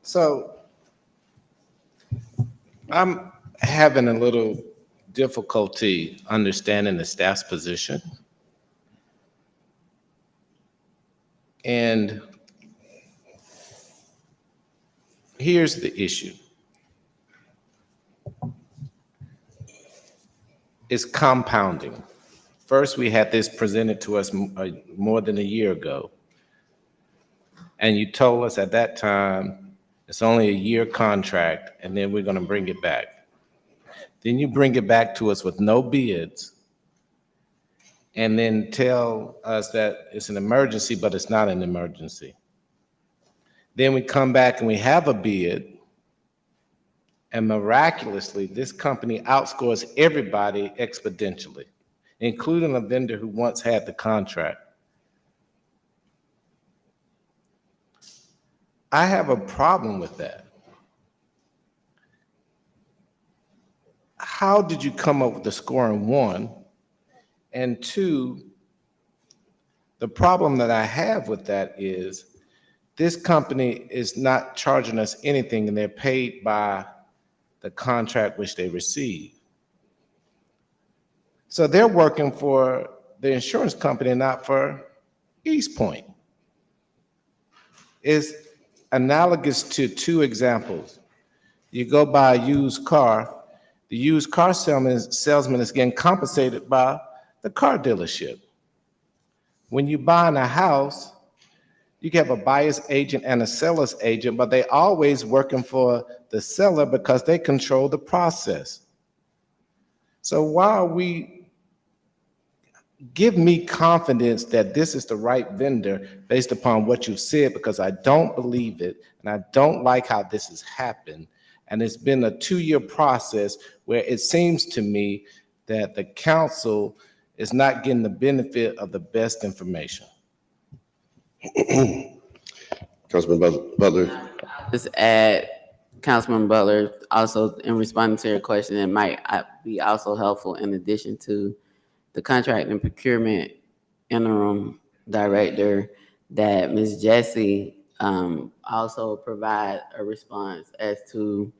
So I'm having a little difficulty understanding the staff's position. And here's the issue. It's compounding. First, we had this presented to us more than a year ago. And you told us at that time, it's only a year contract, and then we're going to bring it back. Then you bring it back to us with no bids, and then tell us that it's an emergency, but it's not an emergency. Then we come back and we have a bid, and miraculously, this company outscores everybody exponentially, including a vendor who once had the contract. I have a problem with that. How did you come up with the scoring, one? And two, the problem that I have with that is this company is not charging us anything, and they're paid by the contract which they receive. So they're working for the insurance company, not for East Point. It's analogous to two examples. You go buy a used car, the used car salesman is getting compensated by the car dealership. When you buy in a house, you can have a buyer's agent and a seller's agent, but they always working for the seller because they control the process. So while we give me confidence that this is the right vendor based upon what you've said, because I don't believe it, and I don't like how this has happened. And it's been a 2-year process where it seems to me that the council is not getting the benefit of the best information. Councilman Butler, Just add, Councilman Butler, also in responding to your question, it might be also helpful in addition to the contract and procurement interim director, that Ms. Jessie also provide a response as to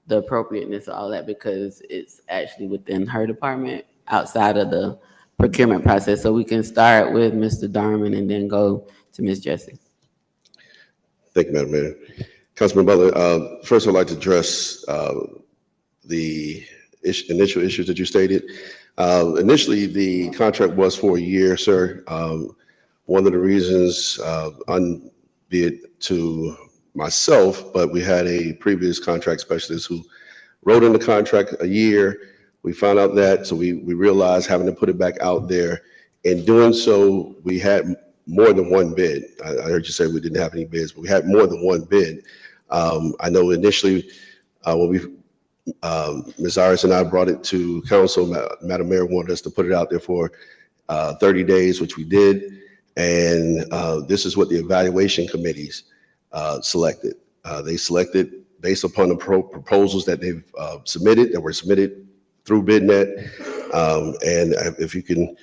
the appropriateness of all that, because it's actually within her department outside of the procurement process. So we can start with Mr. Darman and then go to Ms. Jessie. Thank you, Madam Mayor. Councilman Butler, first I'd like to address the initial issues that you stated. Initially, the contract was for a year, sir. One of the reasons, albeit to myself, but we had a previous contract specialist who wrote in the contract a year. We found out that, so we realized having to put it back out there. In doing so, we had more than one bid. I heard you say we didn't have any bids, but we had more than one bid. I know initially when Ms. Iris and I brought it to council, Madam Mayor wanted us to put it out there for 30 days, which we did. And this is what the evaluation committees selected. They selected based upon the proposals that they've submitted, that were submitted through BidNet. And if you can,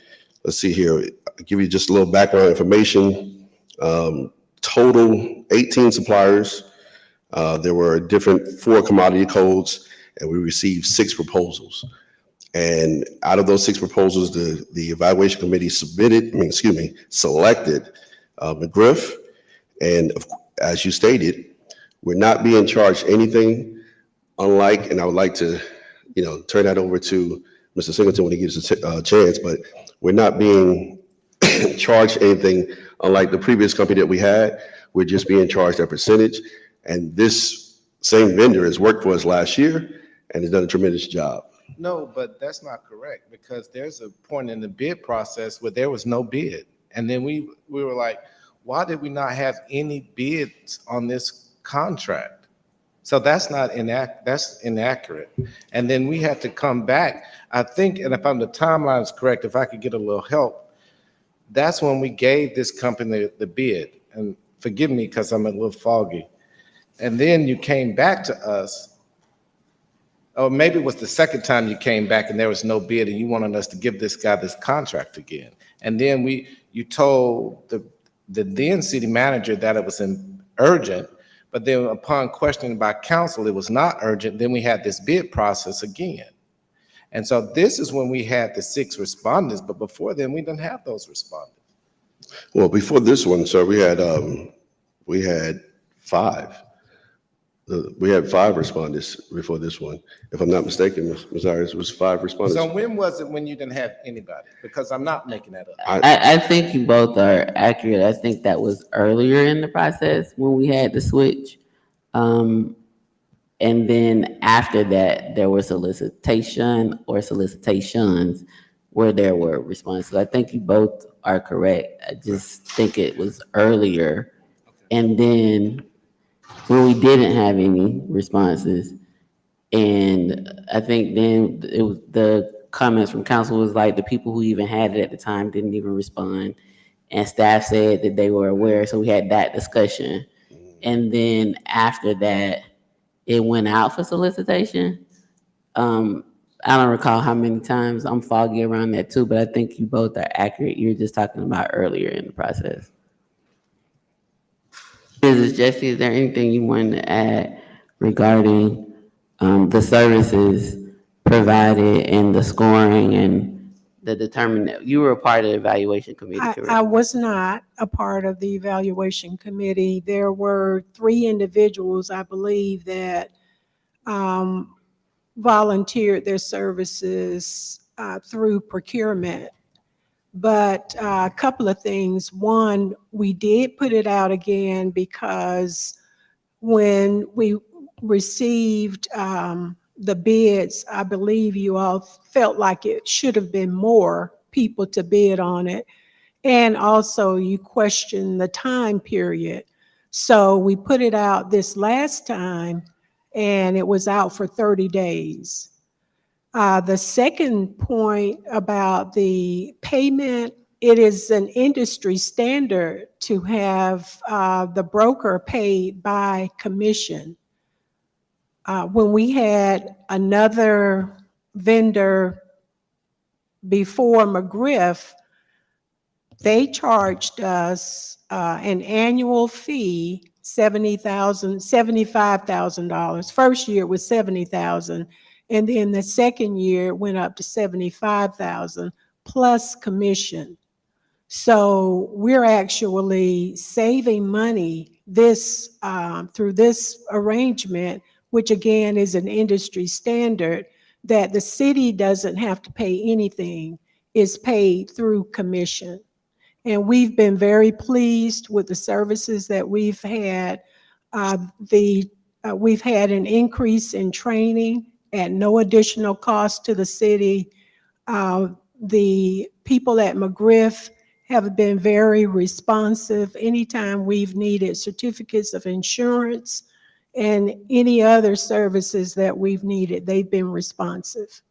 let's see here, I'll give you just a little background information. Total 18 suppliers. There were different 4 commodity codes, and we received 6 proposals. And out of those 6 proposals, the evaluation committee selected McGriff. And as you stated, we're not being charged anything, unlike, and I would like to, turn that over to Mr. Singleton when he gives a chance, but we're not being charged anything unlike the previous company that we had. We're just being charged a percentage. And this same vendor has worked for us last year and has done a tremendous job. No, but that's not correct, because there's a point in the bid process where there was no bid. And then we were like, why did we not have any bids on this contract? So that's inaccurate. And then we had to come back. I think, and if the timeline is correct, if I could get a little help, that's when we gave this company the bid. And forgive me because I'm a little foggy. And then you came back to us, or maybe it was the second time you came back and there was no bid and you wanted us to give this guy this contract again. And then you told the then city manager that it was urgent, but then upon questioning by council, it was not urgent. Then we had this bid process again. And so this is when we had the 6 respondents, but before then we didn't have those respondents. Well, before this one, sir, we had 5. We had 5 respondents before this one. If I'm not mistaken, Ms. Iris, it was 5 respondents. So when was it when you didn't have anybody? Because I'm not making that up. I think you both are accurate. I think that was earlier in the process when we had the switch. And then after that, there was solicitation or solicitations where there were responses. I think you both are correct. I just think it was earlier. And then when we didn't have any responses, and I think then it was the comments from council was like the people who even had it at the time didn't even respond, and staff said that they were aware, so we had that discussion. And then after that, it went out for solicitation. I don't recall how many times. I'm foggy around that too, but I think you both are accurate. You're just talking about earlier in the process. Mrs. Jessie, is there anything you wanted to add regarding the services provided and the scoring and the determinant? You were a part of the evaluation committee, correct? I was not a part of the evaluation committee. There were 3 individuals, I believe, that volunteered their services through procurement. But a couple of things. One, we did put it out again because when we received the bids, I believe you all felt like it should have been more people to bid on it. And also you questioned the time period. So we put it out this last time and it was out for 30 days. The second point about the payment, it is an industry standard to have the broker paid by commission. When we had another vendor before McGriff, they charged us an annual fee, $75,000. First year was $70,000, and then the second year it went up to $75,000 plus commission. So we're actually saving money this through this arrangement, which again is an industry standard, that the city doesn't have to pay anything, is paid through commission. And we've been very pleased with the services that we've had. We've had an increase in training at no additional cost to the city. The people at McGriff have been very responsive. Anytime we've needed certificates of insurance and any other services that we've needed, they've been responsive.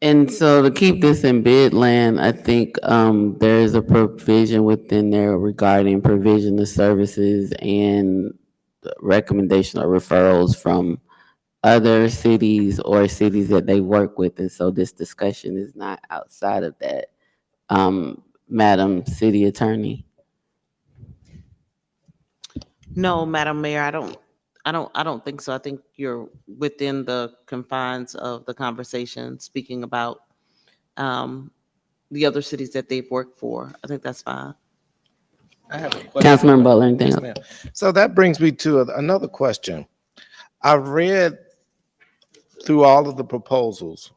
And so to keep this in bid land, I think there is a provision within there regarding provision of services and recommendation or referrals from other cities or cities that they work with. And so this discussion is not outside of that. Madam City Attorney. No, Madam Mayor, I don't think so. I think you're within the confines of the conversation, speaking about the other cities that they've worked for. I think that's fine. I have a question. Councilmember Butler, anything Yes, else? ma'am. So that brings me to another question. I read through all of the proposals,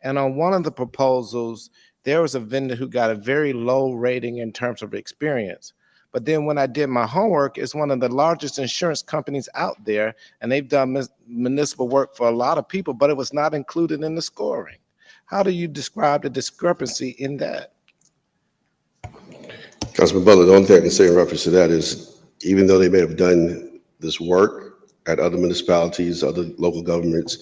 and on one of the proposals, there was a vendor who got a very low rating in terms of experience. But then when I did my homework, it's one of the largest insurance companies out there, and they've done municipal work for a lot of people, but it was not included in the scoring. How do you describe the discrepancy in that? Councilman Butler, the only thing I can say in reference to that is, even though they may have done this work at other municipalities, other local governments,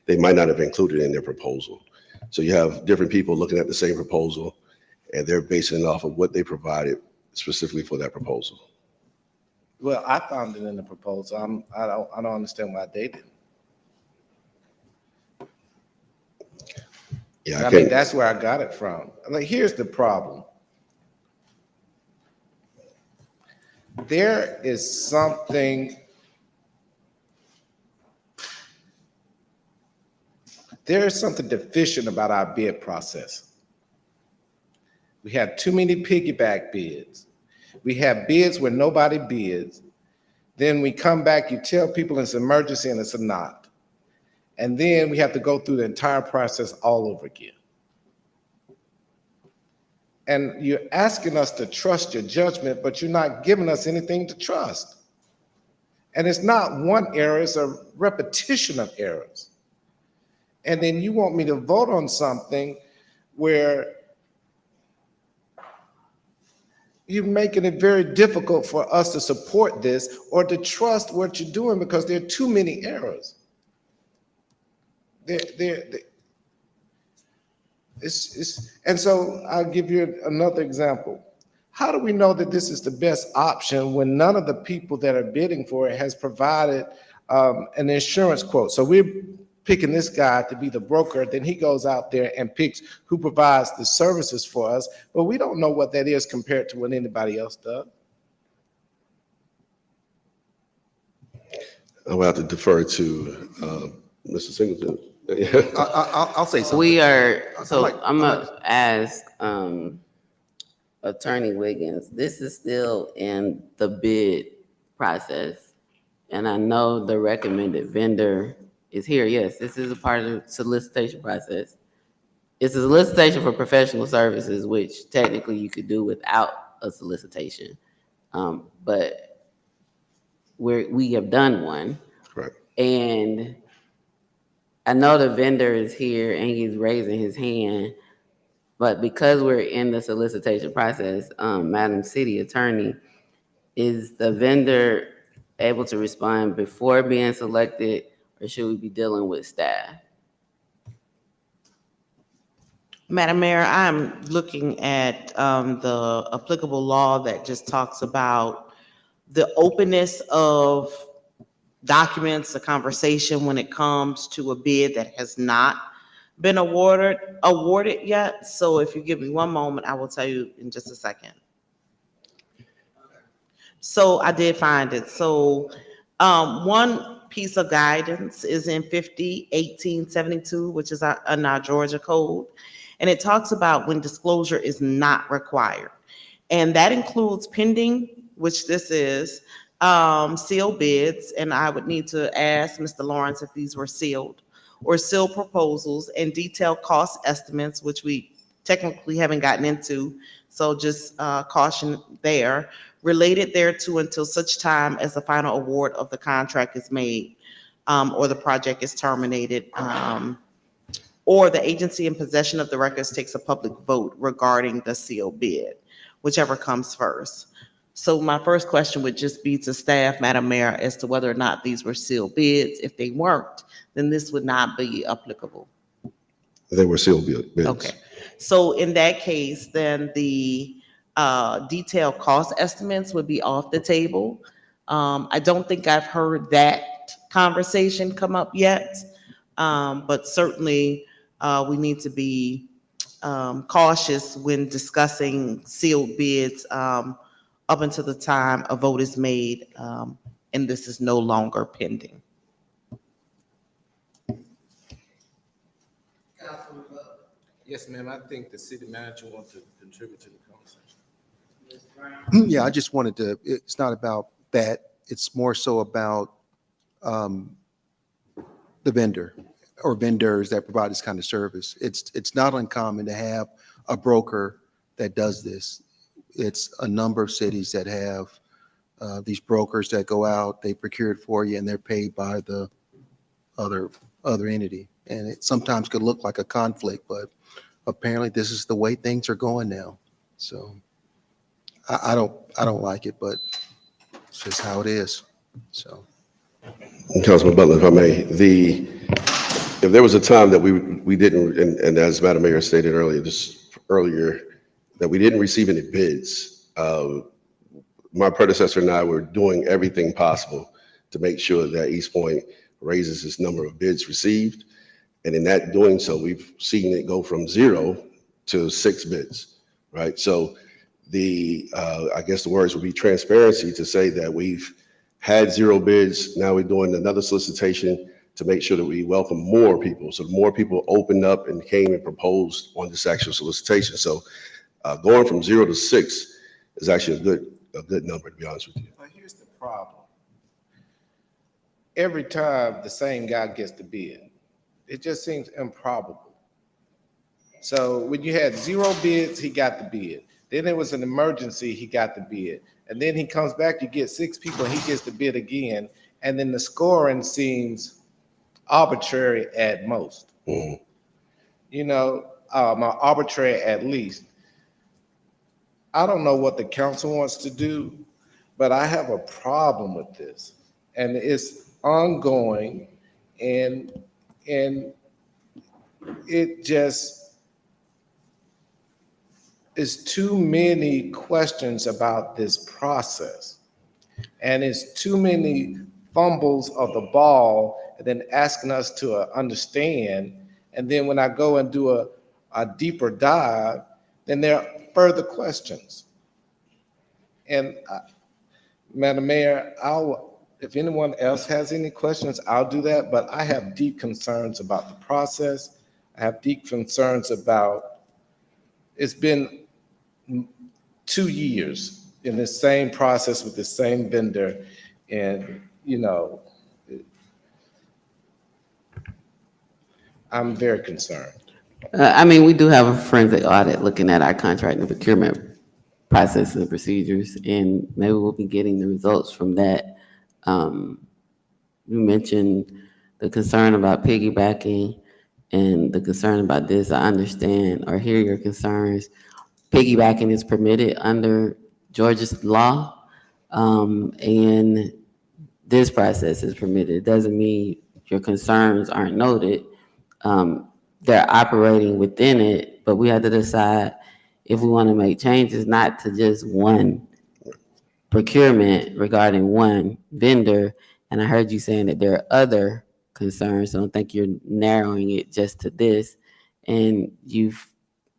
they might not have included it in their proposal. So you have different people looking at the same proposal, and they're basing it off of what they provided specifically for that proposal. Well, I found it in the proposal. I don't understand why they didn't. Yeah, I mean, that's where I got it from. Like, here's the problem. There is something deficient about our bid process. We have too many piggyback bids. We have bids where nobody bids. Then we come back, you tell people it's an emergency and it's not. And then we have to go through the entire process all over again. And you're asking us to trust your judgment, but you're not giving us anything to trust. And it's not one error, it's a repetition of errors. And then you want me to vote on something where you're making it very difficult for us to support this or to trust what you're doing because there are too many errors. And so I'll give you another example. How do we know that this is the best option when none of the people that are bidding for it has provided an insurance quote? So we're picking this guy to be the broker, then he goes out there and picks who provides the services for us, but we don't know what that is compared to what anybody else does. I will have to defer to Mr. Singleton. I'll say something. We are, so I'm gonna ask Attorney Wiggins, this is still in the bid process. And I know the recommended vendor is here. Yes, this is a part of the solicitation process. It's a solicitation for professional services, which technically you could do without a solicitation. But we have done one. Correct. And I know the vendor is here and he's raising his hand, but because we're in the solicitation process, Madam City Attorney, is the vendor able to respond before being selected, or should we be dealing with staff? Madam Mayor, I'm looking at the applicable law that just talks about the openness of documents, the conversation when it comes to a bid that has not been awarded yet. So if you give me one moment, I will tell you in just a second. So I did find it. So one piece of guidance is in 50-1872, which is in our Georgia code. And it talks about when disclosure is not required. And that includes pending, which this is, sealed bids. And I would need to ask Mr. Lawrence if these were sealed, or sealed proposals, and detailed cost estimates, which we technically haven't gotten into. So just caution there. Related thereto until such time as the final award of the contract is made, or the project is terminated, or the agency in possession of the records takes a public vote regarding the sealed bid, whichever comes first. So my first question would just be to staff, Madam Mayor, as to whether or not these were sealed bids. If they weren't, then this would not be applicable. They were sealed bids. Okay. So in that case, then the detailed cost estimates would be off the table. I don't think I've heard that conversation come up yet, but certainly we need to be cautious when discussing sealed bids up until the time a vote is made, and this is no longer pending. Yes, ma'am. I think the city manager wants to contribute to the conversation. Yeah, I just wanted to, it's not about that. It's more so about the vendor or vendors that provide this kind of service. It's not uncommon to have a broker that does this. It's a number of cities that have these brokers that go out, they procure it for you, and they're paid by the other entity. And it sometimes could look like a conflict, but apparently this is the way things are going now. So I don't like it, but it's just how it is. So. Councilman Butler, if I may, if there was a time that we didn't, and as Madam Mayor stated earlier, that we didn't receive any bids, my predecessor and I were doing everything possible to make sure that East Point raises its number of bids received. And in that doing so, we've seen it go from 0 to 6 bids, right? So I guess the words would be transparency to say that we've had 0 bids. Now we're doing another solicitation to make sure that we welcome more people. So more people opened up and came and proposed on this actual solicitation. So going from 0 to 6 is actually a good number, to be honest with you. But here's the problem. Every time the same guy gets the bid, it just seems improbable. So when you had 0 bids, he got the bid. Then there was an emergency, he got the bid. And then he comes back, you get 6 people, he gets the bid again. And then the scoring seems arbitrary at most. Mm-hmm. You know, arbitrary at least. I don't know what the council wants to do, but I have a problem with this. And it's ongoing, and it just is too many questions about this process. And it's too many fumbles of the ball and then asking us to understand. And then when I go and do a deeper dive, then there are further questions. And Madam Mayor, if anyone else has any questions, I'll do that, but I have deep concerns about the process. I have deep concerns about, it's been 2 years in this same process with the same vendor, and, you know, I'm very concerned. I mean, we do have a forensic audit looking at our contract and procurement processes and procedures, and maybe we'll be getting the results from that. You mentioned the concern about piggybacking and the concern about this. I understand or hear your concerns. Piggybacking is permitted under Georgia's law, and this process is permitted. It doesn't mean your concerns aren't noted. they're operating within it, but we have to decide if we want to make changes, not to just one procurement regarding one vendor. And I heard you saying that there are other concerns. So I don't think you're narrowing it just to this. And you've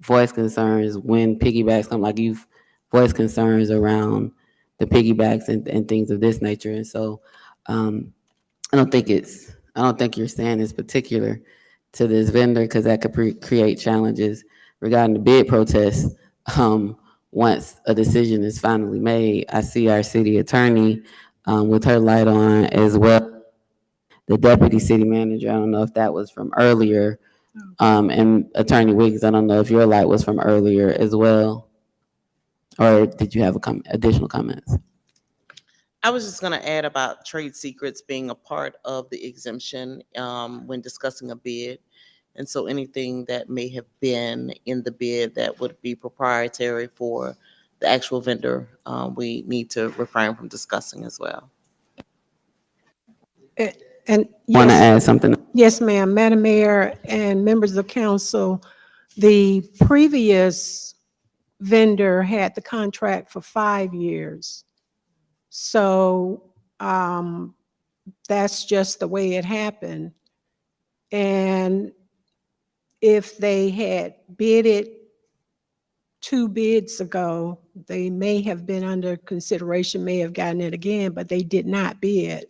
voiced concerns when piggybacks come, like you've voiced concerns around the piggybacks and things of this nature. And so I don't think you're saying it's particular to this vendor, because that could create challenges regarding the bid protest. Once a decision is finally made, I see our city attorney with her light on, as well the deputy city manager. I don't know if that was from earlier, and Attorney Wiggins, I don't know if your light was from earlier as well, or did you have additional comments? I was just going to add about trade secrets being a part of the exemption when discussing a bid. And so anything that may have been in the bid that would be proprietary for the actual vendor, we need to refrain from discussing as well. And Want to add something? yes, ma'am, Madam Mayor and members of council, the previous vendor had the contract for 5 years. So that's just the way it happened. And if they had bid it 2 bids ago, they may have been under consideration, may have gotten it again, but they did not bid.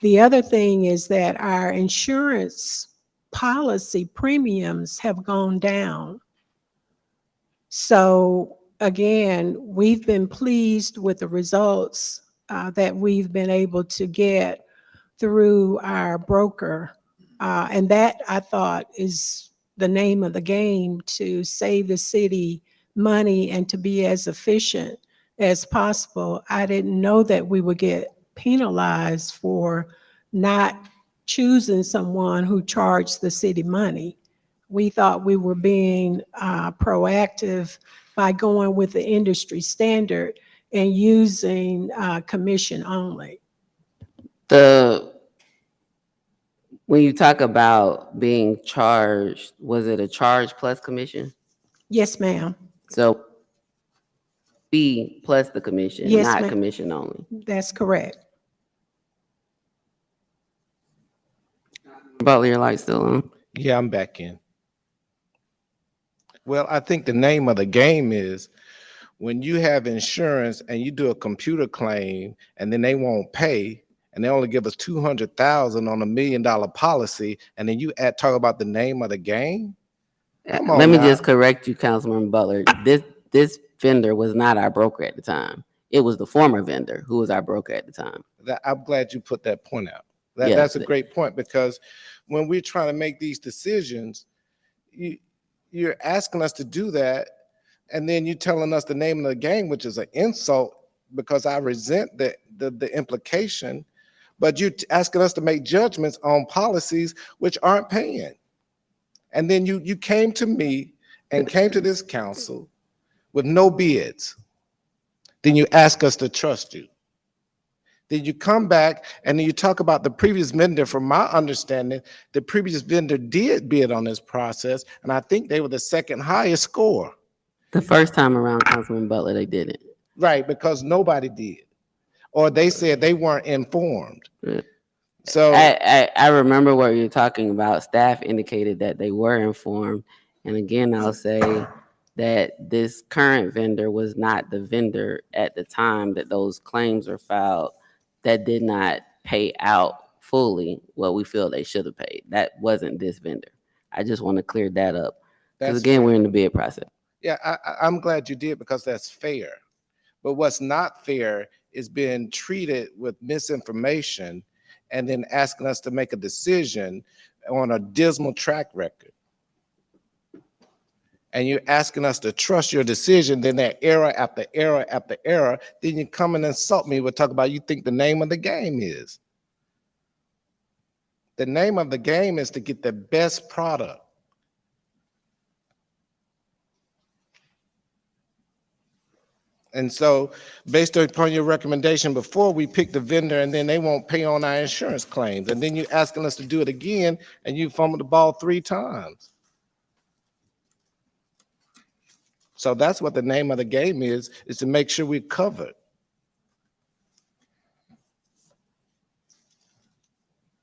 The other thing is that our insurance policy premiums have gone down. So again, we've been pleased with the results that we've been able to get through our broker. And that, I thought, is the name of the game, to save the city money and to be as efficient as possible. I didn't know that we would get penalized for not choosing someone who charged the city money. We thought we were being proactive by going with the industry standard and using commission only. When you talk about being charged, was it a charge plus commission? Yes, ma'am. So fee plus the commission, Yes, not ma'am. commission only. That's correct. Butler, your light's still on. Yeah, I'm back in. Well, I think the name of the game is when you have insurance and you do a computer claim and then they won't pay, and they only give us $200,000 on $1 million policy, and then you talk about the name of the game. Come on Let me now. just correct you, Councilman Butler. This vendor was not our broker at the time. It was the former vendor who was our broker at the time. I'm glad you put that point out. Yeah. That's a great point, because when we're trying to make these decisions, you're asking us to do that, and then you're telling us the name of the game, which is an insult, because I resent the implication. But you're asking us to make judgments on policies which aren't paying. And then you came to me and came to this council with no bids. Then you ask us to trust you. Then you come back and then you talk about the previous vendor. From my understanding, the previous vendor did bid on this process, and I think they were the second highest score. The first time around, Councilman Butler, they didn't. Right, because nobody did. Or they said they weren't informed. So I remember what you're talking about. Staff indicated that they were informed. And again, I'll say that this current vendor was not the vendor at the time that those claims were filed that did not pay out fully what we feel they should have paid. That wasn't this vendor. I just want to clear that up. Because again, we're in the bid process. yeah, I'm glad you did, because that's fair. But what's not fair is being treated with misinformation and then asking us to make a decision on a dismal track record. And you're asking us to trust your decision, then that error after error after error, then you come and insult me with talk about you think the name of the game is. The name of the game is to get the best product. And so based upon your recommendation before, we pick the vendor and then they won't pay on our insurance claims. And then you're asking us to do it again and you fumbled the ball 3 times. So that's what the name of the game is to make sure we're covered.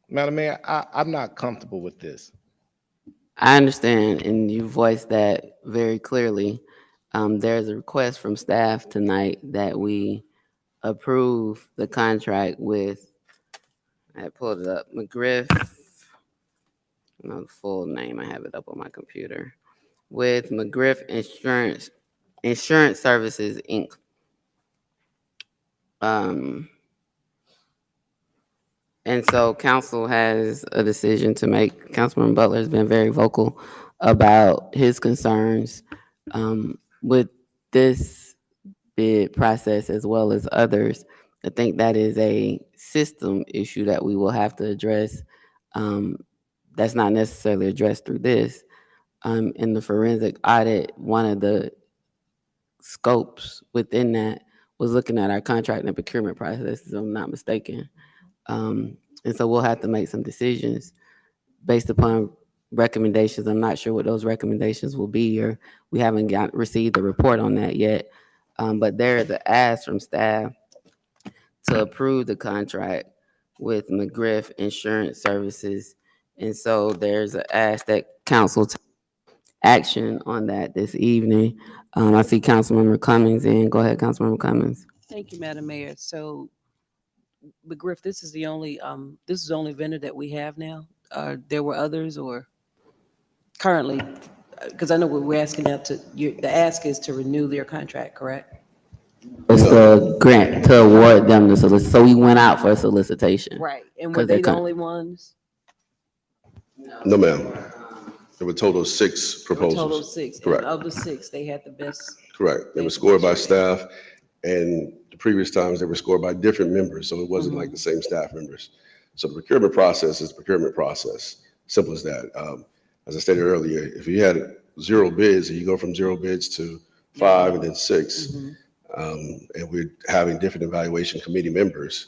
Madam Mayor, I'm not comfortable with this. I understand, and you voiced that very clearly. There's a request from staff tonight that we approve the contract with, I pulled it up, McGriff, no, the full name, I have it up on my computer, with McGriff Insurance Services, Inc. And so council has a decision to make. Councilman Butler has been very vocal about his concerns with this bid process as well as others. I think that is a system issue that we will have to address. That's not necessarily addressed through this. In the forensic audit, one of the scopes within that was looking at our contract and procurement process, if I'm not mistaken. And so we'll have to make some decisions based upon recommendations. I'm not sure what those recommendations will be, or we haven't received a report on that yet. But there is an ask from staff to approve the contract with McGriff Insurance Services. And so there's an ask that council take action on that this evening. I see Councilmember Cummings in. Go ahead, Councilmember Cummings. Thank you, Madam Mayor. So McGriff, this is the only vendor that we have now? There were others or currently? Because I know we're asking now the ask is to renew their contract, correct? It's the grant to award them the solicitation. So we went out for a solicitation. Right. And were they the only ones? No, ma'am. There were a total of 6 proposals. Total of 6. Correct. And of the 6, they had the best. Correct. They were scored by staff, and the previous times they were scored by different members, so it wasn't like the same staff members. So the procurement process is the procurement process. Simple as that. As I stated earlier, if you had 0 bids and you go from 0 bids to 5 and then 6, and we're having different evaluation committee members,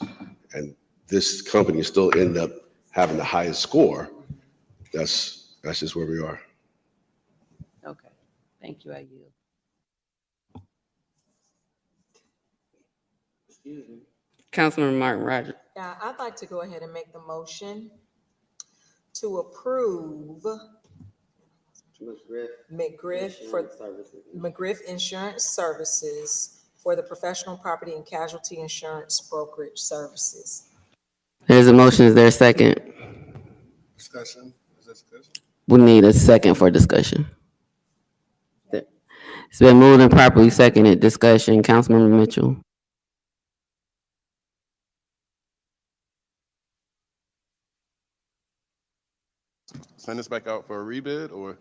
and this company still ended up having the highest score, that's just where we are. Okay. Thank you. I yield. Councilman Martin Rogers. Yeah, I'd like to go ahead and make the motion to approve McGriff Insurance Services for the professional property and casualty insurance brokerage services. There's a motion. Is there a second? Discussion. Is that discussion? We need a second for discussion. It's been moved and properly seconded. Discussion. Councilmember Mitchell. Send this back out for a rebid or?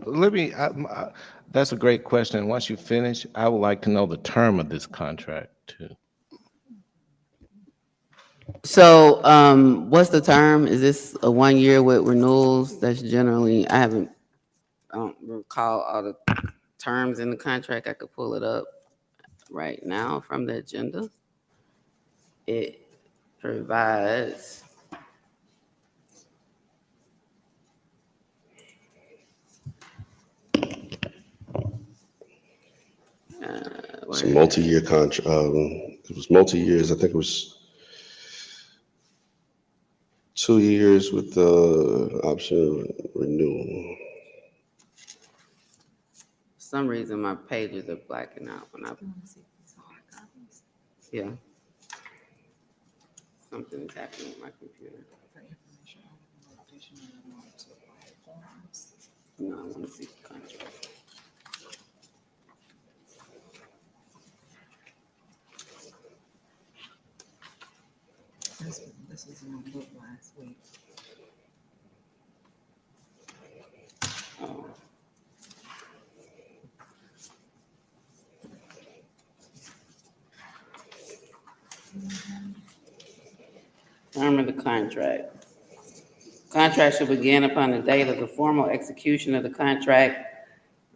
Let me, that's a great question. Once you finish, I would like to know the term of this contract too. So, what's the term? Is this a 1 year with renewals? That's generally, I don't recall all the terms in the contract. I could pull it up right now from the agenda. It provides It's a multi-year contract. It was multi-years. I think it was 2 years with the option of renewal. For some reason, my pages are blacking out when I. Yeah. Something is happening with my computer. No, I want to see the contract. This was in the book last week. Oh. Term of the contract. Contract shall begin upon the date of the formal execution of the contract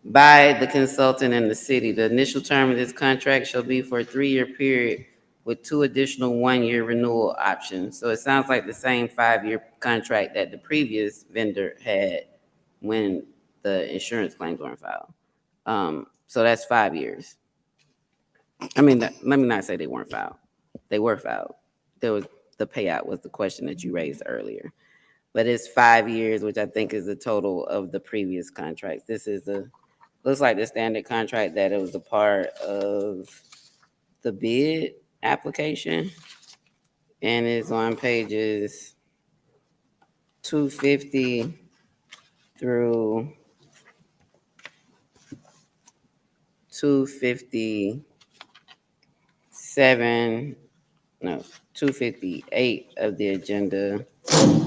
by the consultant and the city. The initial term of this contract shall be for a 3-year period with 2 additional 1-year renewal options. So it sounds like the same 5-year contract that the previous vendor had when the insurance claims weren't filed. So that's 5 years. I mean, let me not say they weren't filed. They were filed. The payout was the question that you raised earlier. But it's 5 years, which I think is the total of the previous contracts. This is looks like the standard contract that it was a part of the bid application. And it's on pages 250 through 258 of the agenda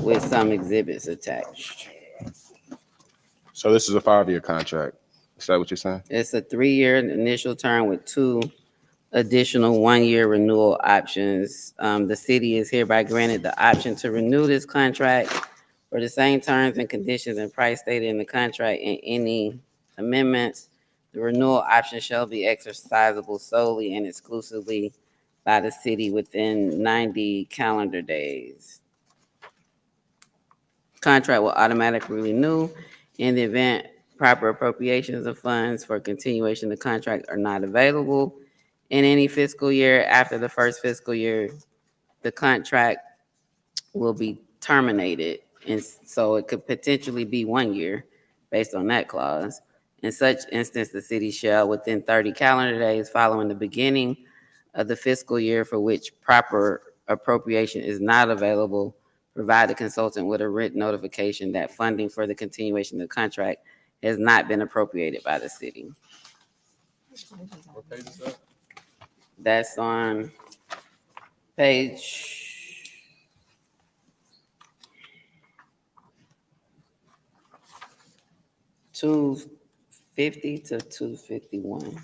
with some exhibits attached. So this is a 5-year contract. Is that what you're saying? It's a 3-year initial term with 2 additional 1-year renewal options. The city is hereby granted the option to renew this contract for the same terms and conditions and price stated in the contract, and any amendments. The renewal option shall be exercisable solely and exclusively by the city within 90 calendar days. Contract will automatically renew in the event proper appropriations of funds for continuation of the contract are not available in any fiscal year. After the first fiscal year, the contract will be terminated, and so it could potentially be 1 year based on that clause. In such instance, the city shall, within 30 calendar days following the beginning of the fiscal year for which proper appropriation is not available, provide the consultant with a written notification that funding for the continuation of the contract has not been appropriated by the city. What page is that? That's on page 250 to 251.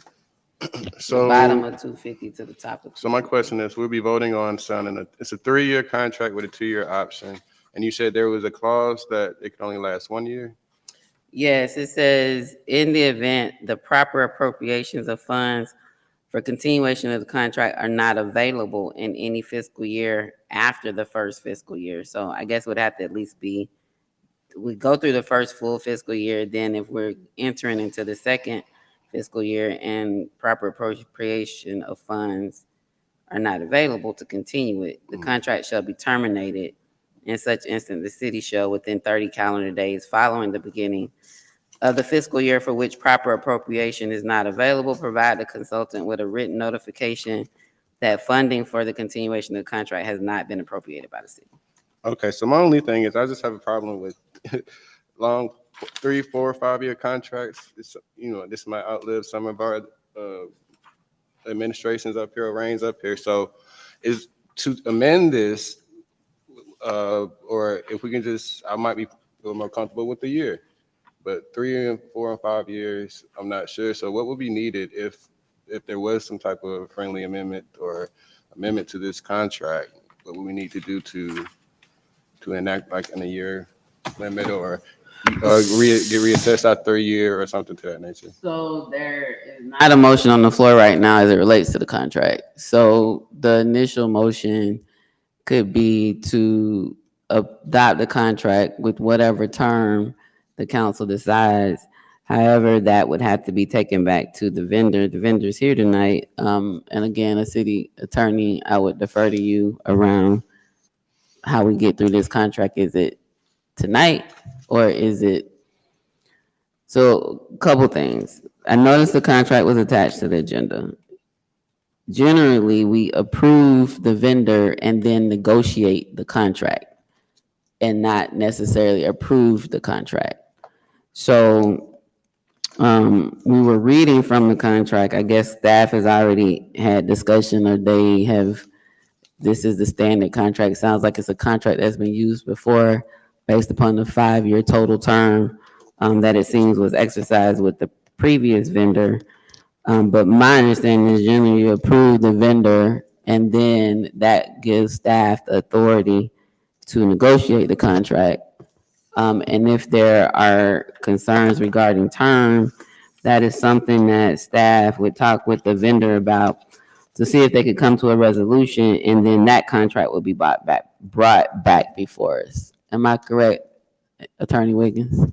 So Bottom of 250 to the top of. So my question is, we'll be voting on signing it's a 3-year contract with a 2-year option. And you said there was a clause that it could only last 1 year? Yes, it says, in the event the proper appropriations of funds for continuation of the contract are not available in any fiscal year after the first fiscal year. So I guess it would have to at least be, we go through the first full fiscal year, then if we're entering into the second fiscal year and proper appropriation of funds are not available to continue it, the contract shall be terminated. In such instance, the city shall, within 30 calendar days following the beginning of the fiscal year for which proper appropriation is not available, provide the consultant with a written notification that funding for the continuation of the contract has not been appropriated by the city. Okay, so my only thing is I just have a problem with long 3, 4, 5-year contracts. It's, this might outlive some of our administrations up here, or reigns up here. So is to amend this, or if we can just, I might be a little more comfortable with the year, but 3 and 4 and 5 years, I'm not sure. So what would be needed if there was some type of friendly amendment or amendment to this contract? What would we need to do to enact like in a year limit, or get reassessed after a year or something to that nature? So there is not a motion on the floor right now as it relates to the contract. So the initial motion could be to adopt the contract with whatever term the council decides. However, that would have to be taken back to the vendor. The vendor's here tonight. And again, a city attorney, I would defer to you around how we get through this contract. Is it tonight or is it? So a couple things. I noticed the contract was attached to the agenda. Generally, we approve the vendor and then negotiate the contract and not necessarily approve the contract. So we were reading from the contract. I guess staff has already had discussion, or they have, this is the standard contract. Sounds like it's a contract that's been used before based upon the 5-year total term that it seems was exercised with the previous vendor. But my understanding is generally you approve the vendor and then that gives staff the authority to negotiate the contract. And if there are concerns regarding term, that is something that staff would talk with the vendor about to see if they could come to a resolution, and then that contract will be brought back before us. Am I correct, Attorney Wiggins?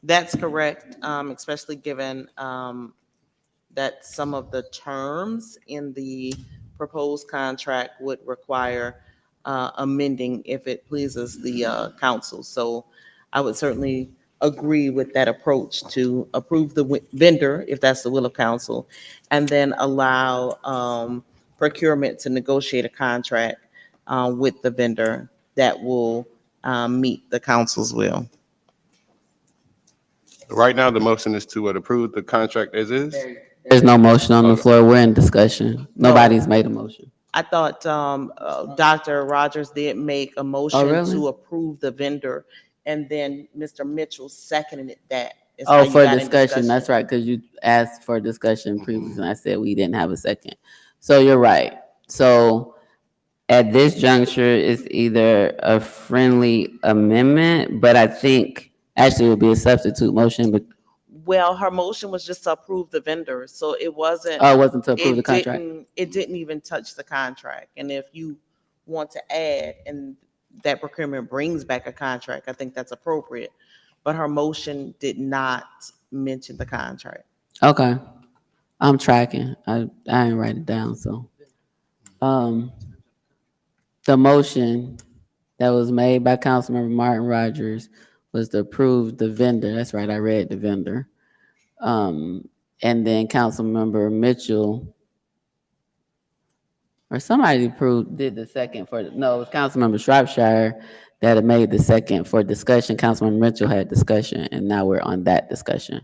That's correct, especially given that some of the terms in the proposed contract would require amending if it pleases the council. So I would certainly agree with that approach to approve the vendor, if that's the will of council, and then allow procurement to negotiate a contract with the vendor that will meet the council's will. Right now, the motion is to approve the contract as is. There's no motion on the floor. We're in discussion. Nobody's made a motion. I thought Dr. Rogers did make a motion really? to approve the vendor, and then Mr. Mitchell seconded that. Is how Oh, you for got in discussion, that's right, because you asked for discussion previously, and I said we didn't have a second. So you're right. So at this juncture, it's either a friendly amendment, but I think actually it would be a substitute motion, but Well, her motion was just to approve the vendor, so it wasn't. oh, it wasn't to approve the contract. It didn't even touch the contract. And if you want to add, and that procurement brings back a contract, I think that's appropriate. But her motion did not mention the contract. Okay. I'm tracking. I didn't write it down, so. The motion that was made by Councilmember Martin Rogers was to approve the vendor. That's right, I read the vendor. And then Councilmember Mitchell, or somebody did the second for, no, it was Councilmember Shropshire that had made the second for discussion. Councilmember Mitchell had discussion, and now we're on that discussion.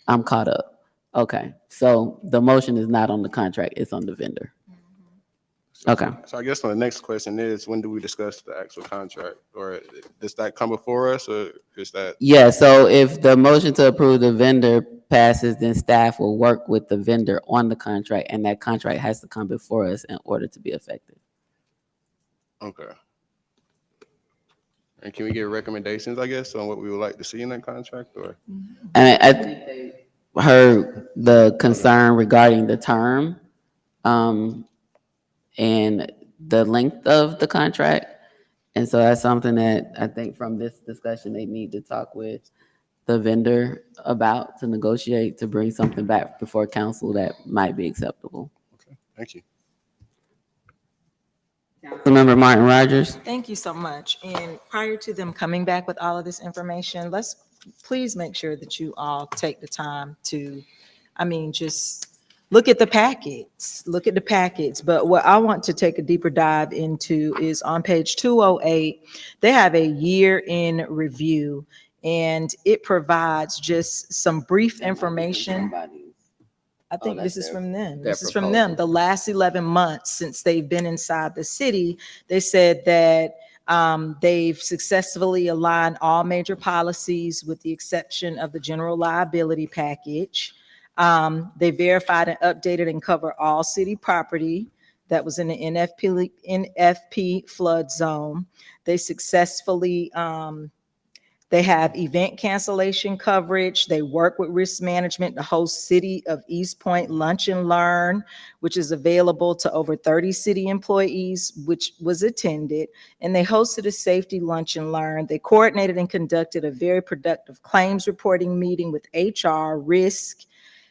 I'm caught up. Okay, so the motion is not on the contract, it's on the vendor. Okay. So I guess the next question is, when do we discuss the actual contract? Or does that come before us, or is that? Yeah, so if the motion to approve the vendor passes, then staff will work with the vendor on the contract, and that contract has to come before us in order to be effective. Okay. And can we get recommendations, I guess, on what we would like to see in that contract, or? And I think they heard the concern regarding the term, and the length of the contract. And so that's something that I think from this discussion, they need to talk with the vendor about, to negotiate, to bring something back before council that might be acceptable. Okay, thank you. Councilmember Martin Rogers. Thank you so much. And prior to them coming back with all of this information, let's please make sure that you all take the time to, just look at the packets, But what I want to take a deeper dive into is on page 208, they have a year in review, and it provides just some brief information. I think this is from them. This is from them. The last 11 months since they've been inside the city, they said that they've successfully aligned all major policies with the exception of the general liability package. They verified and updated and covered all city property that was in the NFP flood zone. They successfully, they have event cancellation coverage. They work with risk management to host City of East Point Lunch and Learn, which is available to over 30 city employees, which was attended. And they hosted a safety lunch and learn. They coordinated and conducted a very productive claims reporting meeting with HR, risk,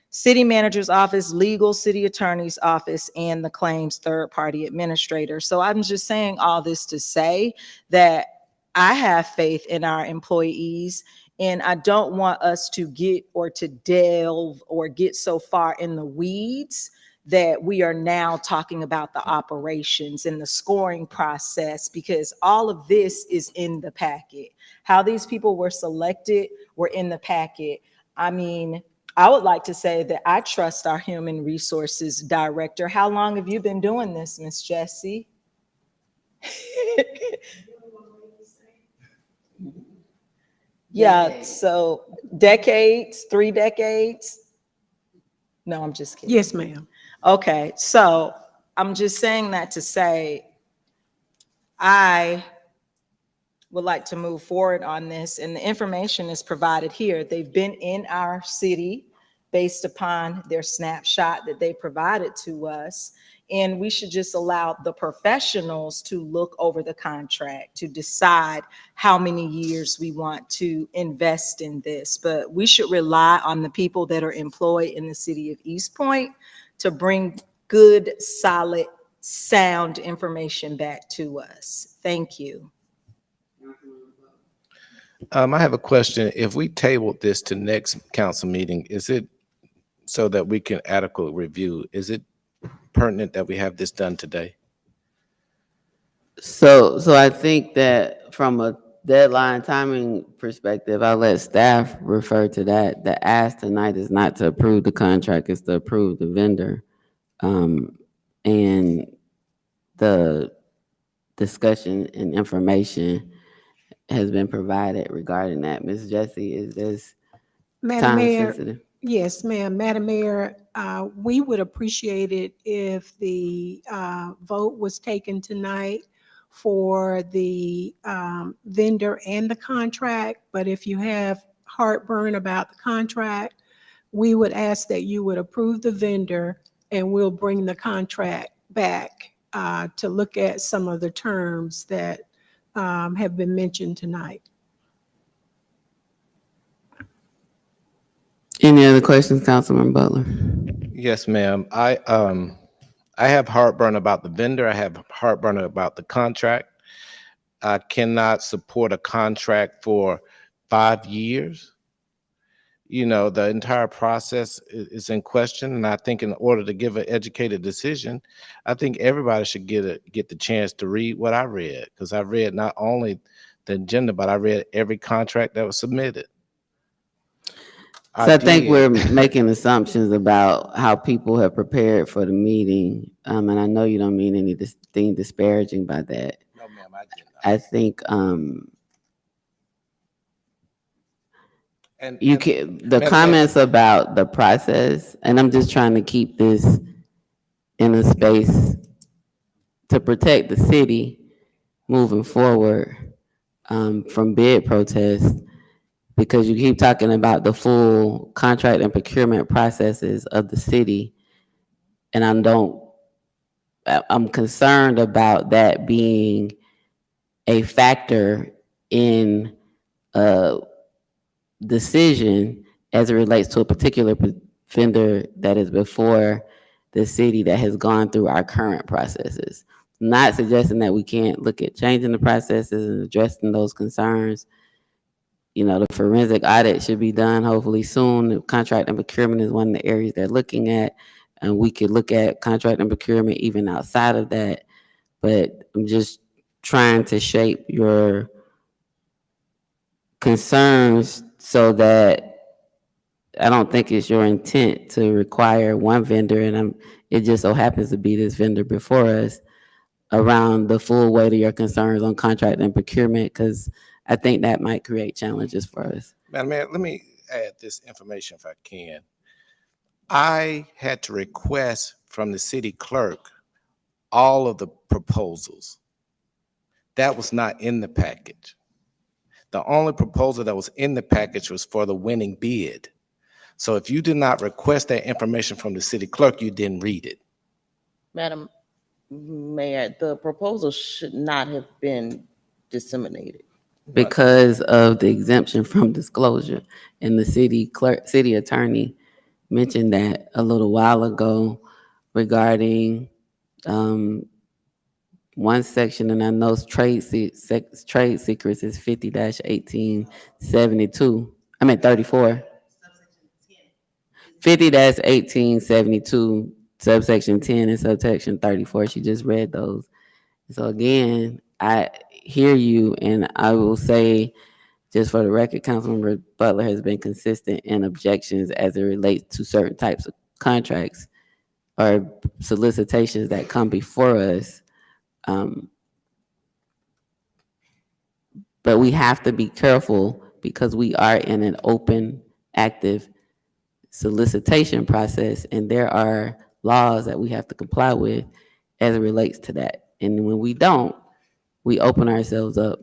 city manager's office, legal, city attorney's office, and the claims third-party administrator. So I'm just saying all this to say that I have faith in our employees, and I don't want us to delve or get so far in the weeds that we are now talking about the operations and the scoring process, because all of this is in the packet. How these people were selected were in the packet. I would like to say that I trust our human resources director. How long have you been doing this, Miss Jessie? Yeah, so decades, 3 decades? No, I'm just kidding. Yes, ma'am. Okay, so I'm just saying that to say I would like to move forward on this, and the information is provided here. They've been in our city. based upon their snapshot that they provided to us. And we should just allow the professionals to look over the contract to decide how many years we want to invest in this. But we should rely on the people that are employed in the city of East Point to bring good, solid, sound information back to us. Thank you. I have a question. If we tabled this to next council meeting, is it so that we can adequately review? Is it pertinent that we have this done today? So I think that from a deadline timing perspective, I'll let staff refer to that. The ask tonight is not to approve the contract, it's to approve the vendor. And the discussion and information has been provided regarding that. Ms. Jessie, is this Madam time Mayor, sensitive? yes, ma'am. Madam Mayor, we would appreciate it if the vote was taken tonight for the vendor and the contract. But if you have heartburn about the contract, we would ask that you would approve the vendor and we'll bring the contract back to look at some of the terms that have been mentioned tonight. Any other questions, Councilman Butler? Yes, ma'am. I have heartburn about the vendor. I have heartburn about the contract. I cannot support a contract for 5 years. You know, the entire process is in question. And I think in order to give an educated decision, I think everybody should get the chance to read what I read, because I read not only the agenda, but I read every contract that was submitted. So I think did. we're making assumptions about how people have prepared for the meeting. And I know you don't mean anything disparaging by that. No, ma'am, I did not. I think the comments about the process, and I'm just trying to keep this in a space to protect the city moving forward from bid protests, because you keep talking about the full contract and procurement processes of the city. And I'm concerned about that being a factor in a decision as it relates to a particular vendor that is before the city that has gone through our current processes. Not suggesting that we can't look at changing the processes and addressing those concerns. You know, the forensic audit should be done hopefully soon. The contract and procurement is one of the areas they're looking at. And we could look at contract and procurement even outside of that. But I'm just trying to shape your concerns so that I don't think it's your intent to require one vendor, and it just so happens to be this vendor before us, around the full weight of your concerns on contract and procurement, because I think that might create challenges for us. Madam Mayor, let me add this information if I can. I had to request from the city clerk all of the proposals. That was not in the package. The only proposal that was in the package was for the winning bid. So if you did not request that information from the city clerk, you didn't read it. Madam Mayor, the proposal should not have been disseminated. Because of the exemption from disclosure. And the city attorney mentioned that a little while ago regarding one section, and I know trade secrets is 50-1872. I meant 34. 50-1872, subsection 10 and subsection 34. She just read those. So again, I hear you, and I will say, just for the record, Councilmember Butler has been consistent in objections as it relates to certain types of contracts or solicitations that come before us. But we have to be careful because we are in an open, active solicitation process, and there are laws that we have to comply with as it relates to that. And when we don't, we open ourselves up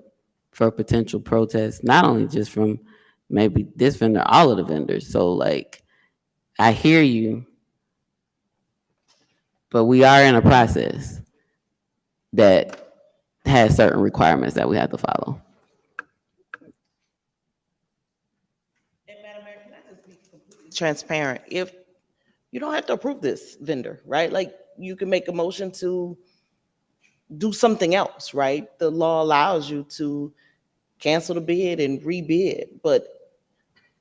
for potential protests, not only just from maybe this vendor, all of the vendors. So like, I hear you, but we are in a process that has certain requirements that we have to follow. Transparent. If you don't have to approve this vendor, right? Like you can make a motion to do something else, right? The law allows you to cancel the bid and rebid, but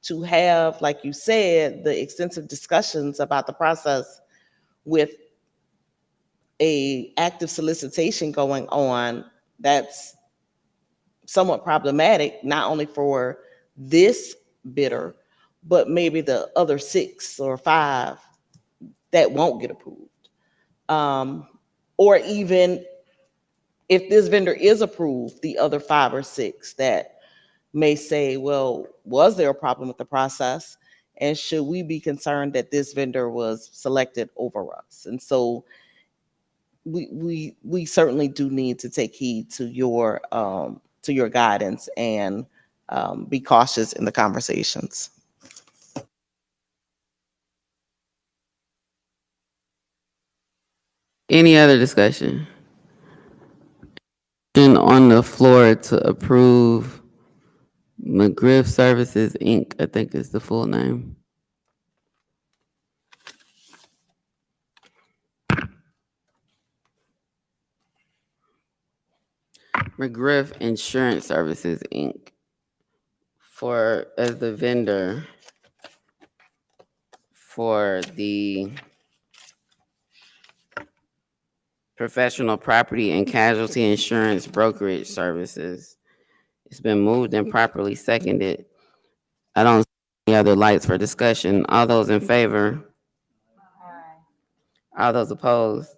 to have, like you said, the extensive discussions about the process with a active solicitation going on, that's somewhat problematic, not only for this bidder, but maybe the other 6 or 5 that won't get approved. Or even if this vendor is approved, the other 5 or 6 that may say, well, was there a problem with the process? And should we be concerned that this vendor was selected over us? And so we certainly do need to take heed to your guidance and be cautious in the conversations. Any other discussion? On the floor to approve McGriff Services, Inc., I think is the full name. McGriff Insurance Services, Inc., as the vendor for the professional property and casualty insurance brokerage services. It's been moved and properly seconded. I don't see any other lights for discussion. All those in favor? All those opposed?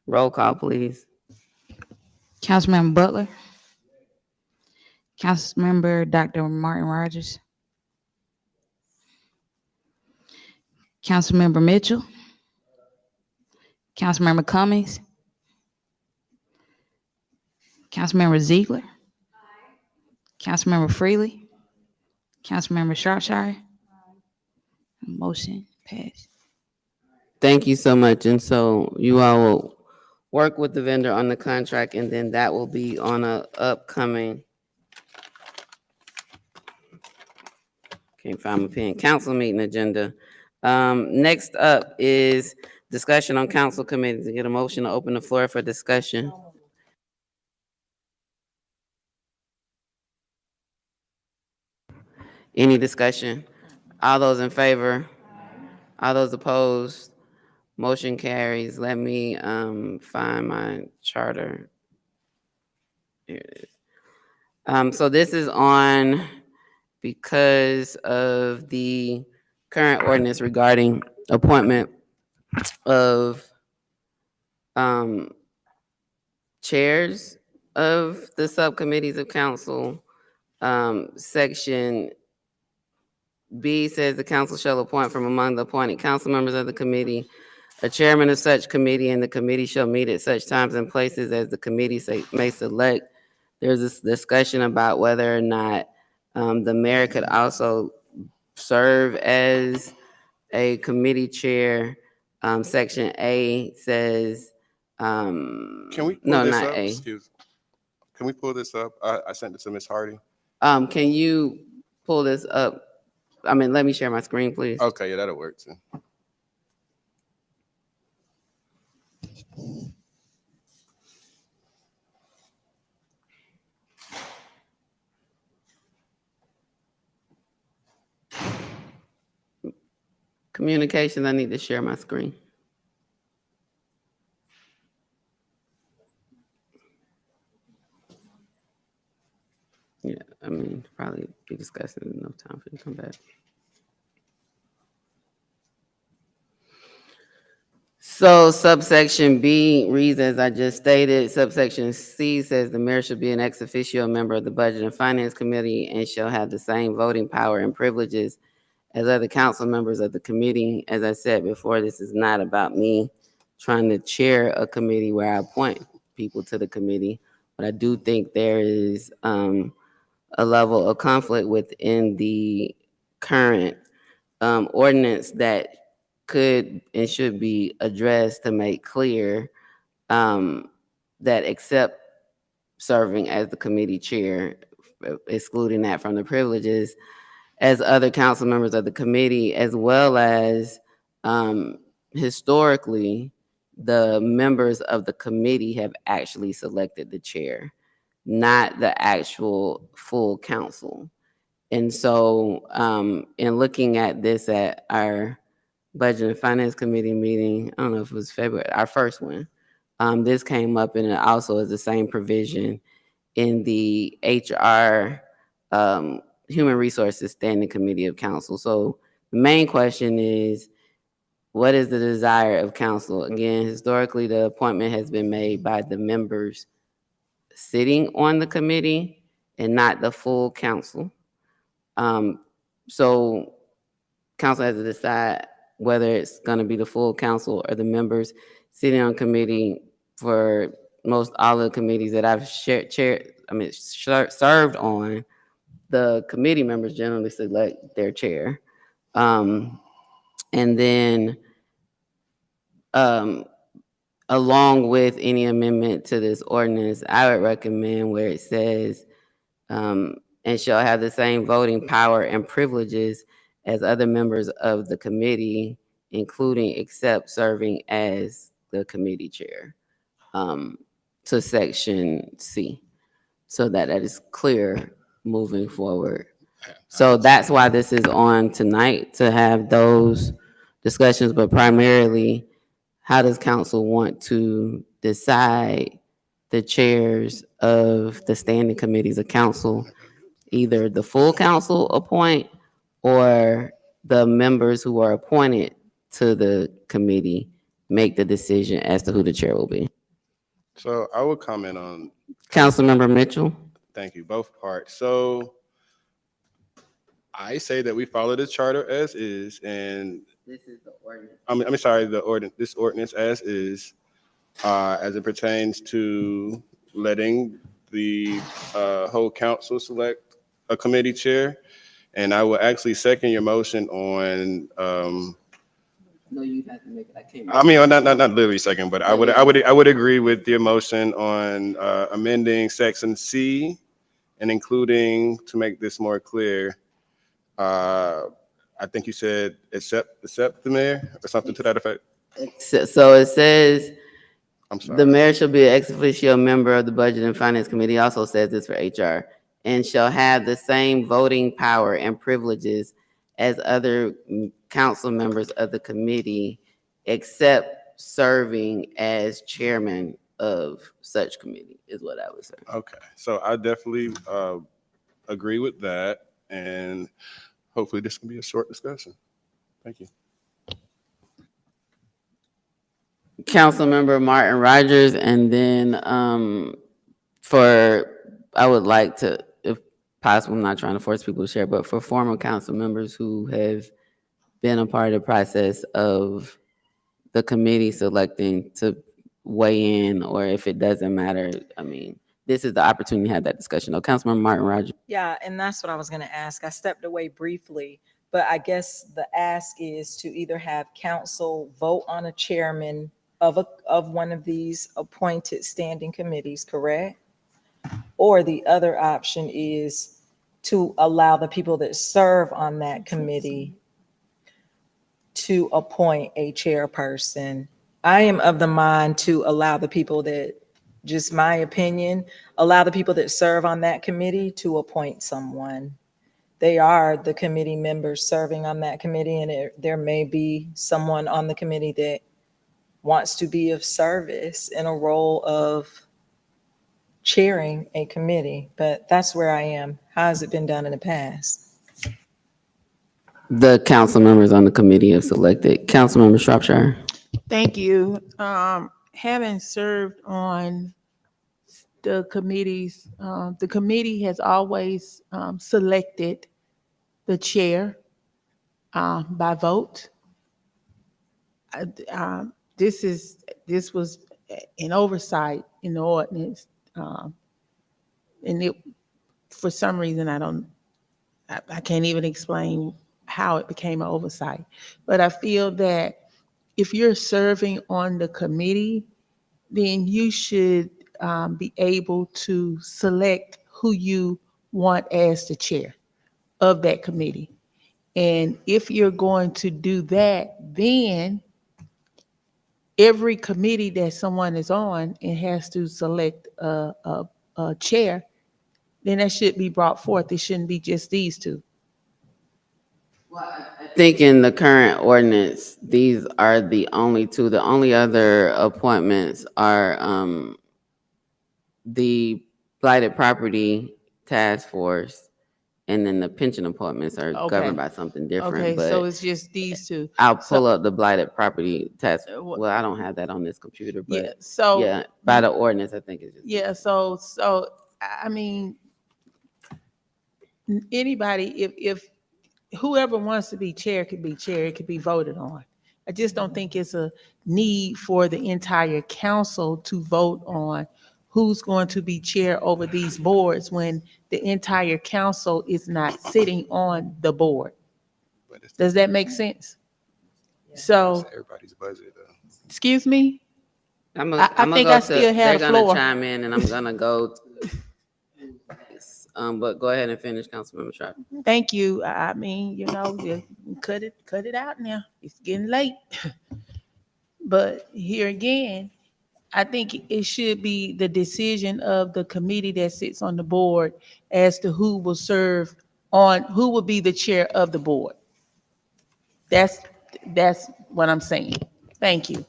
Roll call, please. Councilmember Butler. Councilmember Dr. Martin Rogers. Councilmember Mitchell. Councilmember Cummings. Councilmember Ziegler. Councilmember Freely. Councilmember Shropshire. Motion passed. Thank you so much. And so you all will work with the vendor on the contract, and then that will be on a upcoming, can't find my pen, council meeting agenda. Next up is discussion on council committees. Get a motion to open the floor for discussion. Any discussion? All those in favor? All those opposed? Motion carries. Let me find my charter. Here it is. So this is on because of the current ordinance regarding appointment of chairs of the subcommittees of council. Section B says the council shall appoint from among the appointed council members of the committee a chairman of such committee, and the committee shall meet at such times and places as the committee may select. There's this discussion about whether or not the mayor could also serve as a committee chair. Section A says, Can we pull no, this not up? A. Excuse. Can we pull this up? I sent it to Ms. Hardy. Can you pull this up? I mean, let me share my screen, please. Okay, yeah, that'll work too. Communications, I need to share my screen. Yeah, I mean, probably be discussing in no time for you to come back. So subsection B reads as I just stated. Subsection C says the mayor should be an ex officio member of the Budget and Finance Committee and shall have the same voting power and privileges as other council members of the committee. As I said before, this is not about me trying to chair a committee where I appoint people to the committee, but I do think there is a level of conflict within the current ordinance that could and should be addressed to make clear that except serving as the committee chair, excluding that from the privileges, as other council members of the committee, as well as historically, the members of the committee have actually selected the chair, not the actual full council. And so in looking at this at our Budget and Finance Committee meeting, I don't know if it was February, our first one, this came up, and it also is the same provision in the HR Human Resources Standing Committee of Council. So the main question is, what is the desire of council? Again, historically, the appointment has been made by the members sitting on the committee and not the full council. So council has to decide whether it's going to be the full council or the members sitting on committee. For most all of the committees that I've served on, the committee members generally select their chair. And then along with any amendment to this ordinance, I would recommend where it says, and shall have the same voting power and privileges as other members of the committee, including except serving as the committee chair, to section C, so that is clear moving forward. So that's why this is on tonight, to have those discussions, but primarily, how does council want to decide the chairs of the standing committees of council? Either the full council appoint or the members who are appointed to the committee make the decision as to who the chair will be. So I will comment on. Councilmember Mitchell. Thank you, both parts. So I say that we follow the charter as is, and this is the ordinance. I'm sorry, this ordinance as is, as it pertains to letting the whole council select a committee chair. And I will actually second your motion on. No, you have to make it. I can't. I mean, not literally second, but I would agree with your motion on amending section C and including, to make this more clear, I think you said accept the mayor or something to that effect. So it says, I'm sorry. The mayor shall be an ex officio member of the Budget and Finance Committee. Also says this for HR, and shall have the same voting power and privileges as other council members of the committee, except serving as chairman of such committee, is what I would say. Okay, so I definitely agree with that, and hopefully this can be a short discussion. Thank you. Councilmember Martin Rogers, and then I would like to, if possible, I'm not trying to force people to share, but for former council members who have been a part of the process of the committee selecting to weigh in, or if it doesn't matter, I mean, this is the opportunity to have that discussion. Councilmember Martin Rogers. Yeah, and that's what I was going to ask. I stepped away briefly, but I guess the ask is to either have council vote on a chairman of one of these appointed standing committees, correct? Or the other option is to allow the people that serve on that committee to appoint a chairperson. I am of the mind to allow the people that, just my opinion, allow the people that serve on that committee to appoint someone. They are the committee members serving on that committee, and there may be someone on the committee that wants to be of service in a role of chairing a committee, but that's where I am. How has it been done in the past? The council members on the committee have selected. Councilmember Shropshire. Thank you. Having served on the committees, the committee has always selected the chair by vote. This was an oversight in the ordinance, and it, for some reason, I can't even explain how it became an oversight. But I feel that if you're serving on the committee, then you should be able to select who you want as the chair of that committee. And if you're going to do that, then every committee that someone is on and has to select a chair, then that should be brought forth. It shouldn't be just these two. I think in the current ordinance, these are the only two. The only other appointments are the Blighted Property Task Force, and then the pension appointments are Okay. governed by something different. Okay, so But it's just these two. I'll So- pull up the Blighted Property Task. wh- Well, I don't have that on this computer, Yeah, but so. yeah, by the ordinance, I think it's just. Yeah, so I mean, anybody, if whoever wants to be chair could be chair, it could be voted on. I just don't think it's a need for the entire council to vote on who's going to be chair over these boards when the entire council is not sitting on the board. Does that make sense? So, It's everybody's budget, though. excuse me? I'm I think I still have the They're gonna floor. chime in, and I'm gonna go. But go ahead and finish, Councilmember Sharp. Thank you. I mean, you know, you cut it out now. It's getting late. But here again, I think it should be the decision of the committee that sits on the board as to who will serve on, who will be the chair of the board. That's what I'm saying. Thank you.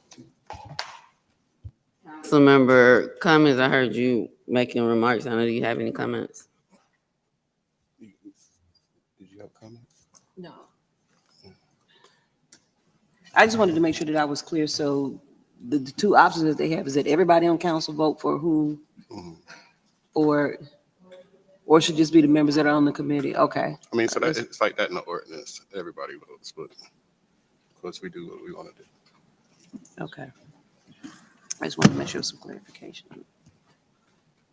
Councilmember Cummings, I heard you making remarks. I know, do you have any comments? Did you have comments? No. I just wanted to make sure that I was clear. So the two options that they have is that everybody on council vote for who, or should just be the members that are on the committee? Okay. I mean, so that it's like that in the ordinance. Everybody votes, but of course we do what we want to do. Okay. I just wanted to make sure some clarification.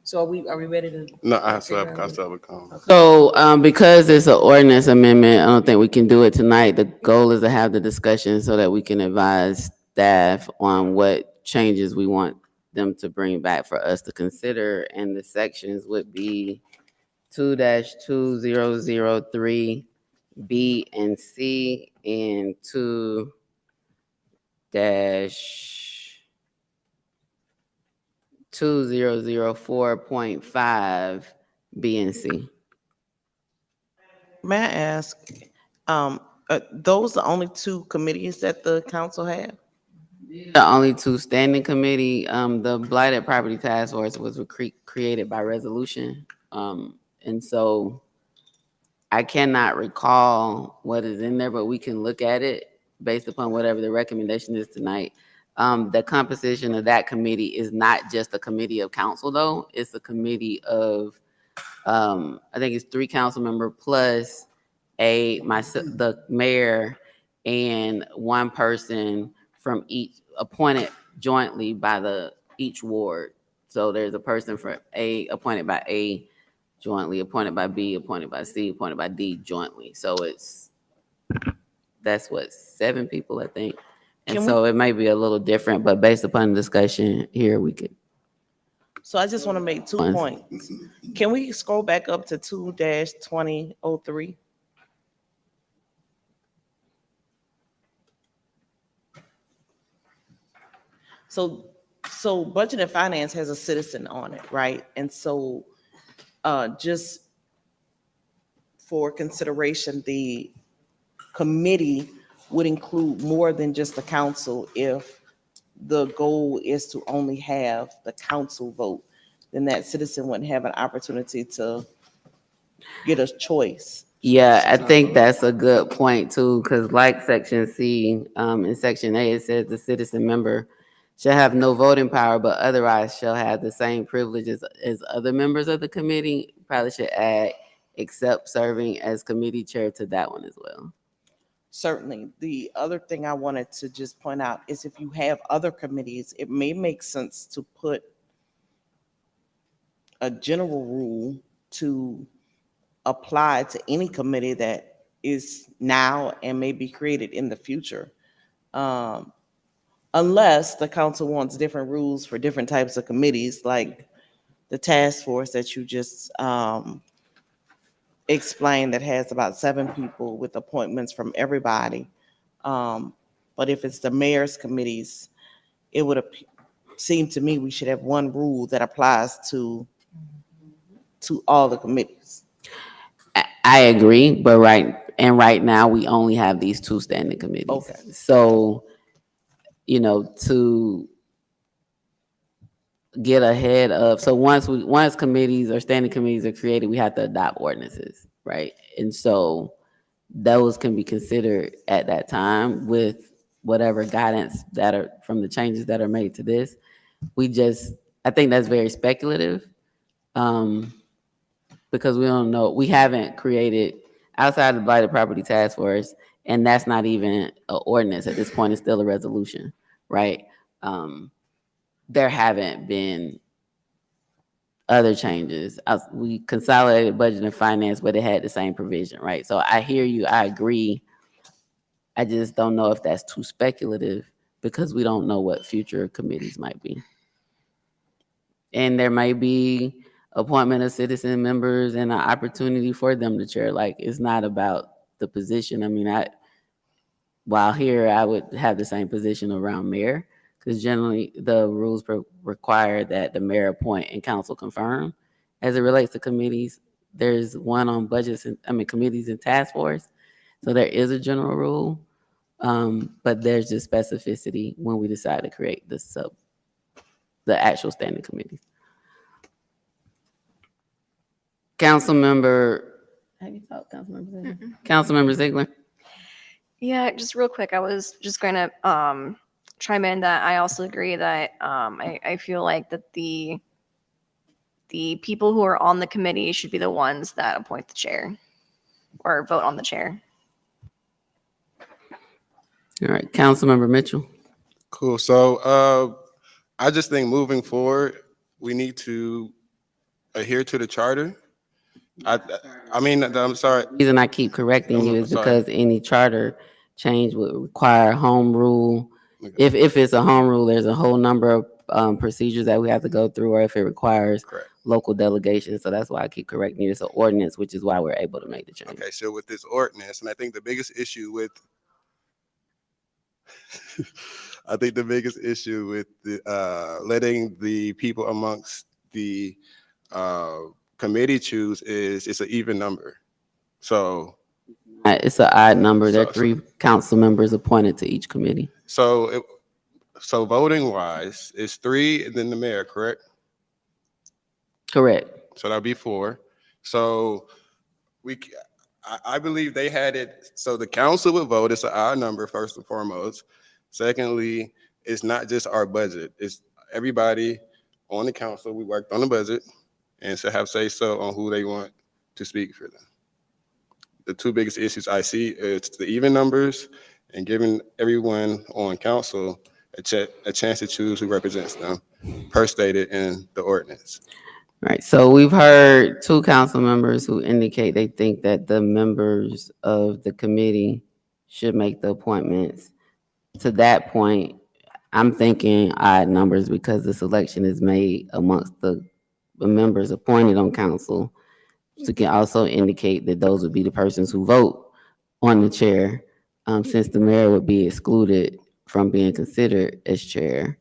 So are we ready to? No, I still have a comment. So, because it's an ordinance amendment, I don't think we can do it tonight. The goal is to have the discussion so that we can advise staff on what changes we want them to bring back for us to consider. And the sections would be 2-2003 B and C, and 2-2004.5 B and C. May I ask, those the only two committees that the council have? The only two standing committee, the Blighted Property Task Force was created by resolution. And so I cannot recall what is in there, but we can look at it based upon whatever the recommendation is tonight. The composition of that committee is not just a committee of council, though. It's a committee of, I think it's 3 council members plus the mayor and 1 person from each, appointed jointly by each ward. So there's a person for A, appointed by A, jointly appointed by B, appointed by C, appointed by D, jointly. So that's what, 7 people, I think. And so it might be a little different, but based upon the discussion here, we could. So I just want to make 2 points. Can we scroll back up to 2-2003? So Budget and Finance has a citizen on it, right? And so just for consideration, the committee would include more than just the council. If the goal is to only have the council vote, then that citizen wouldn't have an opportunity to get a choice. Yeah, I think that's a good point too, because like Section C, in Section A, it says the citizen member shall have no voting power, but otherwise shall have the same privileges as other members of the committee. Probably should add, except serving as committee chair, to that one as well. Certainly. The other thing I wanted to just point out is if you have other committees, it may make sense to put a general rule to apply to any committee that is now and may be created in the future. Unless the council wants different rules for different types of committees, like the task force that you just explained that has about 7 people with appointments from everybody. But if it's the mayor's committees, it would seem to me we should have one rule that applies to all the committees. I agree, but right now we only have these 2 standing committees. Okay. So, to get ahead of, so once committees or standing committees are created, we have to adopt ordinances, right? And so those can be considered at that time with whatever guidance that are from the changes that are made to this. I think that's very speculative, because we don't know, we haven't created outside the Blighted Property Task Force, and that's not even an ordinance at this point, it's still a resolution, right? There haven't been other changes. We consolidated budget and finance, but it had the same provision, right? So I hear you, I agree. I just don't know if that's too speculative because we don't know what future committees might be. And there might be appointment of citizen members and an opportunity for them to chair. Like, it's not about the position. I mean, while here, I would have the same position around mayor, because generally the rules require that the mayor appoint and council confirm. As it relates to committees, there's one on budgets and committees and task force. So there is a general rule, but there's just specificity when we decide to create the actual standing committees. Councilmember, have you talked, Councilmember Ziegler? Councilmember Ziegler? Yeah, just real quick, I was just going to chime in that I also agree that I feel like that the people who are on the committee should be the ones that appoint the chair or vote on the chair. All right, Councilmember Mitchell. Cool. So I just think moving forward, we need to adhere to the charter. I'm sorry. The reason I keep correcting you is because any charter change would require home rule. If it's a home rule, there's a whole number of procedures that we have to go through, or if it requires local delegation. So that's why I keep correcting you. It's an ordinance, which is why we're able to make the change. Okay, so with this ordinance, and I think the biggest issue with letting the people amongst the committee choose is it's an even number. So it's an odd number. There are 3 council members appointed to each committee. So voting wise, it's 3 and then the mayor, correct? Correct. So that'll be 4. So I believe they had it. So the council would vote. It's an odd number, first and foremost. Secondly, it's not just our budget. It's everybody on the council. We worked on the budget and to have say so on who they want to speak for them. The 2 biggest issues I see is the even numbers and giving everyone on council a chance to choose who represents them, per stated in the ordinance. Right. So we've heard 2 council members who indicate they think that the members of the committee should make the appointments. To that point, I'm thinking odd numbers because the selection is made amongst the members appointed on council. So can also indicate that those would be the persons who vote on the chair, since the mayor would be excluded from being considered as chair.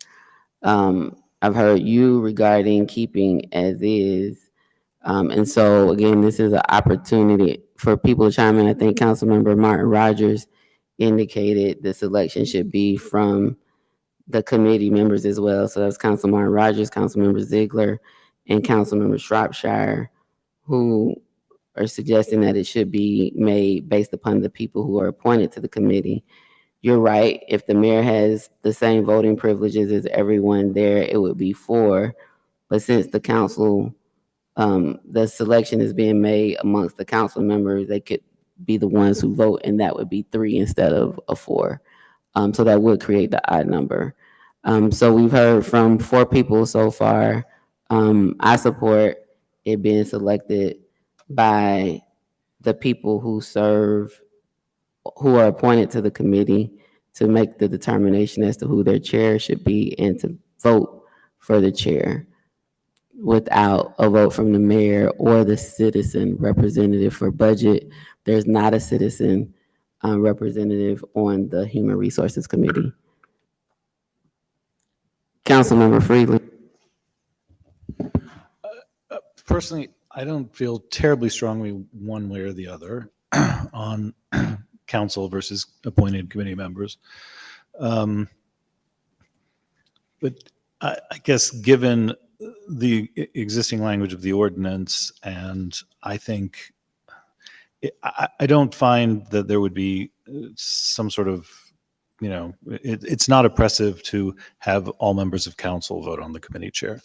I've heard you regarding keeping as is. And so again, this is an opportunity for people to chime in. I think Councilmember Martin Rogers indicated the selection should be from the committee members as well. So that's Council Martin Rogers, Councilmember Ziegler, and Councilmember Shropshire, who are suggesting that it should be made based upon the people who are appointed to the committee. You're right. If the mayor has the same voting privileges as everyone there, it would be 4. But since the council, the selection is being made amongst the council members, they could be the ones who vote, and that would be 3 instead of a 4. So that would create the odd number. So we've heard from 4 people so far. I support it being selected by the people who serve who are appointed to the committee to make the determination as to who their chair should be and to vote for the chair without a vote from the mayor or the citizen representative for budget. There's not a citizen representative on the Human Resources Committee. Councilmember Freely. Personally, I don't feel terribly strongly one way or the other on council versus appointed committee members. But I guess given the existing language of the ordinance, and I think I don't find that there would be some sort of, it's not oppressive to have all members of council vote on the committee chair.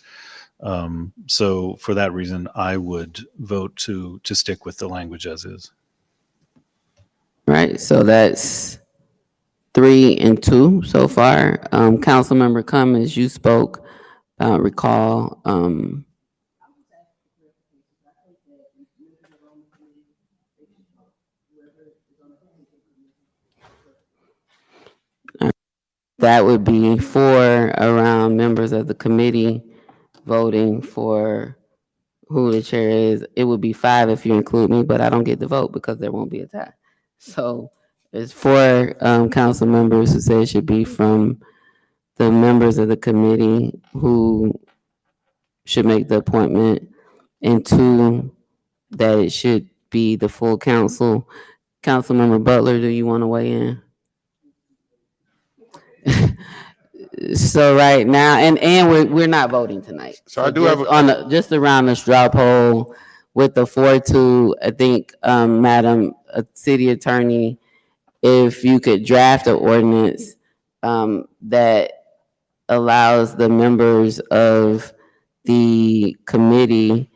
So for that reason, I would vote to stick with the language as is. Right, so that's 3 and 2 so far. Councilmember Cummings, you spoke, recall, that would be 4 around members of the committee voting for who the chair is. It would be 5 if you include me, but I don't get to vote because there won't be a tie. So there's 4 council members who say it should be from the members of the committee who should make the appointment, and 2 that it should be the full council. Councilmember Butler, do you want to weigh in? So right now, and we're not voting tonight. So I do have just around the straw poll with the 4-2. I think, Madam City Attorney, if you could draft an ordinance that allows the members of the committee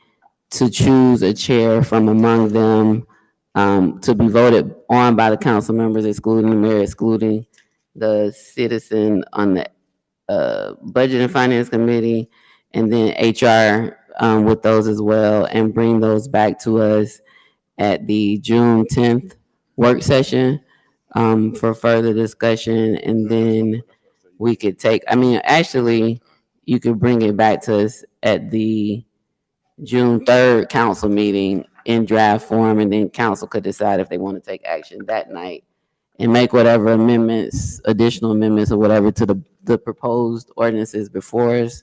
to choose a chair from among them to be voted on by the council members, excluding the mayor, excluding the citizen on the Budget and Finance Committee, and then HR with those as well, and bring those back to us at the June 10th work session for further discussion. And then we could actually, you could bring it back to us at the June 3rd council meeting in draft form, and then council could decide if they want to take action that night and make whatever amendments, additional amendments or whatever to the proposed ordinances before us,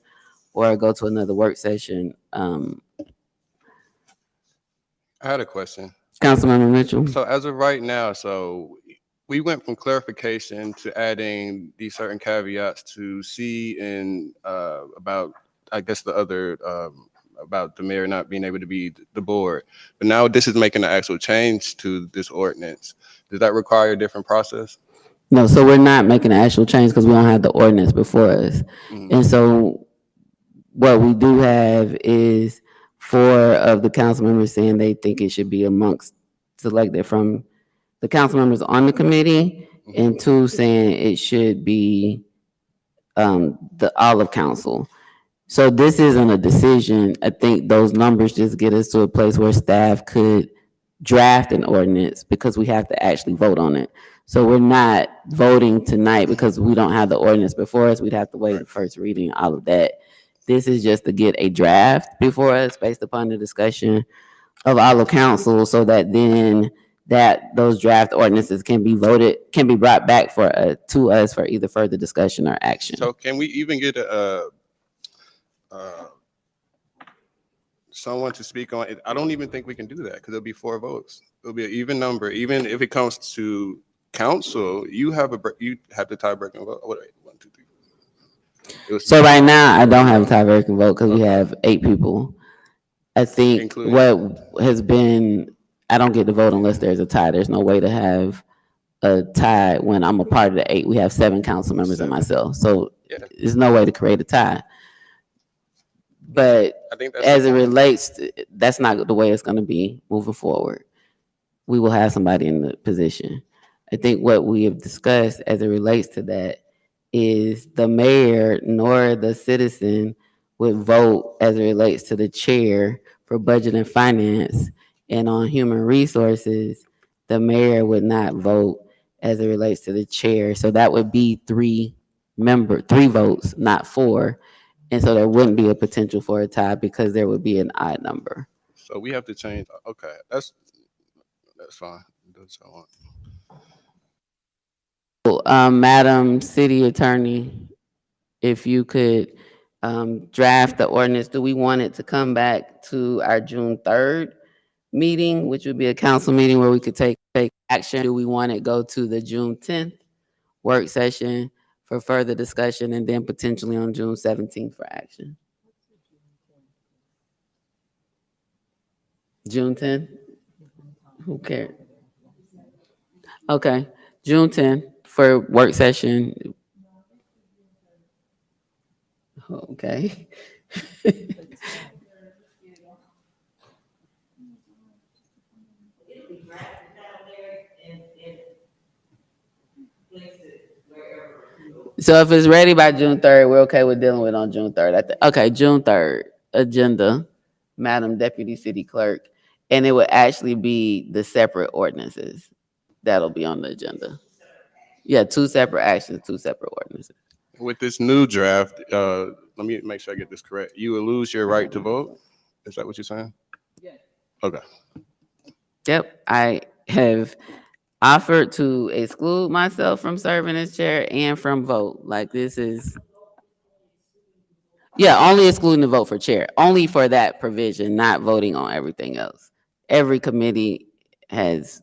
or go to another work session. I had a question. Councilmember Mitchell. So as of right now, so we went from clarification to adding these certain caveats to C and about, I guess, the other, about the mayor not being able to be the board. But now this is making an actual change to this ordinance. Does that require a different process? No, so we're not making an actual change because we don't have the ordinance before us. And so what we do have is 4 of the council members saying they think it should be amongst selected from the council members on the committee, and 2 saying it should be the all of council. So this isn't a decision. I think those numbers just get us to a place where staff could draft an ordinance because we have to actually vote on it. So we're not voting tonight because we don't have the ordinance before us. We'd have to wait for first reading, all of that. This is just to get a draft before us based upon the discussion of all of council, so that then those draft ordinances can be brought back to us for either further discussion or action. So can we even get someone to speak on it? I don't even think we can do that because it'll be 4 votes. It'll be an even number. Even if it comes to council, you have the tie-breaking vote. Wait, 1, 2, 3. So right now, I don't have a tie-breaking vote because we have 8 people. I think what has been, I don't get to vote unless there's a tie. There's no way to have a tie when I'm a part of the 8. We have 7 council members and myself. So there's no way to create a tie. But as it relates, that's not the way it's going to be moving forward. We will have somebody in the position. I think what we have discussed as it relates to that is the mayor nor the citizen would vote as it relates to the chair for budget and finance, and on human resources, the mayor would not vote as it relates to the chair. So that would be three votes, not 4. And so there wouldn't be a potential for a tie because there would be an odd number. So we have to change. Okay, that's fine. That's all I want. Madam City Attorney, if you could draft the ordinance, do we want it to come back to our June 3rd meeting, which would be a council meeting where we could take action? Do we want it go to the June 10th work session for further discussion and then potentially on June 17th for action? June 10th? Who cares? Okay, June 10th for work session. Okay. So if it's ready by June 3rd, we're okay with dealing with it on June 3rd. Okay, June 3rd agenda, Madam Deputy City Clerk, and it would actually be the separate ordinances that'll be on the agenda. Yeah, 2 separate actions, 2 separate ordinances. With this new draft, let me make sure I get this correct. You will lose your right to vote? Is that what you're saying? Yes. Okay. Yep, I have offered to exclude myself from serving as chair and from vote. Like this is, yeah, only excluding the vote for chair, only for that provision, not voting on everything else. Every committee has,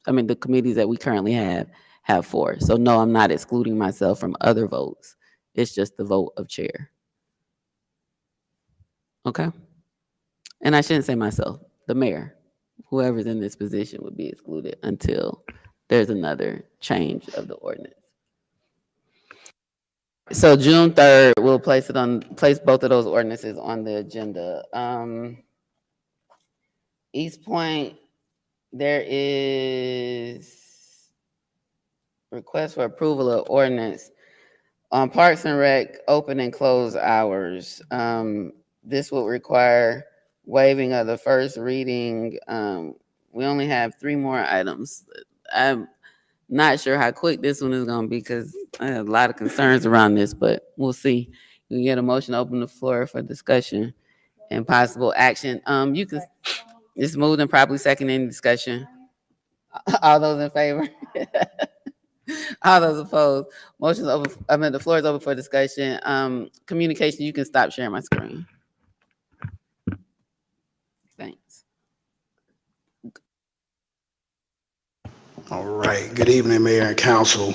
the committees that we currently have 4. So no, I'm not excluding myself from other votes. It's just the vote of chair. Okay. And I shouldn't say myself, the mayor, whoever's in this position would be excluded until there's another change of the ordinance. So June 3rd, we'll place both of those ordinances on the agenda. East Point, there is request for approval of ordinance on Parks and Rec open and close hours. This will require waiving of the first reading. We only have 3 more items. I'm not sure how quick this one is going to be because I have a lot of concerns around this, but we'll see. You can get a motion to open the floor for discussion and possible action. You can, it's moved and properly second in discussion. All those in favor? All those opposed? Motion's over. The floor is open for discussion. Communication, you can stop sharing my screen. Thanks. All right. Good evening, Mayor and Council.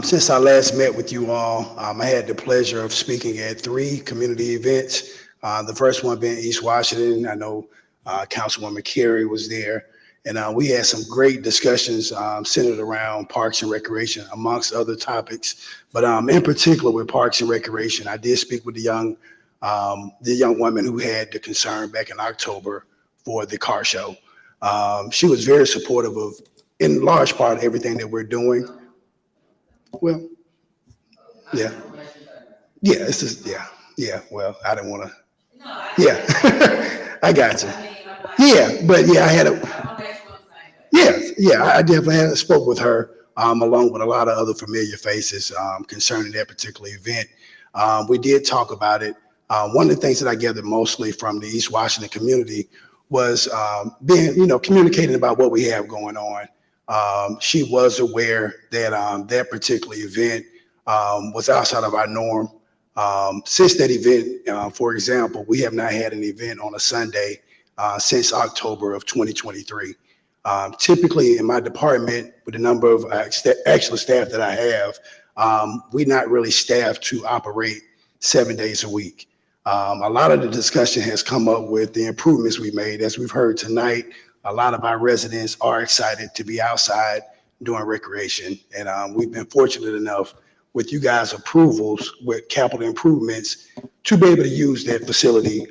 Since I last met with you all, I had the pleasure of speaking at 3 community events. The first one being East Washington. I know Councilwoman Carey was there. And we had some great discussions centered around Parks and Recreation, amongst other topics. But in particular with Parks and Recreation, I did speak with the young woman who had the concern back in October for the car show. She was very supportive of, in large part, everything that we're doing. Well, yeah. Yeah, it's just, yeah, well, I didn't want to, yeah, I got you. Yeah, but yeah, I had I definitely had spoke with her, along with a lot of other familiar faces concerning that particular event. We did talk about it. One of the things that I gathered mostly from the East Washington community was communicating about what we have going on. She was aware that that particular event was outside of our norm. Since that event, for example, we have not had an event on a Sunday since October of 2023. Typically in my department, with the number of actual staff that I have, we're not really staffed to operate 7 days a week. A lot of the discussion has come up with the improvements we made. As we've heard tonight, a lot of our residents are excited to be outside doing recreation. And we've been fortunate enough with you guys' approvals with capital improvements to be able to use that facility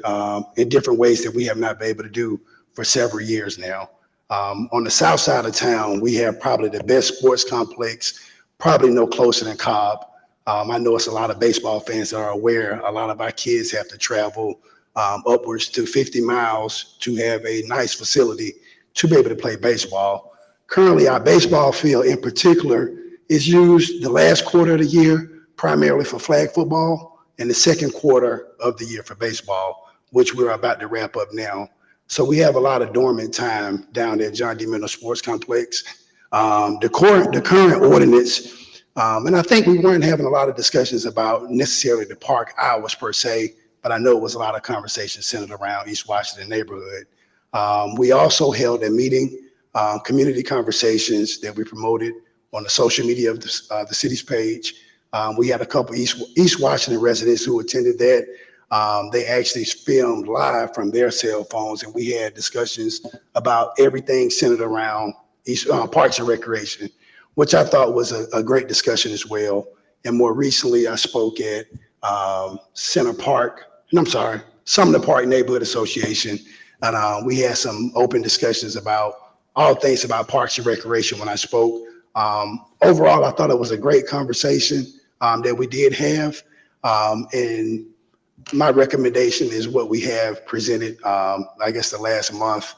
in different ways that we have not been able to do for several years now. On the south side of town, we have probably the best sports complex, probably no closer than Cobb. I know it's a lot of baseball fans that are aware a lot of our kids have to travel upwards to 50 miles to have a nice facility to be able to play baseball. Currently, our baseball field in particular is used the last quarter of the year primarily for flag football and the second quarter of the year for baseball, which we're about to wrap up now. So we have a lot of dormant time down at John D. Mendel Sports Complex. The current ordinance, and I think we weren't having a lot of discussions about necessarily the park hours per se, but I know it was a lot of conversations centered around East Washington neighborhood. We also held a meeting, community conversations that we promoted on the social media of the city's page. We had a couple East Washington residents who attended that. They actually filmed live from their cell phones, and we had discussions about everything centered around Parks and Recreation, which I thought was a great discussion as well. And more recently, I spoke at Sumner Park Neighborhood Association, and we had some open discussions about all things about Parks and Recreation when I spoke. Overall, I thought it was a great conversation that we did have, and my recommendation is what we have presented, I guess the last month,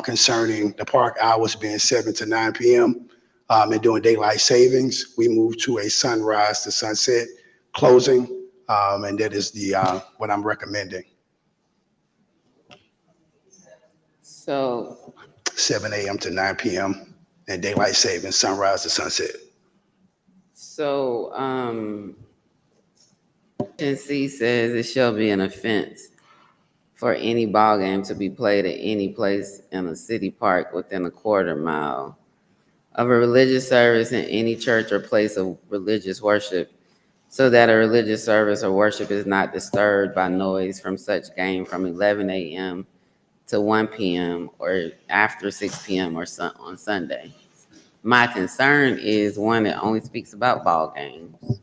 concerning the park hours being 7 to 9 p.m. And doing daylight savings. We moved to a sunrise to sunset closing, and that is what I'm recommending. So 7 a.m. to 9 p.m. and daylight savings, sunrise to sunset. So, C says it shall be an offense for any ball game to be played at any place in a city park within a quarter mile of a religious service in any church or place of religious worship, so that a religious service or worship is not disturbed by noise from such game from 11 a.m. to 1 p.m. or after 6 p.m. or on Sunday. My concern is one that only speaks about ball games.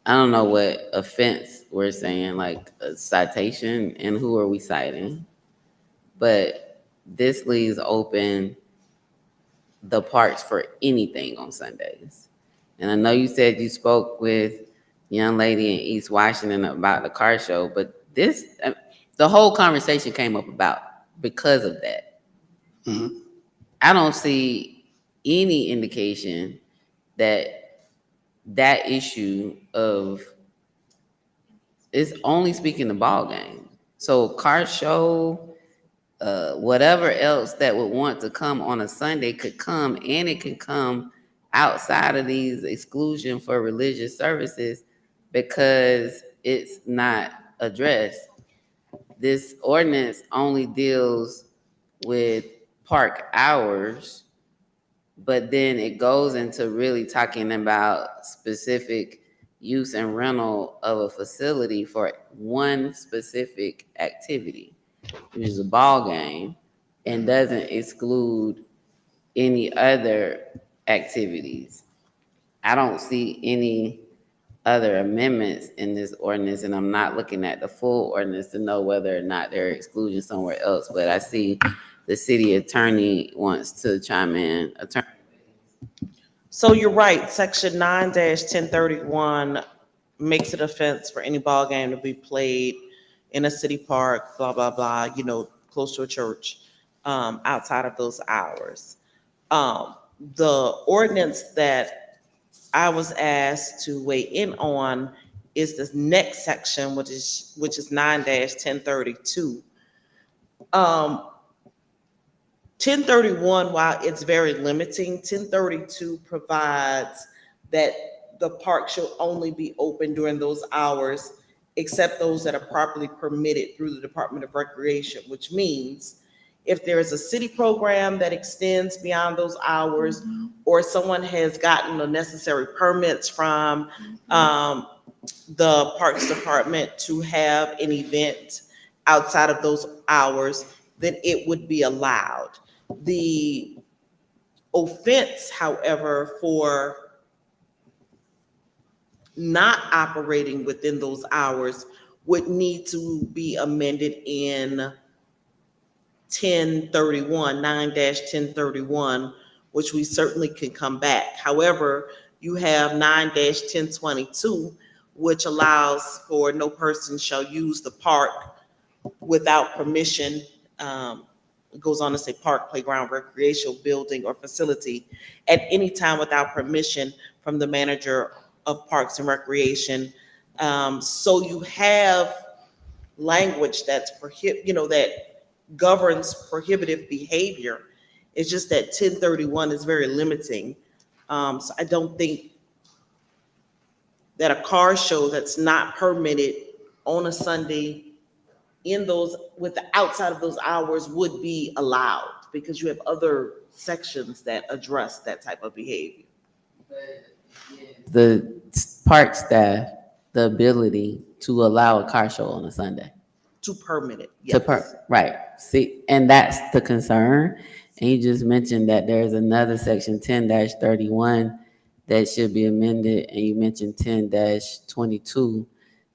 I don't know what offense we're saying, like a citation, and who are we citing? But this leaves open the parks for anything on Sundays. And I know you said you spoke with a young lady in East Washington about the car show, but the whole conversation came up because of that. Mm-hmm. I don't see any indication that issue of is only speaking to ball games. So car show, whatever else that would want to come on a Sunday could come, and it can come outside of these exclusion for religious services because it's not addressed. This ordinance only deals with park hours, but then it goes into really talking about specific use and rental of a facility for one specific activity, which is a ball game, and doesn't exclude any other activities. I don't see any other amendments in this ordinance, and I'm not looking at the full ordinance to know whether or not there are exclusions somewhere else, but I see the city attorney wants to chime in. So you're right, section 9-1031 makes it offense for any ball game to be played in a city park, blah, blah, blah, close to a church, outside of those hours. The ordinance that I was asked to weigh in on is this next section, which is 9-1032. 1031, while it's very limiting, 1032 provides that the park shall only be open during those hours, except those that are properly permitted through the Department of Recreation, which means if there is a city program that extends beyond those hours, or someone has gotten the necessary permits from the Parks Department to have an event outside of those hours, then it would be allowed. The offense, however, for not operating within those hours would need to be amended in 1031, 9-1031, which we certainly can come back. However, you have 9-1022, which allows for no person shall use the park without permission it goes on to say park, playground, recreational building or facility at any time without permission from the manager of Parks and Recreation. So you have language that's that governs prohibitive behavior. It's just that 1031 is very limiting. So I don't think that a car show that's not permitted on a Sunday outside of those hours would be allowed, because you have other sections that address that type of behavior. The park staff the ability to allow a car show on a Sunday. To permit it, yes. Right. See, and that's the concern. And you just mentioned that there's another section 10-31 that should be amended, and you mentioned 10-22. So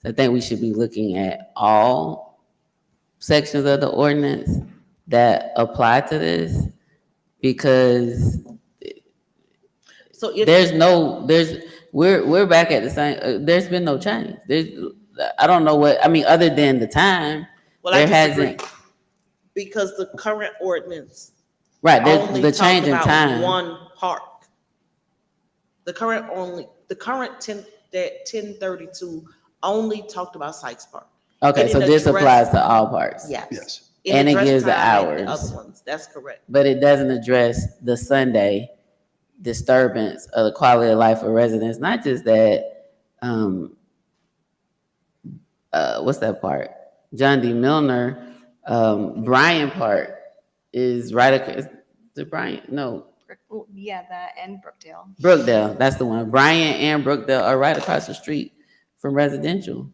I think we should be looking at all sections of the ordinance that apply to this, because so if we're back at the same. There's been no change. I don't know what I mean other than the time. Well, there I disagree, hasn't, because the current ordinance right. There's only the talked change in about time. one park. The current 1032 only talked about Sykes Park. Okay, And so it this addressed- applies to all parks. Yes. And it addressed gives the time and hours. Other ones, that's correct. But it doesn't address the Sunday disturbance of the quality of life of residents. Not just that, what's that park? John D. Milner, Bryan Park is right across. The Bryan, no, Yeah, that and Brookdale. Brookdale, that's the one. Bryan and Brookdale are right across the street from residential.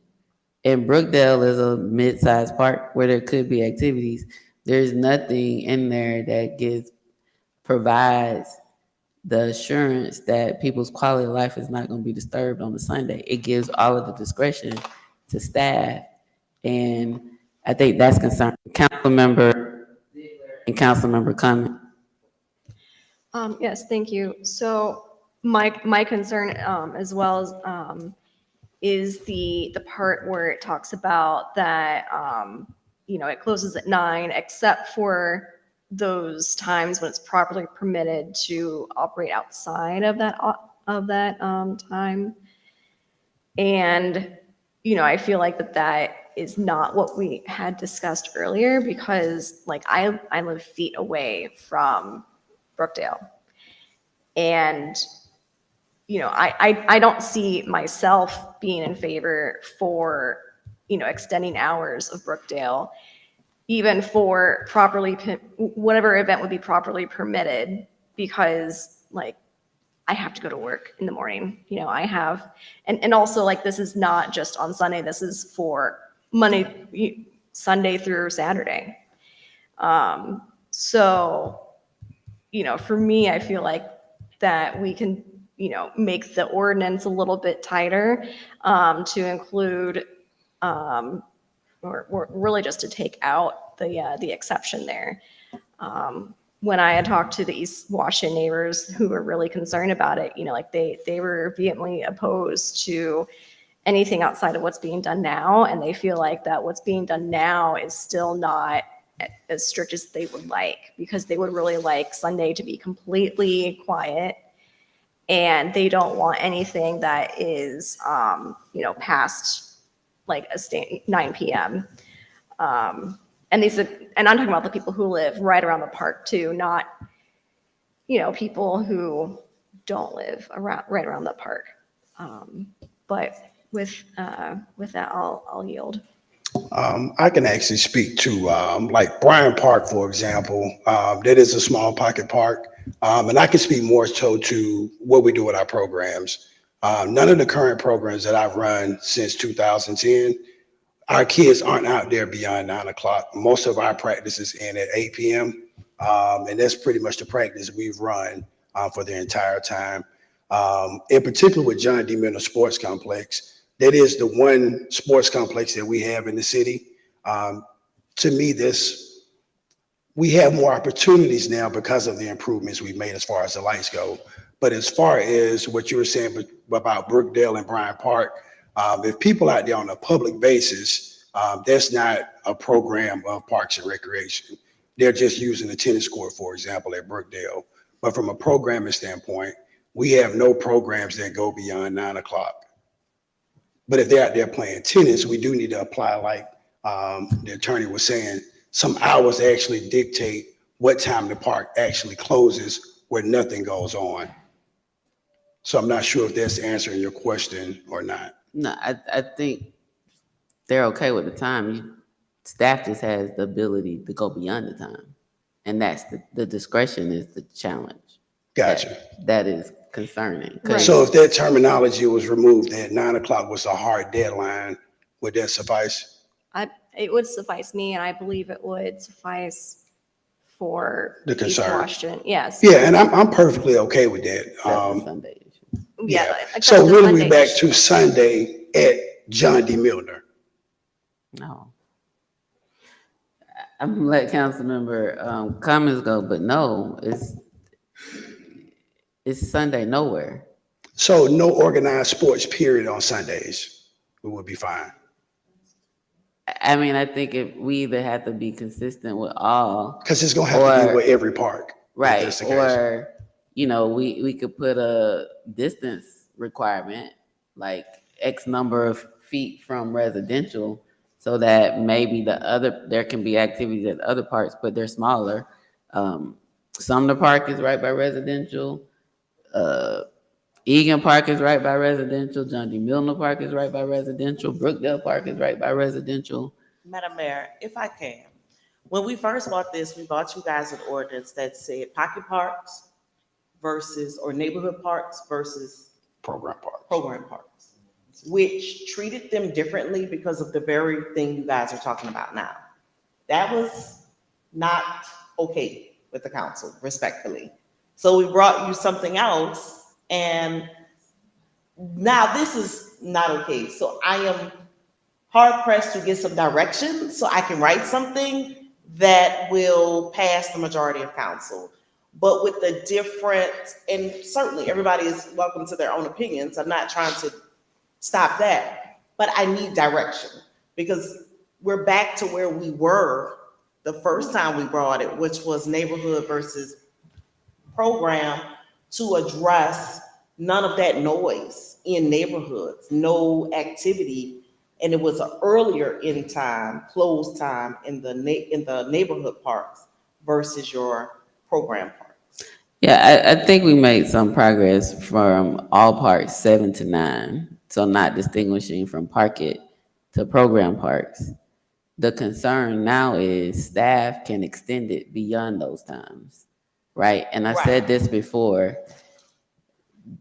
And Brookdale is a mid-sized park where there could be activities. There's nothing in there that provides the assurance that people's quality of life is not going to be disturbed on the Sunday. It gives all of the discretion to staff. And I think that's concerned. Councilmember and Councilmember Cummings. Yes, thank you. So my concern as well is the part where it talks about that it closes at 9, except for those times when it's properly permitted to operate outside of that time. And I feel like that is not what we had discussed earlier, because I live feet away from Brookdale. And, I don't see myself being in favor for, extending hours of Brookdale, even for whatever event would be properly permitted, because I have to go to work in the morning. I have, and also this is not just on Sunday, this is for Sunday through Saturday. So, for me, I feel like that we can, make the ordinance a little bit tighter to include, or really just to take out the exception there. When I had talked to the East Washington neighbors who were really concerned about it, they were vehemently opposed to anything outside of what's being done now. And they feel like that what's being done now is still not as strict as they would like, because they would really like Sunday to be completely quiet. And they don't want anything that is, past 9 p.m. And I'm talking about the people who live right around the park too, not, people who don't live right around the park. But with that, I'll yield. I can actually speak to Bryan Park, for example. That is a small pocket park. And I can speak more so to what we do with our programs. None of the current programs that I've run since 2010, our kids aren't out there beyond 9 o'clock. Most of our practices end at 8 p.m. And that's pretty much the practice we've run for the entire time. In particular with John D. Milner Sports Complex, that is the one sports complex that we have in the city. To me, we have more opportunities now because of the improvements we've made as far as the lights go. But as far as what you were saying about Brookdale and Bryan Park, if people out there on a public basis, that's not a program of Parks and Recreation. they're just using the tennis court, for example, at Brookdale. But from a programming standpoint, we have no programs that go beyond 9 o'clock. But if they're out there playing tennis, we do need to apply, like the attorney was saying, some hours to actually dictate what time the park actually closes where nothing goes on. So I'm not sure if that's answering your question or not. No, I think they're okay with the time. Staff just has the ability to go beyond the time. And that's the discretion is the challenge. Gotcha. That is concerning. 'Cause So if that terminology was removed, that 9 o'clock was a hard deadline, would that suffice? It would suffice me, and I believe it would suffice for The East concern. Washington. Yes. Yeah, and I'm perfectly okay with that. Sunday issue. Yeah. So except the really we Sunday back issue. to Sunday at John D. Milner. No. I'm gonna let Councilmember comments go, but no, it's Sunday nowhere. So no organized sports period on Sundays. We would be fine. I mean, I think if we either have to be consistent with all, Because it's gonna have to be or- with every park. if right? that's the case. Or we could put a distance requirement, like X number of feet from residential, so that maybe there can be activities at other parks, but they're smaller. Sumner Park is right by residential. Egan Park is right by residential. John D. Milner Park is right by residential. Brookdale Park is right by residential. Madam Mayor, if I can, when we first bought this, we bought you guys an ordinance that said pocket parks versus, or neighborhood parks versus Program parks, which treated them differently because of the very thing you guys are talking about now. That was not okay with the council, respectfully. So we brought you something else, and now this is not okay. So I am hard pressed to get some direction so I can write something that will pass the majority of council. But with the different, and certainly everybody is welcome to their own opinions. I'm not trying to stop that, but I need direction because we're back to where we were the first time we brought it, which was neighborhood versus program, to address none of that noise in neighborhoods, no activity. And it was an earlier in time, close time in the neighborhood parks versus your program parks. Yeah, I think we made some progress from all parks 7 to 9. So not distinguishing from park it to program parks. The concern now is staff can extend it beyond those times, right? And I said this before,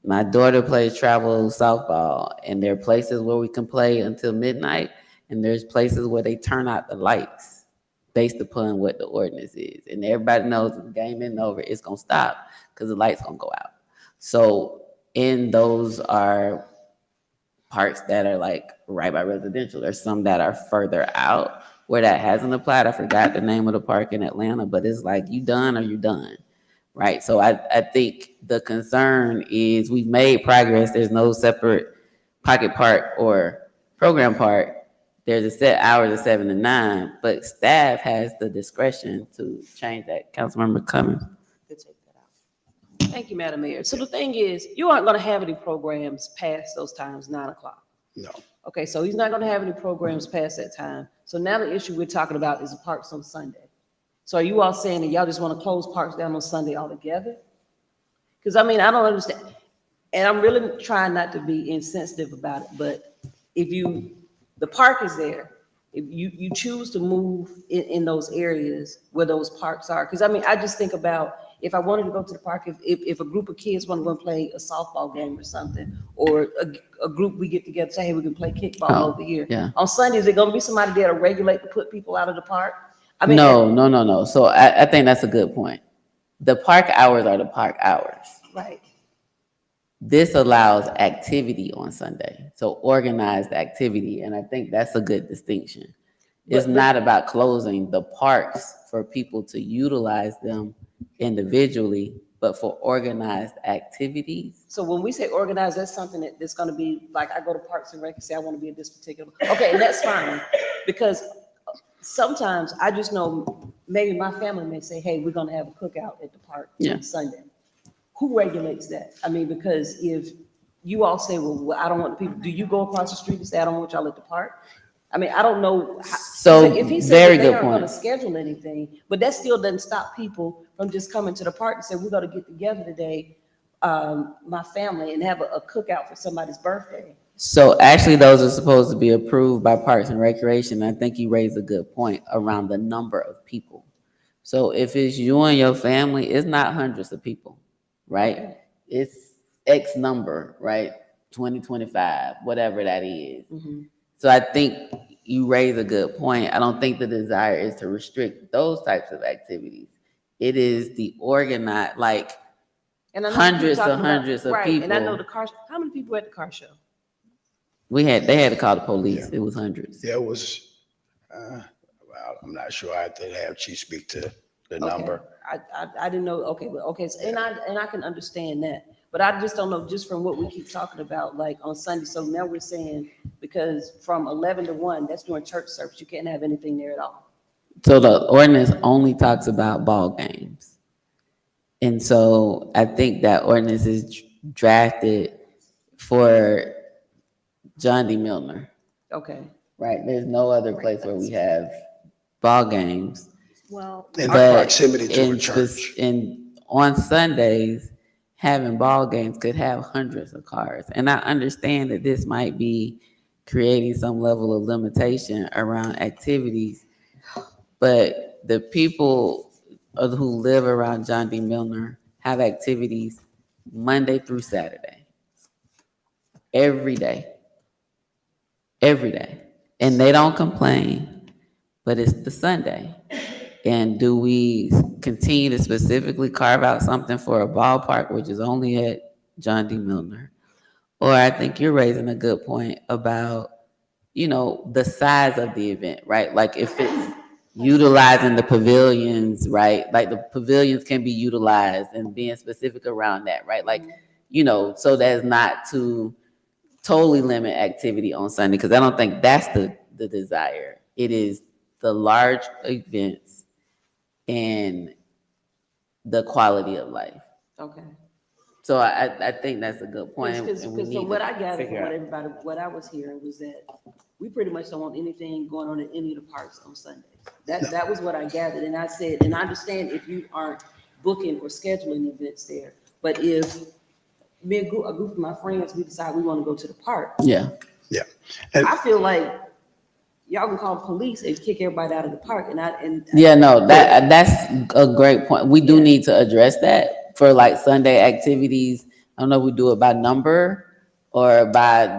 my daughter plays travel softball, and there are places where we can play until midnight, and there's places where they turn out the lights based upon what the ordinance is. And everybody knows if the game isn't over, it's gonna stop because the light's gonna go out. So in those are parks that are like right by residential. There's some that are further out where that hasn't applied. I forgot the name of the park in Atlanta, but it's like you done or you done. Right. So I think the concern is we've made progress. There's no separate pocket park or program park. There's a set hours of 7 to 9, but staff has the discretion to change that. Councilmember Cummings. Thank you, Madam Mayor. So the thing is, you aren't gonna have any programs past those times, 9 o'clock. No. Okay, so he's not gonna have any programs past that time. So now the issue we're talking about is the parks on Sunday. So are you all saying that y'all just wanna close parks down on Sunday altogether? Because I mean, I don't understand. And I'm really trying not to be insensitive about it, but if the park is there, if you choose to move in those areas where those parks are, because I mean, I just think about if I wanted to go to the park, if a group of kids want to go and play a softball game or something, or a group we get together, say, hey, we can play kickball over here. Yeah. On Sunday, is there gonna be somebody there to regulate to put people out of the park? I mean, No. So I think that's a good point. The park hours are the park hours. Right. This allows activity on Sunday, so organized activity, and I think that's a good distinction. It's not about closing the parks for people to utilize them individually, but for organized activities. So when we say organized, that's something that's gonna be, like, I go to Parks and Rec and say, I wanna be in this particular, okay, and that's fine, because sometimes I just know maybe my family may say, hey, we're gonna have a cookout at the park Yeah. on Sunday. Who regulates that? I mean, because if you all say, well, I don't want the people, do you go across the street and say, I don't want y'all at the park? I mean, I don't know. So, If he said very that they good aren't gonna point. schedule anything, but that still doesn't stop people from just coming to the park and say, we're gonna get together today, my family, and have a cookout for somebody's birthday. So actually, those are supposed to be approved by Parks and Recreation. I think you raised a good point around the number of people. So if it's you and your family, it's not hundreds of people, right? It's X number, right? 20, 25, whatever that is. Mhm. So I think you raise a good point. I don't think the desire is to restrict those types of activities. It is the organized, like And I know we keep hundreds talking and about- hundreds of right, people. And I know the car, how many people were at the car show? They had to call the police. It was hundreds. There was, well, I'm not sure. I have to have Chief speak to the Okay. number. I didn't know, okay, but, okay, so, and I can understand that, but I just don't know, just from what we keep talking about, like on Sunday, so now we're saying, because from 11 to 1, that's during church service, you can't have anything there at all. So the ordinance only talks about ball games. And so I think that ordinance is drafted for John D. Milner, Okay. right? There's no other place where we have ball games. Well, In But proximity to a in church. on Sundays, having ball games could have hundreds of cars. And I understand that this might be creating some level of limitation around activities, but the people who live around John D. Milner have activities Monday through Saturday, every day, and they don't complain. But it's the Sunday. And do we continue to specifically carve out something for a ballpark, which is only at John D. Milner? Or I think you're raising a good point about, the size of the event, right? Like if it's utilizing the pavilions, right? Like the pavilions can be utilized and being specific around that, right? Like, so that's not to totally limit activity on Sunday, because I don't think that's the desire. It is the large events and the quality of life. Okay. So I think that's a good point. Because and we need so what to I gathered figure from out- what everybody, what I was hearing was that we pretty much don't want anything going on in any of the parks on Sundays. That was what I gathered, and I said, and I understand if you aren't booking or scheduling events there, but if me and a group of my friends, we decide we want to go to the park, Yeah. Yeah. I feel like y'all can call the police and kick everybody out of the park, Yeah, no, that's a great point. We do need to address that for like Sunday activities. I don't know if we do it by number or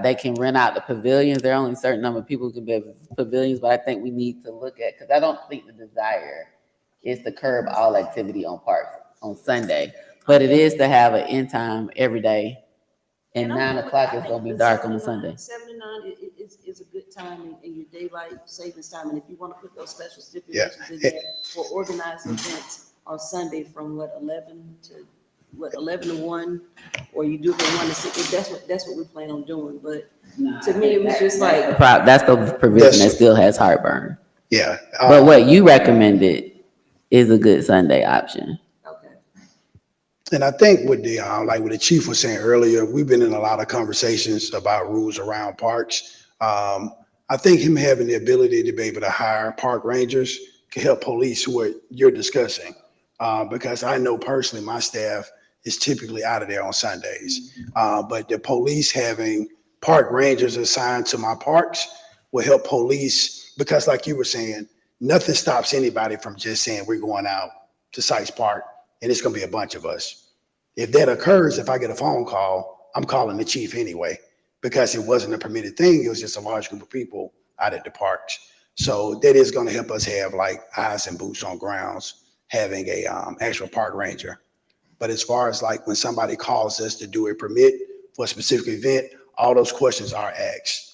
they can rent out the pavilions. There are only a certain number of people who can be at pavilions, but I think we need to look at, because I don't think the desire is to curb all activity on parks on Sunday, but it is to have an end time every day. And 9 o'clock is gonna be dark on a Sunday. 7 to 9 is a good time in your daylight savings time, and if you want to put those special stipulations in there for organized events on Sunday from 11 to 1, or you do from 1 to 6, that's what we plan on doing, but to me, it was just like. That's the provision that still has heartburn. Yeah. But what you recommended is a good Sunday option. And I think with the, like what the chief was saying earlier, we've been in a lot of conversations about rules around parks. I think him having the ability to be able to hire park rangers can help police what you're discussing. Because I know personally, my staff is typically out of there on Sundays. But the police having park rangers assigned to my parks will help police, because like you were saying, nothing stops anybody from just saying we're going out to Sykes Park and it's gonna be a bunch of us. If that occurs, if I get a phone call, I'm calling the chief anyway, because it wasn't a permitted thing. It was just a large group of people out at the parks. So that is gonna help us have like eyes and boots on grounds, having a actual park ranger. But as far as like when somebody calls us to do a permit for a specific event, all those questions are asked.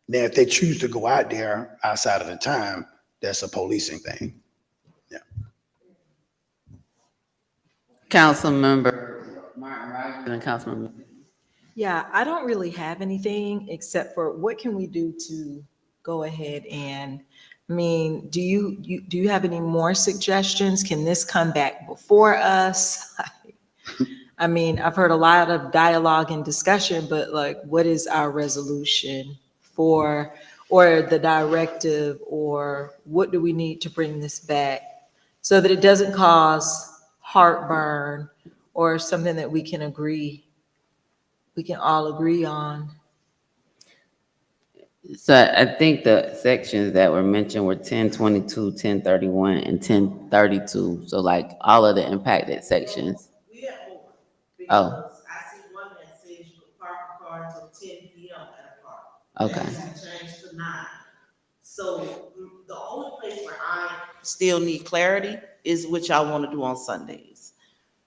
Now, if they choose to go out there outside of the time, that's a policing thing. Councilmember Martin Rogers and Councilmember. Yeah, I don't really have anything except for what can we do to go ahead and I mean, do you have any more suggestions? Can this come back before us? I mean, I've heard a lot of dialogue and discussion, but like, what is our resolution for, or the directive, or what do we need to bring this back so that it doesn't cause heartburn or something that we can all agree on? So I think the sections that were mentioned were 1022, 1031, and 1032. So like all of the impacted sections. We have more. Oh. Because I see one that says you could park a car until 10 p.m. at a park. Okay. That's changed to 9. So the only place where I still need clarity is what y'all want to do on Sundays.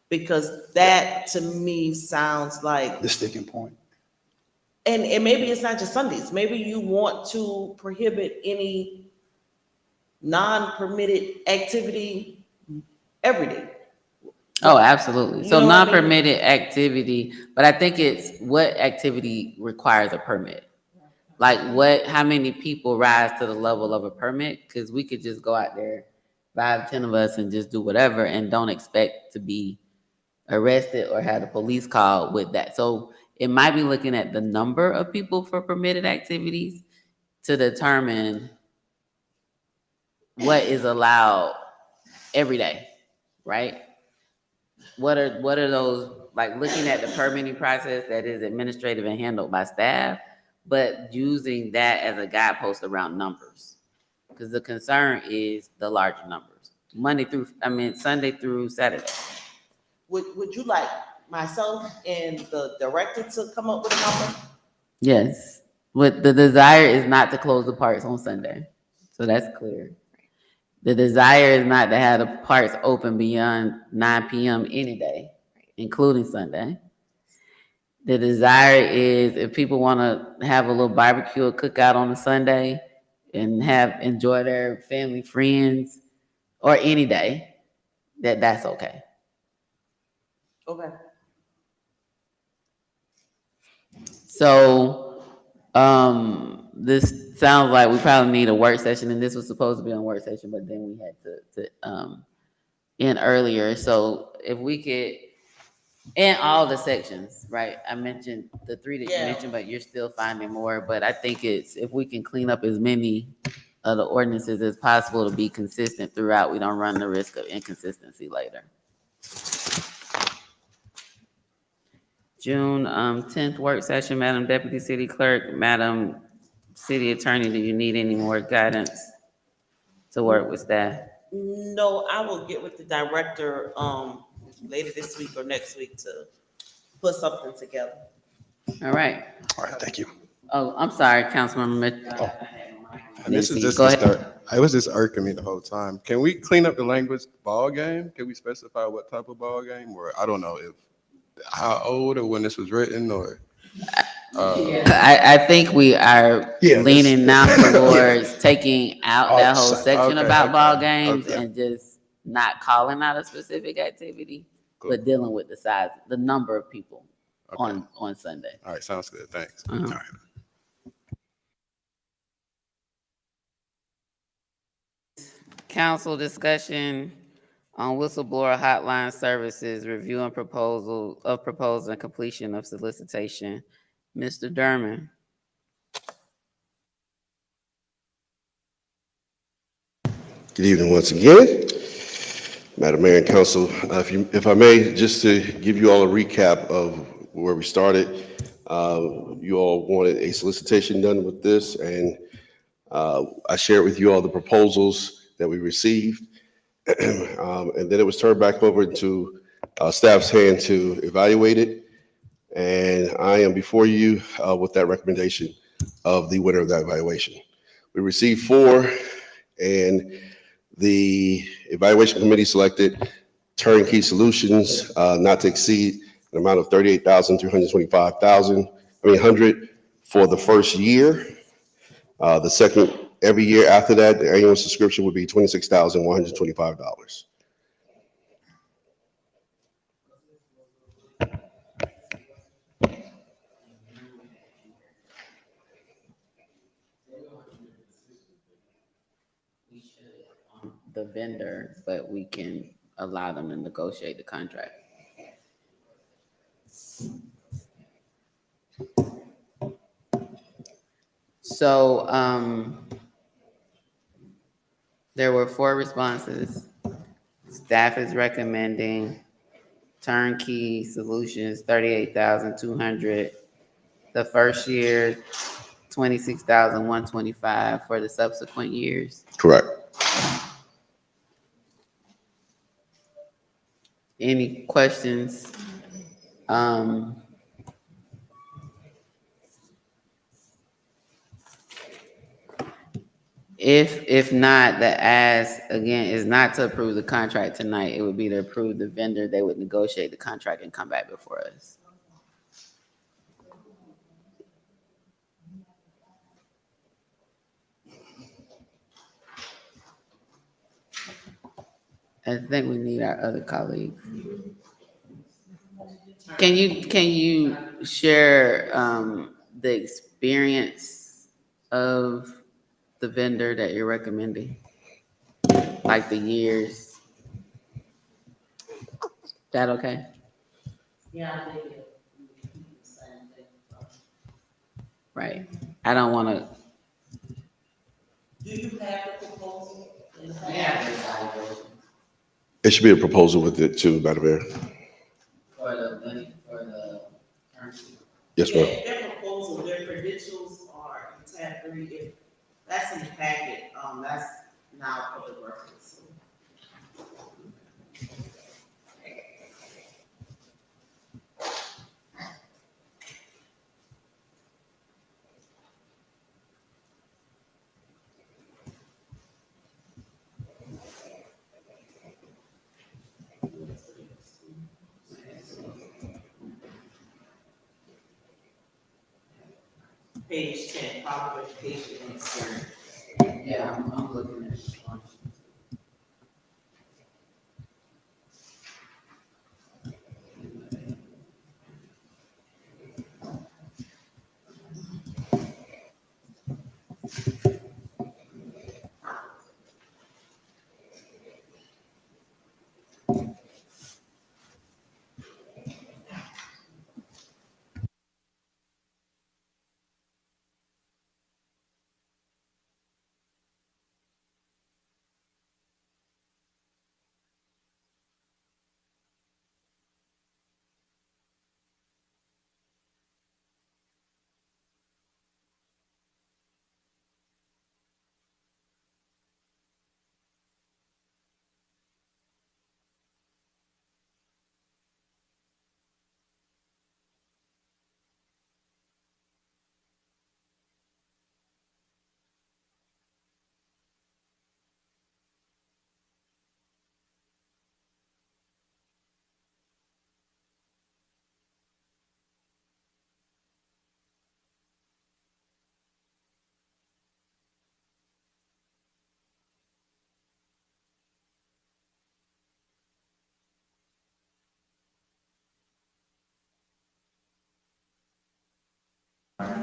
Because that to me sounds like, The sticking point. and maybe it's not just Sundays. Maybe you want to prohibit any non-permitted activity every day. Oh, absolutely. You So know what I mean? non-permitted activity, but I think it's what activity requires a permit. Like how many people rise to the level of a permit? Because we could just go out there, 5, 10 of us, and just do whatever and don't expect to be arrested or have the police called with that. So it might be looking at the number of people for permitted activities to determine what is allowed every day, right? What are those, like looking at the permitting process that is administrative and handled by staff, but using that as a guidepost around numbers. Because the concern is the larger numbers. Sunday through Saturday. Would you like myself and the director to come up with a number? Yes. What the desire is not to close the parks on Sunday. So that's clear. The desire is not to have the parks open beyond 9 p.m. any day, including Sunday. The desire is if people want to have a little barbecue or cookout on a Sunday and enjoy their family, friends, or any day, that's okay. Okay. So this sounds like we probably need a work session, and this was supposed to be on work session, but then we had to end earlier. So if we could, and all the sections, right? I mentioned the 3 that you mentioned, but you're still finding more. But I think if we can clean up as many of the ordinances as possible to be consistent throughout, we don't run the risk of inconsistency later. June 10th work session, Madam Deputy City Clerk, Madam City Attorney, do you need any more guidance to work with staff? No, I will get with the director later this week or next week to put something together. All right. All right, thank you. Oh, I'm sorry, Councilmember. And this is just Go the ahead. start. It was just irking me the whole time. Can we clean up the language ball game? Can we specify what type of ball game? Or I don't know if how old or when this was written or. I think we are leaning now towards taking out that whole section about ball games and just not calling out a specific activity, but dealing with the size, the number of people on Sunday. All right, sounds good. Thanks. Uh-huh. All right. Council discussion on whistleblower hotline services, review and proposal and completion of solicitation. Mr. Derman. Good evening once again. Madam Mayor and Council, if I may, just to give you all a recap of where we started. You all wanted a solicitation done with this, and I shared with you all the proposals that we received. And then it was turned back over to staff's hand to evaluate it. And I am before you with that recommendation of the winner of that evaluation. We received 4, and the evaluation committee selected Turnkey Solutions, not to exceed an amount of $38,325,100 for the first year. The second, every year after that, the annual subscription would be $26,125. the vendor, but we can allow them to negotiate the contract. So, there were 4 responses. Staff is recommending Turnkey Solutions, 38,200. The first year, 26,125 for the subsequent years. Correct. Any questions? If not, the ask again is not to approve the contract tonight. It would be to approve the vendor. They would negotiate the contract and come back before us. I think we need our other colleagues. Can you share the experience of the vendor that you're recommending? Like the years? That okay? Yeah, I think it would be the same thing. Right. I don't want to. Do you have a proposal? Yeah. It should be a proposal with it too, Madam Mayor. For the Yes, ma'am. Yeah, their proposal, their credentials are in tab 3. If that's in the packet, that's now public records. Page 10, public education and experience. Yeah, I'm looking at it.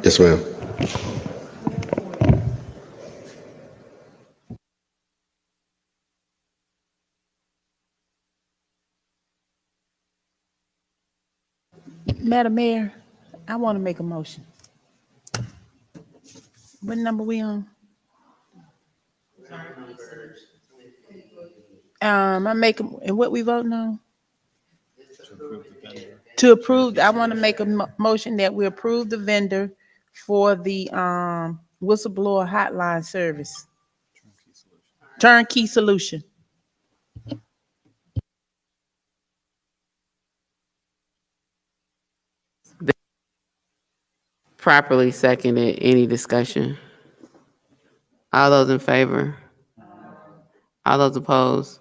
Yes, ma'am. Madam Mayor, I want to make a motion. What number we on? I make, and what we voting on? To approve, I want to make a motion that we approve the vendor for the whistleblower hotline service. Turnkey solution. Properly seconded. Any discussion? All those in favor? All those opposed?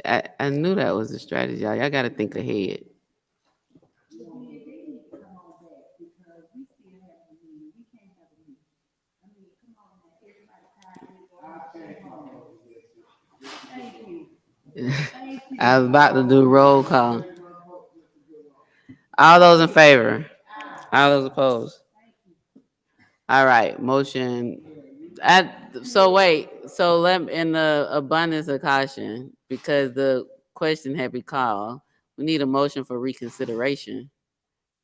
I knew that was a strategy. Y'all got to think ahead. I was about to do roll call. All those in favor? All those opposed? All right, motion So wait, so in the abundance of caution, because the question had been called, we need a motion for reconsideration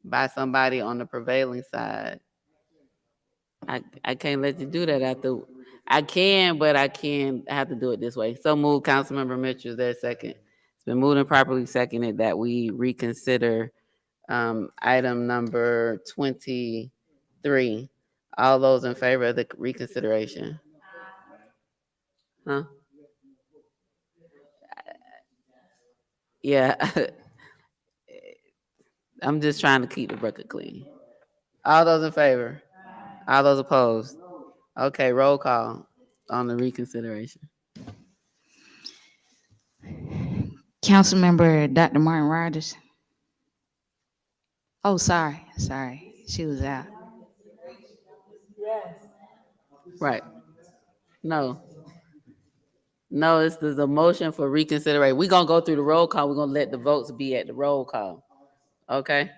by somebody on the prevailing side. I can't let you do that after. I can, but I have to do it this way. So move, Councilmember Mitchell. Is there a second? It's been moved and properly seconded that we reconsider item number 23. All those in favor of the reconsideration? Huh? Yeah. I'm just trying to keep the record clean. All those in favor? All those opposed? Okay, roll call on the reconsideration. Councilmember Dr. Martin Rogers. Oh, sorry. She was out. Right. No, it's the motion for reconsideration. We're going to go through the roll call. We're going to let the votes be at the roll call. Okay?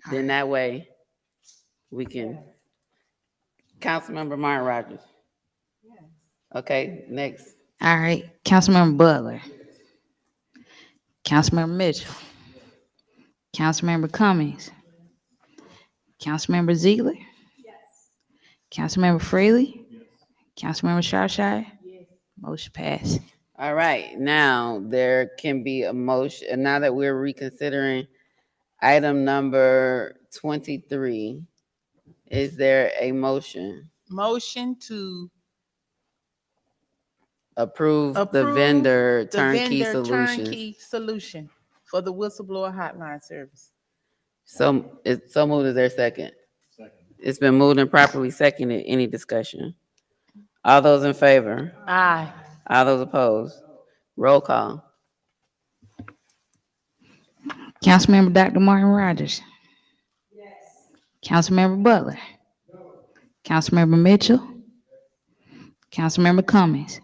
Then that way we can. Councilmember Martin Rogers. Okay, next. All right. Councilmember Butler. Councilmember Mitchell. Councilmember Cummings. Councilmember Ziegler. Councilmember Freely. Councilmember Shropshire. Motion passed. All right, now there can be a motion. Now that we're reconsidering item number 23, is there a motion? Motion to Approve the vendor turnkey solutions. turnkey solution for the whistleblower hotline service. So it's so moved. Is there a second? Second. It's been moved and properly seconded. Any discussion? All those in favor? Aye. All those opposed? Roll call. Councilmember Dr. Martin Rogers. Yes. Councilmember Butler. No. Councilmember Mitchell. Councilmember Cummings.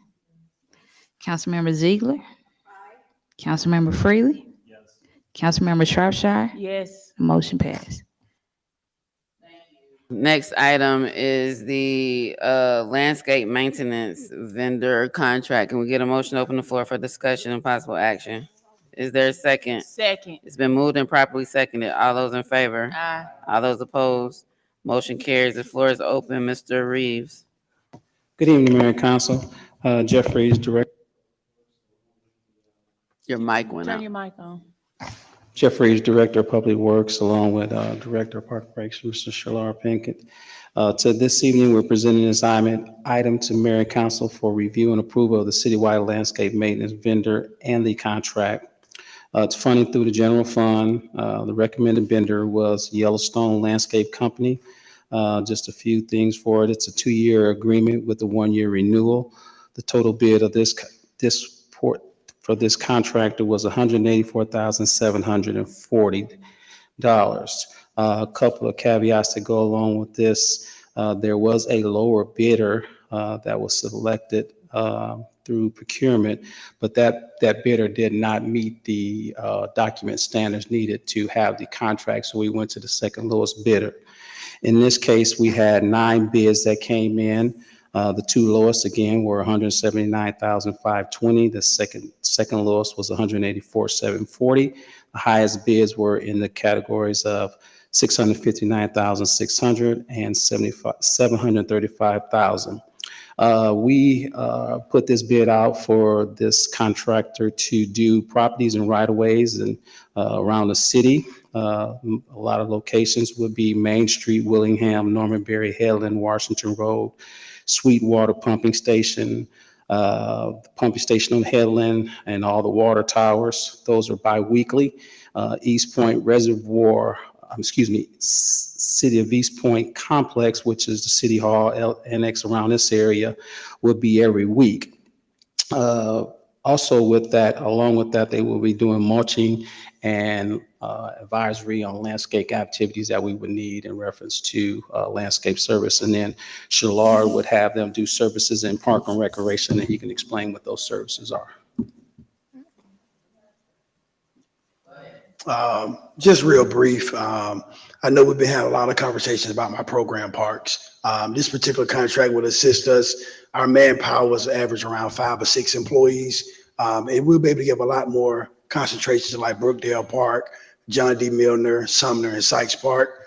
Councilmember Ziegler. Aye. Councilmember Freely. Yes. Councilmember Shropshire. Yes. Motion passed. Next item is the landscape maintenance vendor contract. Can we get a motion to open the floor for discussion and possible action? Is there a second? Second. It's been moved and properly seconded. All those in favor? Aye. All those opposed? Motion carries. The floor is open. Mr. Reeves. Good evening, Mayor and Council. Jeff Reeves, Director. Your mic went Turn out. your mic on. Jeff Reeves, Director of Public Works, along with Director of Park Breaks, Mr. Shalar Pinkett. So this evening, we're presenting this item to Mayor and Council for review and approval of the citywide landscape maintenance vendor and the contract. It's funding through the general fund. The recommended vendor was Yellowstone Landscape Company. Just a few things for it. It's a 2-year agreement with a 1-year renewal. The total bid of for this contractor was $184,740. A couple of caveats to go along with this. There was a lower bidder that was selected through procurement, but that bidder did not meet the document standards needed to have the contract, so we went to the second lowest bidder. In this case, we had 9 bids that came in. The 2 lowest, again, were $179,520. The second lowest was $184,740. The highest bids were in the categories of $659,600 and $735,000. We put this bid out for this contractor to do properties and right-of-ways and around the city. A lot of locations would be Main Street, Willingham, Norman Berry, Headland, Washington Road, Sweetwater Pumping Station, the pumping station on Headland, and all the water towers. Those are bi-weekly. East Point Reservoir, City of East Point Complex, which is the City Hall annex around this area, would be every week. Also with that, along with that, they will be doing mulching and advisory on landscape activities that we would need in reference to landscape service. And then Shalar would have them do services in park and recreation, and he can explain what those services are. Just real brief. I know we've been having a lot of conversations about my program parks. This particular contract would assist us. Our manpower was average around 5 or 6 employees. And we'll be able to give a lot more concentrations like Brookdale Park, John D. Milner, Sumner, and Sykes Park.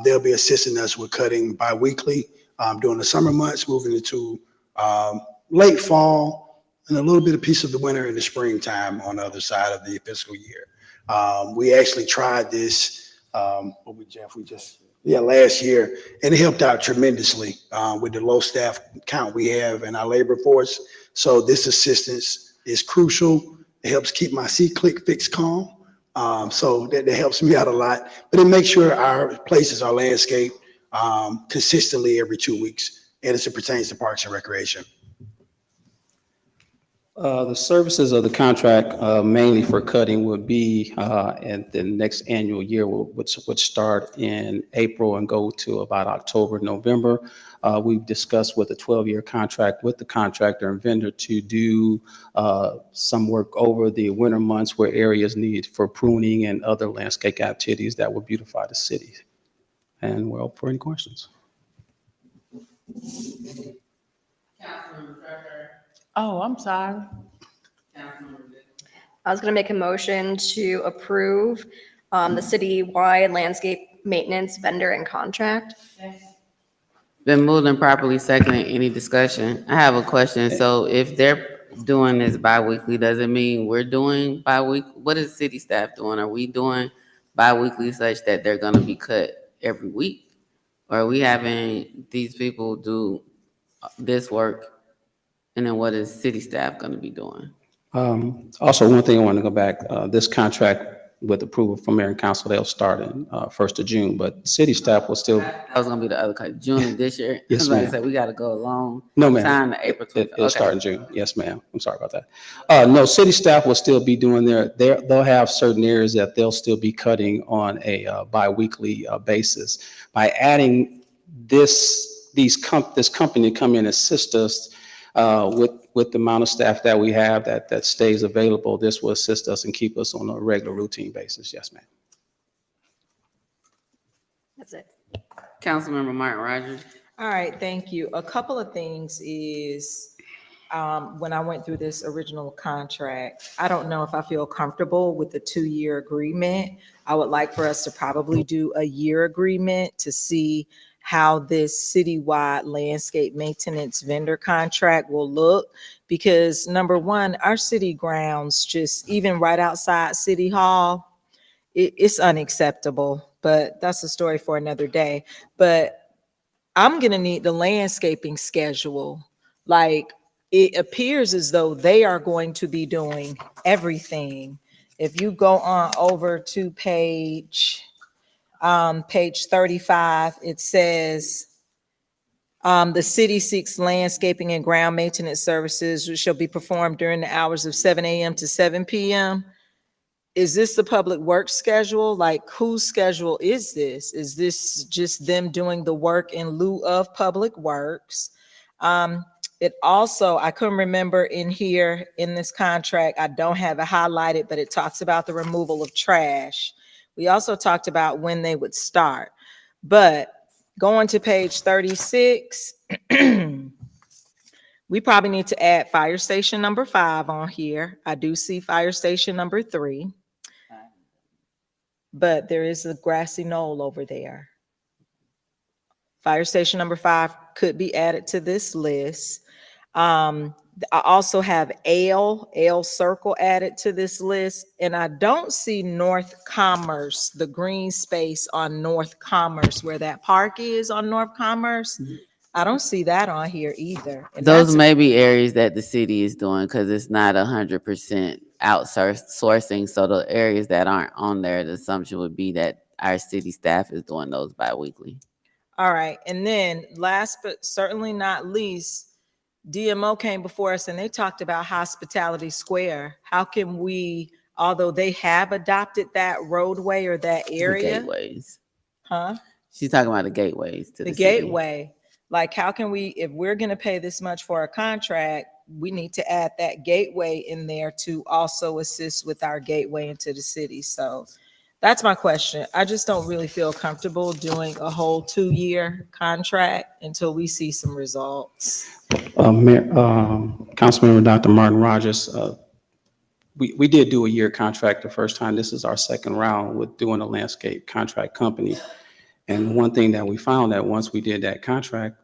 They'll be assisting us with cutting biweekly during the summer months, moving into late fall and a little bit of piece of the winter and the springtime on the other side of the fiscal year. We actually tried this, last year, and it helped out tremendously with the low staff count we have in our labor force. So this assistance is crucial. It helps keep my C-Click fix calm. So that helps me out a lot, but it makes sure our places are landscaped consistently every 2 weeks, and as it pertains to Parks and Recreation. The services of the contract, mainly for cutting, would be, and the next annual year would start in April and go to about October, November. We've discussed with a 12-year contract with the contractor and vendor to do some work over the winter months where areas need for pruning and other landscape activities that will beautify the city. And we're open for any questions. Oh, I'm sorry. I was going to make a motion to approve the citywide landscape maintenance vendor and contract. Been moved and properly seconded. Any discussion? I have a question. So if they're doing this bi-weekly, does it mean we're doing bi-weekly? What is city staff doing? Are we doing bi-weekly such that they're gonna be cut every week? Or are we having these people do this work? And then what is city staff gonna be doing? Also, one thing I want to go back, this contract with approval from mayor and council, they'll start in 1st of June, but city staff will still. That was gonna be the other cut, June of this year. Yes, Like I ma'am. said, we gotta go a long No, ma'am. time to April 20th. It'll start in June. Yes, ma'am. I'm sorry about that. No, city staff will still be doing they'll have certain areas that they'll still be cutting on a bi-weekly basis. By adding this company to come in and assist us with the amount of staff that we have that stays available, this will assist us and keep us on a regular routine basis. Yes, ma'am. That's it. Councilmember Martin Rogers. All right, thank you. A couple of things is, when I went through this original contract, I don't know if I feel comfortable with the 2-year agreement. I would like for us to probably do a year agreement to see how this citywide landscape maintenance vendor contract will look. Because number one, our city grounds, just even right outside City Hall, it's unacceptable, but that's a story for another day. But I'm gonna need the landscaping schedule. Like, it appears as though they are going to be doing everything. If you go on over to page 35, it says, the city seeks landscaping and ground maintenance services which shall be performed during the hours of 7 a.m. to 7 p.m. Is this the public works schedule? Like, whose schedule is this? Is this just them doing the work in lieu of public works? It also, I couldn't remember in here in this contract, I don't have it highlighted, but it talks about the removal of trash. We also talked about when they would start. But going to page 36, we probably need to add fire station number 5 on here. I do see fire station number 3. But there is a grassy knoll over there. Fire station number 5 could be added to this list. I also have Ale Circle added to this list, and I don't see North Commerce, the green space on North Commerce where that park is on North Commerce. I don't see that on here either. And Those may be areas that the city is doing because it's not 100% outsourcing. So the areas that aren't on there, the assumption would be that our city staff is doing those bi-weekly. All right, and then last but certainly not least, DMO came before us and they talked about Hospitality Square. How can we, although they have adopted that roadway or that area? The gateways. Huh? She's talking about the gateways to the city. Gateway. Like, how can we, if we're going to pay this much for a contract, we need to add that gateway in there to also assist with our gateway into the city. So That's my question. I just don't really feel comfortable doing a whole 2-year contract until we see some results. Councilmember Dr. Martin Rogers, we did do a year contract the first time. This is our second round with doing a landscape contract company. And one thing that we found that once we did that contract,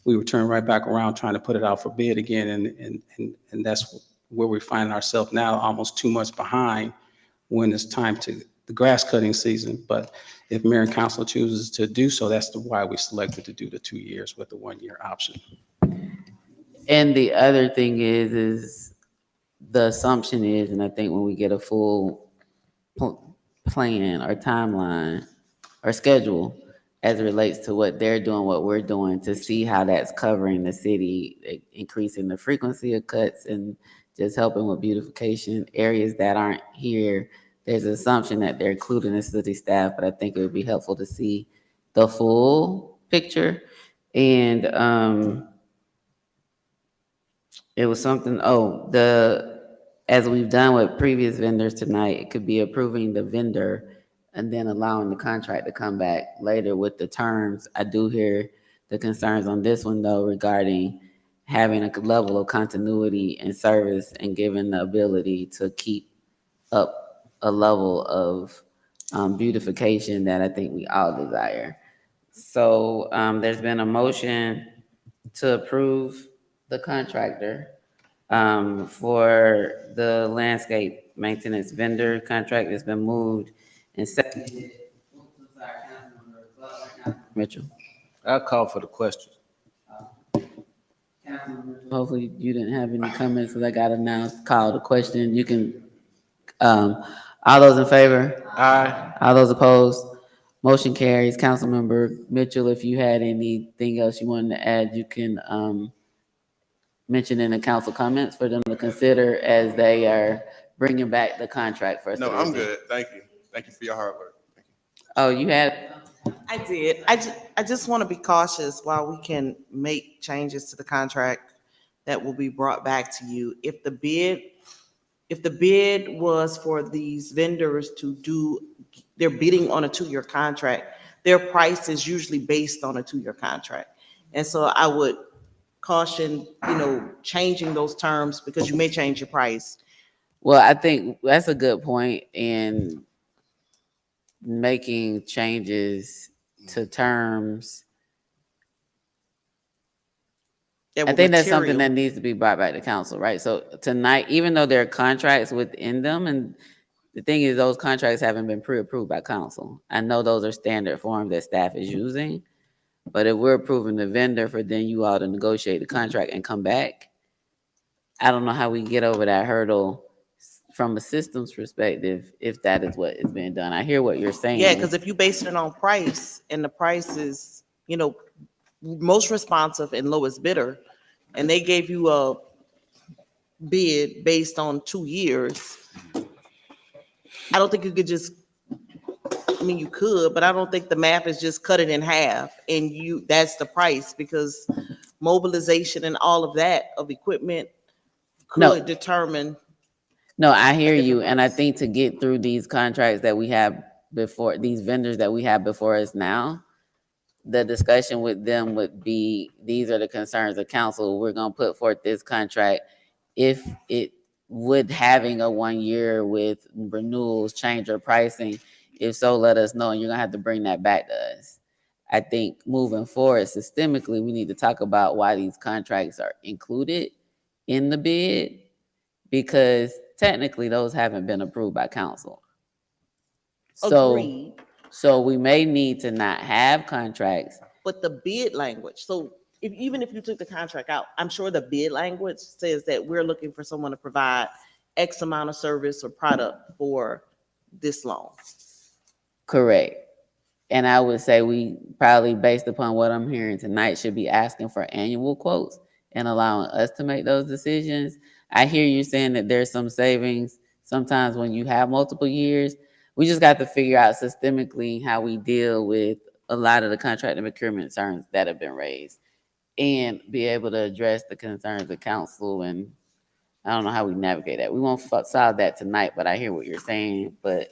we would turn right back around trying to put it out for bid again. And that's where we find ourselves now, almost 2 months behind when it's time to the grass cutting season. But if mayor and council chooses to do so, that's why we selected to do the 2 years with the 1-year option. And the other thing is the assumption is, and I think when we get a full plan or timeline or schedule as it relates to what they're doing, what we're doing, to see how that's covering the city, increasing the frequency of cuts and just helping with beautification areas that aren't here. There's an assumption that they're including the city staff, but I think it would be helpful to see the full picture. And it was something, as we've done with previous vendors tonight, it could be approving the vendor and then allowing the contract to come back later with the terms. I do hear the concerns on this one, though, regarding having a level of continuity and service and giving the ability to keep up a level of beautification that I think we all desire. So there's been a motion to approve the contractor for the landscape maintenance vendor contract. Has been moved and seconded. Mitchell. I'll call for the question. Hopefully you didn't have any comments, because I got to now call the question. You can, all those in favor? Aye. All those opposed? Motion carries. Councilmember Mitchell, if you had anything else you wanted to add, you can mention in the council comments for them to consider as they are bringing back the contract for us. No, I'm good. Thank you. Thank you for your hard work. Oh, you had? I did. I just want to be cautious while we can make changes to the contract that will be brought back to you. If the bid was for these vendors to do, they're bidding on a 2-year contract, their price is usually based on a 2-year contract. And so I would caution, changing those terms, because you may change your price. Well, I think that's a good point, and making changes to terms. I think that's something that needs to be brought back to council, right? So tonight, even though there are contracts within them, and the thing is, those contracts haven't been pre-approved by council. I know those are standard forms that staff is using, but if we're approving the vendor for then you all to negotiate the contract and come back, I don't know how we get over that hurdle from a systems perspective, if that is what is being done. I hear what you're saying. Yeah, because if you base it on price, and the price is, most responsive and lowest bidder, and they gave you a bid based on 2 years, I don't think you could just, you could, but I don't think the math is just cut it in half and that's the price, because mobilization and all of that of equipment could determine. No, I hear you. And I think to get through these contracts that we have before, these vendors that we have before us now, the discussion with them would be, these are the concerns of council. We're going to put forth this contract. If it would having a 1 year with renewals, change or pricing, if so, let us know. And you're going to have to bring that back to us. I think moving forward, systemically, we need to talk about why these contracts are included in the bid, because technically those haven't been approved by council. Agreed. So we may need to not have contracts. But the bid language, so even if you took the contract out, I'm sure the bid language says that we're looking for someone to provide X amount of service or product for this long. Correct. And I would say we probably, based upon what I'm hearing tonight, should be asking for annual quotes and allowing us to make those decisions. I hear you saying that there's some savings sometimes when you have multiple years. We just got to figure out systemically how we deal with a lot of the contract and procurement concerns that have been raised, and be able to address the concerns of council. And I don't know how we navigate that. We won't solve that tonight, but I hear what you're saying. But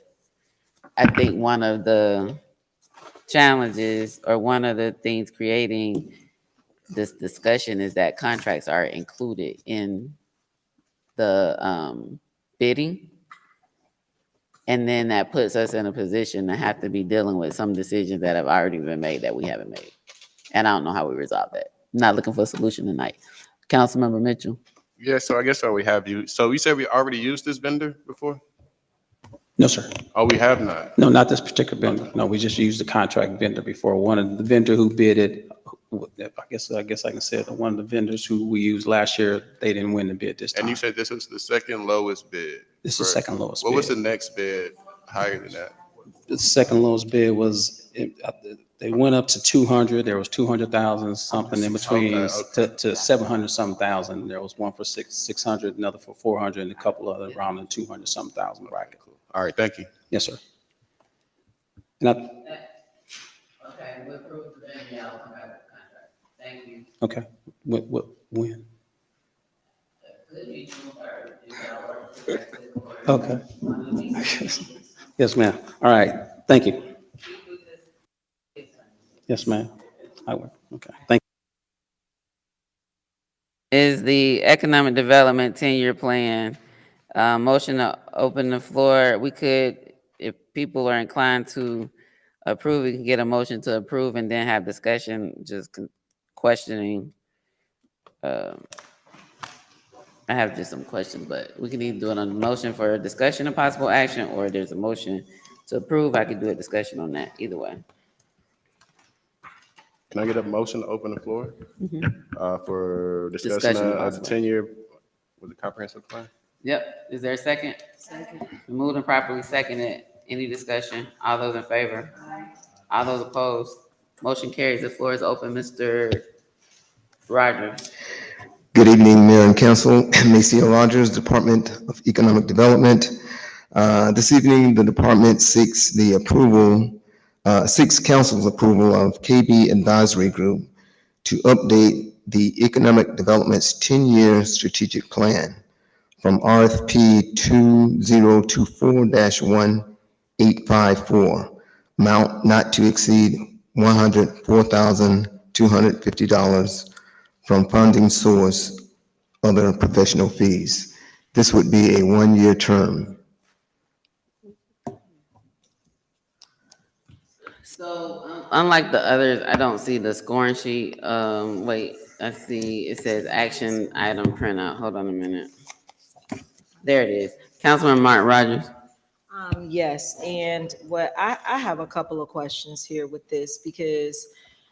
I think one of the challenges or one of the things creating this discussion is that contracts are included in the bidding. And then that puts us in a position to have to be dealing with some decisions that have already been made that we haven't made. And I don't know how we resolve that. I'm not looking for a solution tonight. Councilmember Mitchell. Yeah, so I guess we have you. So you said we already used this vendor before? No, sir. Oh, we have not. No, not this particular vendor. No, we just used the contract vendor before. One of the vendor who bid it, I guess I can say it, one of the vendors who we used last year, they didn't win the bid this time. And you said this was the second lowest bid? This is the second lowest What was the bid. next bid higher than that? The second lowest bid was, they went up to 200, there was 200,000 something in between Okay. to 700 something thousand. There was one for 600, another for 400, and a couple other around the 200 something thousand bracket. All right, thank you. Yes, sir. And I, Okay, we approved the vendor, y'all come back with the contract. Thank you. okay, when? Okay. Yes, ma'am. All right, thank you. Yes, ma'am. I will, okay, thank Is the economic development 10-year plan. Motion to open the floor. We could, if people are inclined to approve, we can get a motion to approve and then have discussion, just questioning. I have just some questions, but we can either do it on the motion for discussion of possible action, or there's a motion to approve. I could do a discussion on that, either way. Can I get a motion to open the floor for discussion Discussion of the possible. 10-year, was it comprehensive plan? Yep, is there a second? Second. Moved and properly seconded. Any discussion? All those in favor? All those opposed? Motion carries. The floor is open. Mr. Rogers. Good evening, Mayor and Council. Maceo Rogers, Department of Economic Development. This evening, the department seeks council's approval of KB Advisory Group to update the Economic Development's 10-year strategic plan from RFP 2024-1854, amount not to exceed $104,250 from funding source other professional fees. This would be a one-year term. So unlike the others, I don't see the scoring sheet. Wait, I see it says action item printout. Hold on a minute. There it is. Councilman Martin Rogers. Yes, and what I have a couple of questions here with this, because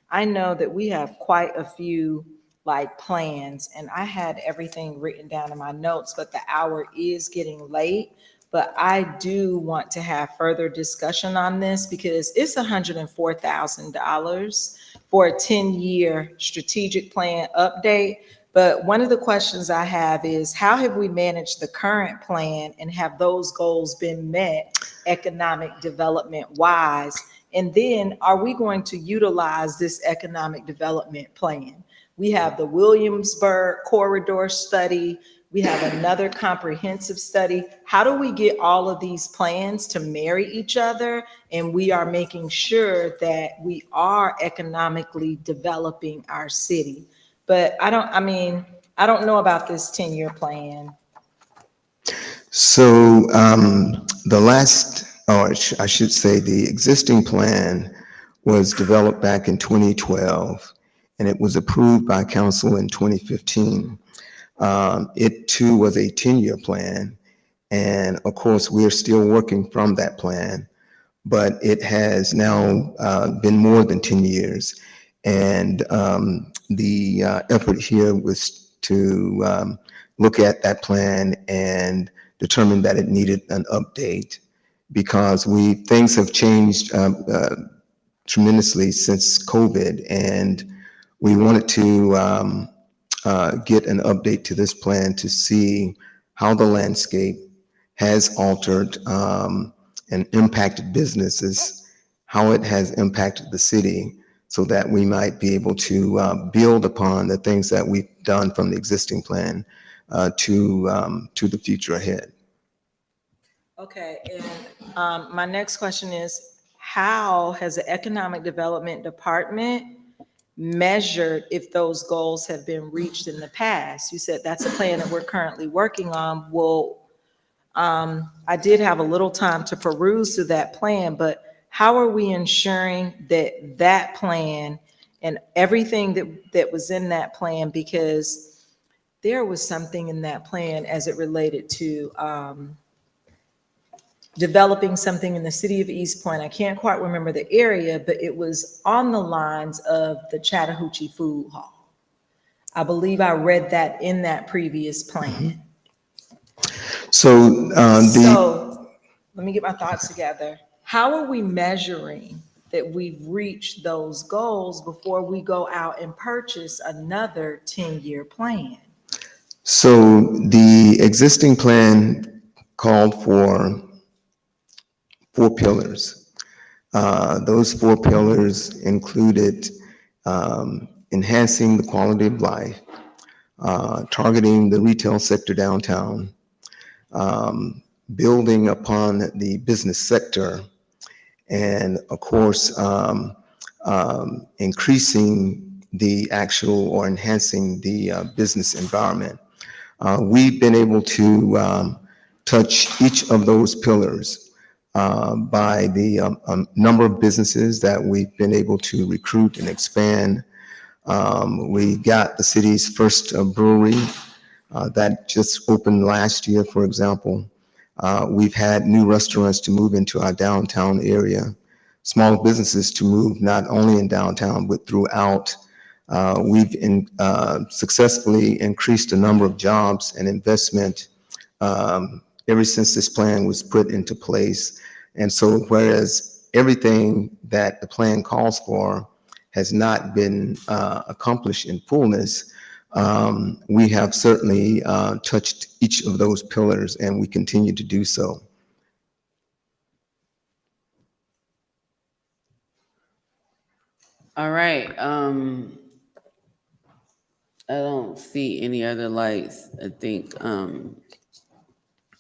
I know that we have quite a few like plans, and I had everything written down in my notes, but the hour is getting late. But I do want to have further discussion on this because it's $104,000 for a 10-year strategic plan update. But one of the questions I have is, how have we managed the current plan, and have those goals been met economic development wise? And then are we going to utilize this economic development plan? We have the Williamsburg corridor study. We have another comprehensive study. How do we get all of these plans to marry each other, and we are making sure that we are economically developing our city? But I don't know about this 10-year plan. So I should say the existing plan was developed back in 2012, and it was approved by council in 2015. It too was a 10-year plan. And of course, we're still working from that plan, but it has now been more than 10 years. And the effort here was to look at that plan and determine that it needed an update, because things have changed tremendously since COVID, and we wanted to get an update to this plan to see how the landscape has altered and impacted businesses, how it has impacted the city, so that we might be able to build upon the things that we've done from the existing plan to the future ahead. Okay, and my next question is, how has the Economic Development Department measured if those goals have been reached in the past? You said that's a plan that we're currently working on. Well, I did have a little time to peruse through that plan, but how are we ensuring that that plan and everything that was in that plan, because there was something in that plan as it related to developing something in the city of East Point. I can't quite remember the area, but it was on the lines of the Chattahoochee Food Hall. I believe I read that in that previous plan. So So let me get my thoughts together. How are we measuring that we've reached those goals before we go out and purchase another 10-year plan? So the existing plan called for 4 pillars. Those 4 pillars included enhancing the quality of life, targeting the retail sector downtown, building upon the business sector, and of course, increasing the actual or enhancing the business environment. We've been able to touch each of those pillars by the number of businesses that we've been able to recruit and expand. We got the city's first brewery that just opened last year, for example. We've had new restaurants to move into our downtown area, small businesses to move not only in downtown, but throughout. We've successfully increased the number of jobs and investment ever since this plan was put into place. And so whereas everything that the plan calls for has not been accomplished in fullness, we have certainly touched each of those pillars, and we continue to do so. All right. I don't see any other lights. I think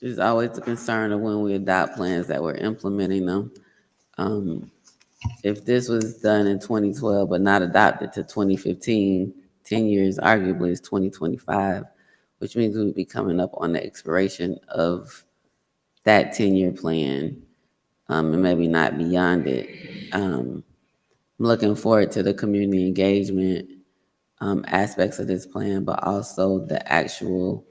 there's always the concern of when we adopt plans that we're implementing them. If this was done in 2012 but not adopted to 2015, 10 years arguably is 2025, which means we would be coming up on the expiration of that 10-year plan, and maybe not beyond it. I'm looking forward to the community engagement aspects of this plan, but also the actual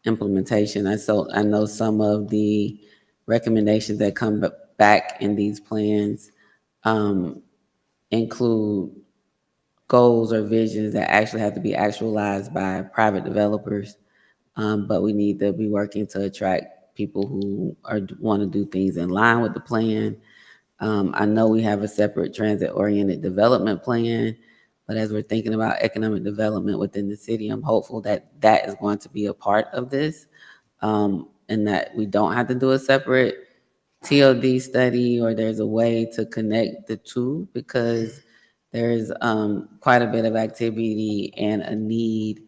implementation. I know some of the recommendations that come back in these plans include goals or visions that actually have to be actualized by private developers, but we need to be working to attract people who want to do things in line with the plan. I know we have a separate transit-oriented development plan, but as we're thinking about economic development within the city, I'm hopeful that that is going to be a part of this, and that we don't have to do a separate TOD study, or there's a way to connect the two, because there's quite a bit of activity and a need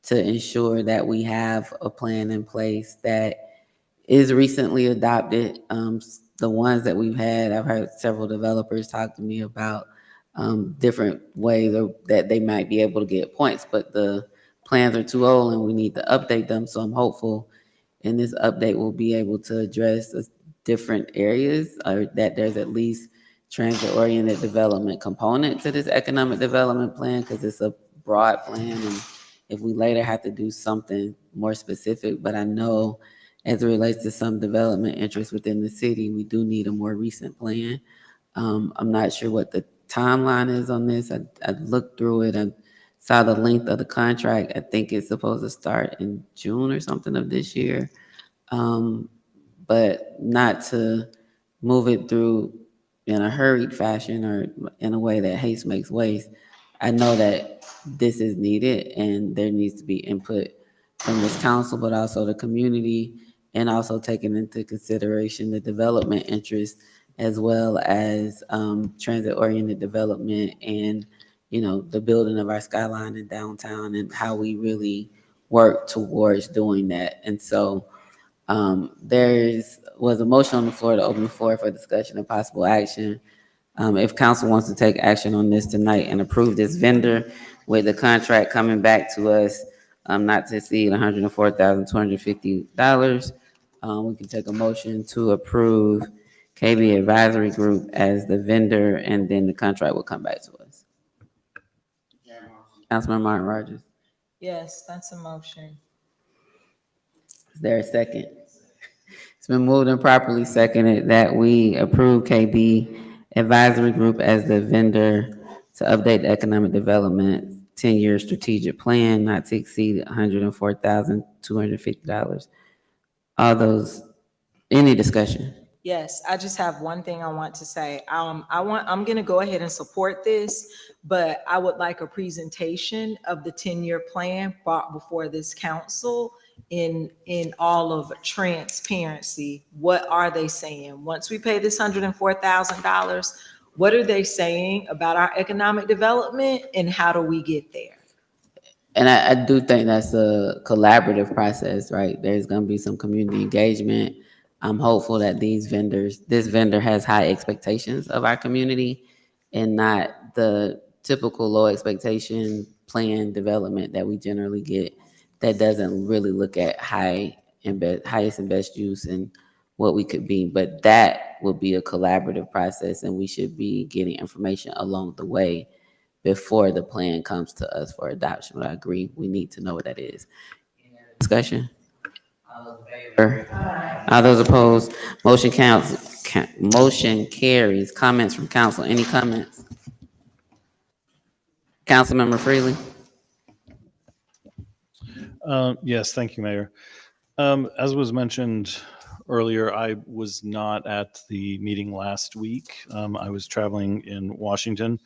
to ensure that we have a plan in place that is recently adopted. The ones that we've had, I've heard several developers talk to me about different ways that they might be able to get points, but the plans are too old and we need to update them. So I'm hopeful in this update we'll be able to address different areas, or that there's at least transit-oriented development component to this economic development plan, because it's a broad plan, and if we later have to do something more specific, but I know as it relates to some development interests within the city, we do need a more recent plan. I'm not sure what the timeline is on this. I looked through it. I saw the length of the contract. I think it's supposed to start in June or something of this year, but not to move it through in a hurried fashion or in a way that haste makes waste. I know that this is needed and there needs to be input from this council, but also the community, and also taking into consideration the development interest, as well as transit-oriented development and, the building of our skyline in downtown, and how we really work towards doing that. And so Was a motion on the floor to open the floor for discussion and possible action. If council wants to take action on this tonight and approve this vendor with the contract coming back to us, not to exceed $104,250, we can take a motion to approve KB Advisory Group as the vendor, and then the contract will come back to us. Councilman Martin Rogers, Yes, that's a motion. is there a second? It's been moved and properly seconded that we approve KB Advisory Group as the vendor to update the economic development 10-year strategic plan, not to exceed $104,250. Any discussion? Yes, I just have one thing I want to say. I'm gonna go ahead and support this, but I would like a presentation of the 10-year plan brought before this council in all of transparency. What are they saying? Once we pay this $104,000, what are they saying about our economic development and how do we get there? And I do think that's a collaborative process, right? There's gonna be some community engagement. I'm hopeful that this vendor has high expectations of our community and not the typical low expectation plan development that we generally get that doesn't really look at highest and best use and what we could be. But that will be a collaborative process, and we should be getting information along the way before the plan comes to us for adoption. But I agree, we need to know what that is. Discussion? All those opposed? Motion carries. Comments from council? Any comments? Councilmember Freely? Yes, thank you, Mayor. As was mentioned earlier, I was not at the meeting last week. I was traveling in Washington.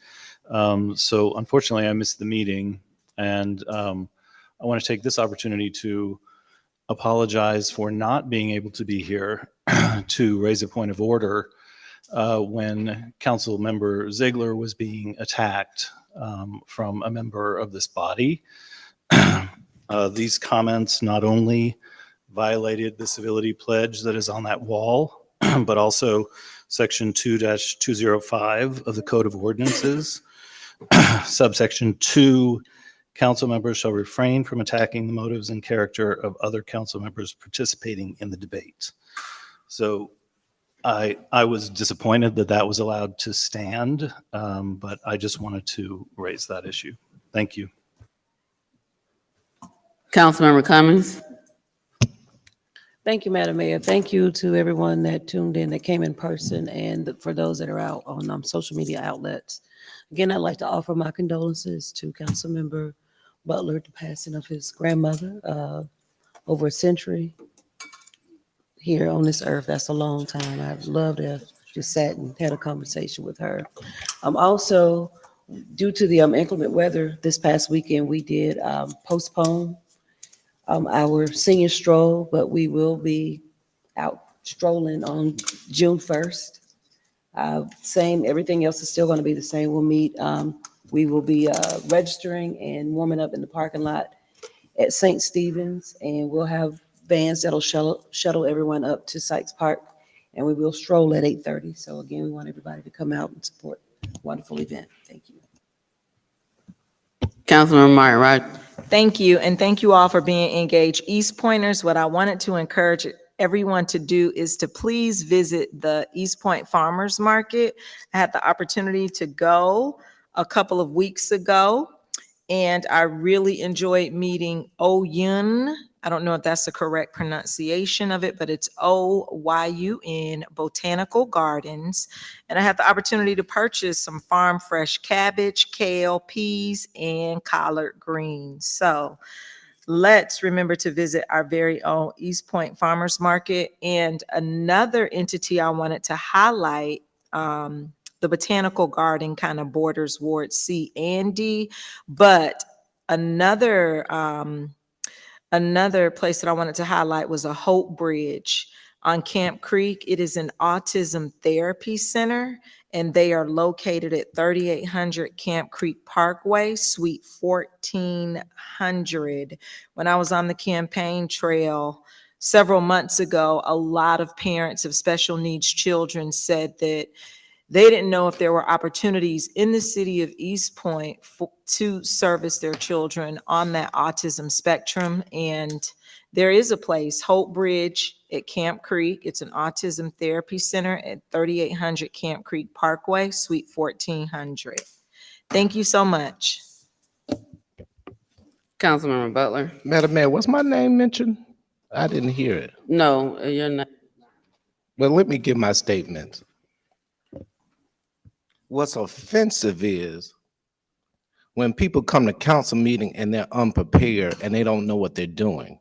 So unfortunately, I missed the meeting. And I want to take this opportunity to apologize for not being able to be here to raise a point of order when Council Member Ziegler was being attacked from a member of this body. These comments not only violated the civility pledge that is on that wall, but also Section 2-205 of the Code of Ordinances. Subsection 2, council members shall refrain from attacking the motives and character of other council members participating in the debate. So I was disappointed that that was allowed to stand, but I just wanted to raise that issue. Thank you. Councilmember Cummings? Thank you, Madam Mayor. Thank you to everyone that tuned in, that came in person, and for those that are out on social media outlets. Again, I'd like to offer my condolences to Councilmember Butler, the passing of his grandmother over a century here on this earth. That's a long time. I'd love to have just sat and had a conversation with her. Also, due to the inclement weather this past weekend, we did postpone our senior stroll, but we will be out strolling on June 1st. Everything else is still going to be the same. We'll meet, we will be registering and warming up in the parking lot at St. Stephen's, and we'll have vans that'll shuttle everyone up to Sykes Park, and we will stroll at 8:30. So again, we want everybody to come out and support a wonderful event. Thank you. Councilmember Martin Rogers? Thank you, and thank you all for being engaged. East Pointers, what I wanted to encourage everyone to do is to please visit the East Point Farmers Market. I had the opportunity to go a couple of weeks ago, and I really enjoyed meeting Oyun. I don't know if that's the correct pronunciation of it, but it's Oyun Botanical Gardens. And I had the opportunity to purchase some farm fresh cabbage, kale, peas, and collard greens. So let's remember to visit our very own East Point Farmers Market. And another entity I wanted to highlight, the Botanical Garden kind of borders Ward C and D, but another place that I wanted to highlight was a Hope Bridge on Camp Creek. It is an autism therapy center, and they are located at 3800 Camp Creek Parkway, Suite 1400. When I was on the campaign trail several months ago, a lot of parents of special needs children said that they didn't know if there were opportunities in the city of East Point to service their children on that autism spectrum. And there is a place, Hope Bridge at Camp Creek. It's an autism therapy center at 3800 Camp Creek Parkway, Suite 1400. Thank you so much. Councilmember Butler. Madam Mayor, was my name mentioned? I didn't hear it. No, you're not. Well, let me give my statement. What's offensive is when people come to council meeting and they're unprepared and they don't know what they're doing.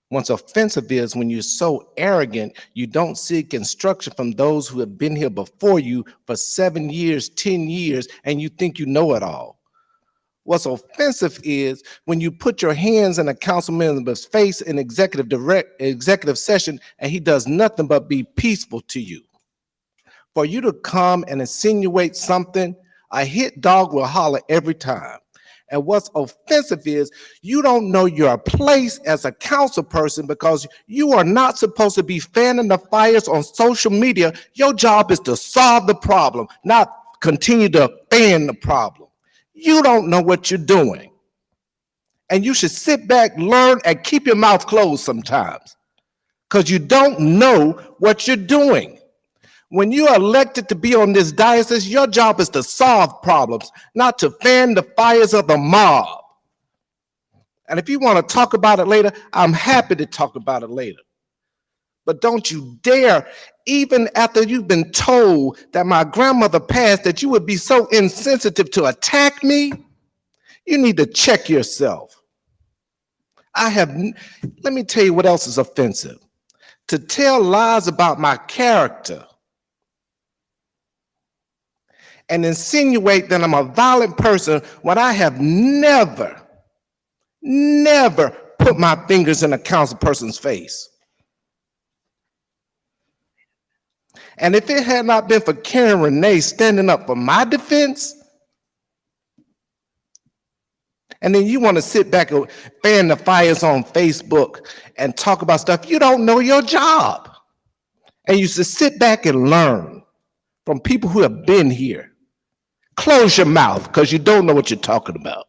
What's offensive is when you're so arrogant, you don't seek instruction from those who have been here before you for 7 years, 10 years, and you think you know it all. What's offensive is when you put your hands in a council member's face in executive session and he does nothing but be peaceful to you. For you to come and insinuate something, a hit dog will holler every time. And what's offensive is you don't know your place as a council person because you are not supposed to be fanning the fires on social media. Your job is to solve the problem, not continue to fan the problem. You don't know what you're doing. And you should sit back, learn, and keep your mouth closed sometimes because you don't know what you're doing. When you are elected to be on this diocese, your job is to solve problems, not to fan the fires of the mob. And if you want to talk about it later, I'm happy to talk about it later. But don't you dare, even after you've been told that my grandmother passed, that you would be so insensitive to attack me. You need to check yourself. Let me tell you what else is offensive. To tell lies about my character and insinuate that I'm a violent person when I have never put my fingers in a council person's face. And if it had not been for Karen Renee standing up for my defense, and then you want to sit back and fan the fires on Facebook and talk about stuff, you don't know your job. And you should sit back and learn from people who have been here. Close your mouth because you don't know what you're talking about.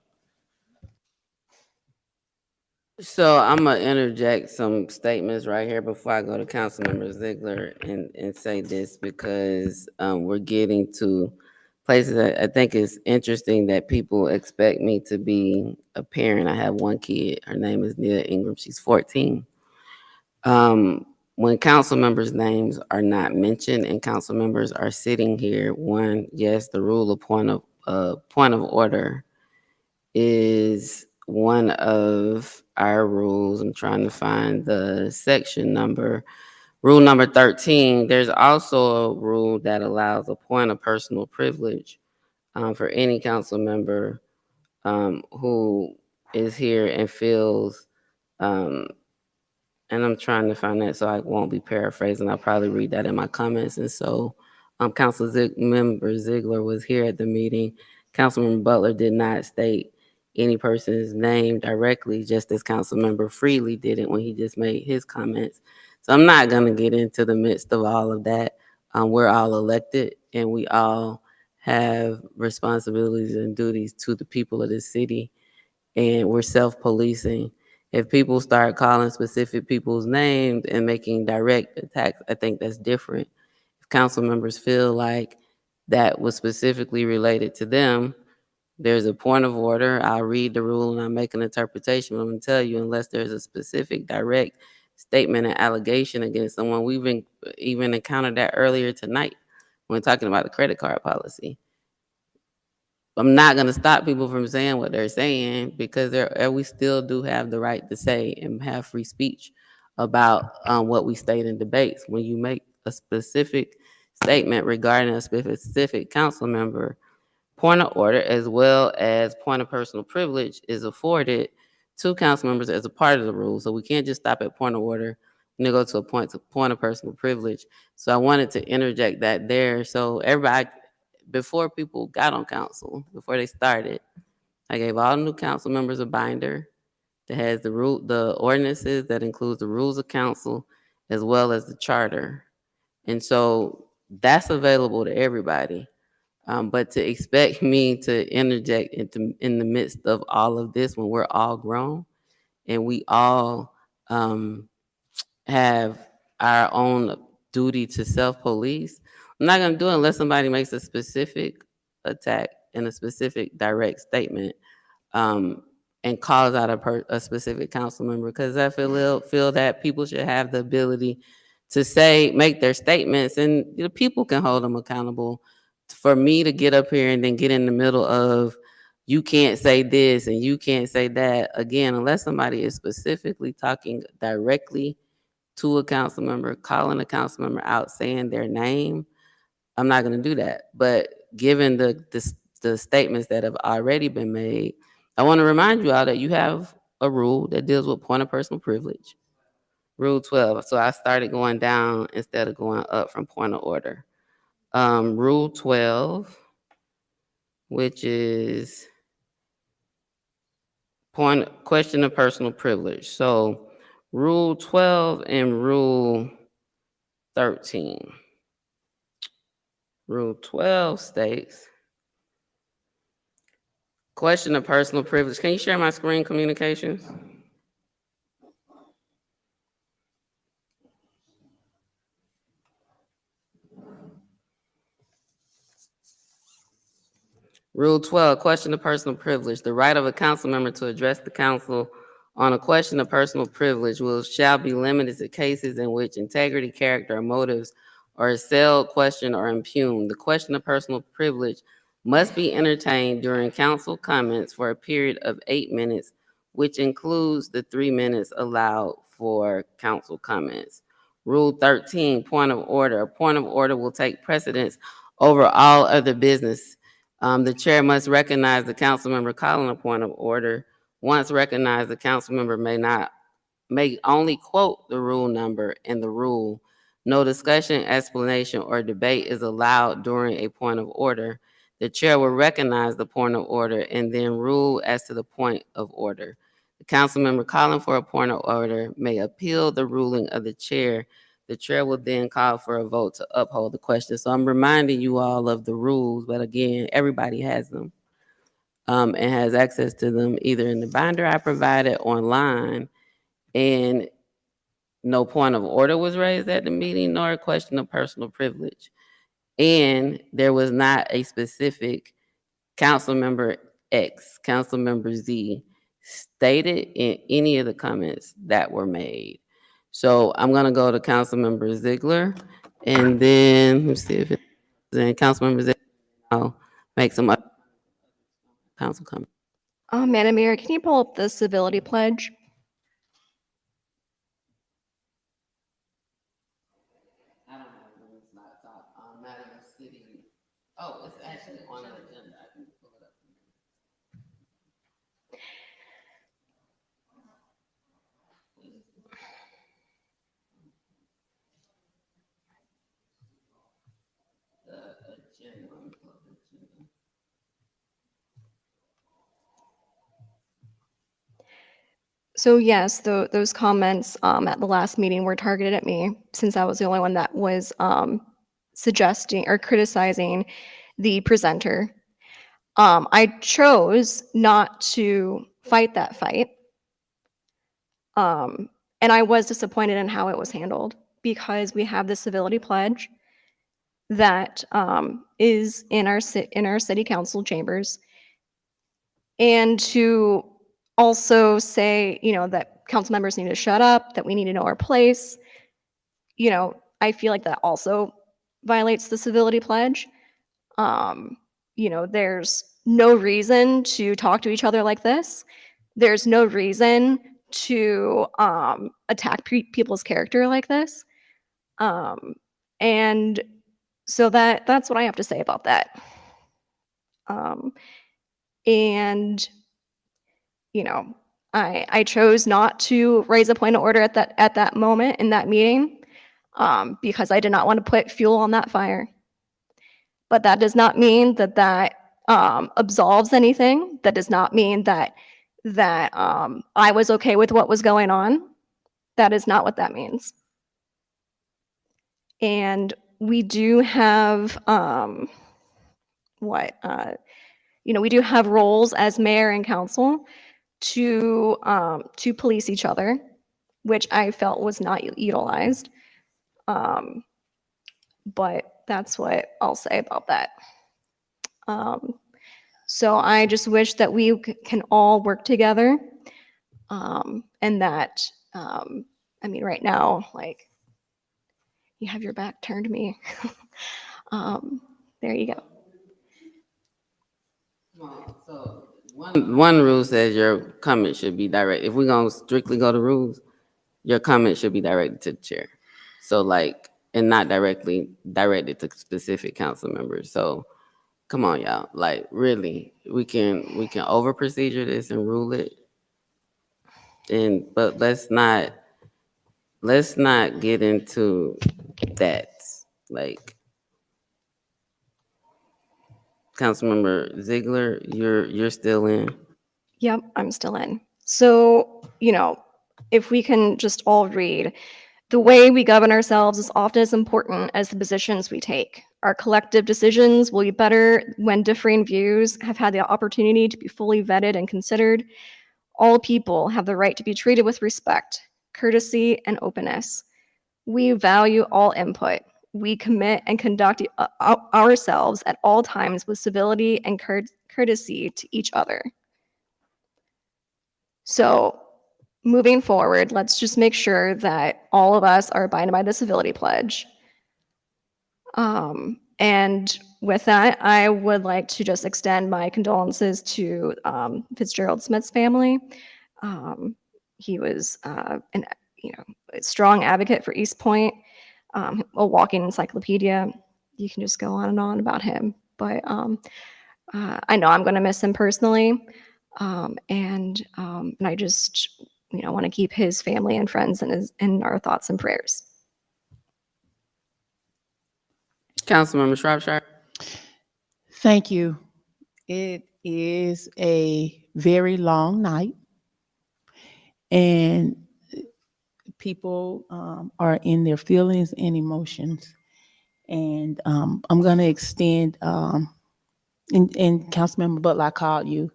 So I'm gonna interject some statements right here before I go to Councilmember Ziegler and say this because we're getting to places that I think it's interesting that people expect me to be a parent. I have one kid. Her name is Nia Ingram. She's 14. When council members' names are not mentioned and council members are sitting here, one, yes, the rule of point of order is one of our rules. I'm trying to find the section number. Rule number 13, there's also a rule that allows a point of personal privilege for any council member who is here and feels, and I'm trying to find that so I won't be paraphrasing. I'll probably read that in my comments. And so Member Ziegler was here at the meeting. Councilmember Butler did not state any person's name directly, just as Councilmember Freely did it when he just made his comments. So I'm not going to get into the midst of all of that. We're all elected and we all have responsibilities and duties to the people of this city, and we're self-policing. If people start calling specific people's names and making direct attacks, I think that's different. If council members feel like that was specifically related to them, there's a point of order. I'll read the rule and I'll make an interpretation. I'm going to tell you, unless there's a specific direct statement and allegation against someone, we've even encountered that earlier tonight when talking about the credit card policy. I'm not going to stop people from saying what they're saying because we still do have the right to say and have free speech about what we state in debates. When you make a specific statement regarding a specific council member, point of order as well as point of personal privilege is afforded to council members as a part of the rule. So we can't just stop at point of order and go to a point of personal privilege. So I wanted to interject that there. So everybody, before people got on council, before they started, I gave all new council members a binder that has the ordinances, that includes the rules of council, as well as the charter. And so that's available to everybody. But to expect me to interject in the midst of all of this when we're all grown and we all have our own duty to self-police, I'm not going to do it unless somebody makes a specific attack and a specific direct statement and calls out a specific council member, because I feel that people should have the ability to make their statements, and people can hold them accountable. For me to get up here and then get in the middle of, you can't say this and you can't say that, again, unless somebody is specifically talking directly to a council member, calling a council member out, saying their name, I'm not going to do that. But given the statements that have already been made, I want to remind you all that you have a rule that deals with point of personal privilege, Rule 12. So I started going down instead of going up from point of order. Rule 12, which is question of personal privilege. So Rule 12 and Rule 13. Rule 12 states, question of personal privilege. Can you share my screen, communications? Rule 12, question of personal privilege. The right of a council member to address the council on a question of personal privilege shall be limited to cases in which integrity, character, or motives are assailed, questioned, or impugned. The question of personal privilege must be entertained during council comments for a period of 8 minutes, which includes the 3 minutes allowed for council comments. Rule 13, point of order. A point of order will take precedence over all other business. The chair must recognize the council member calling a point of order. Once recognized, the council member may only quote the rule number and the rule. No discussion, explanation, or debate is allowed during a point of order. The chair will recognize the point of order and then rule as to the point of order. The council member calling for a point of order may appeal the ruling of the chair. The chair will then call for a vote to uphold the question. So I'm reminding you all of the rules, but again, everybody has them and has access to them either in the binder I provided online, and no point of order was raised at the meeting nor a question of personal privilege. And there was not a specific council member X, council member Z stated in any of the comments that were made. So I'm going to go to Councilmember Ziegler, and then let's see if it's in Councilmember Ziegler. I'll make some other council comments. Madam Mayor, can you pull up the civility pledge? I don't have Lynn's laptop. Madam City. Oh, it's actually on the agenda. I can pull it up. So yes, those comments at the last meeting were targeted at me, since I was the only one that was suggesting or criticizing the presenter. I chose not to fight that fight. And I was disappointed in how it was handled, because we have the civility pledge that is in our city council chambers. And to also say, that council members need to shut up, that we need to know our place, I feel like that also violates the civility pledge. There's no reason to talk to each other like this. There's no reason to attack people's character like this. And so that's what I have to say about that. And I chose not to raise a point of order at that moment in that meeting, because I did not want to put fuel on that fire. But that does not mean that absolves anything. That does not mean that that I was okay with what was going on. That is not what that means. And we do have we do have roles as mayor and council to police each other, which I felt was not utilized. But that's what I'll say about that. So I just wish that we can all work together, and that right now, like, you have your back turned to me. There you go. So one rule says your comment should be direct. If we're gonna strictly go to rules, your comment should be directed to the chair. So like, and not directly directed to specific council members. So come on, y'all. Like, really, we can over procedure this and rule it. But let's not get into that. Like, Councilmember Ziegler, you're still in. Yep, I'm still in. So, if we can just all read, the way we govern ourselves is often as important as the positions we take. Our collective decisions will be better when differing views have had the opportunity to be fully vetted and considered. All people have the right to be treated with respect, courtesy, and openness. We value all input. We commit and conduct ourselves at all times with civility and courtesy to each other. So, moving forward, let's just make sure that all of us are abiding by the civility pledge. And with that, I would like to just extend my condolences to Fitzgerald Smith's family. He was a strong advocate for East Point, a walking encyclopedia. You can just go on and on about him. But I know I'm going to miss him personally. And I just want to keep his family and friends in our thoughts and prayers. Councilmember Shropshire. Thank you. It is a very long night, and people are in their feelings and emotions. And I'm going to extend, and Councilmember Butler, I called you,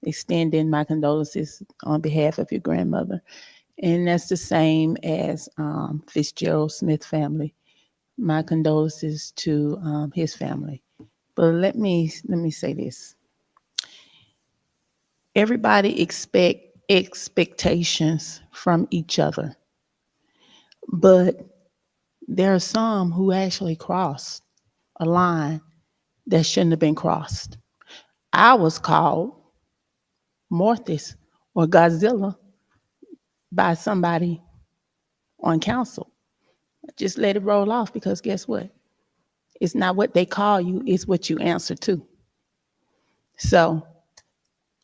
extending my condolences on behalf of your grandmother. And that's the same as Fitzgerald Smith family. My condolences to his family. But let me say this. Everybody expect expectations from each other. But there are some who actually crossed a line that shouldn't have been crossed. I was called Mortis or Godzilla by somebody on council. Just let it roll off, because guess what? It's not what they call you, it's what you answer to. So,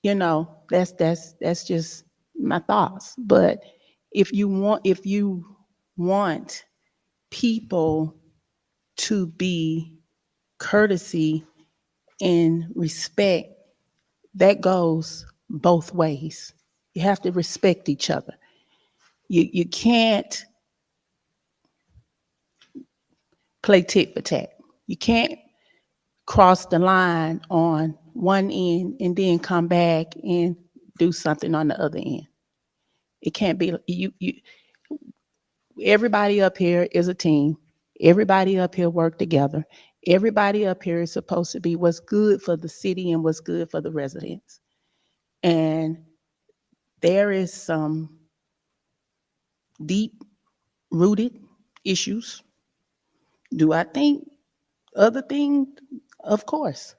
that's just my thoughts. But if you want people to be courtesy and respect, that goes both ways. You have to respect each other. You can't play tit for tat. You can't cross the line on one end and then come back and do something on the other end. It can't be. Everybody up here is a team. Everybody up here work together. Everybody up here is supposed to be what's good for the city and what's good for the residents. And there is some deep-rooted issues. Do I think other things? Of course.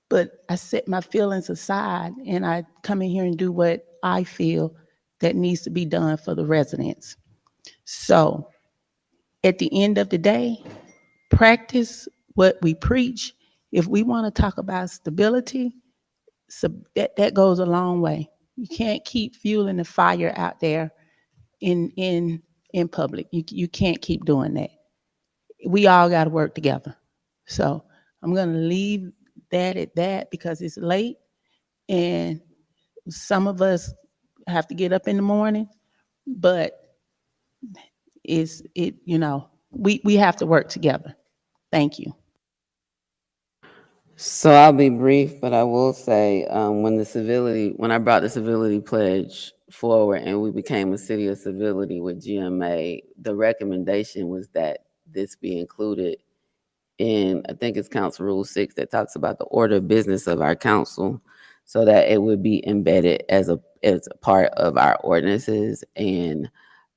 But I set my feelings aside and I come in here and do what I feel that needs to be done for the residents. So at the end of the day, practice what we preach. If we want to talk about stability, so that goes a long way. You can't keep fueling the fire out there in public. You can't keep doing that. We all got to work together. So I'm going to leave that at that because it's late and some of us have to get up in the morning, but we have to work together. Thank you. So I'll be brief, but I will say, when I brought the civility pledge forward and we became a city of civility with GMA, the recommendation was that this be included in, I think it's Council Rule 6 that talks about the order of business of our council, so that it would be embedded as a part of our ordinances and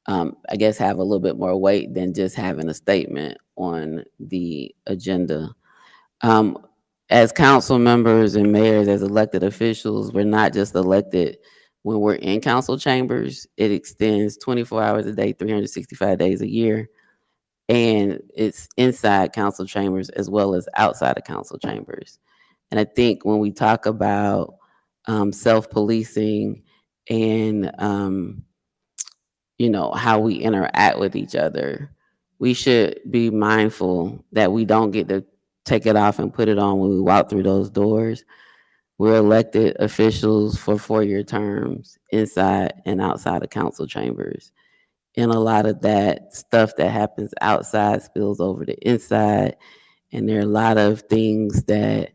I guess have a little bit more weight than just having a statement on the agenda. As council members and mayors, as elected officials, we're not just elected when we're in council chambers. It extends 24 hours a day, 365 days a year. And it's inside council chambers as well as outside of council chambers. And I think when we talk about self-policing and, how we interact with each other, we should be mindful that we don't get to take it off and put it on when we walk through those doors. We're elected officials for 4-year terms inside and outside of council chambers. And a lot of that stuff that happens outside spills over to inside. And there are a lot of things that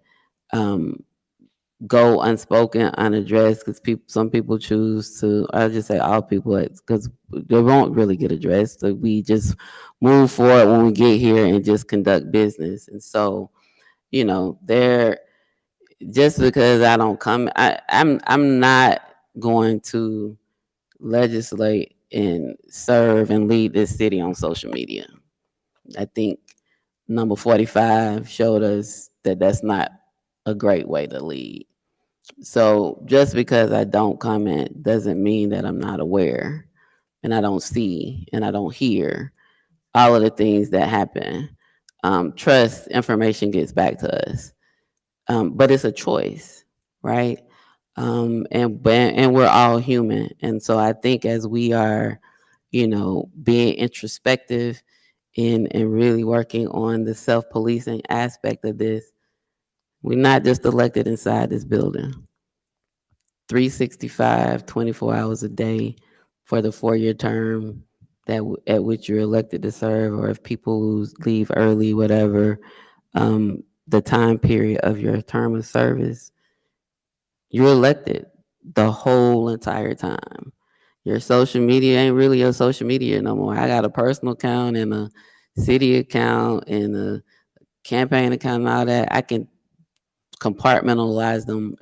go unspoken, unaddressed, because some people choose to, I'll just say all people, because they won't really get addressed. So we just move forward when we get here and just conduct business. And so, just because I don't come, I'm not going to legislate and serve and lead this city on social media. I think number 45 showed us that that's not a great way to lead. So just because I don't comment doesn't mean that I'm not aware and I don't see and I don't hear all of the things that happen. Trust information gets back to us, but it's a choice, right? And we're all human. And so I think as we are, being introspective and really working on the self-policing aspect of this, we're not just elected inside this building. 365, 24 hours a day for the 4-year term at which you're elected to serve, or if people leave early, whatever, the time period of your term of service, you're elected the whole entire time. Your social media ain't really your social media no more. I got a personal account and a city account and a campaign account and all that. I can compartmentalize them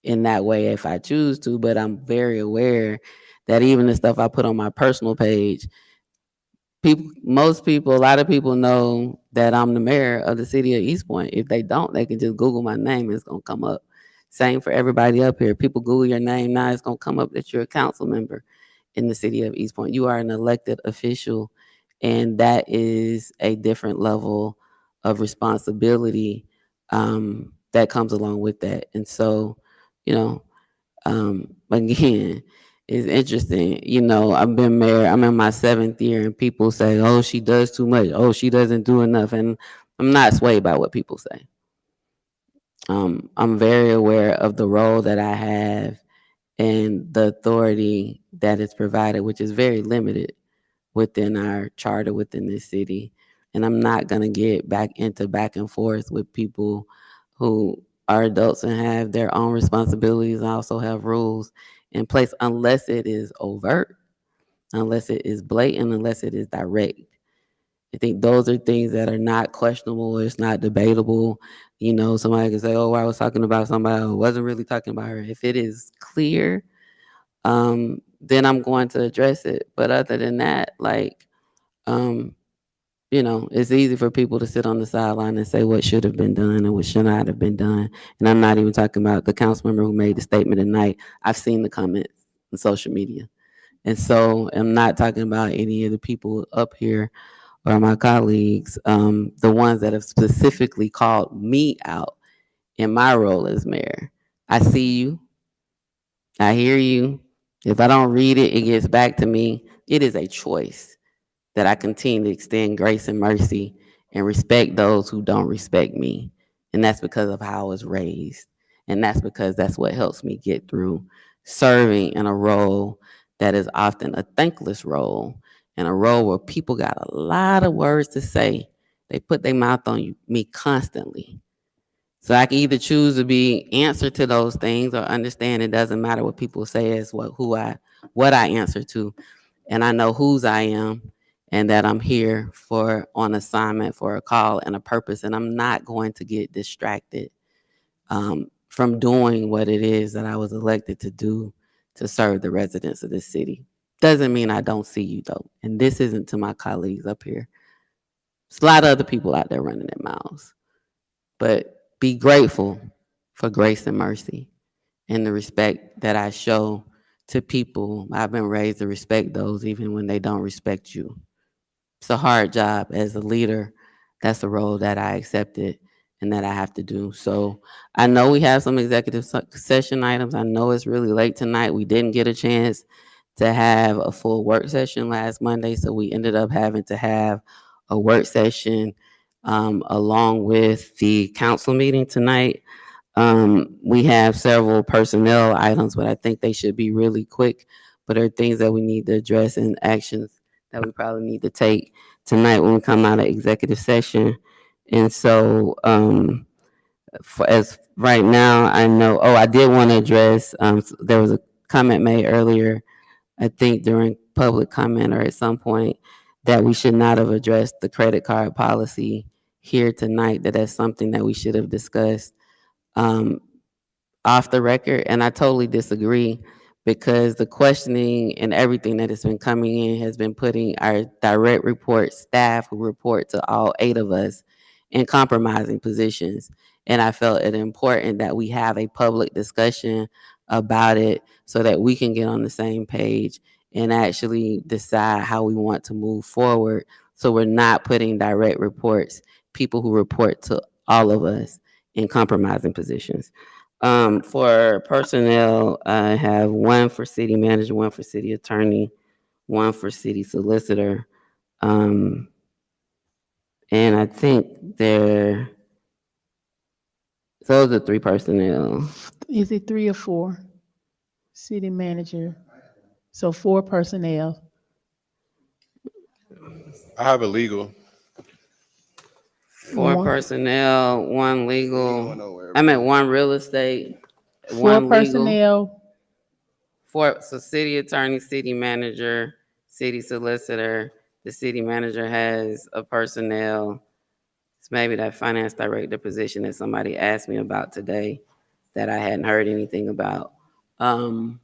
in that way if I choose to, but I'm very aware that even the stuff I put on my personal page, a lot of people know that I'm the mayor of the city of East Point. If they don't, they can just Google my name and it's gonna come up. Same for everybody up here. People Google your name now, it's gonna come up that you're a council member in the city of East Point. You are an elected official, and that is a different level of responsibility that comes along with that. And so, again, it's interesting. I've been mayor, I'm in my 7th year, and people say, oh, she does too much. Oh, she doesn't do enough. And I'm not swayed by what people say. I'm very aware of the role that I have and the authority that is provided, which is very limited within our charter within this city. And I'm not going to get back and forth with people who are adults and have their own responsibilities and also have rules in place unless it is overt, unless it is blatant, unless it is direct. I think those are things that are not questionable. It's not debatable. Somebody can say, oh, I was talking about somebody who wasn't really talking about her. If it is clear, then I'm going to address it. But other than that, it's easy for people to sit on the sideline and say what should have been done and what should not have been done. And I'm not even talking about the council member who made the statement tonight. I've seen the comments on social media. And so I'm not talking about any of the people up here or my colleagues, the ones that have specifically called me out in my role as mayor. I see you. I hear you. If I don't read it, it gets back to me. It is a choice that I continue to extend grace and mercy and respect those who don't respect me. And that's because of how I was raised. And that's because that's what helps me get through serving in a role that is often a thankless role, and a role where people got a lot of words to say. They put their mouth on me constantly. So I can either choose to be answer to those things or understand it doesn't matter what people say is what I answer to. And I know whose I am and that I'm here for on assignment for a call and a purpose. And I'm not going to get distracted from doing what it is that I was elected to do to serve the residents of this city. Doesn't mean I don't see you though. And this isn't to my colleagues up here. There's a lot of other people out there running their mouths. But be grateful for grace and mercy and the respect that I show to people. I've been raised to respect those even when they don't respect you. It's a hard job as a leader. That's a role that I accepted and that I have to do. So I know we have some executive session items. I know it's really late tonight. We didn't get a chance to have a full work session last Monday, so we ended up having to have a work session along with the council meeting tonight. We have several personnel items, but I think they should be really quick. But there are things that we need to address and actions that we probably need to take tonight when we come out of executive session. And so, as right now, I know. Oh, I did want to address. There was a comment made earlier, I think during public comment or at some point, that we should not have addressed the credit card policy here tonight. That's something that we should have discussed off the record, and I totally disagree because the questioning and everything that has been coming in has been putting our direct report staff who report to all 8 of us in compromising positions. And I felt it important that we have a public discussion about it so that we can get on the same page and actually decide how we want to move forward. So we're not putting direct reports, people who report to all of us, in compromising positions. For personnel, I have 1 for city manager, 1 for city attorney, 1 for city solicitor. And I think those are 3 personnel. Is it 3 or 4? City manager. So 4 personnel. I have a legal. 4 personnel, 1 legal. I meant 1 real estate, 4 1 legal. personnel. 4, so city attorney, city manager, city solicitor. The city manager has a personnel. It's maybe that finance director position that somebody asked me about today that I hadn't heard anything about. Do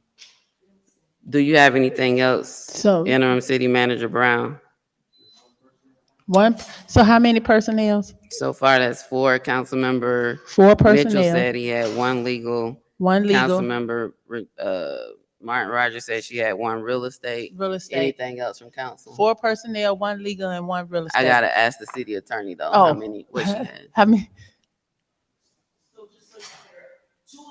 you have anything else, So interim city manager Brown? 1. So how many personnel? So far, that's 4. Councilmember 4 Mitchell personnel. said he had 1 legal. 1 legal. Councilmember Martin Rogers said she had 1 real estate. Real estate. Anything else from council? 4 personnel, 1 legal, and 1 real estate. I gotta ask the city attorney though. Oh. How many? What she had? How many? So just so you're clear,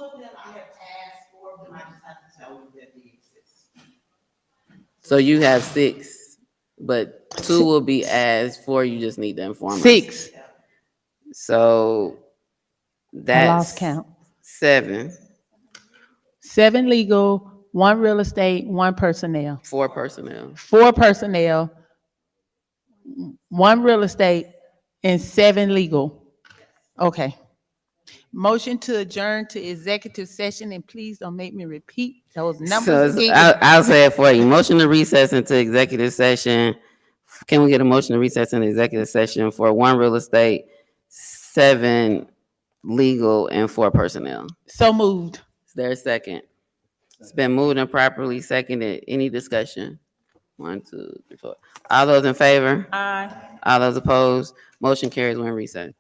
2 of them I have asked, 4 of them I just have to tell you that they exist. So you have 6, but 2 will be asked. 4 you just need to inform us. 6. So I that's lost count. 7. 7 legal, 1 real estate, 1 personnel. 4 personnel. 4 personnel, 1 real estate, and 7 legal. Okay. Motion to adjourn to executive session, and please don't make me repeat those So numbers again. I'll say it for you. Motion to recess into executive session. Can we get a motion to recess into executive session for 1 real estate, 7 legal, and 4 personnel? So moved. Is there a second? It's been moved and properly seconded. Any discussion? 1, 2, 3, 4. All those in favor? Aye. All those opposed? Motion carries when recessed.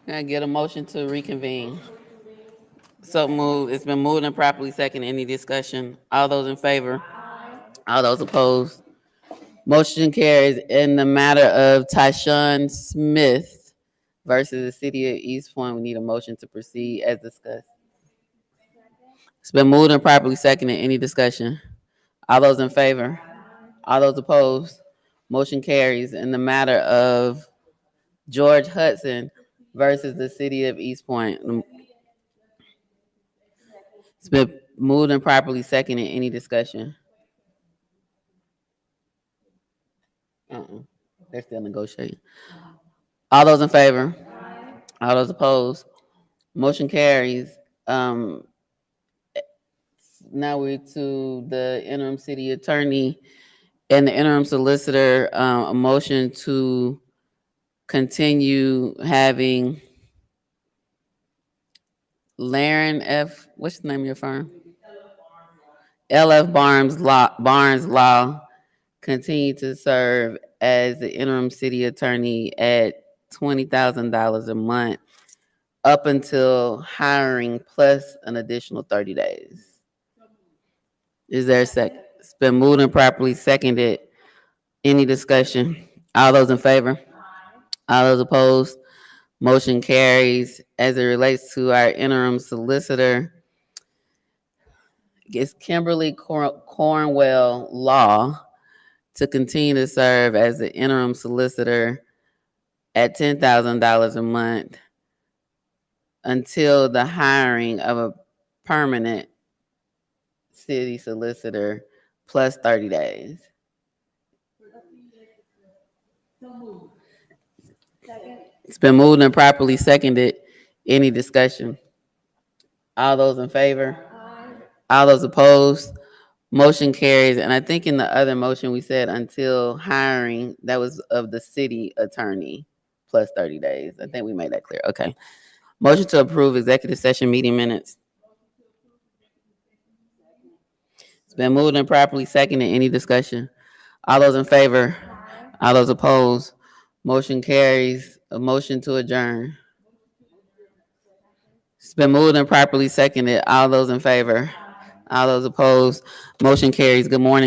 Can I get a motion to reconvene? So moved. It's been moved and properly second. Any discussion? All those in favor? All those opposed? Motion carries. In the matter of Tyshawn Smith versus the city of East Point, we need a motion to proceed as discussed. It's been moved and properly seconded. Any discussion? All those in favor? All those opposed? Motion carries. In the matter of George Hudson versus the city of East Point. It's been moved and properly seconded. Any discussion? They're still negotiating. All those in favor? All those opposed? Motion carries. Now we're to the interim city attorney and the interim solicitor, a motion to continue having Laren F., what's the name of your firm? LF Barnes Law continue to serve as the interim city attorney at $20,000 a month up until hiring plus an additional 30 days. Is there a second? It's been moved and properly seconded. Any discussion? All those in favor? All those opposed? Motion carries. As it relates to our interim solicitor, it's Kimberly Cornwell Law to continue to serve as the interim solicitor at $10,000 a month until the hiring of a permanent city solicitor plus 30 days. It's been moved and properly seconded. Any discussion? All those in favor? All those opposed? Motion carries. And I think in the other motion we said until hiring, that was of the city attorney plus 30 days. I think we made that clear. Okay. Motion to approve executive session meeting minutes. It's been moved and properly seconded. Any discussion? All those in favor? All those opposed? Motion carries. A motion to adjourn. It's been moved and properly seconded. All those in favor? All those opposed? Motion carries. Good morning.